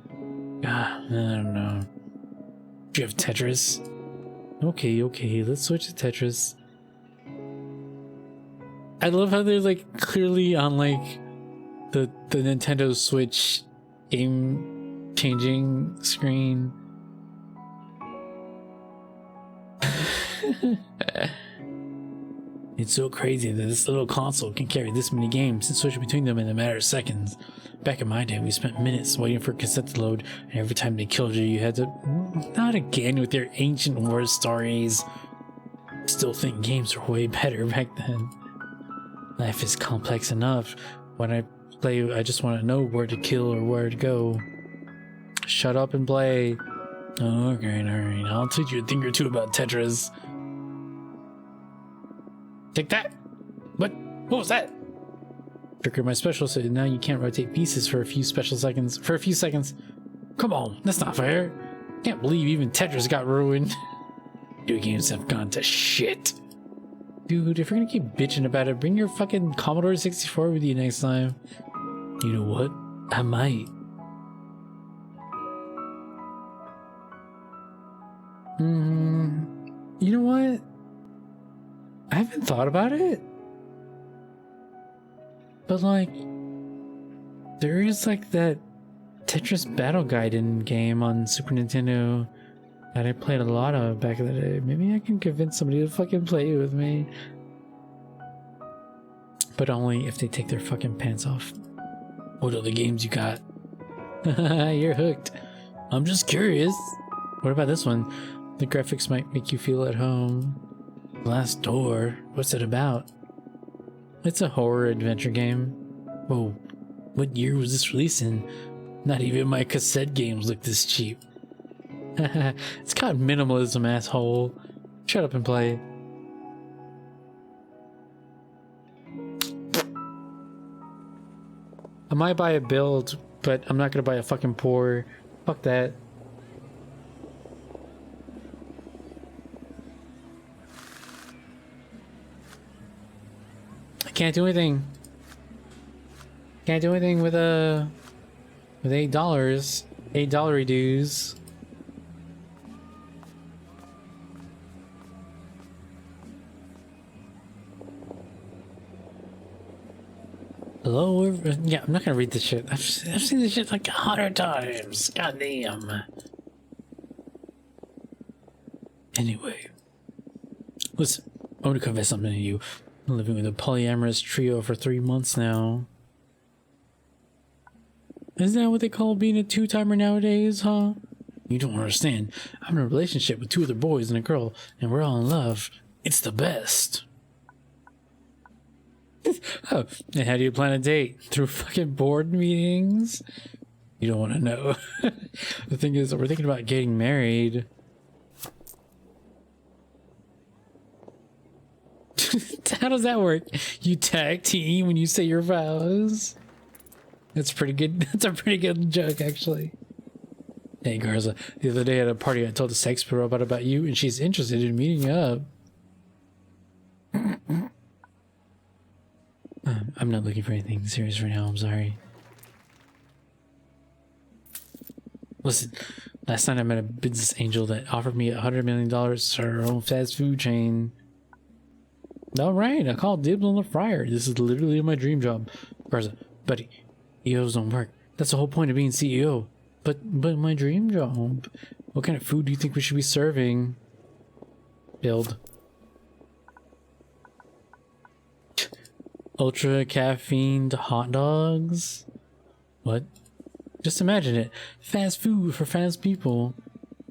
I don't know. Do you have Tetris? Okay. Let's switch to Tetris. I love how they're like clearly on like the Nintendo Switch game changing screen. It's so crazy that this little console can carry this many games and switch between them in a matter of seconds. Back in my day, we spent minutes waiting for cassette to load, and every time they killed you, you had to... Not again with your ancient war stories. Still think games were way better back then. Life is complex enough. When I play, I just want to know where to kill or where to go. Shut up and play. Oh, okay, alright. I'll teach you a thing or two about Tetris. Take that! What was that? Trigger my special, so now you can't rotate pieces for a few seconds. Come on, that's not fair. Can't believe even Tetris got ruined. Video games have gone to shit. Dude, if you're gonna keep bitching about it, bring your fucking Commodore 64 with you next time. You know what? I might. You know what? I haven't thought about it. But like, there is like that Tetris Battle Gaiden game on Super Nintendo that I played a lot of back in the day. Maybe I can convince somebody to fucking play it with me. But only if they take their fucking pants off. What other games you got? You're hooked. I'm just curious. What about this one? The graphics might make you feel at home. Last Door. What's it about? It's a horror adventure game. Whoa, what year was this released in? Not even my cassette games look this cheap. It's called minimalism, asshole. Shut up and play. I might buy a build, but I'm not gonna buy a fucking pour. Fuck that. Can't do anything. Can't do anything with $8. $8 dues. Hello? Yeah, I'm not gonna read this shit. I've seen this shit like 100 times. God damn. Anyway. Listen, I want to confess something to you. I'm living with a polyamorous trio for 3 months now. Isn't that what they call being a two-timer nowadays, huh? You don't understand. I'm in a relationship with 2 other boys and a girl, and we're all in love. It's the best. Oh, and how do you plan a date? Through fucking board meetings? You don't want to know. The thing is, we're thinking about getting married. How does that work? You tag team when you say your vows? That's pretty good. That's a pretty good joke, actually. Hey, Garza. The other day at a party, I told the sex robot about you, and she's interested in meeting up. I'm not looking for anything serious right now. I'm sorry. Listen, last night I met a business angel that offered me $100 million to start her own fast food chain. All right, I called dibs on the fryer. This is literally my dream job. Garza, buddy, EOs don't work. That's the whole point of being CEO. But my dream job. What kind of food do you think we should be serving? Build. Ultra caffeined hot dogs? What? Just imagine it. Fast food for fast people.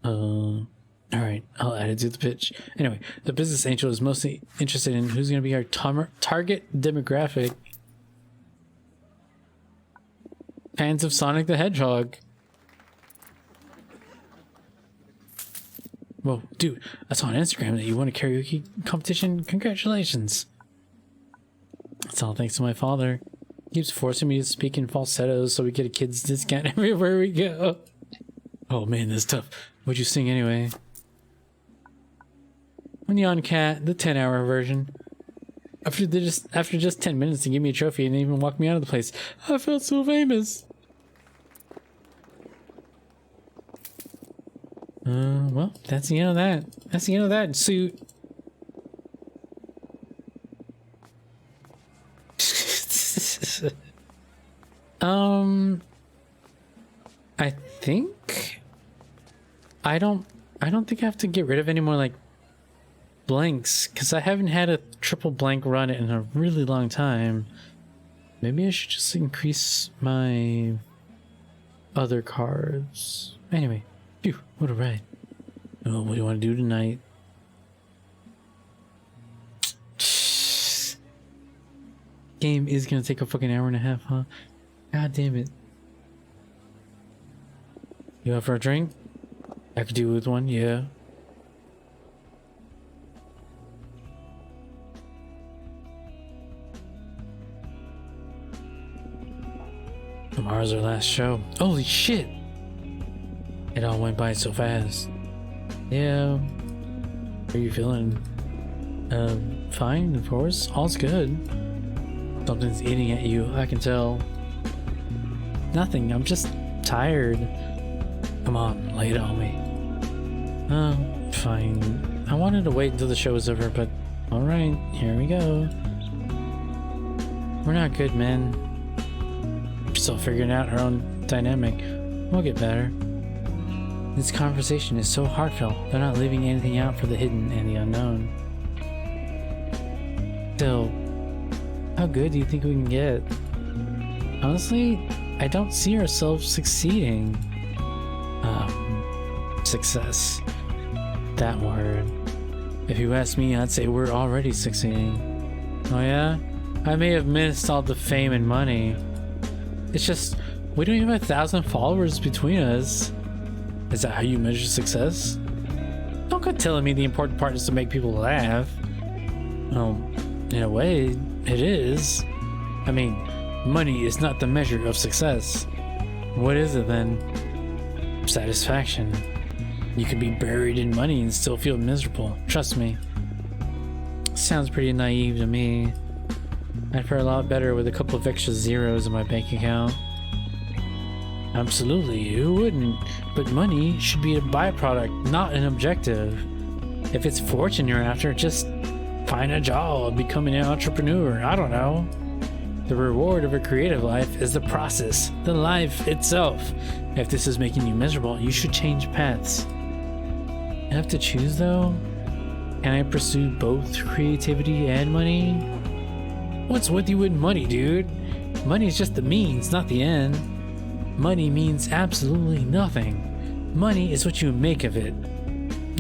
Alright, I'll add it to the pitch. Anyway, the business angel is mostly interested in who's going to be our target demographic. Fans of Sonic the Hedgehog. Whoa, dude, I saw on Instagram that you won a karaoke competition. Congratulations. It's all thanks to my father. He keeps forcing me to speak in falsettos so we get a kid's discount everywhere we go. Oh man, this is tough. What'd you sing anyway? Neon Cat, the 10-hour version. After just 10 minutes to give me a trophy and even walk me out of the place, I felt so famous. Well, that's the end of that. That's the end of that suit. I think I don't think I have to get rid of any more like blanks because I haven't had a triple blank run in a really long time. Maybe I should just increase my other cards. Anyway, phew, what a ride. Oh, what do you want to do tonight? Game is gonna take a fucking hour and a half, huh? God damn it. You up for a drink? I could do with one, yeah. Tomorrow's our last show. Holy shit! It all went by so fast. Yeah. How are you feeling? Fine, of course. All's good. Something's eating at you, I can tell. Nothing, I'm just tired. Come on, lay it on me. Fine. I wanted to wait until the show was over, but alright, here we go. We're not good, man. We're still figuring out our own dynamic. We'll get better. This conversation is so heartfelt, they're not leaving anything out for the hidden and the unknown. Still, how good do you think we can get? Honestly, I don't see ourselves succeeding. Success. That word. If you ask me, I'd say we're already succeeding. Oh yeah? I may have missed all the fame and money. It's just, we don't even have 1,000 followers between us. Is that how you measure success? Don't go telling me the important part is to make people laugh. Well, in a way, it is. I mean, money is not the measure of success. What is it then? Satisfaction. You could be buried in money and still feel miserable. Trust me. Sounds pretty naive to me. I'd fare a lot better with a couple of extra zeros in my bank account. Absolutely, who wouldn't? But money should be a byproduct, not an objective. If it's fortune you're after, just find a job, become an entrepreneur, I don't know. The reward of a creative life is the process, the life itself. If this is making you miserable, you should change paths. I have to choose though? Can I pursue both creativity and money? What's with you with money, dude? Money is just the means, not the end. Money means absolutely nothing. Money is what you make of it.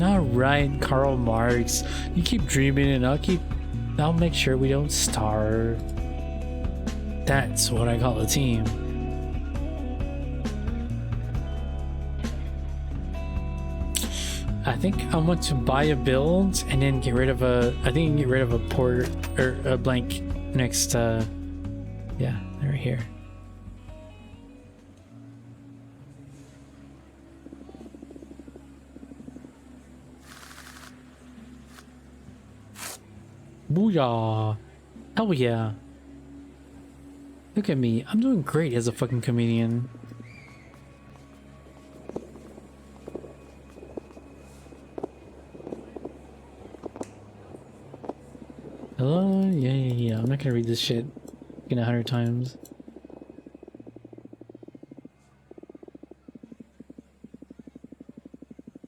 Alright, Karl Marx. You keep dreaming and I'll make sure we don't starve. That's what I call a team. I think I want to buy a build and then get rid of a. I think you can get rid of a port or a blank next. Yeah, right here. Booyah! Hell yeah! Look at me, I'm doing great as a fucking comedian. Hello? Yeah. I'm not gonna read this shit 100 times.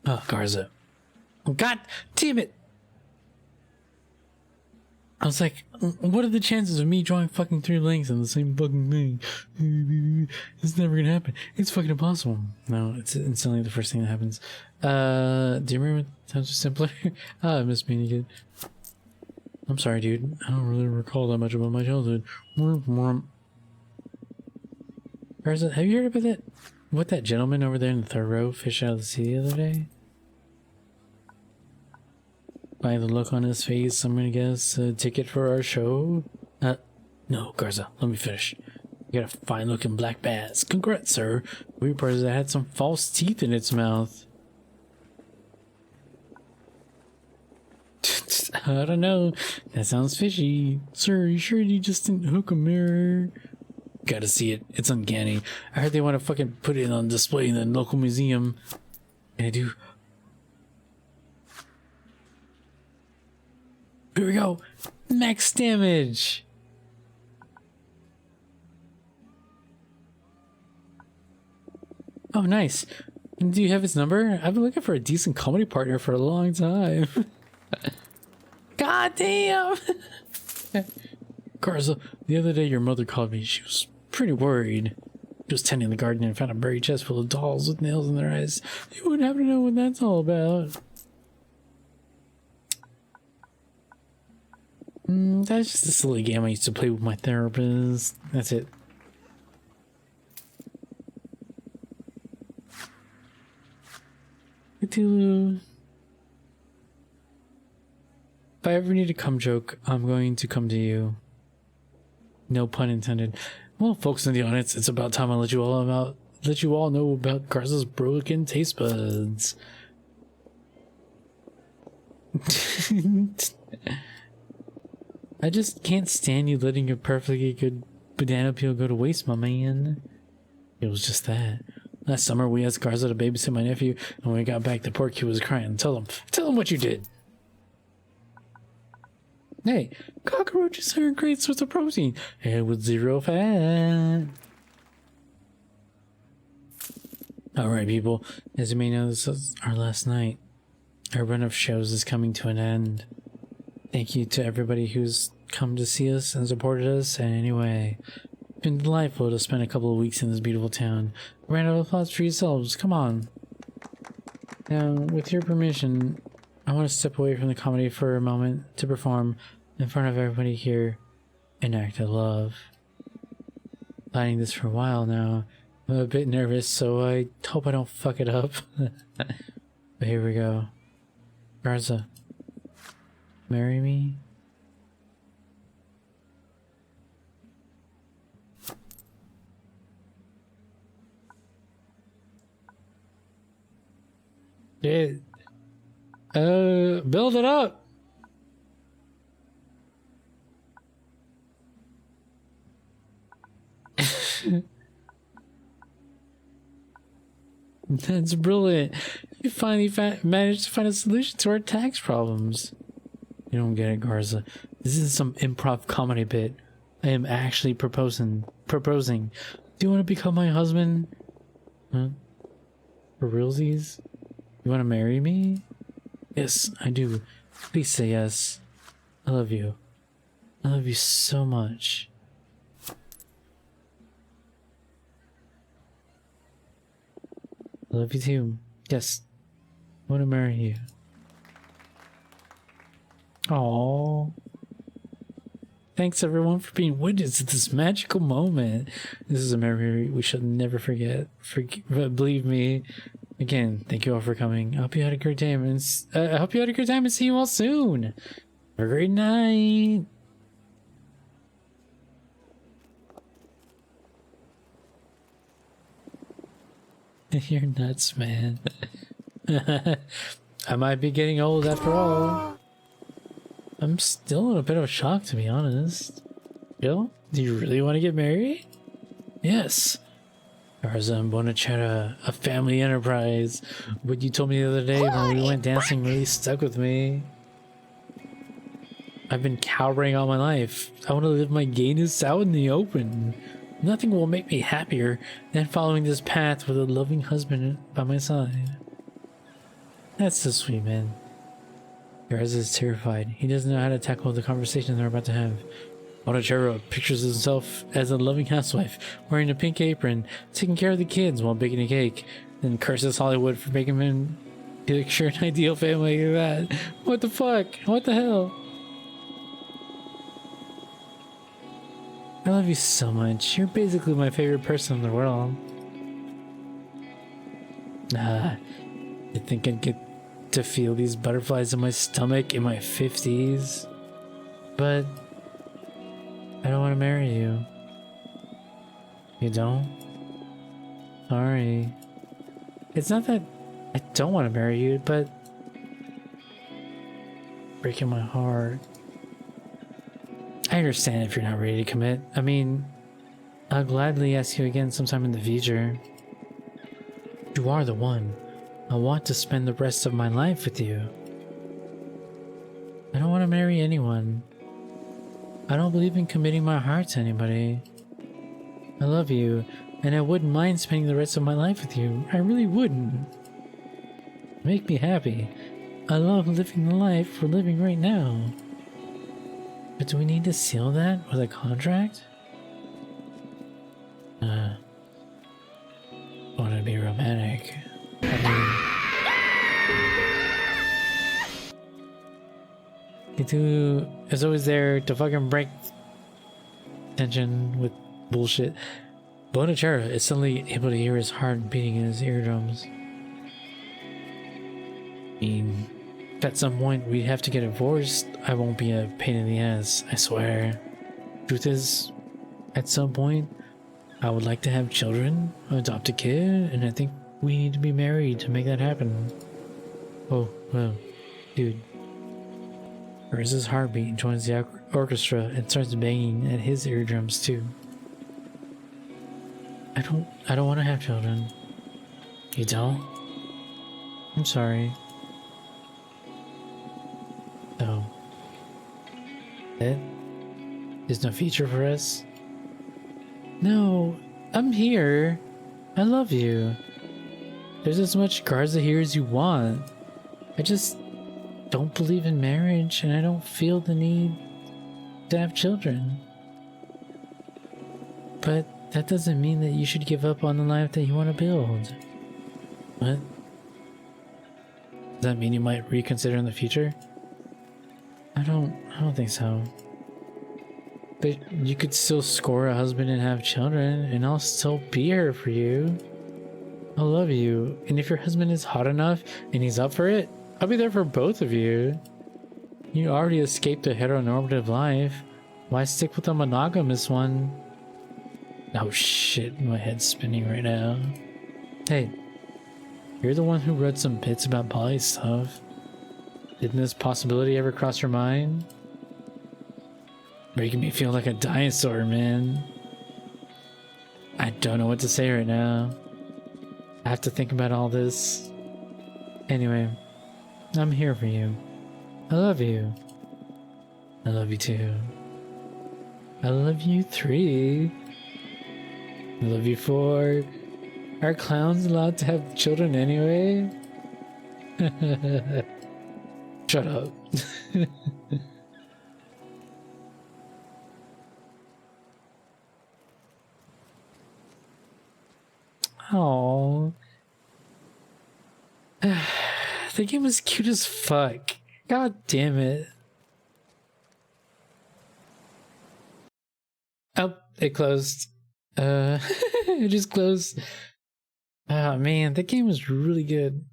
Oh, Garza. God damn it! I was like, what are the chances of me drawing fucking 3 links on the same fucking thing? It's never gonna happen. It's fucking impossible. No, it's instantly the first thing that happens. Do you remember Times Were Simpler? I miss being a kid. I'm sorry, dude. I don't really recall that much about my childhood. Garza, have you heard about that? What that gentleman over there in the 3rd row fished out of the sea the other day? By the look on his face, I'm gonna guess a ticket for our show? No, Garza, let me finish. You got a fine looking black bass. Congrats, sir. We reported that it had some false teeth in its mouth. I don't know. That sounds fishy. Sir, you sure you just didn't hook a mirror? Gotta see it. It's uncanny. I heard they want to fucking put it on display in the local museum. And I do. Here we go. Max damage. Oh, nice. Do you have his number? I've been looking for a decent comedy partner for a long time. God damn. Garza, the other day your mother called me. She was pretty worried. She was tending the garden and found a buried chest full of dolls with nails in their eyes. You wouldn't happen to know what that's all about. That's just a silly game I used to play with my therapist. That's it. Cthulhu. If I ever need a cum joke, I'm going to come to you. No pun intended. Well, folks in the audience, it's about time I let you all know about Garza's broken taste buds. I just can't stand you letting your perfectly good banana peel go to waste, my man. It was just that. Last summer, we asked Garza to babysit my nephew, and when we got back, the poor kid was crying. Tell him what you did. Hey, cockroaches are a great source of protein, and with 0 fat. Alright, people. As you may know, this is our last night. Our run of shows is coming to an end. Thank you to everybody who's come to see us and supported us. And anyway, it's been delightful to spend a couple of weeks in this beautiful town. Round of applause for yourselves. Come on. Now, with your permission, I want to step away from the comedy for a moment to perform in front of everybody here an act of love. Planning this for a while now. I'm a bit nervous, so I hope I don't fuck it up. But here we go. Garza, marry me? Dude. Build it up. That's brilliant. You finally managed to find a solution to our tax problems. You don't get it, Garza. This isn't some improv comedy bit. I am actually proposing. Do you want to become my husband? Huh? For realsies? You want to marry me? Yes, I do. Please say yes. I love you. I love you so much. I love you too. Yes. I want to marry you. Aww. Thanks everyone for being witness to this magical moment. This is a memory we shall never forget. Believe me. Again, thank you all for coming. I hope you had a great time and see you all soon. Have a great night. You're nuts, man. I might be getting old after all. I'm still in a bit of shock, to be honest. Bill, do you really want to get married? Yes. Garza and Bonachera, a family enterprise. What you told me the other day when we went dancing really stuck with me. I've been cowering all my life. I want to live my gayness out in the open. Nothing will make me happier than following this path with a loving husband by my side. That's so sweet, man. Garza is terrified. He doesn't know how to tackle the conversation they're about to have. Bonachero pictures himself as a loving housewife, wearing a pink apron, taking care of the kids while baking a cake, then curses Hollywood for making him picture an ideal family like that. What the fuck? What the hell? I love you so much. You're basically my favorite person in the world. I think I'd get to feel these butterflies in my stomach in my 50s. But I don't want to marry you. You don't? Sorry. It's not that I don't want to marry you, but breaking my heart. I understand if you're not ready to commit. I mean, I'll gladly ask you again sometime in the future. You are the one. I want to spend the rest of my life with you. I don't want to marry anyone. I don't believe in committing my heart to anybody. I love you, and I wouldn't mind spending the rest of my life with you. I really wouldn't. Make me happy. I love living the life we're living right now. But do we need to seal that with a contract? Want to be romantic. Itu is always there to fucking break tension with bullshit. Bonachera is suddenly able to hear his heart beating in his eardrums. I mean, if at some point we have to get divorced, I won't be a pain in the ass, I swear. Truth is, at some point, I would like to have children, adopt a kid, and I think we need to be married to make that happen. Oh, well, dude. Riz's heartbeat joins the orchestra and starts banging at his eardrums too. I don't want to have children. You don't? I'm sorry. So, there's no future for us? No, I'm here. I love you. There's as much Garza here as you want. I just don't believe in marriage, and I don't feel the need to have children. But that doesn't mean that you should give up on the life that you want to build. What? Does that mean you might reconsider in the future? I don't think so. But you could still score a husband and have children, and I'll still be here for you. I love you, and if your husband is hot enough and he's up for it, I'll be there for both of you. You already escaped a heteronormative life. Why stick with a monogamous one? Oh shit, my head's spinning right now. Hey, you're the one who wrote some bits about poly stuff. Didn't this possibility ever cross your mind? Making me feel like a dinosaur, man. I don't know what to say right now. I have to think about all this. Anyway, I'm here for you. I love you. I love you too. I love you 3. I love you 4. Are clowns allowed to have children anyway? Shut up. Oh, the game was cute as fuck. God damn it. Oh, it closed. It just closed. Oh man, that game was really good.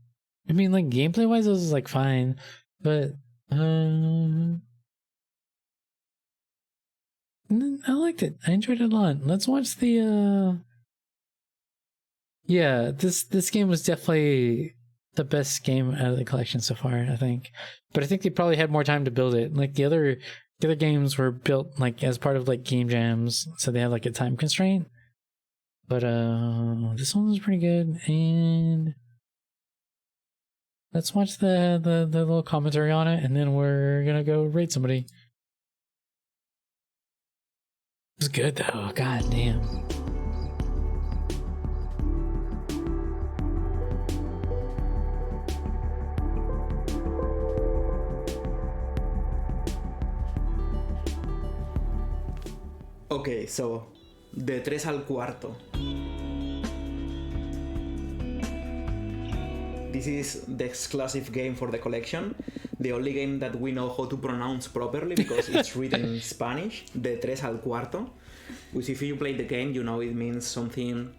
I mean, like gameplay wise, it was like fine, but I liked it. I enjoyed it a lot. Let's watch the yeah, this game was definitely the best game out of the collection so far, I think. But I think they probably had more time to build it. Like the other games were built like as part of like game jams, so they had like a time constraint. But this one was pretty good, and let's watch the little commentary on it, and then we're gonna go rate somebody. It was good though, god damn. Okay, so De Tres al Cuarto. This is the exclusive game for the collection. The only game that we know how to pronounce properly because it's written in Spanish. De Tres al Cuarto. Which if you play the game, you know it means something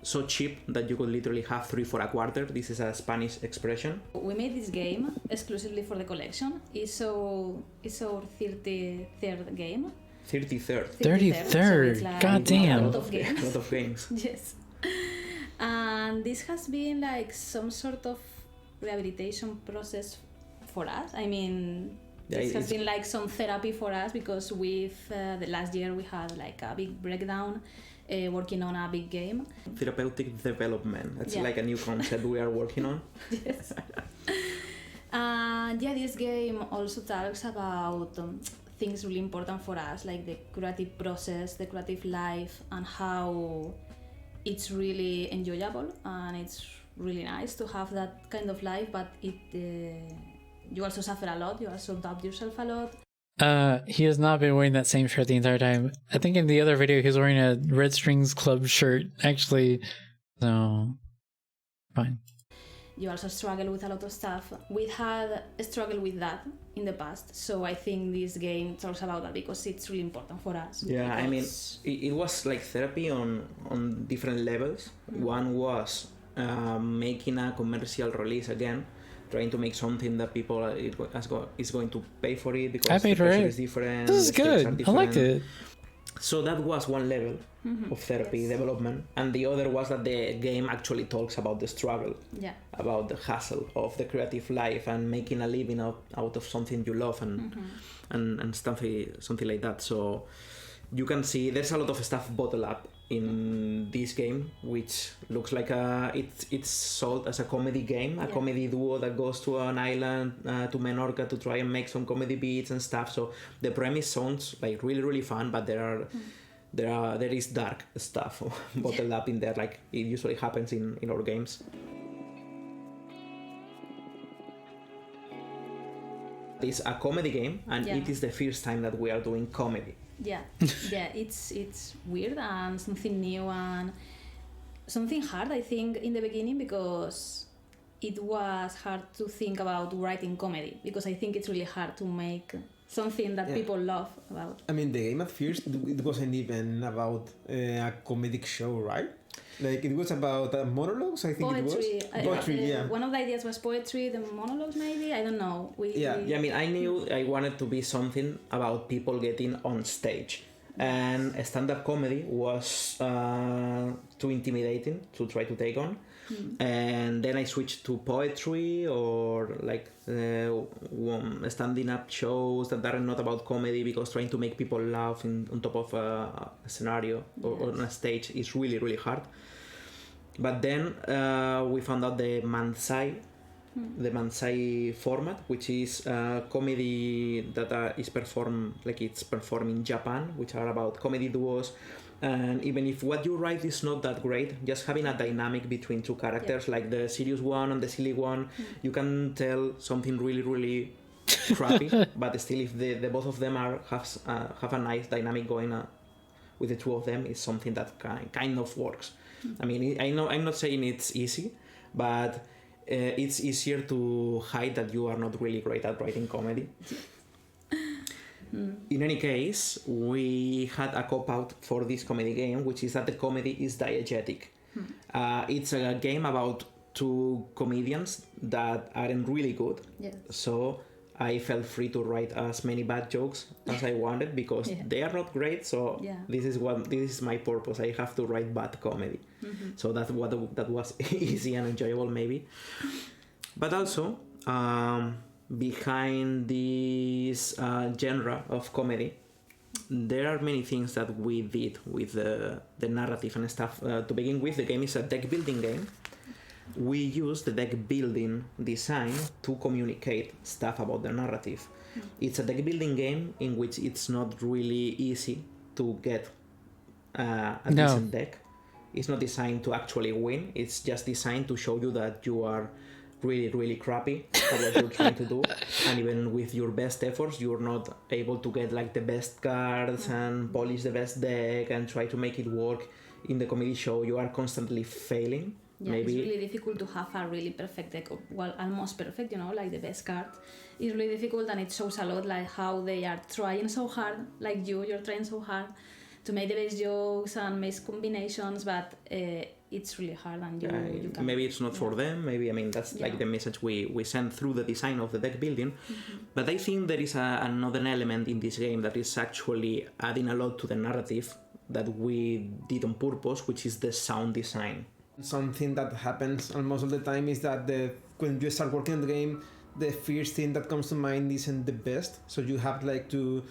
so cheap that you could literally have 3 for a quarter. This is a Spanish expression. We made this game exclusively for the collection. It's our 33rd game. 33rd. 33rd. So it's like God damn. A lot of games. A lot of games. Yes. And this has been like some sort of rehabilitation process for us. I mean, this has been like some therapy for us because with the last year we had like a big breakdown working on a big game. Therapeutic development. That's like a new concept we are working on. Yes. And yeah, this game also talks about things really important for us, like the creative process, the creative life, and how it's really enjoyable and it's really nice to have that kind of life, but you also suffer a lot, you also doubt yourself a lot. He has not been wearing that same shirt the entire time. I think in the other video he was wearing a Red Strings Club shirt, actually. So, fine. You also struggle with a lot of stuff. We had a struggle with that in the past, so I think this game talks about that because it's really important for us. Yeah, I mean, it was like therapy on different levels. One was making a commercial release again, trying to make something that people is going to pay for it because I paid the for pressure it. is different. This is good. I liked it. So that was one level of therapy development, and the other was that the game actually talks about the struggle, about the hustle of the creative life and making a living out of something you love and something like that. So you can see there's a lot of stuff bottled up in this game, which looks like it's sold as a comedy game, a comedy duo that goes to an island to Menorca to try and make some comedy beats and stuff. So the premise sounds like really, really fun, but there is dark stuff bottled up in there, like it usually happens in our games. It's a comedy game, and it is the first time that we are doing comedy. Yeah, it's weird and something new and something hard, I think, in the beginning because it was hard to think about writing comedy because I think it's really hard to make something that people love about. I mean, the game at first, it wasn't even about a comedic show, right? Like, it was about monologues, I think poetry. it was. Poetry, yeah. One of the ideas was poetry, the monologues maybe, I don't know. I mean, I knew I wanted to be something about people getting on stage. And stand-up comedy was too intimidating to try to take on. And then I switched to poetry or like standing up shows that are not about comedy because trying to make people laugh on top of a scenario or on a stage is really, really hard. But then we found out the Mansai format, which is comedy that is performed in Japan, which are about comedy duos. And even if what you write is not that great, just having a dynamic between two characters, like the serious one and the silly one, you can tell something really, really crappy. But still, if the both of them have a nice dynamic going with the two of them, is something that kind of works. I mean, I know I'm not saying it's easy, but it's easier to hide that you are not really great at writing comedy. In any case, we had a cop-out for this comedy game, which is that the comedy is diegetic. It's a game about two comedians that aren't really good. So I felt free to write as many bad jokes as I wanted because they are not great. So this is my purpose. I have to write bad comedy. So that was easy and enjoyable maybe. But also, behind this genre of comedy, there are many things that we did with the narrative and stuff. To begin with, the game is a deck building game. We use the deck building design to communicate stuff about the narrative. It's a deck building game in which it's not really easy to get a decent deck. It's not designed to actually win. It's just designed to show you that you are really, really crappy at what you're trying to do. And even with your best efforts, you're not able to get like the best cards and polish the best deck and try to make it work in the comedy show. You are constantly failing. Yeah, Maybe it's really difficult to have a really perfect deck, well, almost perfect, like the best card. It's really difficult, and it shows a lot like how they are trying so hard, like you're trying so hard to make the best jokes and make combinations, but it's really hard, and you can... Maybe it's not for them. Maybe, I mean, that's like the message we send through the design of the deck building. But I think there is another element in this game that is actually adding a lot to the narrative that we did on purpose, which is the sound design. Something that happens almost all the time is that when you start working on the game, the first thing that comes to mind isn't the best. So you have like to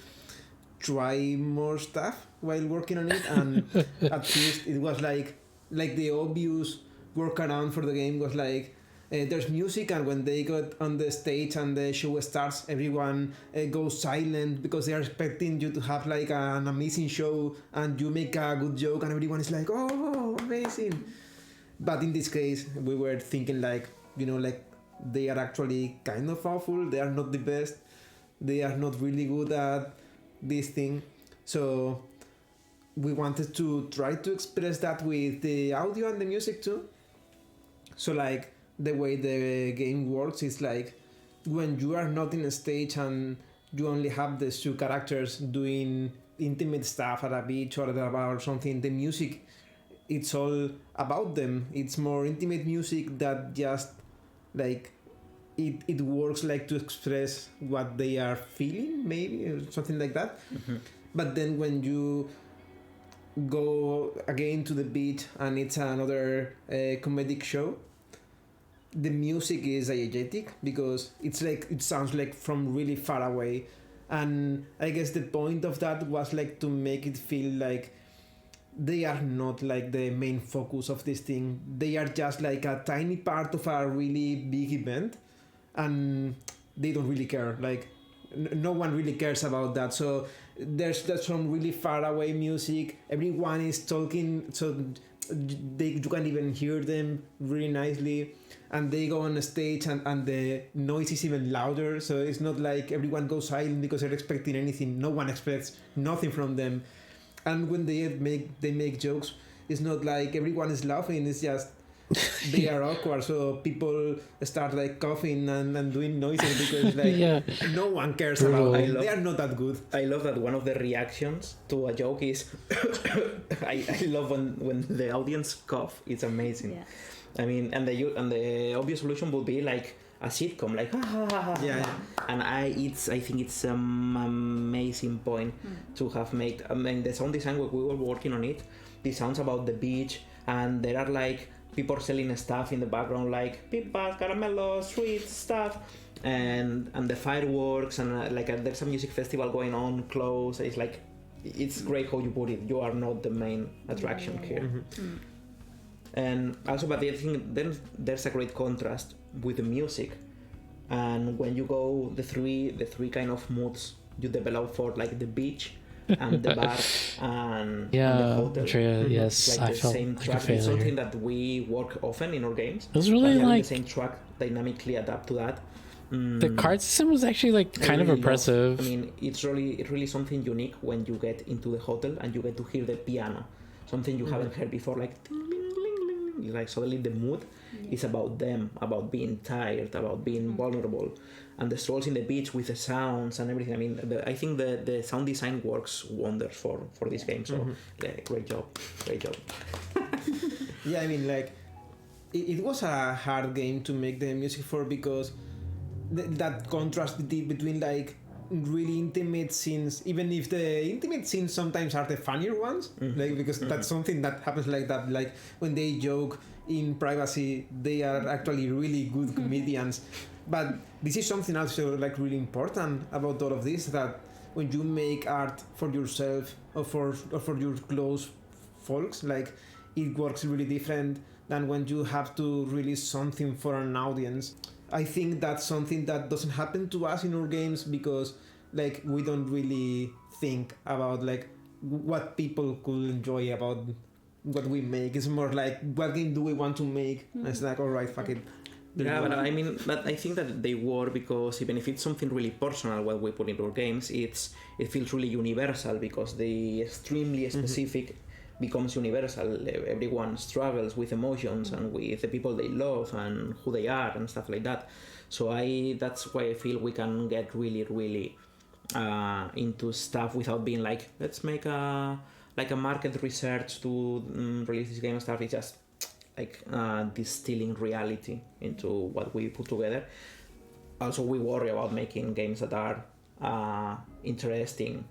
try more stuff while working on it. And at first it was like the obvious workaround for the game was like there's music, and when they got on the stage and the show starts, everyone goes silent because they are expecting you to have like an amazing show, and you make a good joke and everyone is like, oh, amazing. But in this case, we were thinking like, like they are actually kind of awful. They are not the best. They are not really good at this thing. So we wanted to try to express that with the audio and the music too. So like the way the game works is like when you are not in a stage and you only have the two characters doing intimate stuff at a beach or something, the music, it's all about them. It's more intimate music that just like it works like to express what they are feeling, maybe, or something like that. But then when you go again to the beach and it's another comedic show, the music is diegetic because it's like it sounds like from really far away. And I guess the point of that was like to make it feel like they are not like the main focus of this thing. They are just like a tiny part of a really big event, and they don't really care. Like no one really cares about that. So there's some really far away music. Everyone is talking, so you can even hear them really nicely. And they go on a stage and the noise is even louder. So it's not like everyone goes silent because they're expecting anything. No one expects nothing from them. And when they make jokes, it's not like everyone is laughing. It's just they are awkward. So people start like coughing and doing noises because like no one cares about them. They are not that good. I love that one of the reactions to a joke is I love when the audience cough. It's amazing. Yeah. I mean, and the obvious solution would be like a sitcom, like ha ha ha ha. Yeah. And I think it's an amazing point to have made. I mean, the sound design when we were working on it, the sounds about the beach, and there are like people selling stuff in the background, like pipas, caramellos, sweets, stuff, and the fireworks, and there's a music festival going on close. It's like it's great how you put it. You are not the main attraction here. And also, but I think then there's a great contrast with the music, and when you go the three kind of moods you develop for like the beach and the bar and the hotel. Andrea, yes, like I the felt same like track. a failure. It's something that we work often in our games. It was really having like the same track dynamically adapt to that. the card system was actually like kind of impressive. I mean, it's really something unique when you get into the hotel and you get to hear the piano, something you haven't heard before, like like suddenly the mood is about them, about being tired, about being vulnerable, and the strolls in the beach with the sounds and everything. I mean, I think the sound design works wonders for this game. So great job. Yeah, I mean, like it was a hard game to make the music for because that contrast between like really intimate scenes, even if the intimate scenes sometimes are the funnier ones, like because that's something that happens like that, like when they joke in privacy, they are actually really good comedians. But this is something also like really important about all of this, that when you make art for yourself or for your close folks, like it works really different than when you have to release something for an audience. I think that's something that doesn't happen to us in our games because like we don't really think about like what people could enjoy about what we make. It's more like what game do we want to make? And it's like, all right, fuck it. Yeah, but I think that they work because even if it's something really personal what we put into our games, it feels really universal because the extremely specific becomes universal. Everyone struggles with emotions and with the people they love and who they are and stuff like that. So that's why I feel we can get really, really into stuff without being like, let's make a market research to release this game and stuff. It's just like distilling reality into what we put together. Also, we worry about making games that are interesting,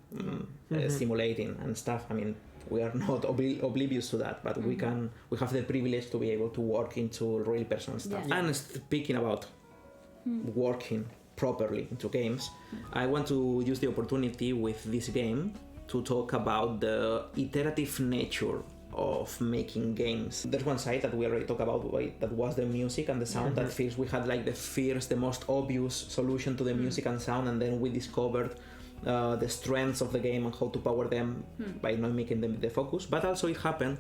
stimulating and stuff. I mean, we are not oblivious to that, but we have the privilege to be able to work into really personal stuff. Yeah. And speaking about working properly into games, I want to use the opportunity with this game to talk about the iterative nature of making games. There's one side that we already talked about, that was the music and the sound. That first we had like the most obvious solution to the music and sound, and then we discovered the strengths of the game and how to power them by not making them the focus. But also it happened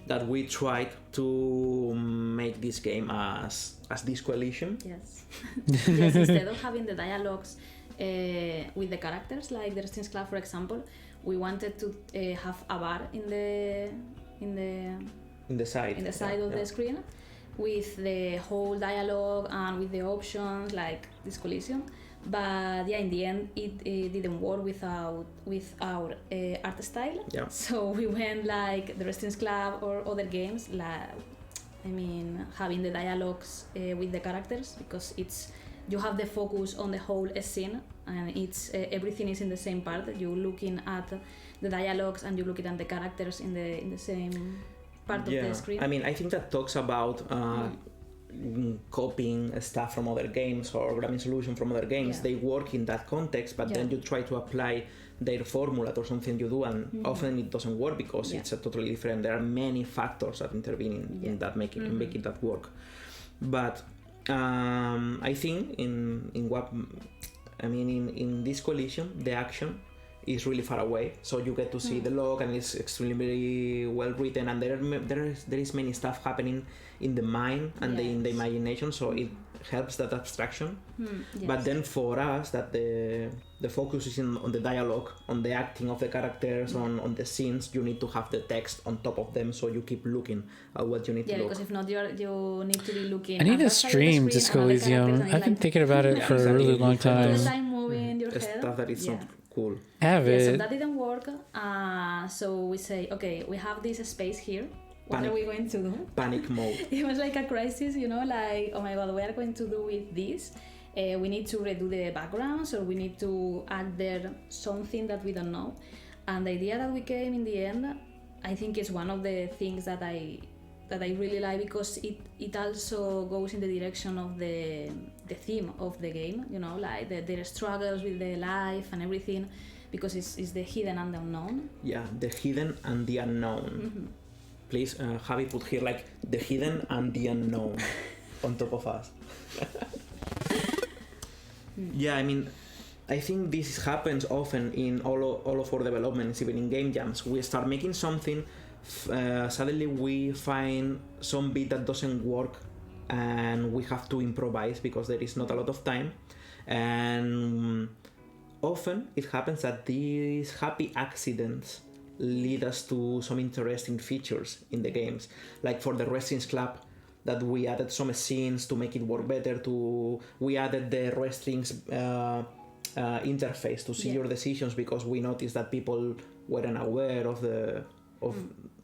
that we tried to make this game as Disco Elysium. Yes. Yes, instead of having the dialogues with the characters, like the Resistance Club, for example, we wanted to have a bar in the side of the screen with the whole dialogue and with the options like Disco Elysium. But yeah, in the end, it didn't work with our art style. Yeah. So we went like the Resistance Club or other games, like having the dialogues with the characters, because you have the focus on the whole scene, and it's everything is in the same part. You're looking at the dialogues and you're looking at the characters in the same part of the screen. I mean, I think that talks about copying stuff from other games or grabbing solutions from other games. They work in that context, but then you try to apply their formula to something you do, and often it doesn't work because it's a totally different. There are many factors that intervene in that making that work. But I think in Disco Elysium, the action is really far away, so you get to see the log, and it's extremely well written, and there is many stuff happening in the mind and in the imagination, so it helps that abstraction. But then for us, that the focus is on the dialogue, on the acting of the characters, on the scenes. You need to have the text on top of them, so you keep looking at what you need to look. Because if not, you need to be looking. I need to stream Disco Elysium. I've been thinking about it for a really long time. Moving your head. Stuff that is not cool. Have Yeah, so it. that didn't work. So we say, okay, we have this space here. What are we going to do? Panic mode. It was like a crisis, like, oh my god, what are we going to do with this? We need to redo the backgrounds, or we need to add there something that we don't know. And the idea that we came in the end, I think is one of the things that I really like, because it also goes in the direction of the theme of the game, like their struggles with the life and everything, because it's the hidden and the unknown. Yeah, the hidden and the unknown. Please, Javi, put here like the hidden and the unknown on top of us. Yeah, I mean, I think this happens often in all of our developments, even in game jams. We start making something, suddenly we find some bit that doesn't work, and we have to improvise because there is not a lot of time. And often it happens that these happy accidents lead us to some interesting features in the games. Like for the Resistance Club, that we added some scenes to make it work better. We added the Resistance interface to see your decisions, because we noticed that people weren't aware of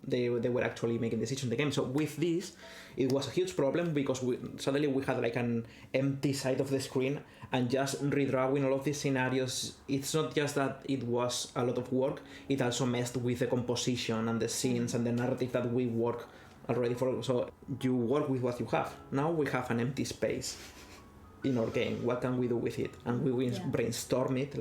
they were actually making decisions in the game. So with this, it was a huge problem, because suddenly we had like an empty side of the screen, and just redrawing all of these scenarios, it's not just that it was a lot of work, it also messed with the composition and the scenes and the narrative that we work already for. So you work with what you have. Now we have an empty space in our game. What can we do with it? And we will brainstorm it.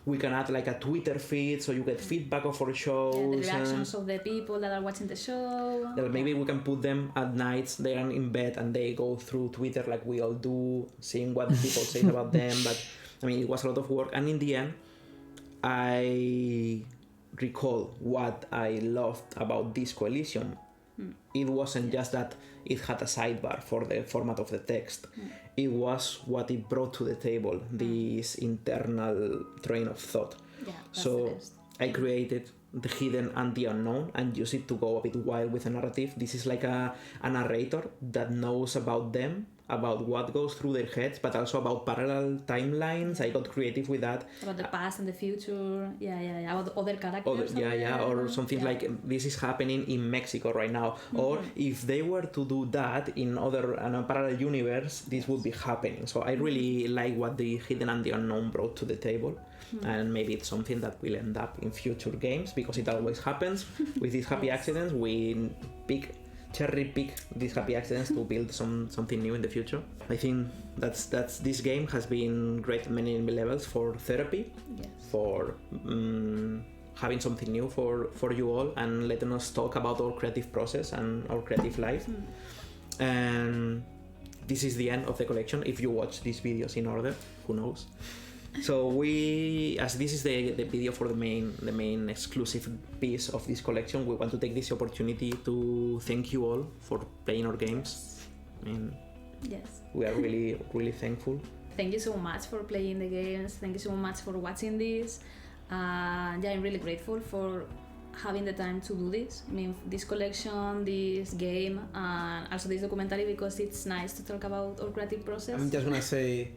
We can add like a Twitter feed, so you get feedback of our shows. The reactions of the people that are watching the show. Maybe we can put them at nights. They are in bed and they go through Twitter like we all do, seeing what people say about them. But I mean, it was a lot of work. And in the end, I recall what I loved about Disco Elysium it wasn't just that it had a sidebar for the format of the text. It was what it brought to the table, this internal train of thought. Yeah, that's the So best. I created the hidden and the unknown and use it to go a bit wild with a narrative. This is like a narrator that knows about them, about what goes through their heads, but also about parallel timelines. I got creative with that. About the past and the future. Yeah. About other characters. Or something like this is happening in Mexico right now. Or if they were to do that in a parallel universe, this would be happening. So I really like what the hidden and the unknown brought to the table. And maybe it's something that will end up in future games, because it always happens with these happy accidents. We cherry pick these happy accidents to build something new in the future. I think that's this game has been great at many levels for therapy, for having something new for you all, and letting us talk about our creative process and our creative life. And this is the end of the collection. If you watch these videos in order, who knows? So as this is the video for the main exclusive piece of this collection, we want to take this opportunity to thank you all for playing our games. I mean, Yes. we are really, really thankful. Thank you so much for playing the games. Thank you so much for watching this. I'm really grateful for having the time to do this. I mean, this collection, this game, and also this documentary, because it's nice to talk about our creative process. I'm just gonna say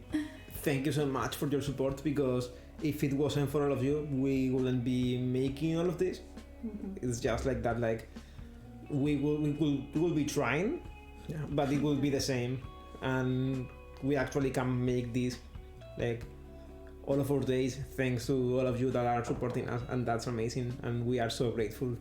thank you so much for your support, because if it wasn't for all of you, we wouldn't be making all of this. It's just like that, like we will be trying, but it will be the same, and we actually can make this like all of our days thanks to all of you that are supporting us, and that's amazing, and we are so grateful.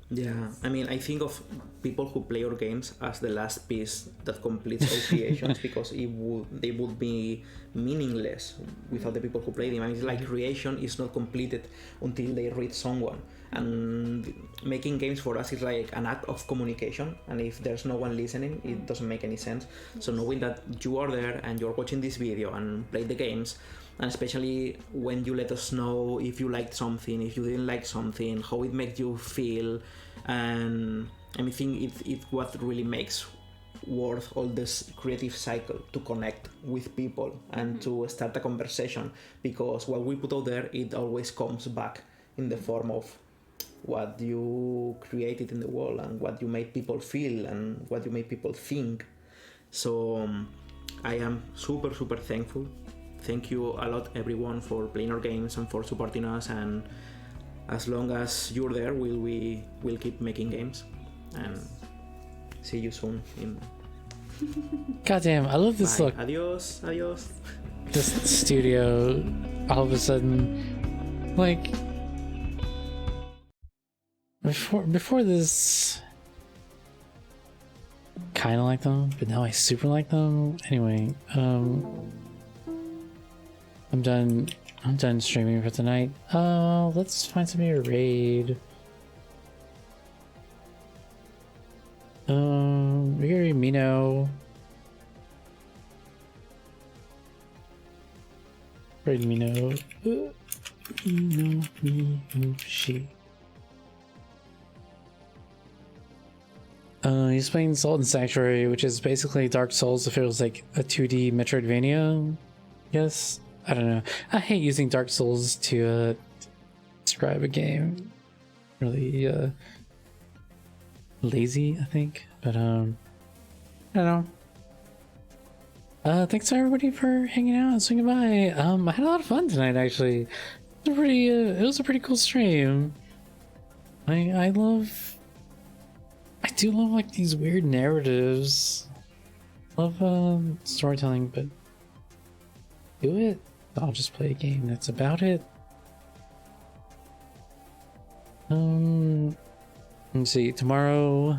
Yeah, I mean, I think of people who play our games as the last piece that completes our creations, because they would be meaningless without the people who play them. I mean, it's like creation is not completed until they reach someone. And making games for us is like an act of communication, and if there's no one listening, it doesn't make any sense. So knowing that you are there and you're watching this video and play the games, and especially when you let us know if you liked something, if you didn't like something, how it makes you feel, and I think it's what really makes worth all this creative cycle, to connect with people and to start a conversation, because what we put out there, it always comes back in the form of what you created in the world and what you made people feel and what you made people think. So I am super, super thankful. Thank you a lot, everyone, for playing our games and for supporting us, and as long as you're there, we'll keep making games, and see you soon. Goddamn, I love this Bye. look. Adios. This studio, all of a sudden, like before this, kind of like them, but now I super like them. Anyway, I'm done streaming for tonight. Let's find somebody to raid. Yuri Mino. Raid Mino. She. He's playing Salt and Sanctuary, which is basically Dark Souls if it was like a 2D Metroidvania. Yes. I don't know. I hate using Dark Souls to describe a game. Really lazy, I think. But I don't know. Thanks to everybody for hanging out and swinging by. I had a lot of fun tonight, actually. It was a pretty cool stream. I do love like these weird narratives. Love storytelling, but do it. I'll just play a game. That's about it. Let's see. Tomorrow,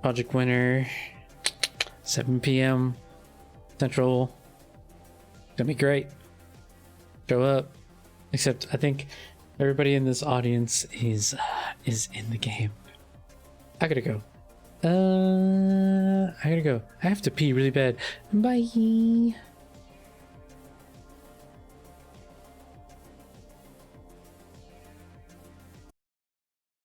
Project Winter, 7 p.m. Central. Gonna be great. Show up. Except I think everybody in this audience is in the game. I gotta go. I have to pee really bad. Bye.